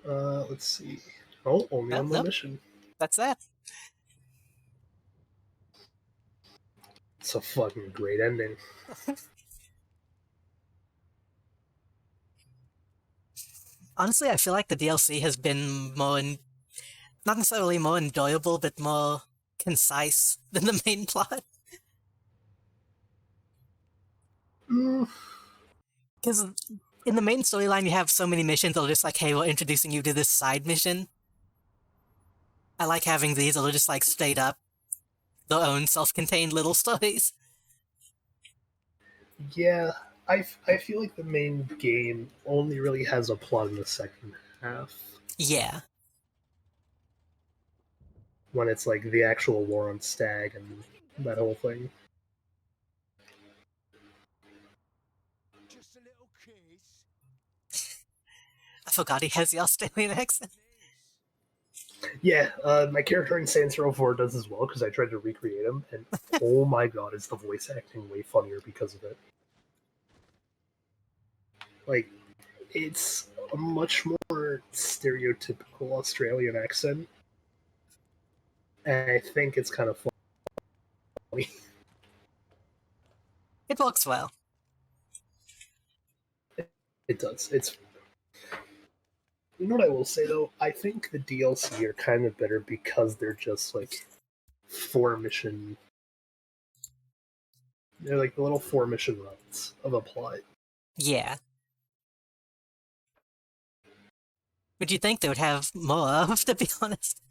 Let's see. Oh, only on the Nope. mission. That's that. It's a fucking great ending. Honestly, I feel like the DLC has been not necessarily more enjoyable, but more concise than the main plot. Mm, Because in the main storyline, you have so many missions that are just like, hey, we're introducing you to this side mission. I like having these that are just like straight up their own self-contained little stories. yeah, I feel like the main game only really has a plot in the second half. Yeah. When it's like the actual war on Stag and that whole thing. Just a little kiss. I forgot he has the Australian accent. Yeah, my character in Saints Row 4 does as well because I tried to recreate him, and oh my god, is the voice acting way funnier because of it. Like, it's a much more stereotypical Australian accent, and I think it's kind of funny. It works well. It does. It's. You know what I will say though? I think the DLC are kind of better because they're just like 4-mission. They're like the little 4-mission runs of a plot. Yeah. Would you think they would have more of, to be honest?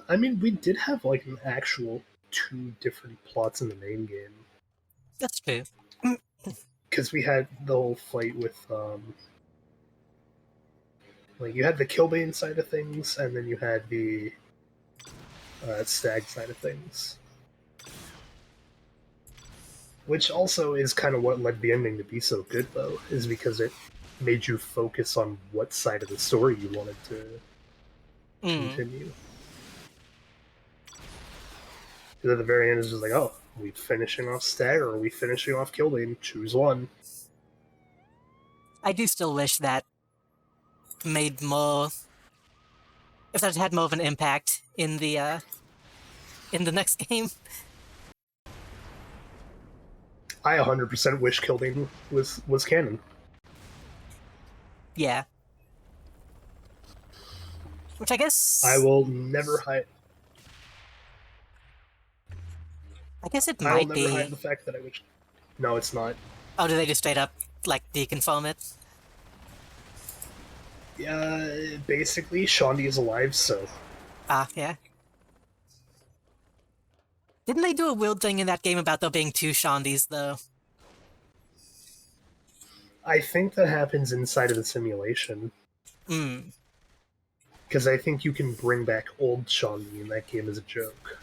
I mean, we did have like an actual 2 different plots in the main game. That's true. Because we had the whole fight with, like, you had the Killbane side of things, and then you had the Stag side of things. Which also is kind of what led the ending to be so good, though, is because it made you focus on what side of the story you wanted to continue. Because at the very end, it's just like, oh, are we finishing off Stag or are we finishing off Killbane? Choose one. I do still wish that made more... If that had more of an impact in the next game. I 100% wish Killbane was canon. Yeah. Which I guess... I will never hide. I guess it I will might never be... hide the fact that I wish. No, it's not. Oh, do they just straight up, like, deconfirm it? Yeah, basically, Shondi is alive, so Ah, yeah. Didn't they do a weird thing in that game about there being 2 Shondis, though? I think that happens inside of the simulation. Hmm. Because I think you can bring back old Shondi in that game as a joke.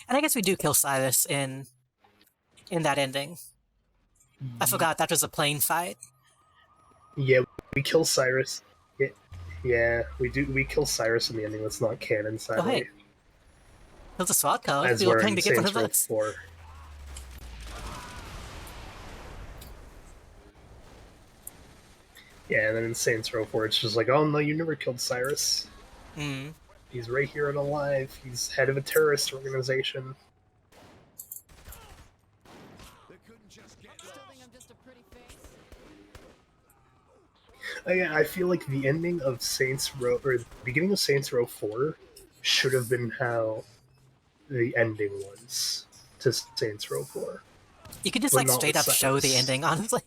And I guess we do kill Cyrus in that ending. I forgot that was a plane fight. Yeah, we kill Cyrus. Yeah, we do. We kill Cyrus in the ending that's not canon, sadly. hey. There's a SWAT car. As We were we're trying in to get one Saints of Row those. 4. Yeah, and then in Saints Row 4, it's just like, oh no, you never killed Cyrus. Hmm. He's right here and alive. He's head of a terrorist organization. They couldn't just get Still think I'm just a pretty face? I feel like the ending of Saints Row, or the beginning of Saints Row 4, should have been how the ending was to Saints Row 4, You could just but like not with straight up show the Silence. ending, honestly.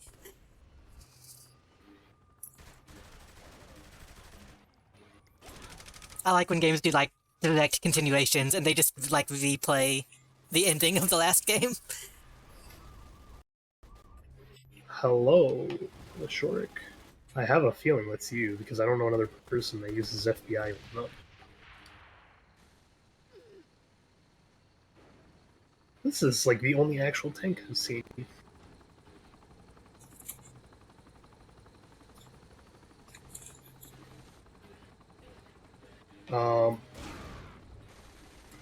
I like when games do like direct continuations and they just like replay the ending of the last game. Hello, Shorik. I have a feeling that's you because I don't know another person that uses FBI. No. This is like the only actual tank I've seen. Um,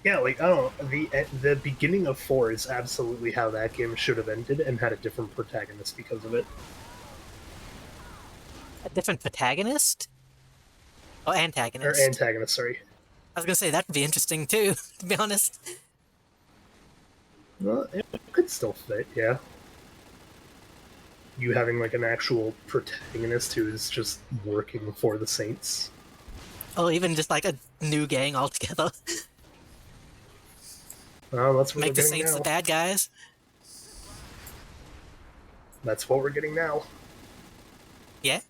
yeah, like I don't know. The beginning of 4 is absolutely how that game should have ended and had a different protagonist because of it. A different protagonist? Oh, Or antagonist. antagonist, sorry. I was gonna say that'd be interesting too, to be honest. Well, it could still fit, yeah. You having like an actual protagonist who is just working for the Saints. Or even just like a new gang altogether. Well, that's what Make we're the getting Saints now. the bad guys. That's what we're getting now. Yeah.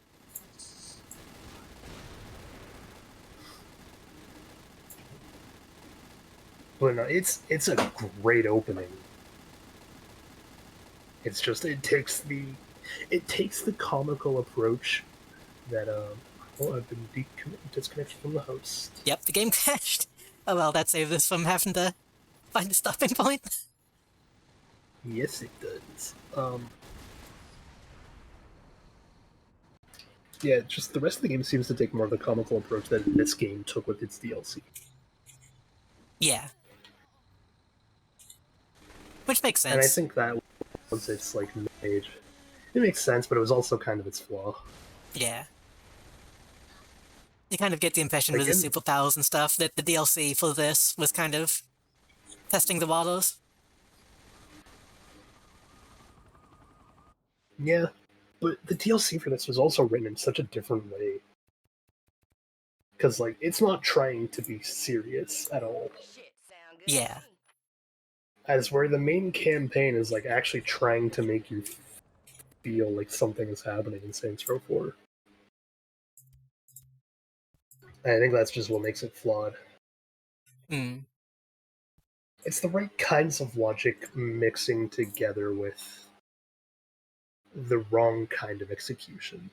But no, it's a great opening. It's just it takes the comical approach that oh, I've been disconnected from the host. Yep, the game crashed. Oh well, that saved us from having to find a stopping point. Yes, it does. Yeah, just the rest of the game seems to take more of the comical approach that this game took with its DLC. Yeah. Which makes sense. And I think that was its like age. It makes sense, but it was also kind of its flaw. Yeah. You kind of get the impression Like with the in- superpowers and stuff that the DLC for this was kind of testing the waters. Yeah, but the DLC for this was also written in such a different way. Because, like, it's not trying to be serious at all. Yeah. As where the main campaign is, like, actually trying to make you feel like something is happening in Saints Row 4. And I think that's just what makes it flawed. Hmm. It's the right kinds of logic mixing together with the wrong kind of execution.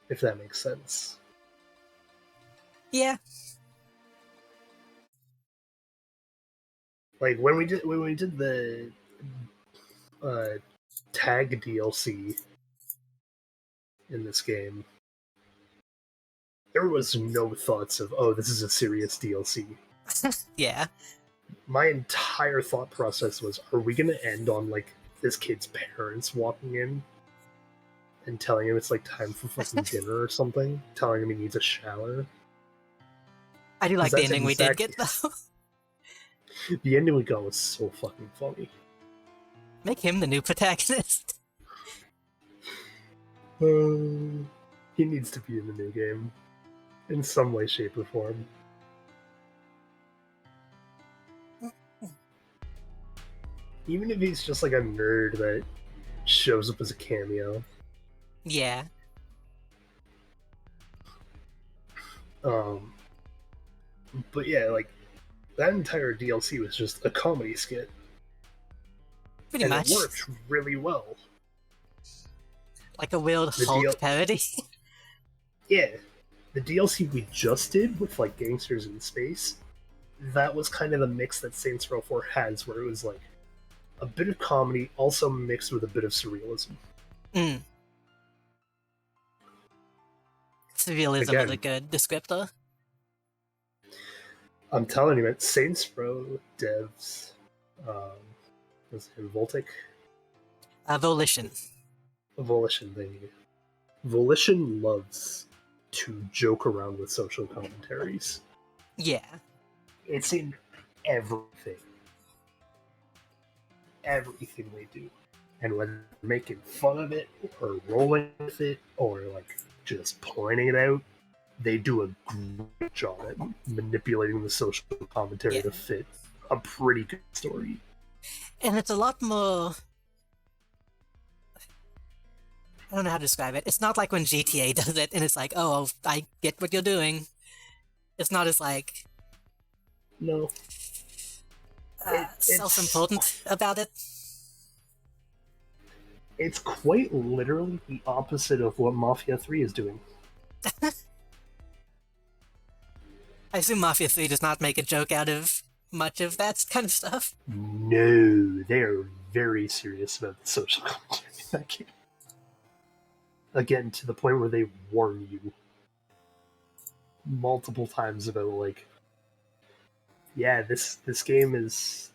If that makes sense. Yeah. Like when we did the tag DLC in this game, there was no thoughts of, oh, this is a serious DLC. Yeah. My entire thought process was, are we going to end on like this kid's parents walking in and telling him it's like time for fucking dinner or something, telling him he needs a shower? I do like the That's ending we did exactly- get though. The ending we got was so fucking funny. Make him the new protagonist. He needs to be in the new game in some way, shape, or form. Even if he's just like a nerd that shows up as a cameo. Yeah. But yeah, like that entire DLC was just a comedy skit, Pretty and much. it worked really well. Like a weird The Hulk deal- parody. Yeah, the DLC we just did with like Gangsters in Space, that was kind of the mix that Saints Row 4 has, where it was like a bit of comedy, also mixed with a bit of surrealism. Mm. Surrealism is Again. a good descriptor. I'm telling you, man, Saints Row devs, was it Voltic? Volition. Volition thingy. Volition loves to joke around with social commentaries. Yeah. It's in everything. Everything they do And whether making fun of it or rolling with it or like just pointing it out, they do a great job at manipulating the social commentary Yeah. to fit a pretty good story. And it's a lot more. I don't know how to describe it. It's not like when GTA does it and it's like, oh, I get what you're doing. It's not as like No, it's- self-important about it. it's quite literally the opposite of what Mafia 3 is doing. I assume Mafia 3 does not make a joke out of much of that kind of stuff. No, they are very serious about the social commentary in that game. Again, to the point where they warn you multiple times about like, yeah, this game is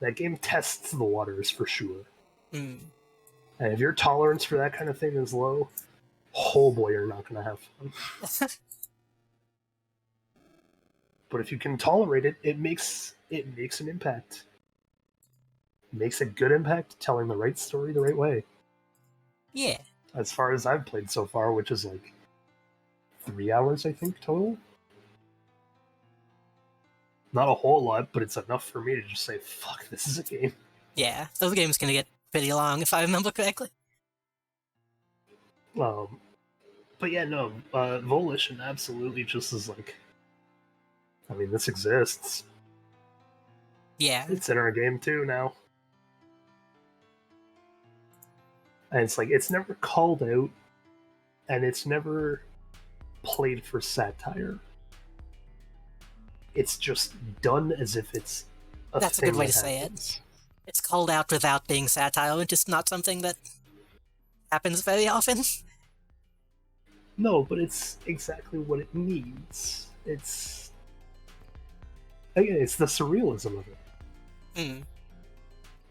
that game tests the waters for sure. Mm. And if your tolerance for that kind of thing is low, oh boy, you're not going to have fun. But if you can tolerate it, it makes an impact. It makes a good impact telling the right story the right way. Yeah. As far as I've played so far, which is like 3 hours, I think, total. Not a whole lot, but it's enough for me to just say, fuck, this is a game. Yeah. Those games can get pretty long if I remember correctly. But yeah, no, Volition absolutely just is like, I mean, this exists. Yeah. It's in our game too now. And it's like, it's never called out, and it's never played for satire. It's just done as if it's a That's a thing good way that to say it. happens. It's called out without being satire, which is not something that happens very often. No, but it's exactly what it needs. It's again, it's the surrealism of it. Mm.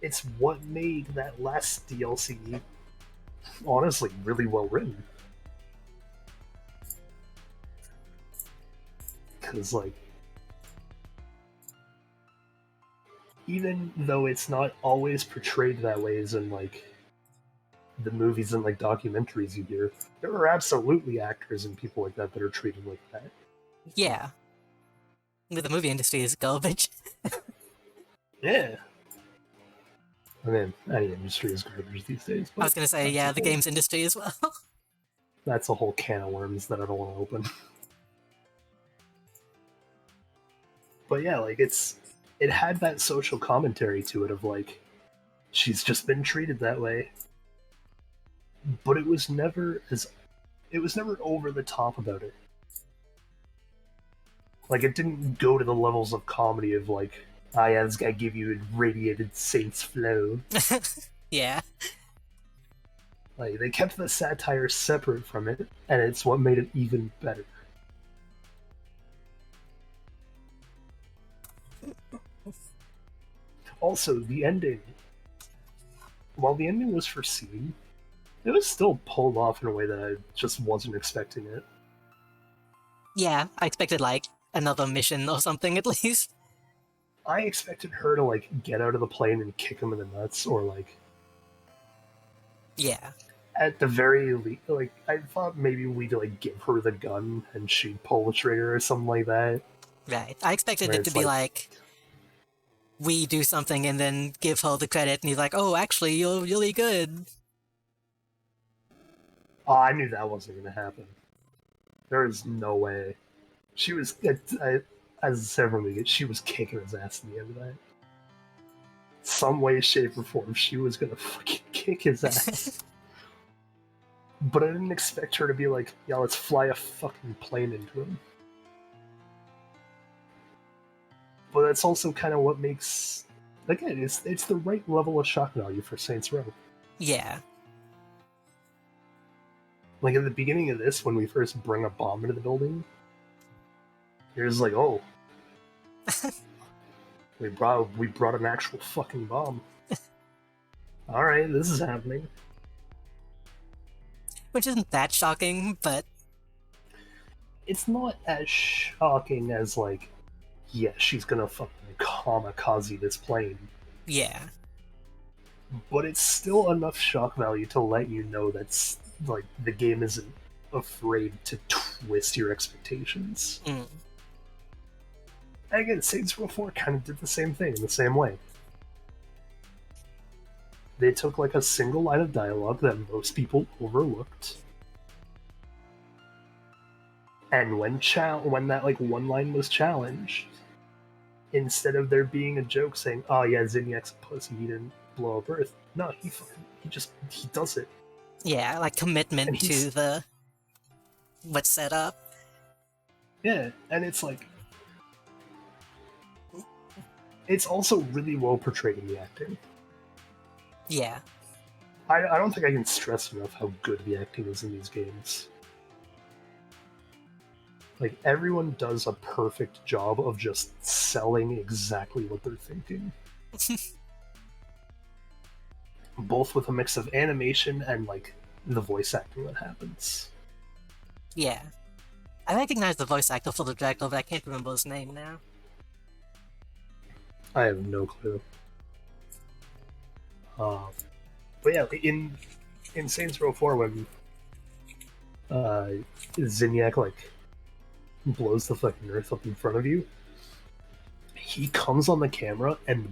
It's what made that last DLC honestly really well written. Because like, even though it's not always portrayed that way as in like the movies and like documentaries you hear, there are absolutely actors and people like that that are treated like that. Yeah. The movie industry is garbage. Yeah. I mean, any industry is garbage these days. I was gonna say, that's yeah, a the whole- games industry as well. That's a whole can of worms that I don't want to open. But yeah, like it had that social commentary to it of like, she's just been treated that way. But it was never over the top about it. Like, it didn't go to the levels of comedy of like, I give you a radiated saints flow. Yeah. Like, they kept the satire separate from it, and it's what made it even better. Also, the ending, while the ending was foreseen, it was still pulled off in a way that I just wasn't expecting it. Yeah, I expected, like, another mission or something at least. I expected her to, like, get out of the plane and kick him in the nuts, or, like, Yeah. at the very least, like, I thought maybe we'd, like, give her the gun and she'd pull the trigger or something like that. Right. I expected Where it to it's be like- like, we do something and then give her the credit, and he's like, oh, actually, you're really good. Oh, I knew that wasn't going to happen. There is no way. She was, as I said from the beginning, she was kicking his ass at the end of that. Some way, shape, or form, she was going to fucking kick his ass. But I didn't expect her to be like, yeah, let's fly a fucking plane into him. But that's also kind of what makes, again, it's the right level of shock value for Saints Row. Yeah. Like at the beginning of this, when we first bring a bomb into the building, you're just like, oh, we brought an actual fucking bomb. All right, this is happening. Which isn't that shocking, but It's not as shocking as like, yeah, she's gonna fucking kamikaze this plane. yeah. but it's still enough shock value to let you know that's like the game isn't afraid to twist your expectations. Mm. And again, Saints Row 4 kind of did the same thing in the same way. They took like a single line of dialogue that most people overlooked, and when that like one line was challenged, instead of there being a joke saying, "Oh yeah, Zinniac's a pussy, he didn't blow up Earth," no, he does it. Yeah, like commitment And he's- to the what's set up. Yeah, and it's like, it's also really well portrayed in the acting. Yeah. I don't think I can stress enough how good the acting is in these games. Like, everyone does a perfect job of just selling exactly what they're thinking. Both with a mix of animation and, like, the voice acting that happens. Yeah. I recognize the voice actor for the Dracula, but I can't remember his name now. I have no clue. But yeah, in Saints Row 4, when Zinniac like blows the fucking earth up in front of you, he comes on the camera and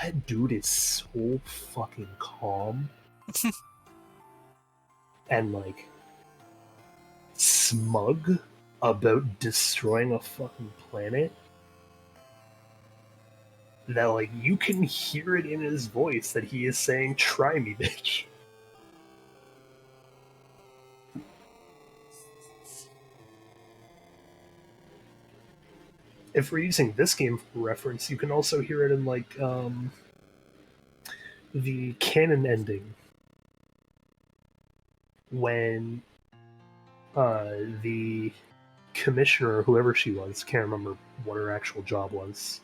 that dude is so fucking calm and like smug about destroying a fucking planet that like you can hear it in his voice that he is saying, "Try me, bitch." If we're using this game for reference, you can also hear it in like the canon ending when the commissioner, whoever she was, can't remember what her actual job was.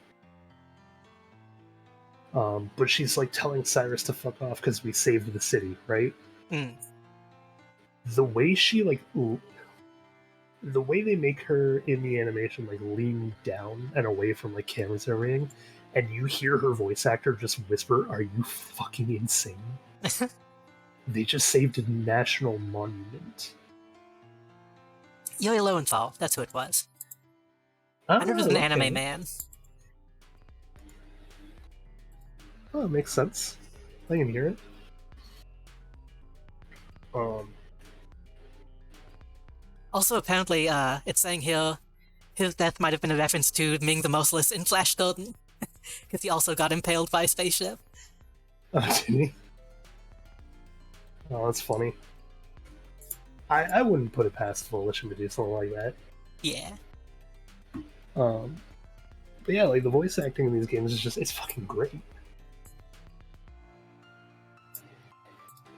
But she's like telling Cyrus to fuck off because we saved the city, right? Mm. The way she like, the way they make her in the animation like lean down and away from like cameras and everything, and you hear her voice actor just whisper, "Are you fucking insane?" They just saved a national monument. Yuri Lowenthal, that's who it was. I knew it was an anime man. Oh, it makes sense. I can hear it. Also, apparently, it's saying here his death might have been a reference to Ming the Merciless in Flash Gordon, because he also got impaled by a spaceship. Oh, did he? Oh, that's funny. I wouldn't put it past Volition to do something like that. Yeah. But yeah, like the voice acting in these games is just, it's fucking great.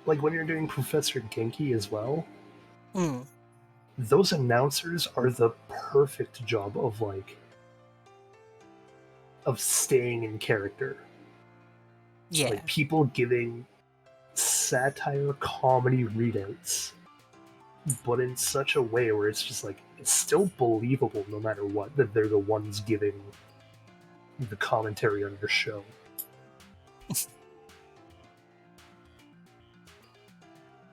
Like when you're doing Professor Genki as well, Mm. those announcers are the perfect job of like of staying in character. Yeah. Like people giving satire comedy readouts, but in such a way where it's just like it's still believable no matter what that they're the ones giving the commentary on your show.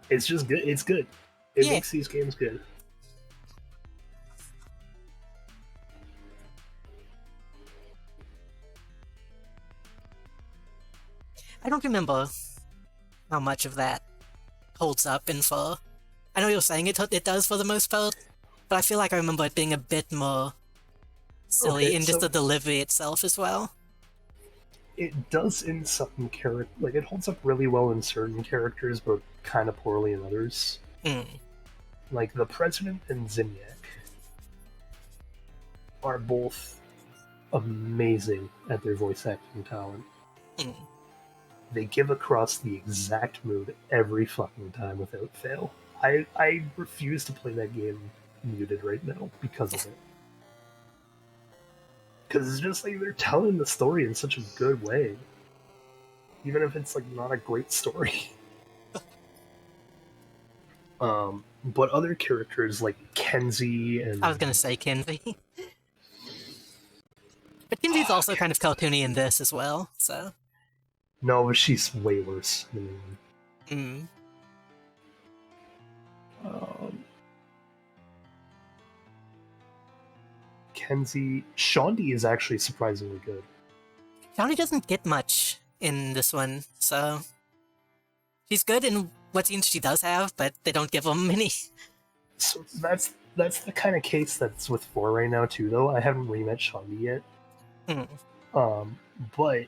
It's just good. It's good. It Yeah. makes these games good. I don't remember how much of that holds up in 4. I know you're saying it does for the most part, but I feel like I remember it being a bit more silly Okay, in just so- the delivery itself as well. It does in some character, like it holds up really well in certain characters, but kind of poorly in others. Mm. Like the President and Zinniac are both amazing at their voice acting talent. Mm. They give across the exact mood every fucking time without fail. I refuse to play that game muted right now because of it. Because it's just like they're telling the story in such a good way. Even if it's like not a great story. But other characters like Kenzie and I was gonna say Kinsey. But Kinsey's also kind of cartoony in this as well, so... No, but she's way worse than anyone. Mm. Kenzie, Shondi is actually surprisingly good. Johnny doesn't get much in this one, so she's good in what scenes she does have, but they don't give them many. So that's the kind of case that's with 4 right now too. Though I haven't re-met Shondi yet. Mm. But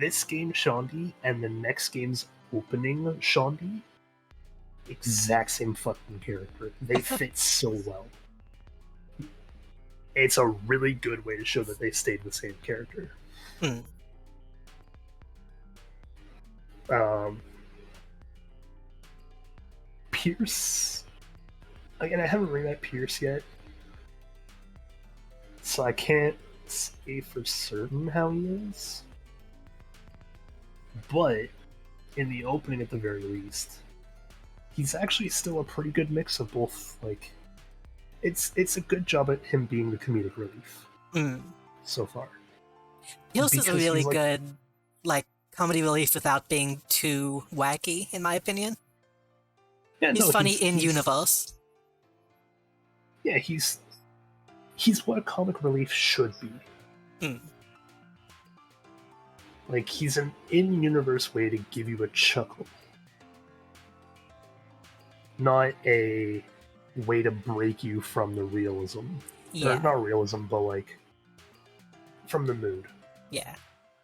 this game Shondi and the next game's opening Shondi, exact same fucking character. They fit so well. It's a really good way to show that they stayed the same character. Mm. Pierce. Again, I haven't re-met Pierce yet, so I can't say for certain how he is. But in the opening, at the very least, he's actually still a pretty good mix of both. Like, it's a good job at him being the comedic relief Mm. so far. He also is a Because really he's like- good, like, comedy relief without being too wacky, in my opinion. Yeah, He's no, funny in he's- universe. Yeah, he's what a comic relief should be. Mm. Like, he's an in-universe way to give you a chuckle, not a way to break you from the realism. Yeah. Or not realism, but like from the mood. Yeah.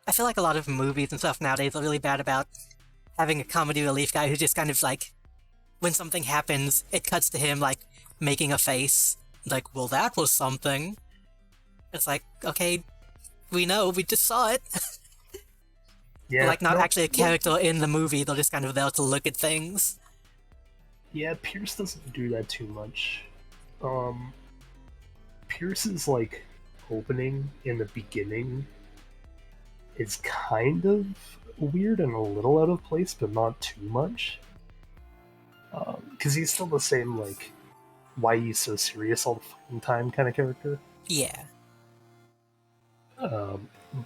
I feel like a lot of movies and stuff nowadays are really bad about having a comedy relief guy who just kind of like, when something happens, it cuts to him like making a face. Like, well, that was something. It's like, okay, we know, we just saw it. Yeah, Like, not no, actually a character in the movie, they're just kind of there to look at things. Yeah, Pierce doesn't do that too much. Pierce's like opening in the beginning is kind of weird and a little out of place, but not too much. Because he's still the same, like, why he's so serious all the fucking time kind of character. Yeah.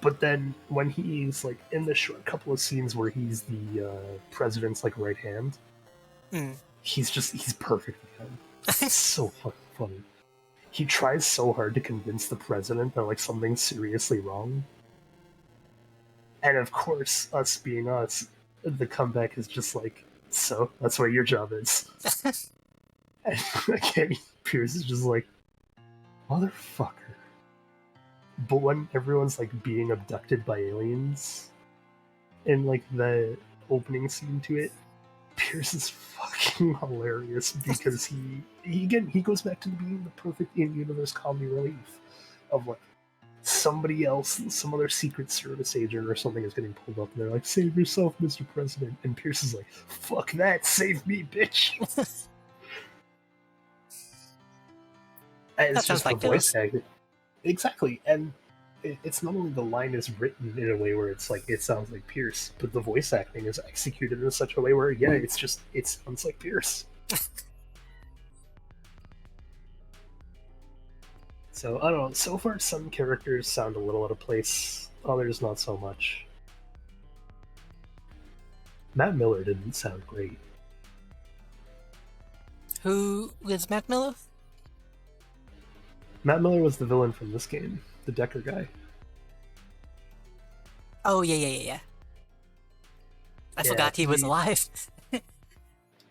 But then when he's like in the short couple of scenes where he's the president's like right hand, Mm. he's perfect again. It's so fucking funny. He tries so hard to convince the president that like something's seriously wrong. And of course, us being us, the comeback is just like, so that's what your job is. And again, Pierce is just like, motherfucker. But when everyone's like being abducted by aliens in like the opening scene to it, Pierce is fucking hilarious because he goes back to being the perfect in-universe comedy relief of like somebody else, some other Secret Service agent or something is getting pulled up and they're like, save yourself, Mr. President. And Pierce is like, fuck that, save me, bitch. And it's That sounds just like the voice Pierce. acting. Exactly. And it's not only the line is written in a way where it's like, it sounds like Pierce, but the voice acting is executed in such a way where, yeah, it sounds like Pierce. So, I don't know, so far some characters sound a little out of place, others not so much. Matt Miller didn't sound great. Who is Matt Miller? Matt Miller was the villain from this game, the Decker guy. Oh, yeah. I Yeah, forgot he was he- alive.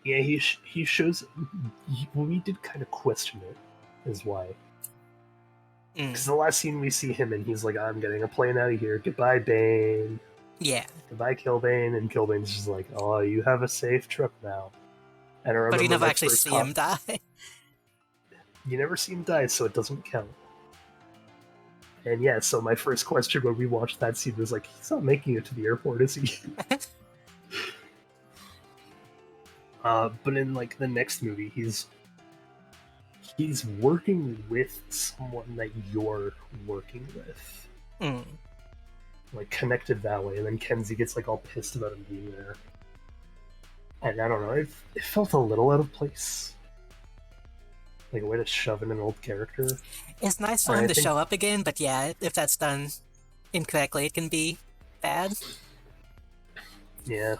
Yeah, he shows. We did kind of question it, is why. Mm. Because the last scene we see him in, he's like, I'm getting a plane out of here. Goodbye, Bane. Yeah. Goodbye, Killbane. And Killbane's just like, oh, you have a safe trip now. And I remember But you never my actually first see him die. You never see him die, so it doesn't count. And yeah, so my first question when we watched that scene was like, he's not making it to the airport, is he? But in like the next movie, he's working with someone that you're working with, Mm. like connected that way. And then Kenzie gets like all pissed about him being there, and I don't know, it felt a little out of place, like a way to shove in an old character. It's nice for I him to think- show up again, but yeah, if that's done incorrectly, it can be bad. Yeah.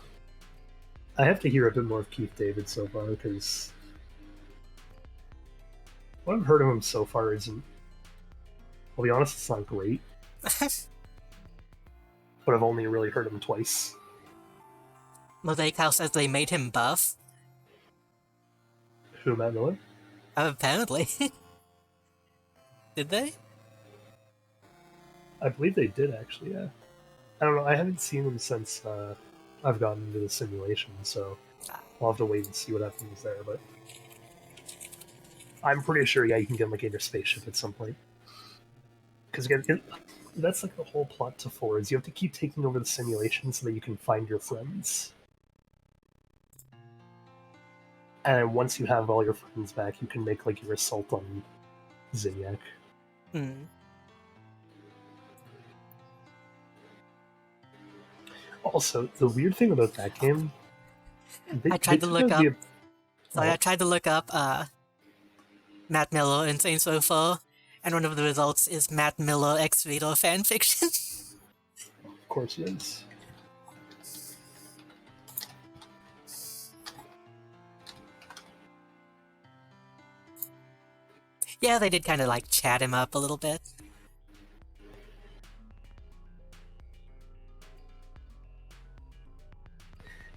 I have to hear a bit more of Keith David so far, because what I've heard of him so far isn't, I'll be honest, it's not great, but I've only really heard him twice. Mosaic House says they made him buff. Who, Matt Miller? Apparently. Did they? I believe they did, actually, yeah. I don't know, I haven't seen him since I've gotten into the simulation, so I'll have to wait and see what happens there, but I'm pretty sure, yeah, you can get him like in your spaceship at some point. Because again, that's like the whole plot to 4, is you have to keep taking over the simulation so that you can find your friends. And once you have all your friends back, you can make like your assault on Zinyak. Hmm. Also, the weird thing about that game, I tried to took look out up. So Oh. I tried to look up Matt Miller in Saints Row 4, and one of the results is Matt Miller X Vito fanfiction. Of course it is. Yeah, they did kind of like chat him up a little bit.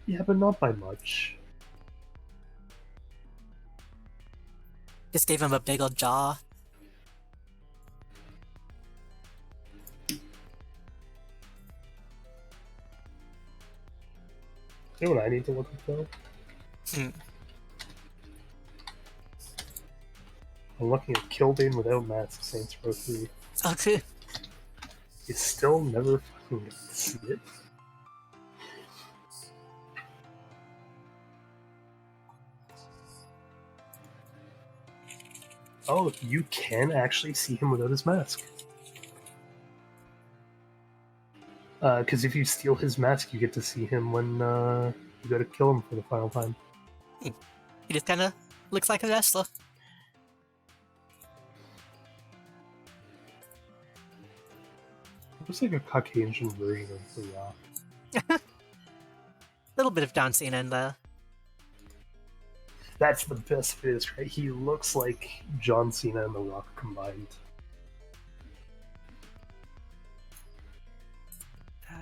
Yeah, but not by much. Just gave him a big old jaw. You know what I need to look up though? Hmm. I'm looking at Killbane without Mask Saints Row 3. Okay. You still never fucking get to see it. Oh, you can actually see him without his mask. Because if you steal his mask, you get to see him when you go to kill him for the final time. He just kind of looks like a wrestler. Looks like a Caucasian version of The Rock. Little bit of John Cena in there. That's the best bit, is right? He looks like John Cena and The Rock combined.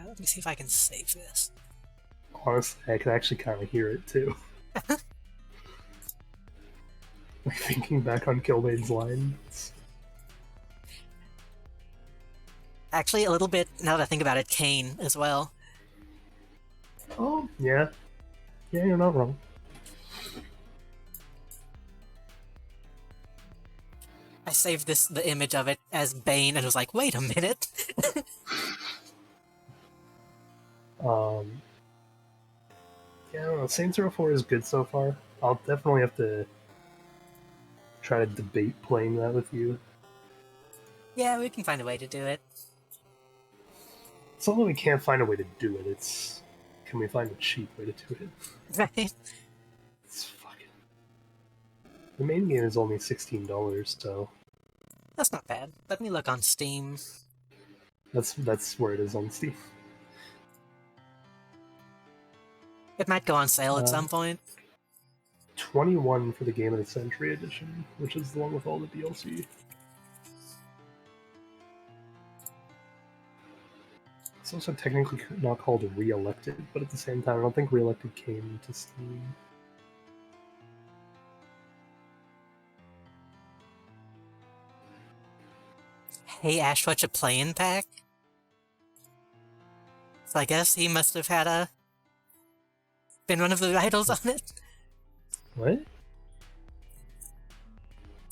Let me see if I can save this. Honestly, I can actually kind of hear it too. Like thinking back on Killbane's lines. Actually, a little bit, now that I think about it, Kane as well. Oh, yeah. Yeah, you're not wrong. I saved the image of it as Bane and was like, wait a minute. Yeah, I don't know. Saints Row 4 is good so far. I'll definitely have to try to debate playing that with you. Yeah, we can find a way to do it. It's not that we can't find a way to do it, it's... Can we find a cheap way to do it? Right? It's fucking... The main game is only $16, so... That's not bad. Let me look on Steam. That's where it is on Steam. It might go on sale at some point. 21 for the Game of the Century edition, which is the one with all the DLC. It's also technically not called Re-Elected, but at the same time, I don't think Re-Elected came to Steam. Hey Ash, what you playing pack? So I guess he must have had been one of the writers on it. What?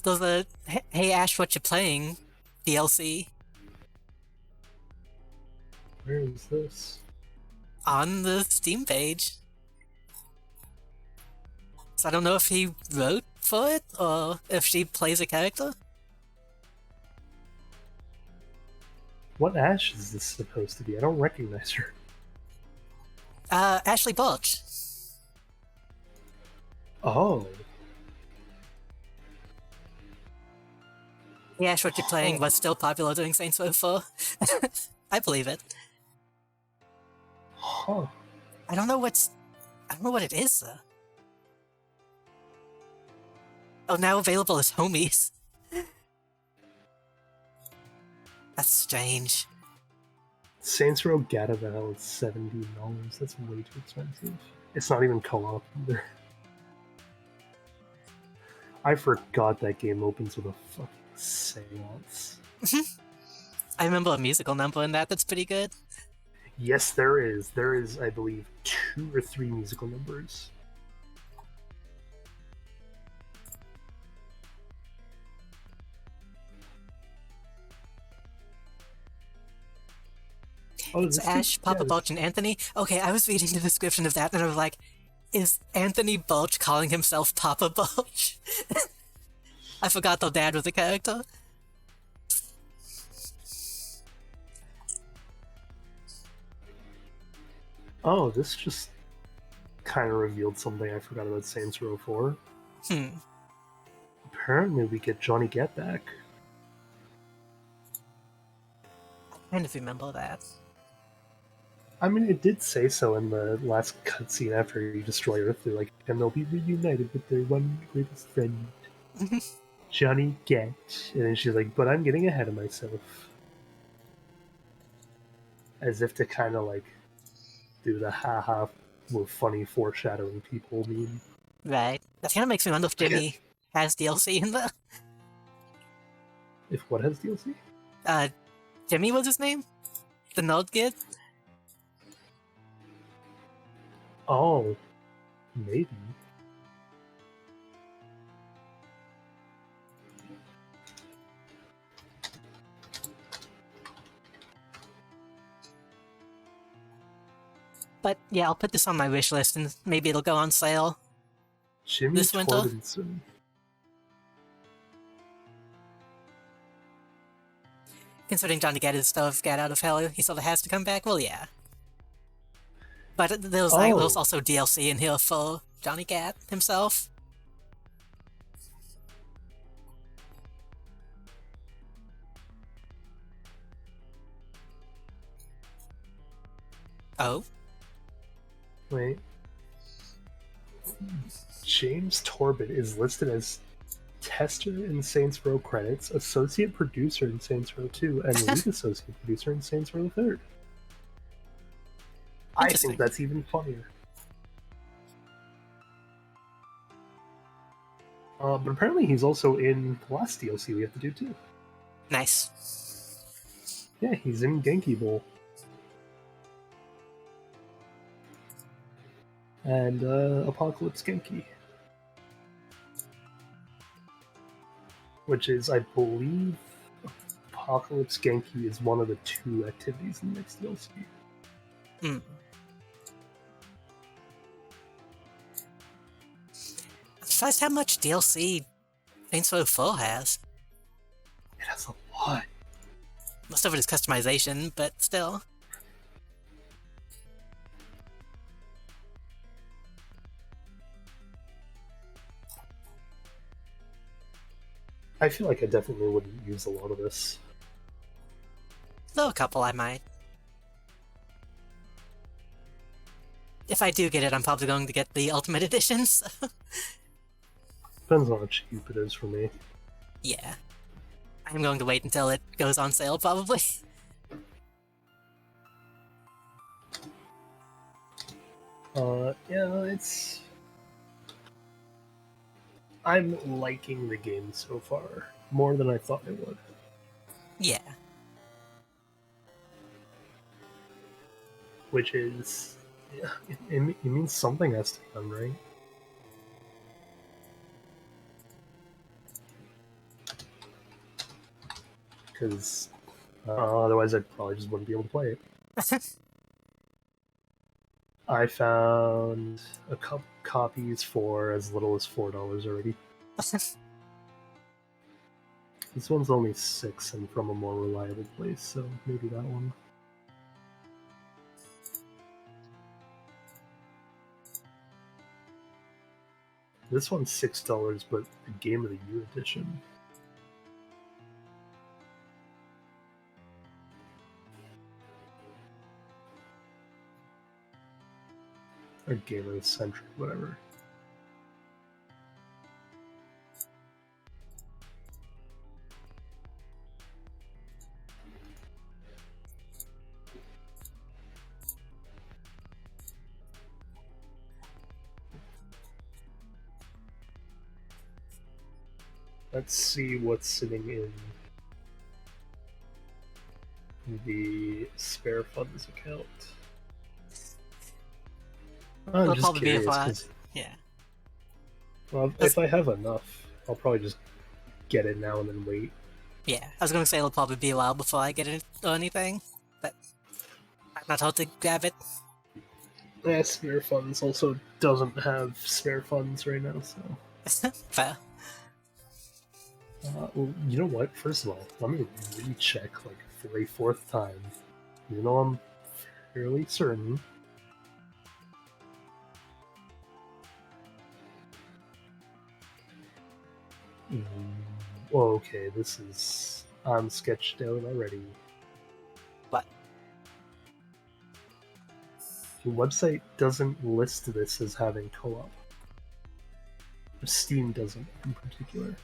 There's a Hey Ash, what you playing DLC Where is this? on the Steam page. So I don't know if he wrote for it or if she plays a character. What Ash is this supposed to be? I don't recognize her. Ashley Birch. Oh. Hey Ash, what you playing was still popular during Saints Row 4. I believe it. Huh. I don't know what it is though. Oh, now available as homies. That's strange. Saints Row Gatavel is $70. That's way too expensive. It's not even co-op either. I forgot that game opens with a fucking seance. I remember a musical number in that's pretty good. Yes, there is. There is, I believe, 2 or 3 musical numbers. Oh, It's this Ash, dude- Papa yeah, Bulch, and Anthony. Okay, I was reading the description of that and I was like, is Anthony Bulch calling himself Papa Bulch? I forgot the dad was a character. Oh, this just kind of revealed something I forgot about Saints Row 4. Apparently, we get Johnny Get back. I kind of remember that. I mean, it did say so in the last cutscene after you destroy Earth. They're like, and they'll be reunited with their one greatest friend, Johnny Get. And then she's like, but I'm getting ahead of myself. As if to kind of like do the haha, we're funny foreshadowing people meme. Right. That kind of makes me wonder if Jimmy has DLC in the... If what has DLC? Jimmy was his name? The nerd kid? Oh, maybe. But yeah, I'll put this on my wish list and maybe it'll go on sale. Jimmy This winter? Torbenson. Considering Johnny Get is stuff, Get Out of Hell, he sort of has to come back, well, yeah. But there's also DLC in here for Johnny Gat himself. Oh? Wait. James Torbett is listed as tester in Saints Row credits, associate producer in Saints Row 2, and lead associate producer in Saints Row 3rd. I Interesting. think that's even funnier. But apparently he's also in the last DLC we have to do too. Nice. Yeah, he's in Genki Bowl. And Apocalypse Genki. Which is, I believe, Apocalypse Genki is one of the 2 activities in the next DLC. Hmm. I'm surprised how much DLC Saints Row 4 has. It has a lot. Most of it is customization, but still. I feel like I definitely wouldn't use a lot of this. Though a couple I might. If I do get it, I'm probably going to get the Ultimate Editions. Depends on how cheap it is for me. Yeah. I'm going to wait until it goes on sale, probably. Yeah, it's... I'm liking the game so far, more than I thought I would. Yeah. Which is... Yeah, it means something has to be done, right? Because otherwise I probably just wouldn't be able to play it. I found a couple copies for as little as $4 already. This one's only 6 and from a more reliable place, so maybe that one. This one's $6, but the Game of the Year edition. or gamer centric, whatever. Let's see what's sitting in the spare funds account. I'm It'll just probably be a curious, lot. 'cause, Yeah. well, if I have enough, I'll probably just get it now and then wait. Yeah, I was gonna say it'll probably be a while before I get it or anything, but I'm not told to grab it. Yeah, spare funds also doesn't have spare funds right now, so. Fair. Well, you know what? First of all, let me recheck like for a fourth time. You know, I'm fairly certain. Oh, okay, this is. I'm sketched out already. What? The website doesn't list this as having co op. Steam doesn't in particular.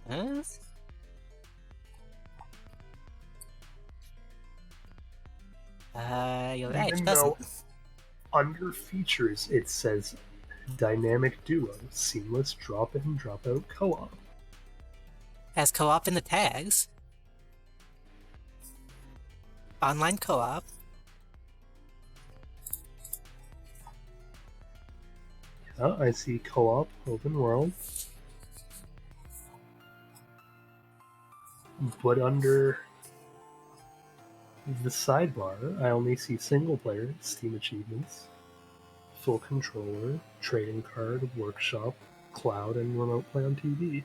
Huh? You're right, Even it though doesn't. under features it says dynamic duo, seamless drop in, drop out co op. Has co-op in the tags. Online co-op. Yeah, I see co op, open world. But under the sidebar, I only see single player, Steam achievements, full controller, trading card, workshop, cloud, and remote play on TV.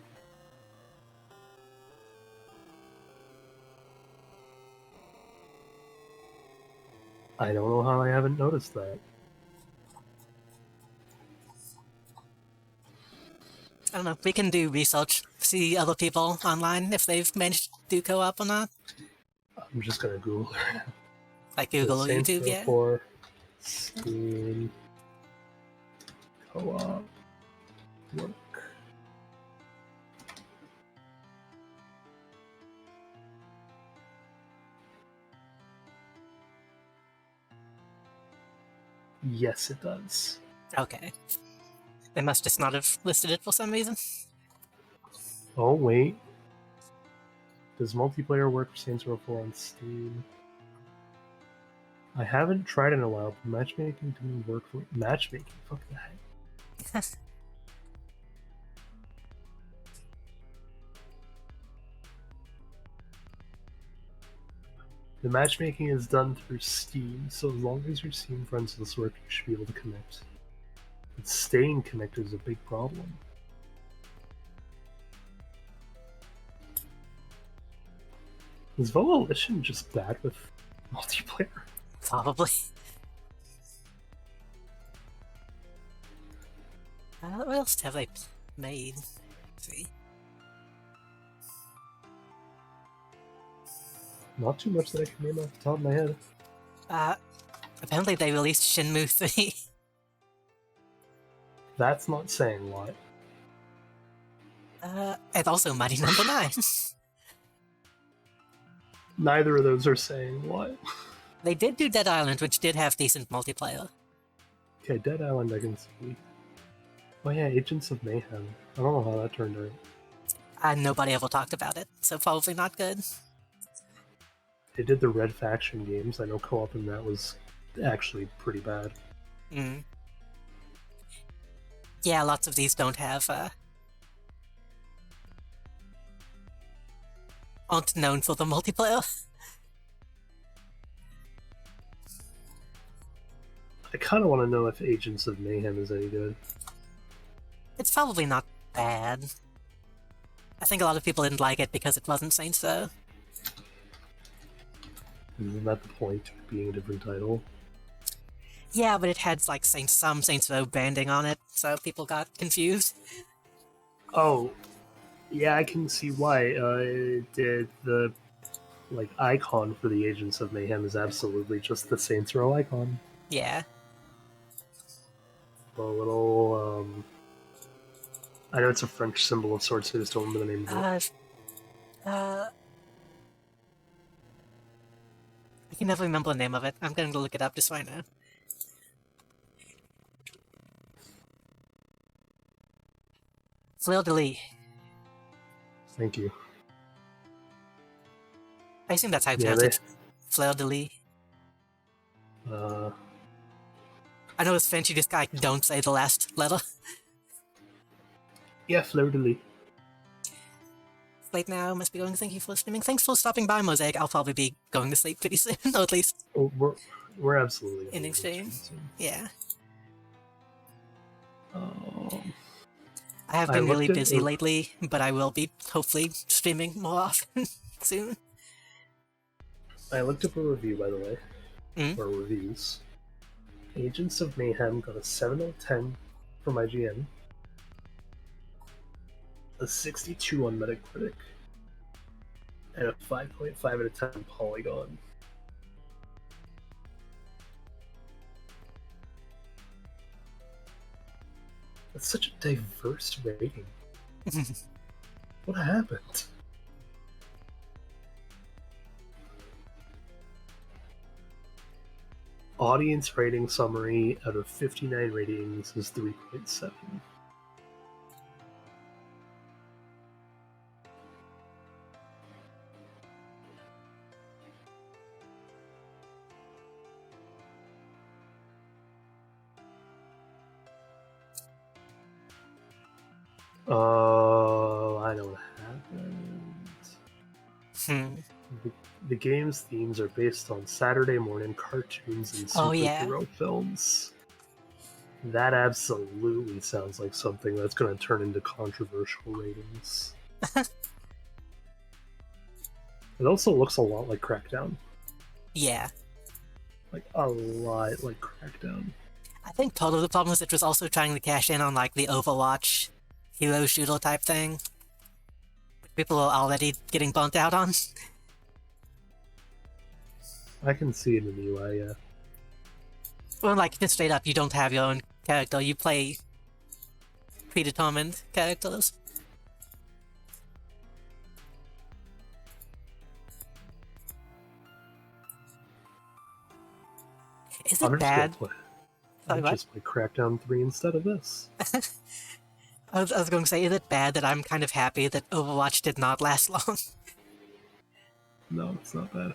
I don't know how I haven't noticed that. I don't know, we can do research, see other people online if they've managed to do co-op or not. I'm just gonna Google it. Like Google or Saints YouTube, Row yeah. 4, Steam, co-op, work. Yes, it does. Okay. They must just not have listed it for some reason. Oh, wait. Does multiplayer work for Saints Row 4 on Steam? I haven't tried in a while, but matchmaking didn't work for matchmaking. Fuck that. The matchmaking is done through Steam, so as long as your Steam friends this work, you should be able to connect. But staying connected is a big problem. Is Volition just bad with multiplayer? Probably. What else have they made? Let's see. Not too much that I can name off the top of my head. Apparently they released Shenmue 3. That's not saying a lot. And also Mighty Number 9. Neither of those are saying what. They did do Dead Island, which did have decent multiplayer. Okay, Dead Island I can see. Oh yeah, Agents of Mayhem. I don't know how that turned out. And nobody ever talked about it, so probably not good. They did the Red Faction games. I know co-op in that was actually pretty bad. Mm. Yeah, lots of these don't have, aren't known for the multiplayer. I kind of want to know if Agents of Mayhem is any good. It's probably not bad. I think a lot of people didn't like it because it wasn't Saints Row. Isn't that the point of being a different title? Yeah, but it had like some Saints Row branding on it, so people got confused. Oh, yeah, I can see why. The like icon for the Agents of Mayhem is absolutely just the Saints Row icon. Yeah. The little I know it's a French symbol of sorts. I just don't remember the name of it. I can never remember the name of it. I'm going to look it up just right now. Fleur de lis. Thank you. I assume that's how you Yeah, pronounce it. Fleur de lis. I know it's French, you just like don't say the last letter. Yeah, fleur de lis. Late now, must be going. Thank you for streaming. Thanks for stopping by, Mosaic. I'll probably be going to sleep pretty soon, or at least Oh, we're absolutely in gonna exchange. soon. Yeah. I have I been really looked at busy the- lately, but I will be hopefully streaming more often soon. I looked up a review, by the way, Mm. or reviews. Agents of Mayhem got a 7 out of 10 from IGN, a 62 on Metacritic, and a 5.5 out of 10 on Polygon. That's such a diverse rating. What happened? Audience rating summary out of 59 ratings is 3.7. I know what happened. Hmm. The game's themes are based on Saturday morning cartoons and Oh, yeah. superhero films. That absolutely sounds like something that's going to turn into controversial ratings. It also looks a lot like Crackdown. Yeah. Like, a lot like Crackdown. I think part of the problem is it was also trying to cash in on like the Overwatch hero shooter type thing. Which people are already getting burnt out on. I can see it in the UI, yeah. Well, like, just straight up, you don't have your own character, you play predetermined characters. Is it bad? Sorry, what? Just play Crackdown 3 instead of this. I was going to say, is it bad that I'm kind of happy that Overwatch did not last long? No, it's not bad.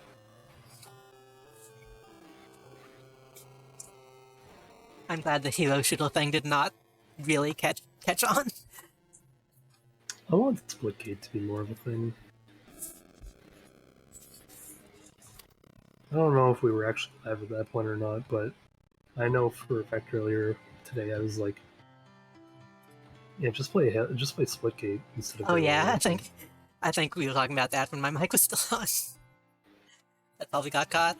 I'm glad the hero shooter thing did not really catch on. I want Splitgate to be more of a thing. I don't know if we were actually live at that point or not, but I know for a fact earlier today I was like, yeah, just play Splitgate instead of. Oh yeah, Halo. I think we were talking about that when my mic was still on. That probably got caught.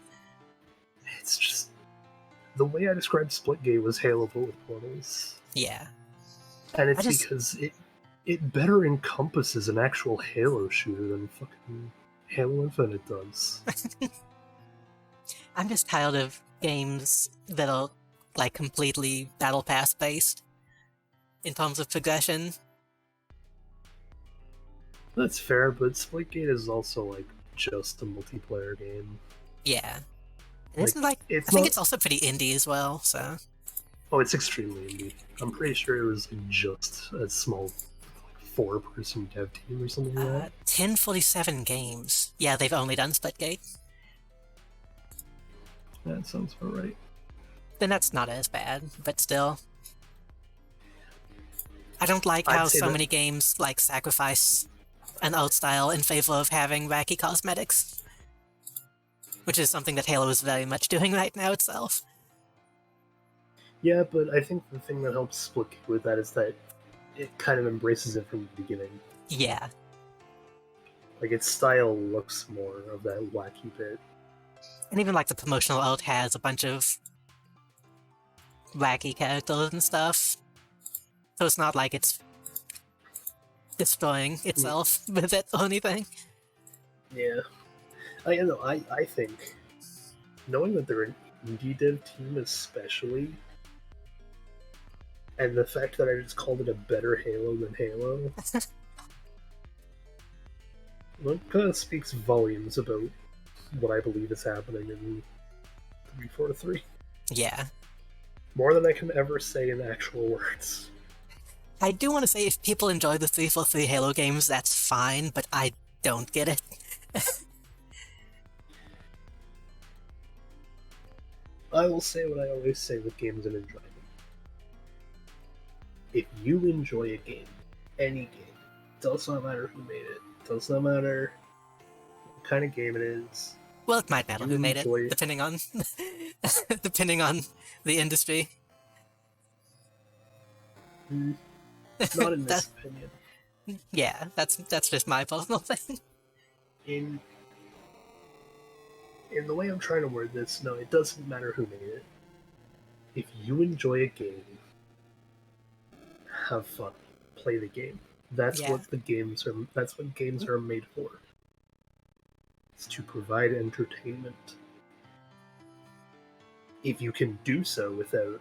It's just the way I described Splitgate was Halo but with portals, Yeah. and it's I just- because it better encompasses an actual Halo shooter than fucking Halo Infinite does. I'm just tired of games that are like completely battle pass based in terms of progression. That's fair, but Splitgate is also like just a multiplayer game. Yeah. And isn't like I it's think not- it's also pretty indie as well, so Oh, it's extremely indie. I'm pretty sure it was just a small, like, 4-person dev team or something like that. 1047 games. Yeah, they've only done Splitgate. That sounds about right. Then that's not as bad, but still. I don't like I'd how say so that- many games like sacrifice an art style in favor of having wacky cosmetics. Which is something that Halo is very much doing right now itself. Yeah, but I think the thing that helps Splitgate with that is that it kind of embraces it from the beginning. Yeah. Like, its style looks more of that wacky bit. And even like the promotional art has a bunch of wacky characters and stuff. So it's not like it's destroying itself with it or anything. Yeah. I think, knowing that they're an indie dev team especially, And the fact that I just called it a better Halo than Halo, well, kind of speaks volumes about what I believe is happening in 343. Yeah. More than I can ever say in actual words. I do want to say if people enjoy the 343 Halo games, that's fine, but I don't get it. I will say what I always say with games and enjoyment. If you enjoy a game, any game, does not matter who made it, does not matter what kind of game it is. Well, it might matter You who made it, enjoy it. depending on depending on the industry. Not in this opinion. Yeah, that's just my personal thing. In the way I'm trying to word this, no, it doesn't matter who made it. If you enjoy a game, have fun, play the game. That's Yeah. what games are made for. It's to provide entertainment. If you can do so without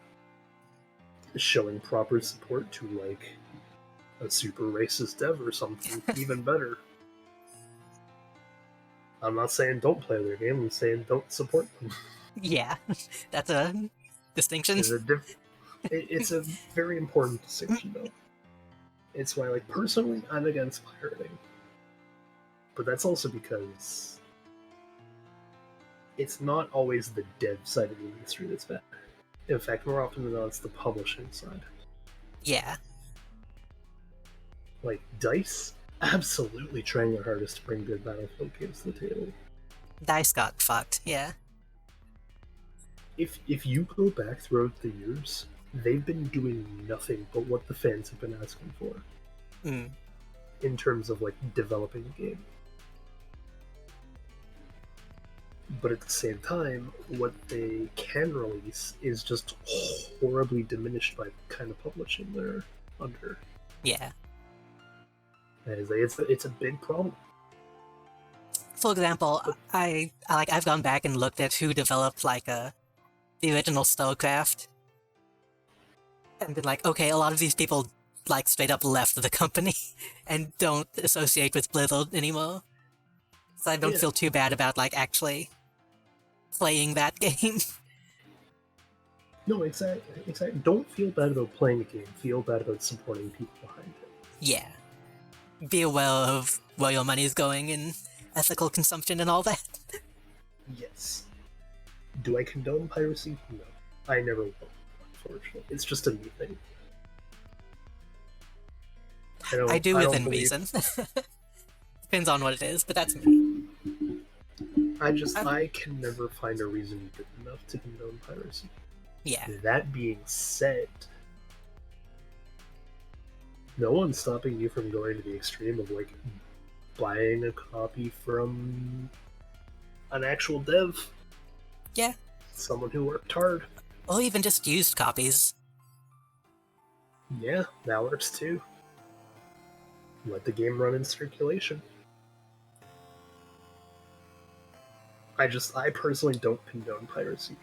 showing proper support to like a super racist dev or something, even better. I'm not saying don't play their game, I'm saying don't support them. Yeah, that's a distinction. It's a very important distinction, though. It's why, like, personally, I'm against pirating. But that's also because it's not always the dev side of the industry that's bad. In fact, more often than not, it's the publishing side. Yeah, Like, DICE, absolutely trying their hardest to bring good Battlefield games to the table. DICE got fucked, yeah. If you go back throughout the years, they've been doing nothing but what the fans have been asking for Mm. in terms of like developing a game. But at the same time, what they can release is just horribly diminished by the kind of publishing they're under. Yeah. It's a big problem. For example, I've gone back and looked at who developed the original StarCraft, and been like, okay, a lot of these people straight up left the company and don't associate with Blizzard anymore. So I don't Yeah. feel too bad about actually playing that game. No, exactly. Don't feel bad about playing a game. Feel bad about supporting people behind it. Yeah. Be aware of where your money is going in ethical consumption and all that. Yes. Do I condone piracy? No. I never will, unfortunately. It's just a me thing. I do don't within believe- reason. Depends on what it is, but that's me. I can never find a reason good enough to condone piracy. Yeah. That being said, no one's stopping you from going to the extreme of buying a copy from an actual dev. Yeah. Someone who worked hard. Or even just used copies. Yeah, that works too. Let the game run in circulation. I personally don't condone piracy.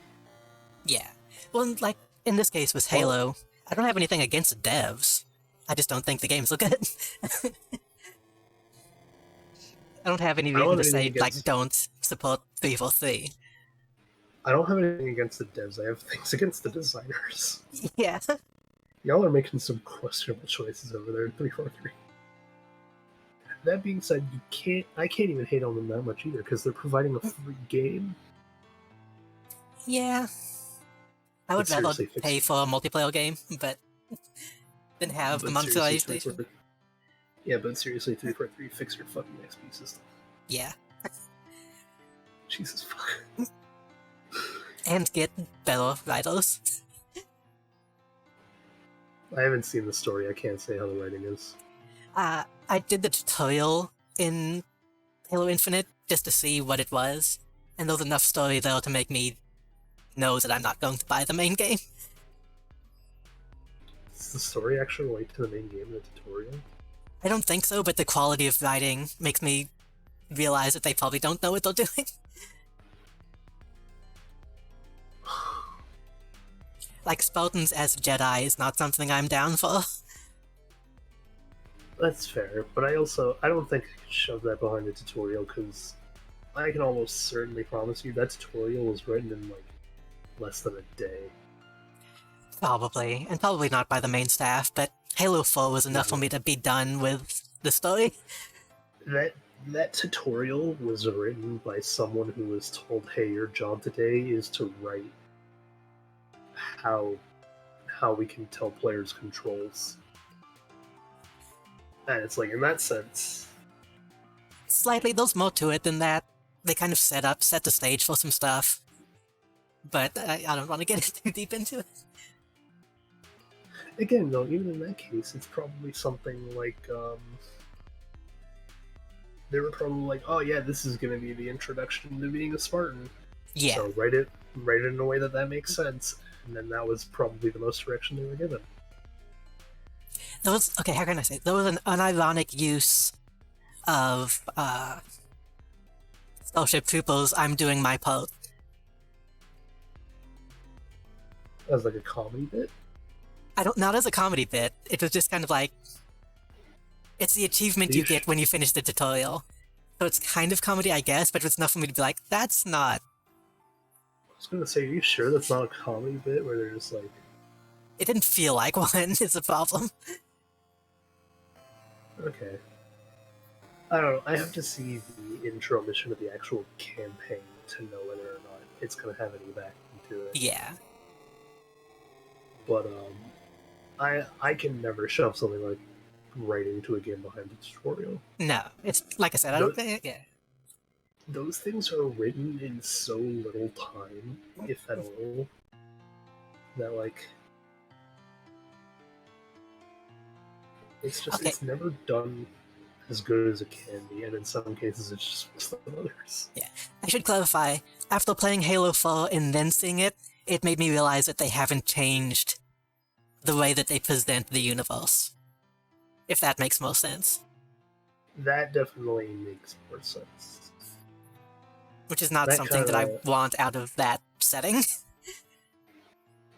Yeah. Well, in this case with Halo, I don't have anything against the devs. I just don't think the games look good. I don't have any I don't reason have to say, anything against- don't support 343. I don't have anything against the devs, I have things against the designers. Yeah. Y'all are making some questionable choices over there in 343. That being said, I can't even hate on them that much either, because they're providing a free game. Yeah. I would But rather seriously, fix pay it. for a multiplayer game, but than have the But monthly seriously, station. 343 Yeah, but seriously, 343, fix your fucking XP system. Yeah. Jesus fuck. And get better writers. I haven't seen the story, I can't say how the writing is. I did the tutorial in Halo Infinite just to see what it was, and there was enough story there to make me know that I'm not going to buy the main game. Does the story actually relate to the main game in the tutorial? I don't think so, but the quality of writing makes me realize that they probably don't know what they're doing. Like, Spartans as Jedi is not something I'm down for. That's fair, but I don't think I could shove that behind the tutorial because I can almost certainly promise you that tutorial was written in like less than a day. Probably, and probably not by the main staff, but Halo 4 was enough for me to be done with the story. That tutorial was written by someone who was told, "Hey, your job today is to write how we can tell players controls." And it's like, in that sense, Slightly, there's more to it than that. They kind of set the stage for some stuff. But I don't want to get too deep into it. again, though, even in that case, it's probably something like they were probably like, "Oh yeah, this is going to be the introduction to being a Spartan." Yeah. So write it in a way that makes sense, and then that was probably the most direction they were given. There was, okay, how can I say? There was an unironic use of Starship Troopers, I'm doing my part. As like a comedy bit. Not as a comedy bit, it was just kind of like, it's the achievement you get when you finish the tutorial. So it's kind of comedy, I guess, but it's enough for me to be like, that's not. I was gonna say, are you sure that's not a comedy bit where they're just like... It didn't feel like one, is the problem. Okay. I don't know, I have to see the intro mission of the actual campaign to know whether or not it's gonna have any backing to it. Yeah. But, I can never shove something like writing to a game behind the tutorial. No, it's, like I said, I don't think, yeah. Those things are written in so little time, if at all, that, like... It's just, Okay. It's never done as good as it can be, and in some cases it's just worse than others. Yeah. I should clarify, after playing Halo 4 and then seeing it, it made me realize that they haven't changed the way that they present the universe. If that makes more sense. That definitely makes more sense. Which is not That something that I kinda- want out of that setting.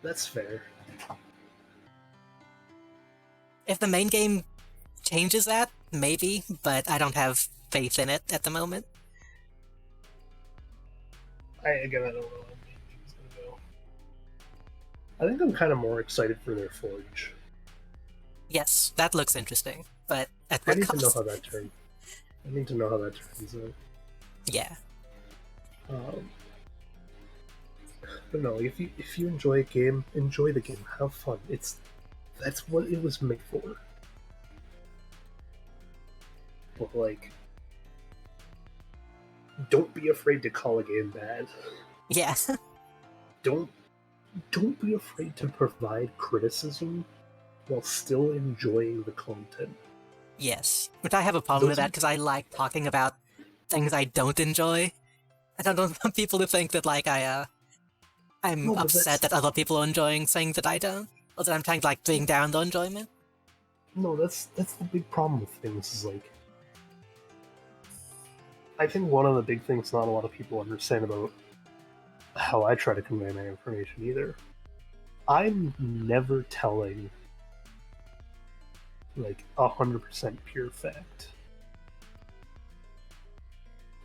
That's fair. If the main game changes that, maybe, but I don't have faith in it at the moment. I don't know how it's gonna go. I think I'm kind of more excited for their Forge. Yes, that looks interesting, but at I what need to know cost? how that turns. I need to know how that turns out. Yeah. But no, if you enjoy a game, enjoy the game. Have fun. That's what it was made for. But like, don't be afraid to call a game bad. Yeah. Don't be afraid to provide criticism while still enjoying the content. Yes. Which I have a problem with Those that because I like talking about things I don't enjoy. I don't want people to think that, like, I'm No, but upset that's- that other people are enjoying things that I don't. Or that I'm trying to, like, bring down their enjoyment. No, that's the big problem with things is like, I think one of the big things not a lot of people understand about how I try to convey my information either. I'm never telling like 100% pure fact.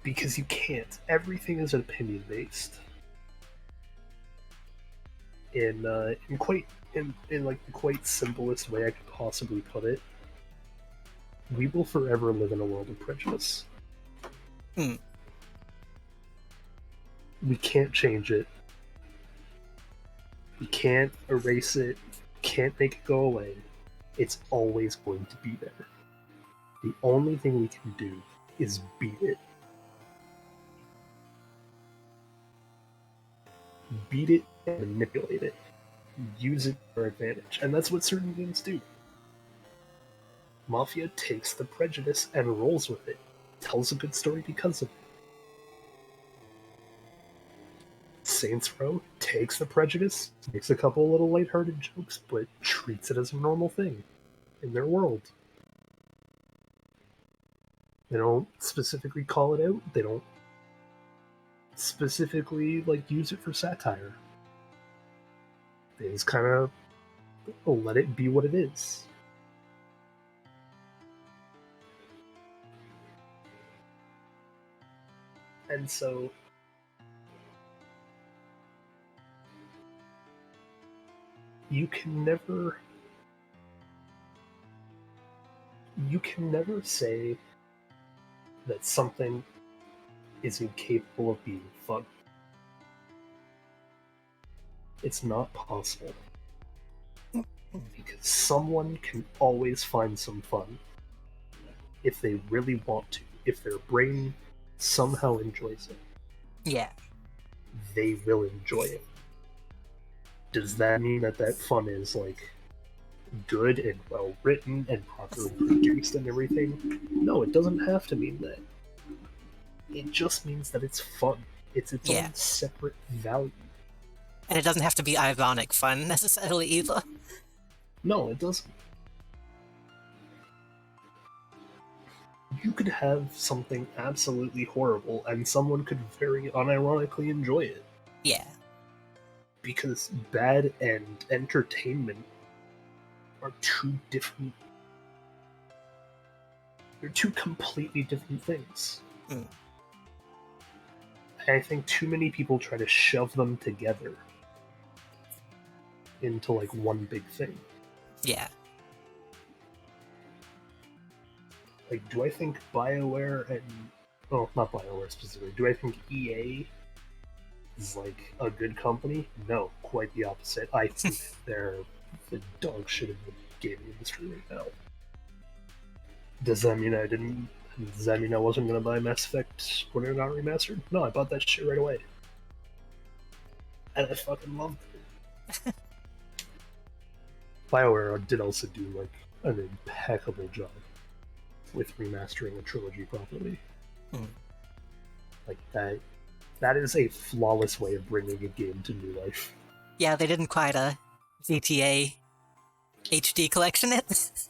Because you can't. Everything is opinion based. In like the quite simplest way I could possibly put it, we will forever live in a world of prejudice. Hmm. We can't change it. We can't erase it. Can't make it go away. It's always going to be there. The only thing we can do is beat it. Beat it and manipulate it. Use it to our advantage. And that's what certain games do. Mafia takes the prejudice and rolls with it. Tells a good story because of it. Saints Row takes the prejudice, makes a couple little lighthearted jokes, but treats it as a normal thing in their world. They don't specifically call it out. They don't specifically like use it for satire. They just kind of let it be what it is. And so you can never say that something is incapable of being fun. It's not possible. Because someone can always find some fun if they really want to. If their brain somehow enjoys it, Yeah. they will enjoy it. Does that mean that that fun is like good and well written and properly produced and everything? No, it doesn't have to mean that. It just means that it's fun. It's its Yeah. own separate value. And it doesn't have to be ironic fun necessarily either. No, it doesn't. You could have something absolutely horrible and someone could very unironically enjoy it. Yeah. Because bad and entertainment are two different. They're two completely different things. Mm. And I think too many people try to shove them together into like one big thing. Yeah. Like, do I think BioWare and... Oh, not BioWare specifically. Do I think EA is, like, a good company? No, quite the opposite. I think they're the dog shit of the gaming industry right now. Does that mean I didn't... Does that mean I wasn't going to buy Mass Effect when it got remastered? No, I bought that shit right away. And I fucking loved it. BioWare did also do, like, an impeccable job with remastering a trilogy properly. Mm. Like that is a flawless way of bringing a game to new life. Yeah, they didn't quite GTA HD collection it.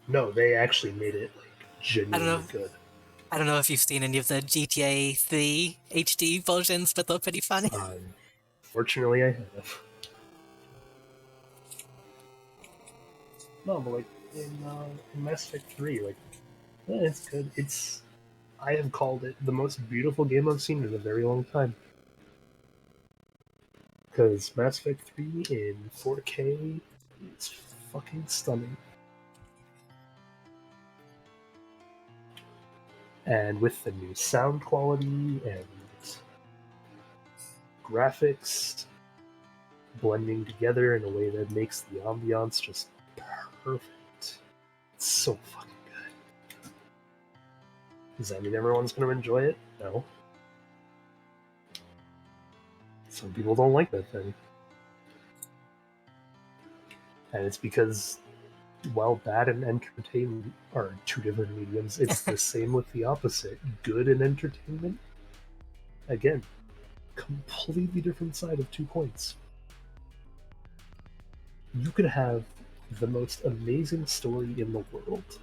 No, they actually made it like genuinely good. I don't know if you've seen any of the GTA 3 HD versions, but they're pretty funny. Fortunately, I have. No, but like in Mass Effect 3, like it's good. I have called it the most beautiful game I've seen in a very long time. Because Mass Effect 3 in 4K is fucking stunning. And with the new sound quality and graphics blending together in a way that makes the ambiance just perfect. It's so fucking good. Does that mean everyone's going to enjoy it? No. Some people don't like that thing. And it's because, while bad and entertainment are two different mediums, it's the same with the opposite. Good and entertainment, again, completely different side of 2 coins. You could have the most amazing story in the world,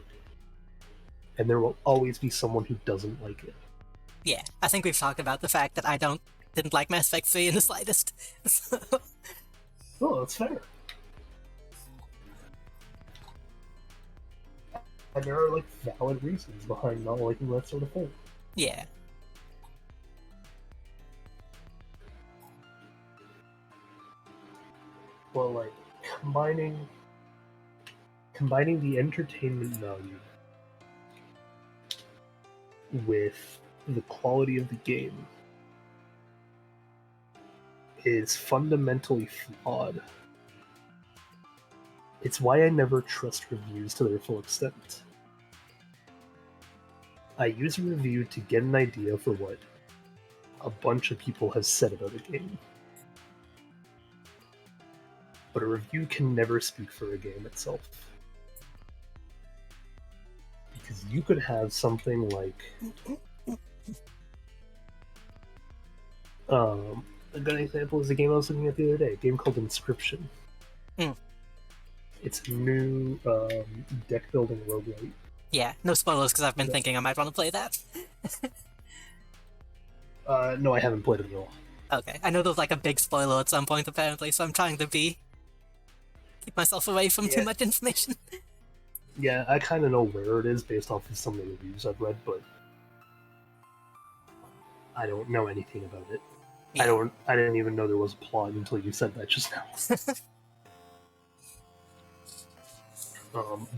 and there will always be someone who doesn't like it. Yeah, I think we've talked about the fact that I didn't like Mass Effect 3 in the slightest. Oh, that's fair. And there are, like, valid reasons behind not liking that sort of thing. Yeah. Well, like, combining the entertainment value with the quality of the game is fundamentally flawed. It's why I never trust reviews to their full extent. I use a review to get an idea for what a bunch of people have said about a game. But a review can never speak for a game itself. Because you could have something like... a good example is a game I was looking at the other day, a game called Inscription. Mm. It's a new deck-building roguelite. Yeah, no spoilers because I've been thinking I might want to play that. No, I haven't played it at all. Okay, I know there's like a big spoiler at some point apparently, so I'm trying to keep myself away from too Yeah. much information. Yeah, I kind of know where it is based off of some of the reviews I've read, but I don't know anything about it. Yeah. I didn't even know there was a plot until you said that just now.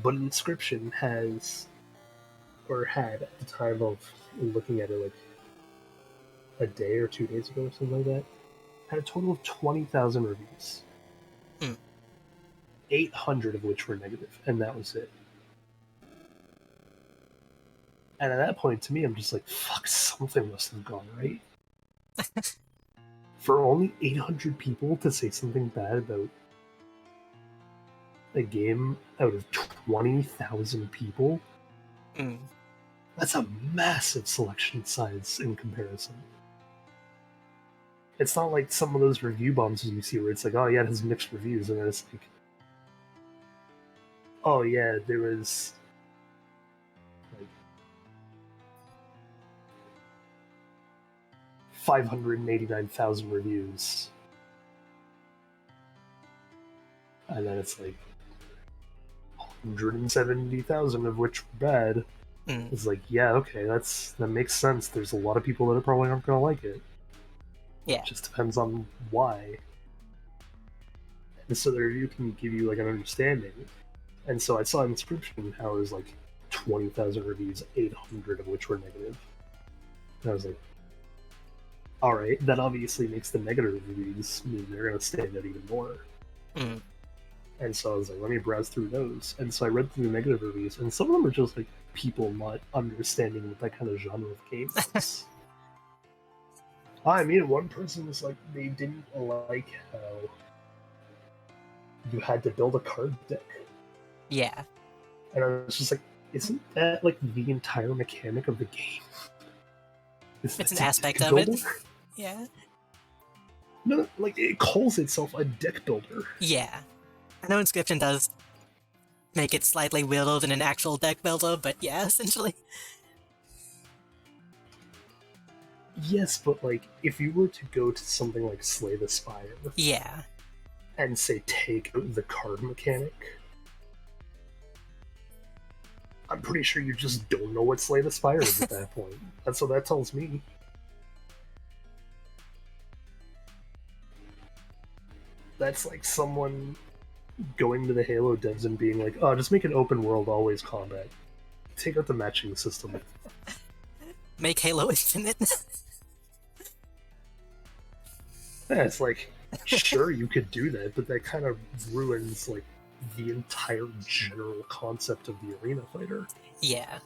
But Inscription has, or had at the time of looking at it like a day or 2 days ago or something like that, had a total of 20,000 reviews. Hmm. 800 of which were negative, and that was it. And at that point, to me, I'm just like, fuck, something must have gone right. For only 800 people to say something bad about a game out of 20,000 people, Mm. that's a massive selection size in comparison. It's not like some of those review bombs you see where it's like, oh yeah, it has mixed reviews, and then it's like, oh yeah, there was like 589,000 reviews, and then it's like 170,000 of which were bad. Mm. It's like, yeah, okay, that makes sense. There's a lot of people that are probably aren't gonna like it. Yeah. It just depends on why. And so the review can give you like an understanding. And so I saw Inscription how it was like 20,000 reviews, 800 of which were negative. And I was like, alright, that obviously makes the negative reviews mean they're gonna stand out even more. Mm. And so I was like, let me browse through those. And so I read through the negative reviews, and some of them are just like people not understanding what that kind of genre of game is. I mean, one person was like, they didn't like how you had to build a card deck. Yeah. And I was just like, isn't that like the entire mechanic of the game? It's an a aspect deck of it. builder? Yeah. No, like it calls itself a deck builder. Yeah. I know Inscription does make it slightly weirder than an actual deck builder, but yeah, essentially. Yes, but like if you were to go to something like Slay the Spire Yeah. and say take out the card mechanic, I'm pretty sure you just don't know what Slay the Spire is at that point. That's what that tells me. That's like someone going to the Halo devs and being like, oh, just make an open world always combat. Take out the matching system. Make Halo Infinite. Yeah, it's like, sure, you could do that, but that kind of ruins like the entire general concept of the arena fighter. Yeah.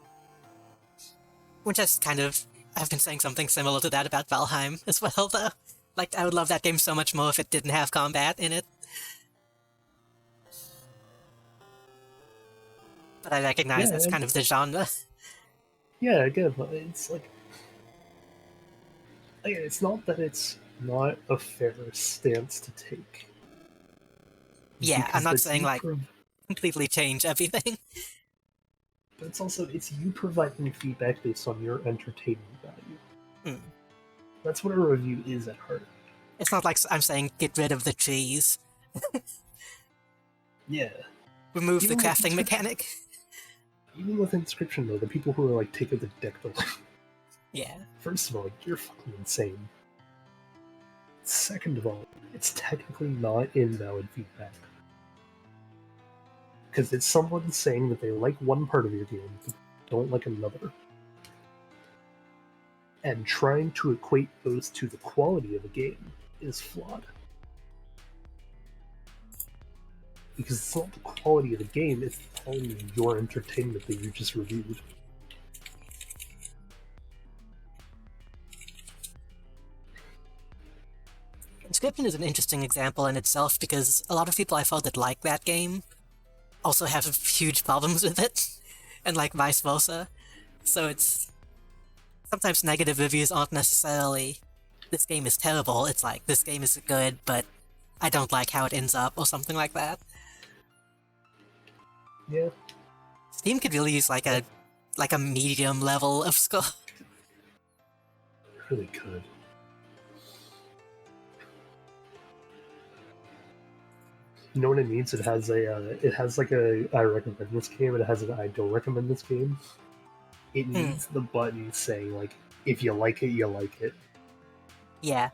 Which is kind of... I've been saying something similar to that about Valheim as well, though. Like, I would love that game so much more if it didn't have combat in it. But I recognize Yeah, that's kind of the genre. Yeah, again, it's like, again, it's not that it's not a fair stance to take. Yeah, I'm Because not that's saying, you like, completely change everything. but it's you providing feedback based on your entertainment value. Mm. That's what a review is at heart. It's not like I'm saying get rid of the trees. Yeah. Remove the Even with crafting Inscription- mechanic. Even with Inscription, though, the people who are like, take out the deck building, Yeah. first of all, you're fucking insane. Second of all, it's technically not invalid feedback. Because it's someone saying that they like one part of your game, but don't like another. And trying to equate those to the quality of a game is flawed. Because it's not the quality of the game, it's the quality of your entertainment that you just reviewed. Inscription is an interesting example in itself because a lot of people I thought that like that game also have huge problems with it, and like vice versa. So it's... Sometimes negative reviews aren't necessarily, this game is terrible, it's like, this game is good, but I don't like how it ends up, or something like that. Yeah. Steam could really use like a medium level of score. Really could. You know what it needs? It has like a I recommend this game, and it has an I don't recommend this game. It needs the button saying like, if you like it, you like it. Yeah.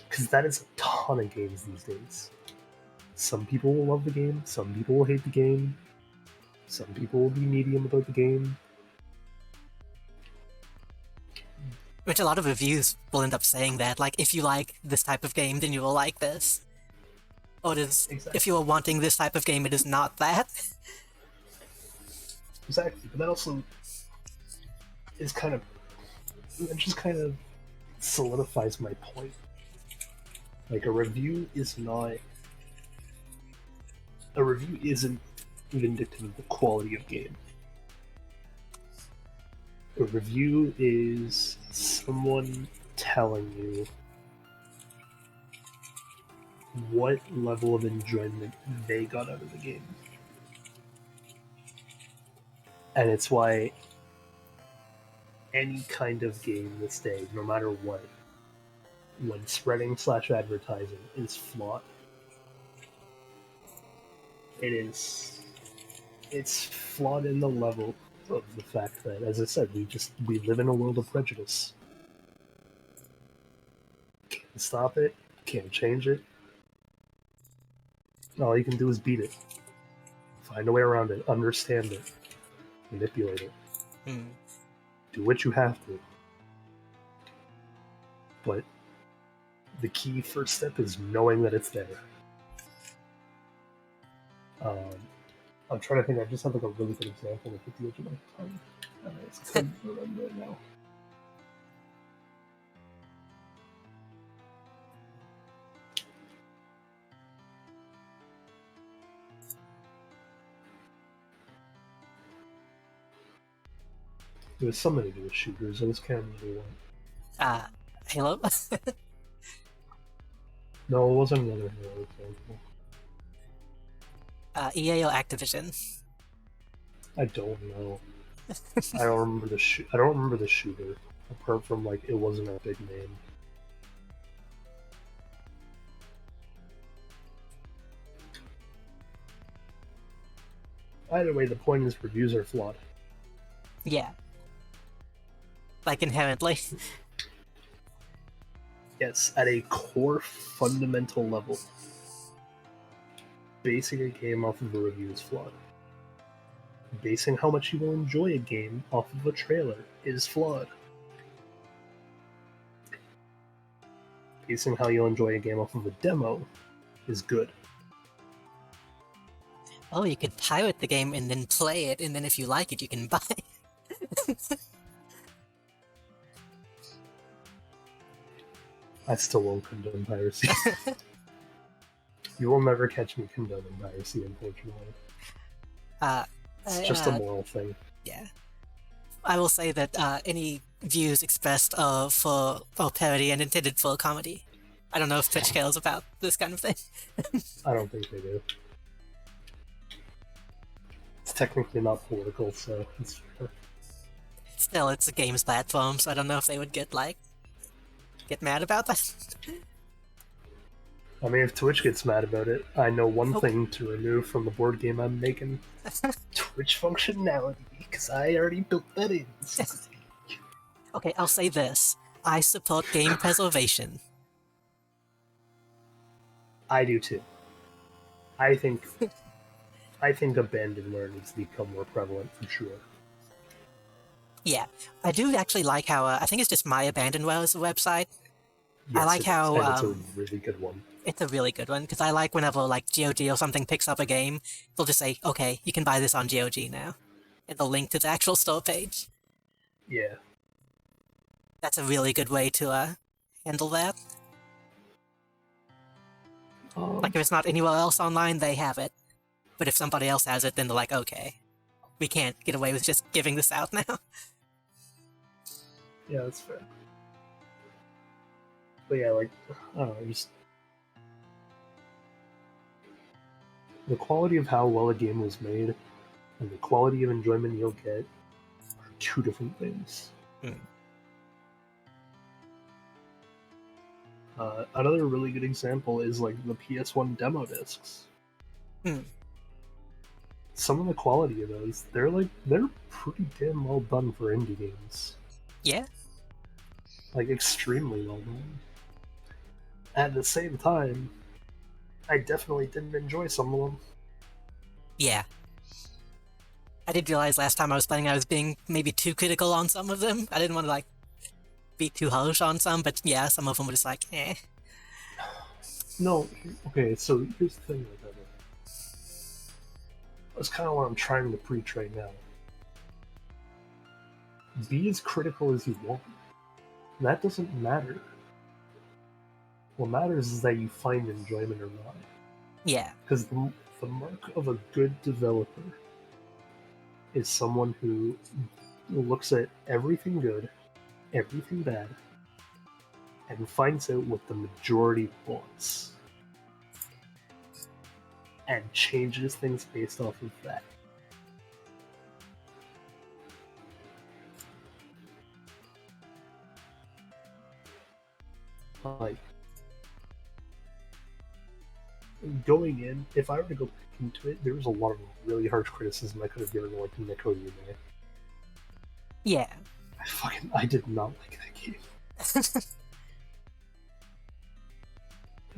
Because that is a ton of games these days. Some people will love the game, some people will hate the game, some people will be medium about the game. Which a lot of reviews will end up saying that, like, if you like this type of game, then you will like this. Or if you are wanting this type of game, it is not that. Exactly, but that also is kind of... It just kind of solidifies my point. Like, a review isn't vindictive of the quality of game. A review is someone telling you what level of enjoyment they got out of the game. And it's why any kind of game this day, no matter what, when spreading / advertising is flawed. It's flawed in the level of the fact that, as I said, we live in a world of prejudice. Can't stop it, can't change it. All you can do is beat it. Find a way around it, understand it, manipulate it. Do what you have to. But the key first step is knowing that it's there. I'm trying to think. I just have like a really good example at the edge of my tongue. It's couldn't remember it now. It was something to do with shooters. I just can't remember what. Halo? No, it wasn't another Halo example. EA or Activision? I don't know. I don't remember I don't remember the shooter, apart from like it wasn't a big name. Either way, the point is reviews are flawed. Yeah. Like, inherently. Yes, at a core fundamental level, basing a game off of a review is flawed. Basing how much you will enjoy a game off of a trailer is flawed. Basing how you'll enjoy a game off of a demo is good. Oh, you could pirate the game and then play it, and then if you like it, you can buy it. I still won't condone piracy. You will never catch me condoning piracy, unfortunately. It's just a moral thing. Yeah. I will say that any views expressed for parody and intended for comedy. I don't know if Twitch cares about this kind of thing. I don't think they do. It's technically not political, so it's fair. Still, it's a games platform, so I don't know if they would get mad about that. I mean, if Twitch gets mad about it, I know one thing to remove from the board game I'm making. Twitch functionality, because I already built that in. Okay, I'll say this. I support game preservation. I do too. I think abandonware needs to become more prevalent for sure. Yeah, I do actually like how, I think it's just My Abandonware is the website. Yes, I like how... and it's a really good one. It's a really good one, because I like whenever, like, GOG or something picks up a game, they'll just say, okay, you can buy this on GOG now. And they'll link to the actual store page. Yeah. That's a really good way to, handle that. Like, if it's not anywhere else online, they have it. But if somebody else has it, then they're like, okay, we can't get away with just giving this out now. Yeah, that's fair. But yeah, like, I don't know, just... The quality of how well a game was made and the quality of enjoyment you'll get are two different things. Another really good example is like the PS1 demo discs. Hmm. Some of the quality of those, they're pretty damn well done for indie games. Yeah. Like extremely well done. At the same time, I definitely didn't enjoy some of them. Yeah. I did realize last time I was playing I was being maybe too critical on some of them. I didn't want to like be too harsh on some, but yeah, some of them were just like, eh. No, okay, so here's the thing with that. That's kind of what I'm trying to preach right now. Be as critical as you want. That doesn't matter. What matters is that you find enjoyment or not. Yeah. Because the mark of a good developer is someone who looks at everything good, everything bad, and finds out what the majority wants. And changes things based off of that. Like, going in, if I were to go back into it, there was a lot of really harsh criticism I could have given like Neko Yume. Yeah. I did not like that game.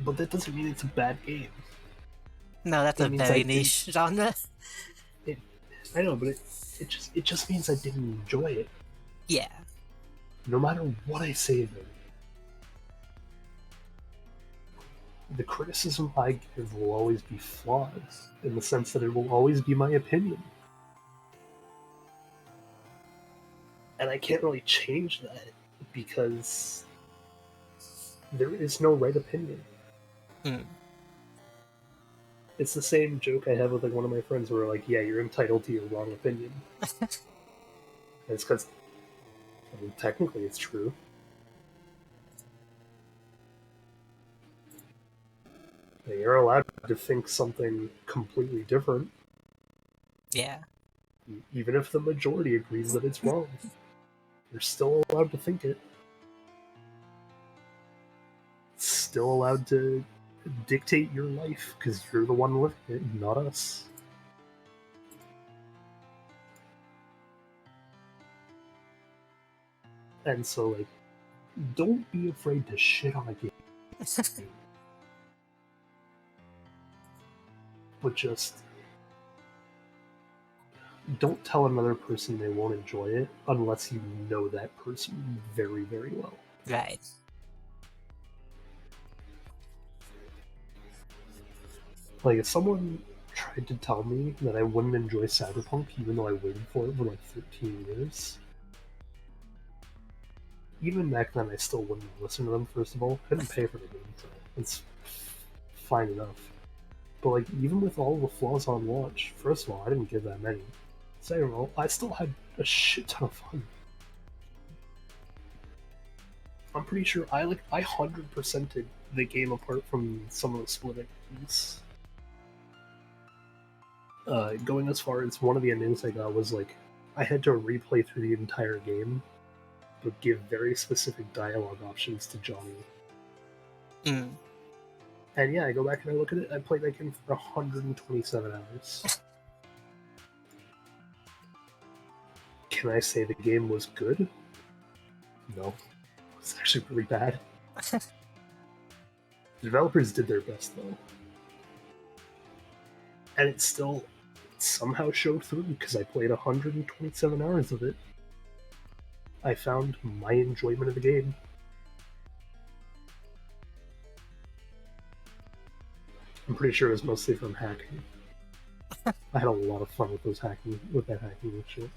But that doesn't mean it's a bad game. No, that's It a means very I niche genre. I know, but it just means I didn't enjoy it. Yeah. No matter what I say about it. The criticism I give will always be flawed, in the sense that it will always be my opinion. And I can't really change that, because there is no right opinion. Hmm. It's the same joke I have with like one of my friends where like, yeah, you're entitled to your wrong opinion. And it's because, I mean, technically it's true. You're allowed to think something completely different, Yeah. even if the majority agrees that it's wrong. You're still allowed to think it. Still allowed to dictate your life, because you're the one living it, not us. And so, like, don't be afraid to shit on a game. But just don't tell another person they won't enjoy it unless you know that person very, very well. Right. Like, if someone tried to tell me that I wouldn't enjoy Cyberpunk even though I waited for it for like 13 years, even back then I still wouldn't listen to them, first of all. I didn't pay for the game, so it's fine enough. But like, even with all the flaws on launch, first of all, I didn't give that many. Second of all, I still had a shit ton of fun. I'm pretty sure I 100%ed the game apart from some of the split endings. Going as far as one of the endings I got was like, I had to replay through the entire game, but give very specific dialogue options to Johnny. Hmm. And yeah, I go back and I look at it, I played that game for 127 hours. Can I say the game was good? No. It was actually really bad. The developers did their best, though. And it still somehow showed through, because I played 127 hours of it. I found my enjoyment of the game. I'm pretty sure it was mostly from hacking. I had a lot of fun with that hacking and shit.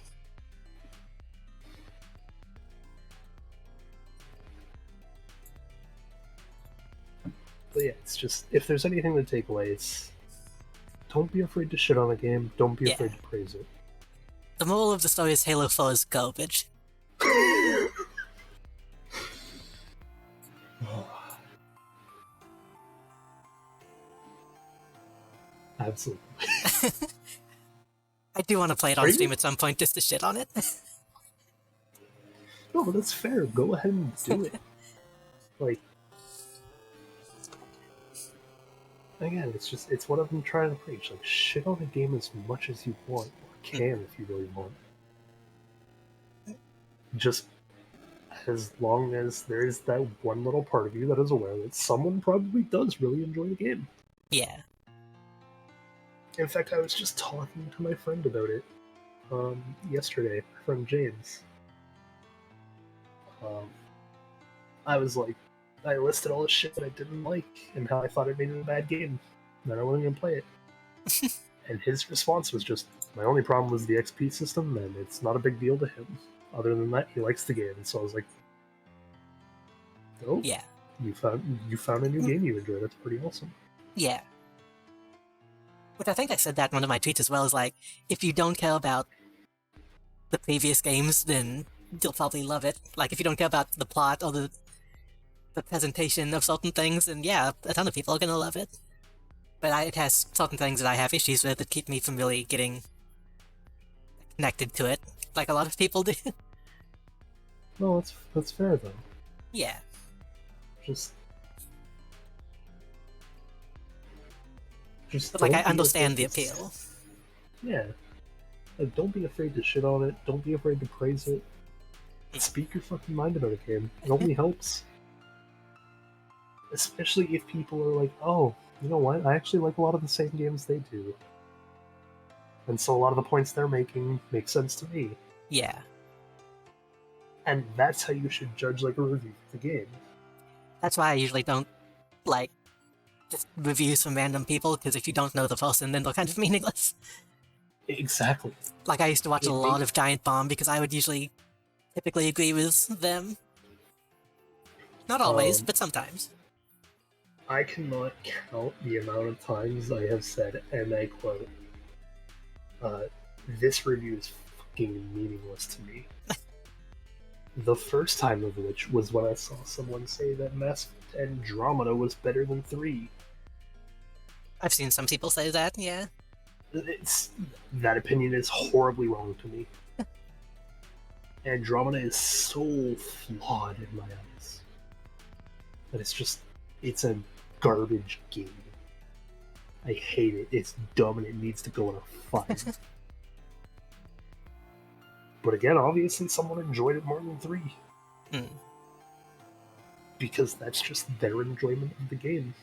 But yeah, it's just, if there's anything to take away, it's don't be afraid to shit on a game, don't be Yeah. afraid to praise it. The moral of the story is Halo 4 is garbage. Absolutely. I do want to play it Are on you- stream at some point just to shit on it. No, but that's fair. Go ahead and do it. Like, Again, it's what I've been trying to preach. Like, shit on a game as much as you want, or can if you really want. Just as long as there is that one little part of you that is aware that someone probably does really enjoy the game. Yeah. In fact, I was just talking to my friend about it yesterday, my friend James. I was like, I listed all the shit that I didn't like and how I thought it made it a bad game. Then I wasn't gonna play it. And his response was just, my only problem was the XP system, and it's not a big deal to him. Other than that, he likes the game. So I was like, oh, Yeah. you found a new game you enjoy. That's pretty awesome. Yeah. Which I think I said that in one of my tweets as well, is like, if you don't care about the previous games, then you'll probably love it. Like, if you don't care about the plot or the presentation of certain things, then yeah, a ton of people are gonna love it. But it has certain things that I have issues with that keep me from really getting connected to it, like a lot of people do. No, that's fair though. Yeah. Just But like, I don't be understand the afraid to appeal. Yeah. Like, don't be afraid to shit on it. Don't be afraid to praise it. Speak your fucking mind about a game. It only helps. Especially if people are like, oh, you know what? I actually like a lot of the same games they do. And so a lot of the points they're making make sense to me. Yeah. And that's how you should judge like a review of the game. That's why I usually don't, like, just reviews from random people, because if you don't know the person, then they're kind of meaningless. Exactly. Like, I used to watch It a lot makes- of Giant Bomb because I would usually typically agree with them. Not always, but sometimes. I cannot count the amount of times I have said, and I quote, this review is fucking meaningless to me. The first time of which was when I saw someone say that Mass Effect Andromeda was better than 3. I've seen some people say that, yeah. That opinion is horribly wrong to me. Andromeda is so flawed in my eyes. That it's a garbage game. I hate it. It's dumb and it needs to go in a 5. But again, obviously someone enjoyed it more than 3. Hmm. Because that's just their enjoyment of the game.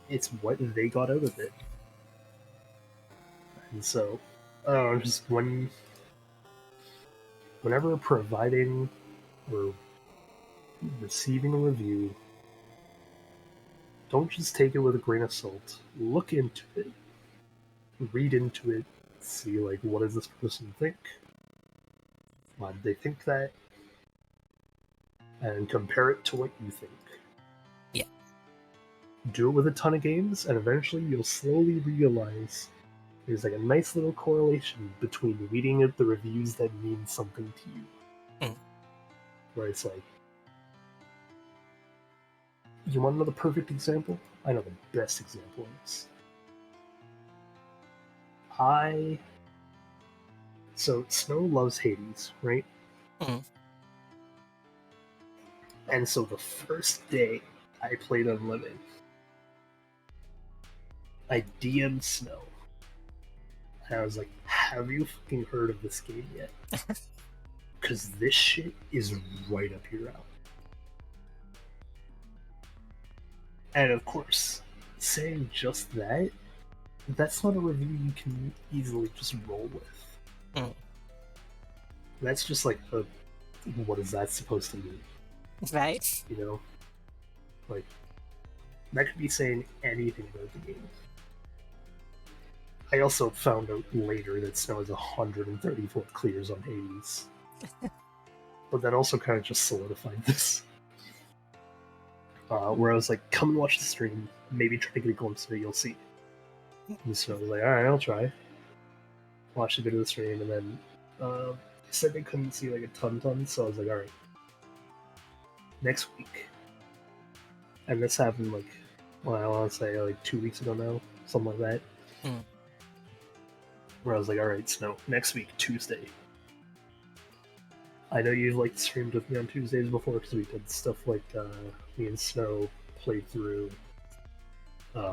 It's what they got out of it. And so, I don't know, just whenever providing or receiving a review, don't just take it with a grain of salt. Look into it. Read into it. See, like, what does this person think? Why did they think that? And compare it to what you think. Yeah. Do it with a ton of games, and eventually you'll slowly realize there's like a nice little correlation between reading it, the reviews that mean something to you. Mm. Where it's like, you want to know the perfect example? I know the best example of this. So Snow loves Hades, right? Mhm. And so the first day I played Unlimited, I DM'd Snow. And I was like, have you fucking heard of this game yet? Because this shit is right up your alley. And of course, saying just that, that's not a review you can easily just roll with. Mm. That's just like what is that supposed to mean? Right? You know? Like, that could be saying anything about the game. I also found out later that Snow has 134 clears on Hades. But that also kind of just solidified this. Where I was like, come and watch the stream, maybe try to get a glimpse of it, you'll see. And so I was like, alright, I'll try. Watched a bit of the stream, and then they said they couldn't see like a ton, so I was like, alright. Next week. And this happened like, well, I want to say like 2 weeks ago now, something like that. Hmm. Where I was like, alright, Snow, next week, Tuesday. I know you've like streamed with me on Tuesdays before because we did stuff like me and Snow played through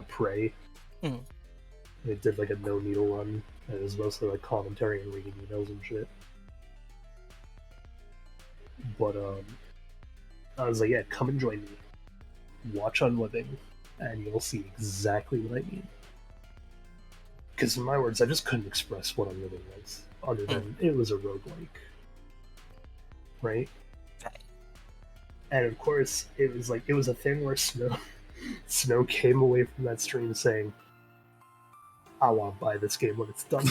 Prey. Mm. It did like a no needle run, and it was mostly like commentary and reading emails and shit. But I was like, yeah, come and join me. Watch Unliving, and you'll see exactly what I mean. Because in my words, I just couldn't express what Unliving was, other than it was a roguelike. Right? Right. And of course, it was like, it was a thing where Snow came away from that stream saying, I want to buy this game when it's done.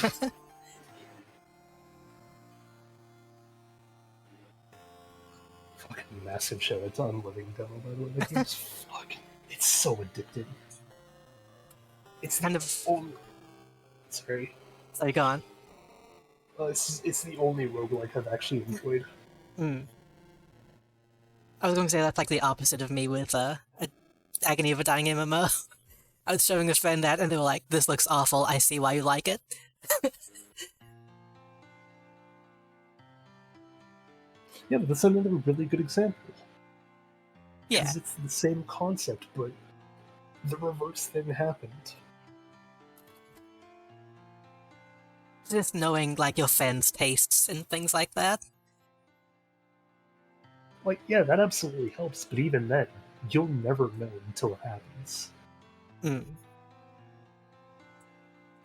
Fucking massive show. It's Unliving demo, by the way. The game's fucking... It's so addicting. It's Kind the of- only... Sorry. Sorry, go on. It's the only roguelike I've actually enjoyed. Mm. I was going to say that's like the opposite of me with Agony of a Dying MMO. I was showing a friend that, and they were like, "This looks awful. I see why you like it." Yeah, but that's another really good example. Yeah, Because it's the same concept, but the reverse thing happened. just knowing like your friends' tastes and things like that. Like, yeah, that absolutely helps, but even then, you'll never know until it happens. Mm.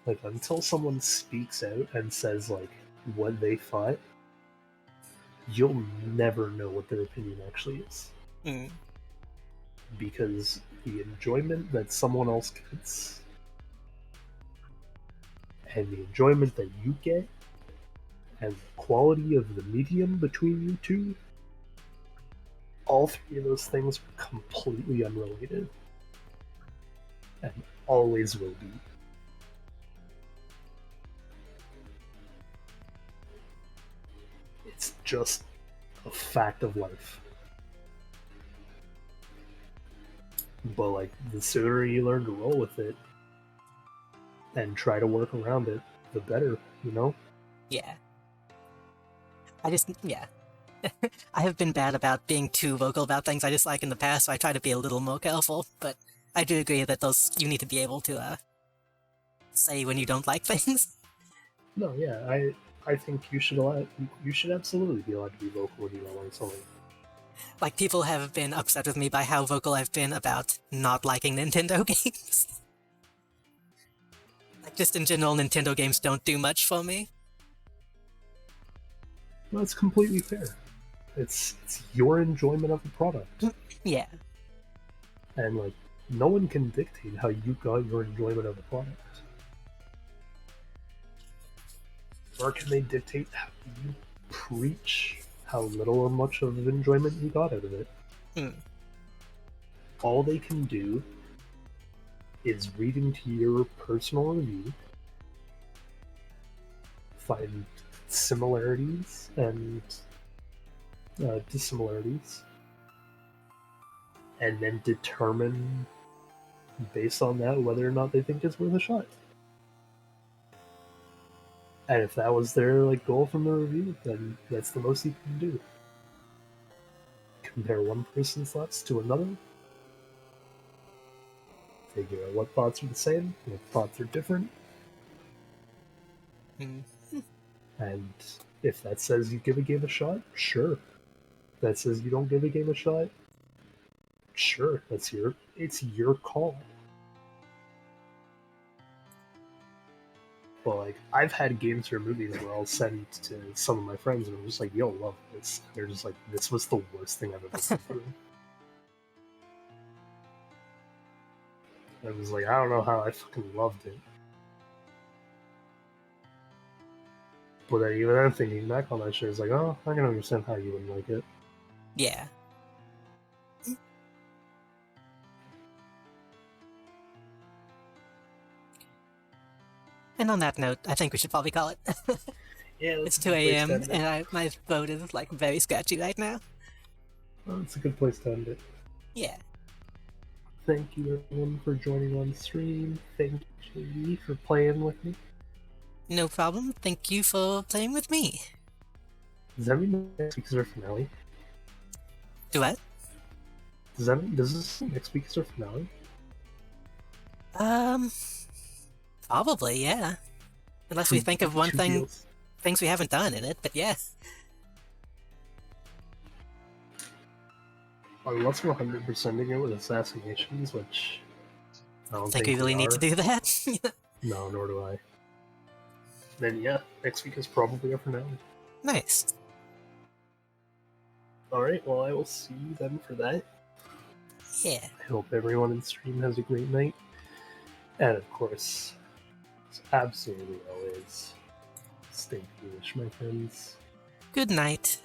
Like, until someone speaks out and says, like, what they thought, you'll never know what their opinion actually is. Mm. Because the enjoyment that someone else gets and the enjoyment that you get and the quality of the medium between you two, all three of those things are completely unrelated and always will be. It's just a fact of life. But like, the sooner you learn to roll with it and try to work around it, the better, you know? Yeah. Yeah. I have been bad about being too vocal about things I dislike in the past, so I try to be a little more careful, but I do agree that you need to be able to, say when you don't like things. No, yeah, I think you should absolutely be allowed to be vocal when you don't like something. Like, people have been upset with me by how vocal I've been about not liking Nintendo games. Like, just in general, Nintendo games don't do much for me. No, it's completely fair. It's your enjoyment of the product. Yeah. And like, no one can dictate how you got your enjoyment of the product. Nor can they dictate how you preach how little or much of enjoyment you got out of it. Mm. All they can do is read into your personal review, find similarities and dissimilarities, and then determine based on that whether or not they think it's worth a shot. And if that was their like goal from the review, then that's the most you can do. Compare one person's thoughts to another, figure out what thoughts are the same, what thoughts are different, Mm. and if that says you give a game a shot, sure. If that says you don't give a game a shot, sure. It's your call. But like, I've had games or movies where I'll send to some of my friends and I'm just like, yo, love this. And they're just like, this was the worst thing I've ever seen through. I was like, I don't know how I fucking loved it. But then even then, thinking back on that shit, it's like, oh, I can understand how you wouldn't like it. Yeah. And on that note, I think we should probably call it. Yeah, It's 2 a.m. and my vote is like very sketchy right now. Well, it's a good place to end it. Yeah. Thank you everyone for joining on stream. Thank you, JD, for playing with me. No problem. Thank you for playing with me. Does that mean next week is our finale? Do what? Does this mean next week is our finale? Probably, yeah. Unless we think of one Two thing, deals. things we haven't done in it, but yeah. Unless we're 100%ing it with assassinations, which I don't Think we really need to are. do that? No, nor do I. Then yeah, next week is probably our finale. Nice. Alright, well I will see you then for that. Yeah. I hope everyone in stream has a great night. And of course, as absolutely always, stay foolish, my friends. Good night.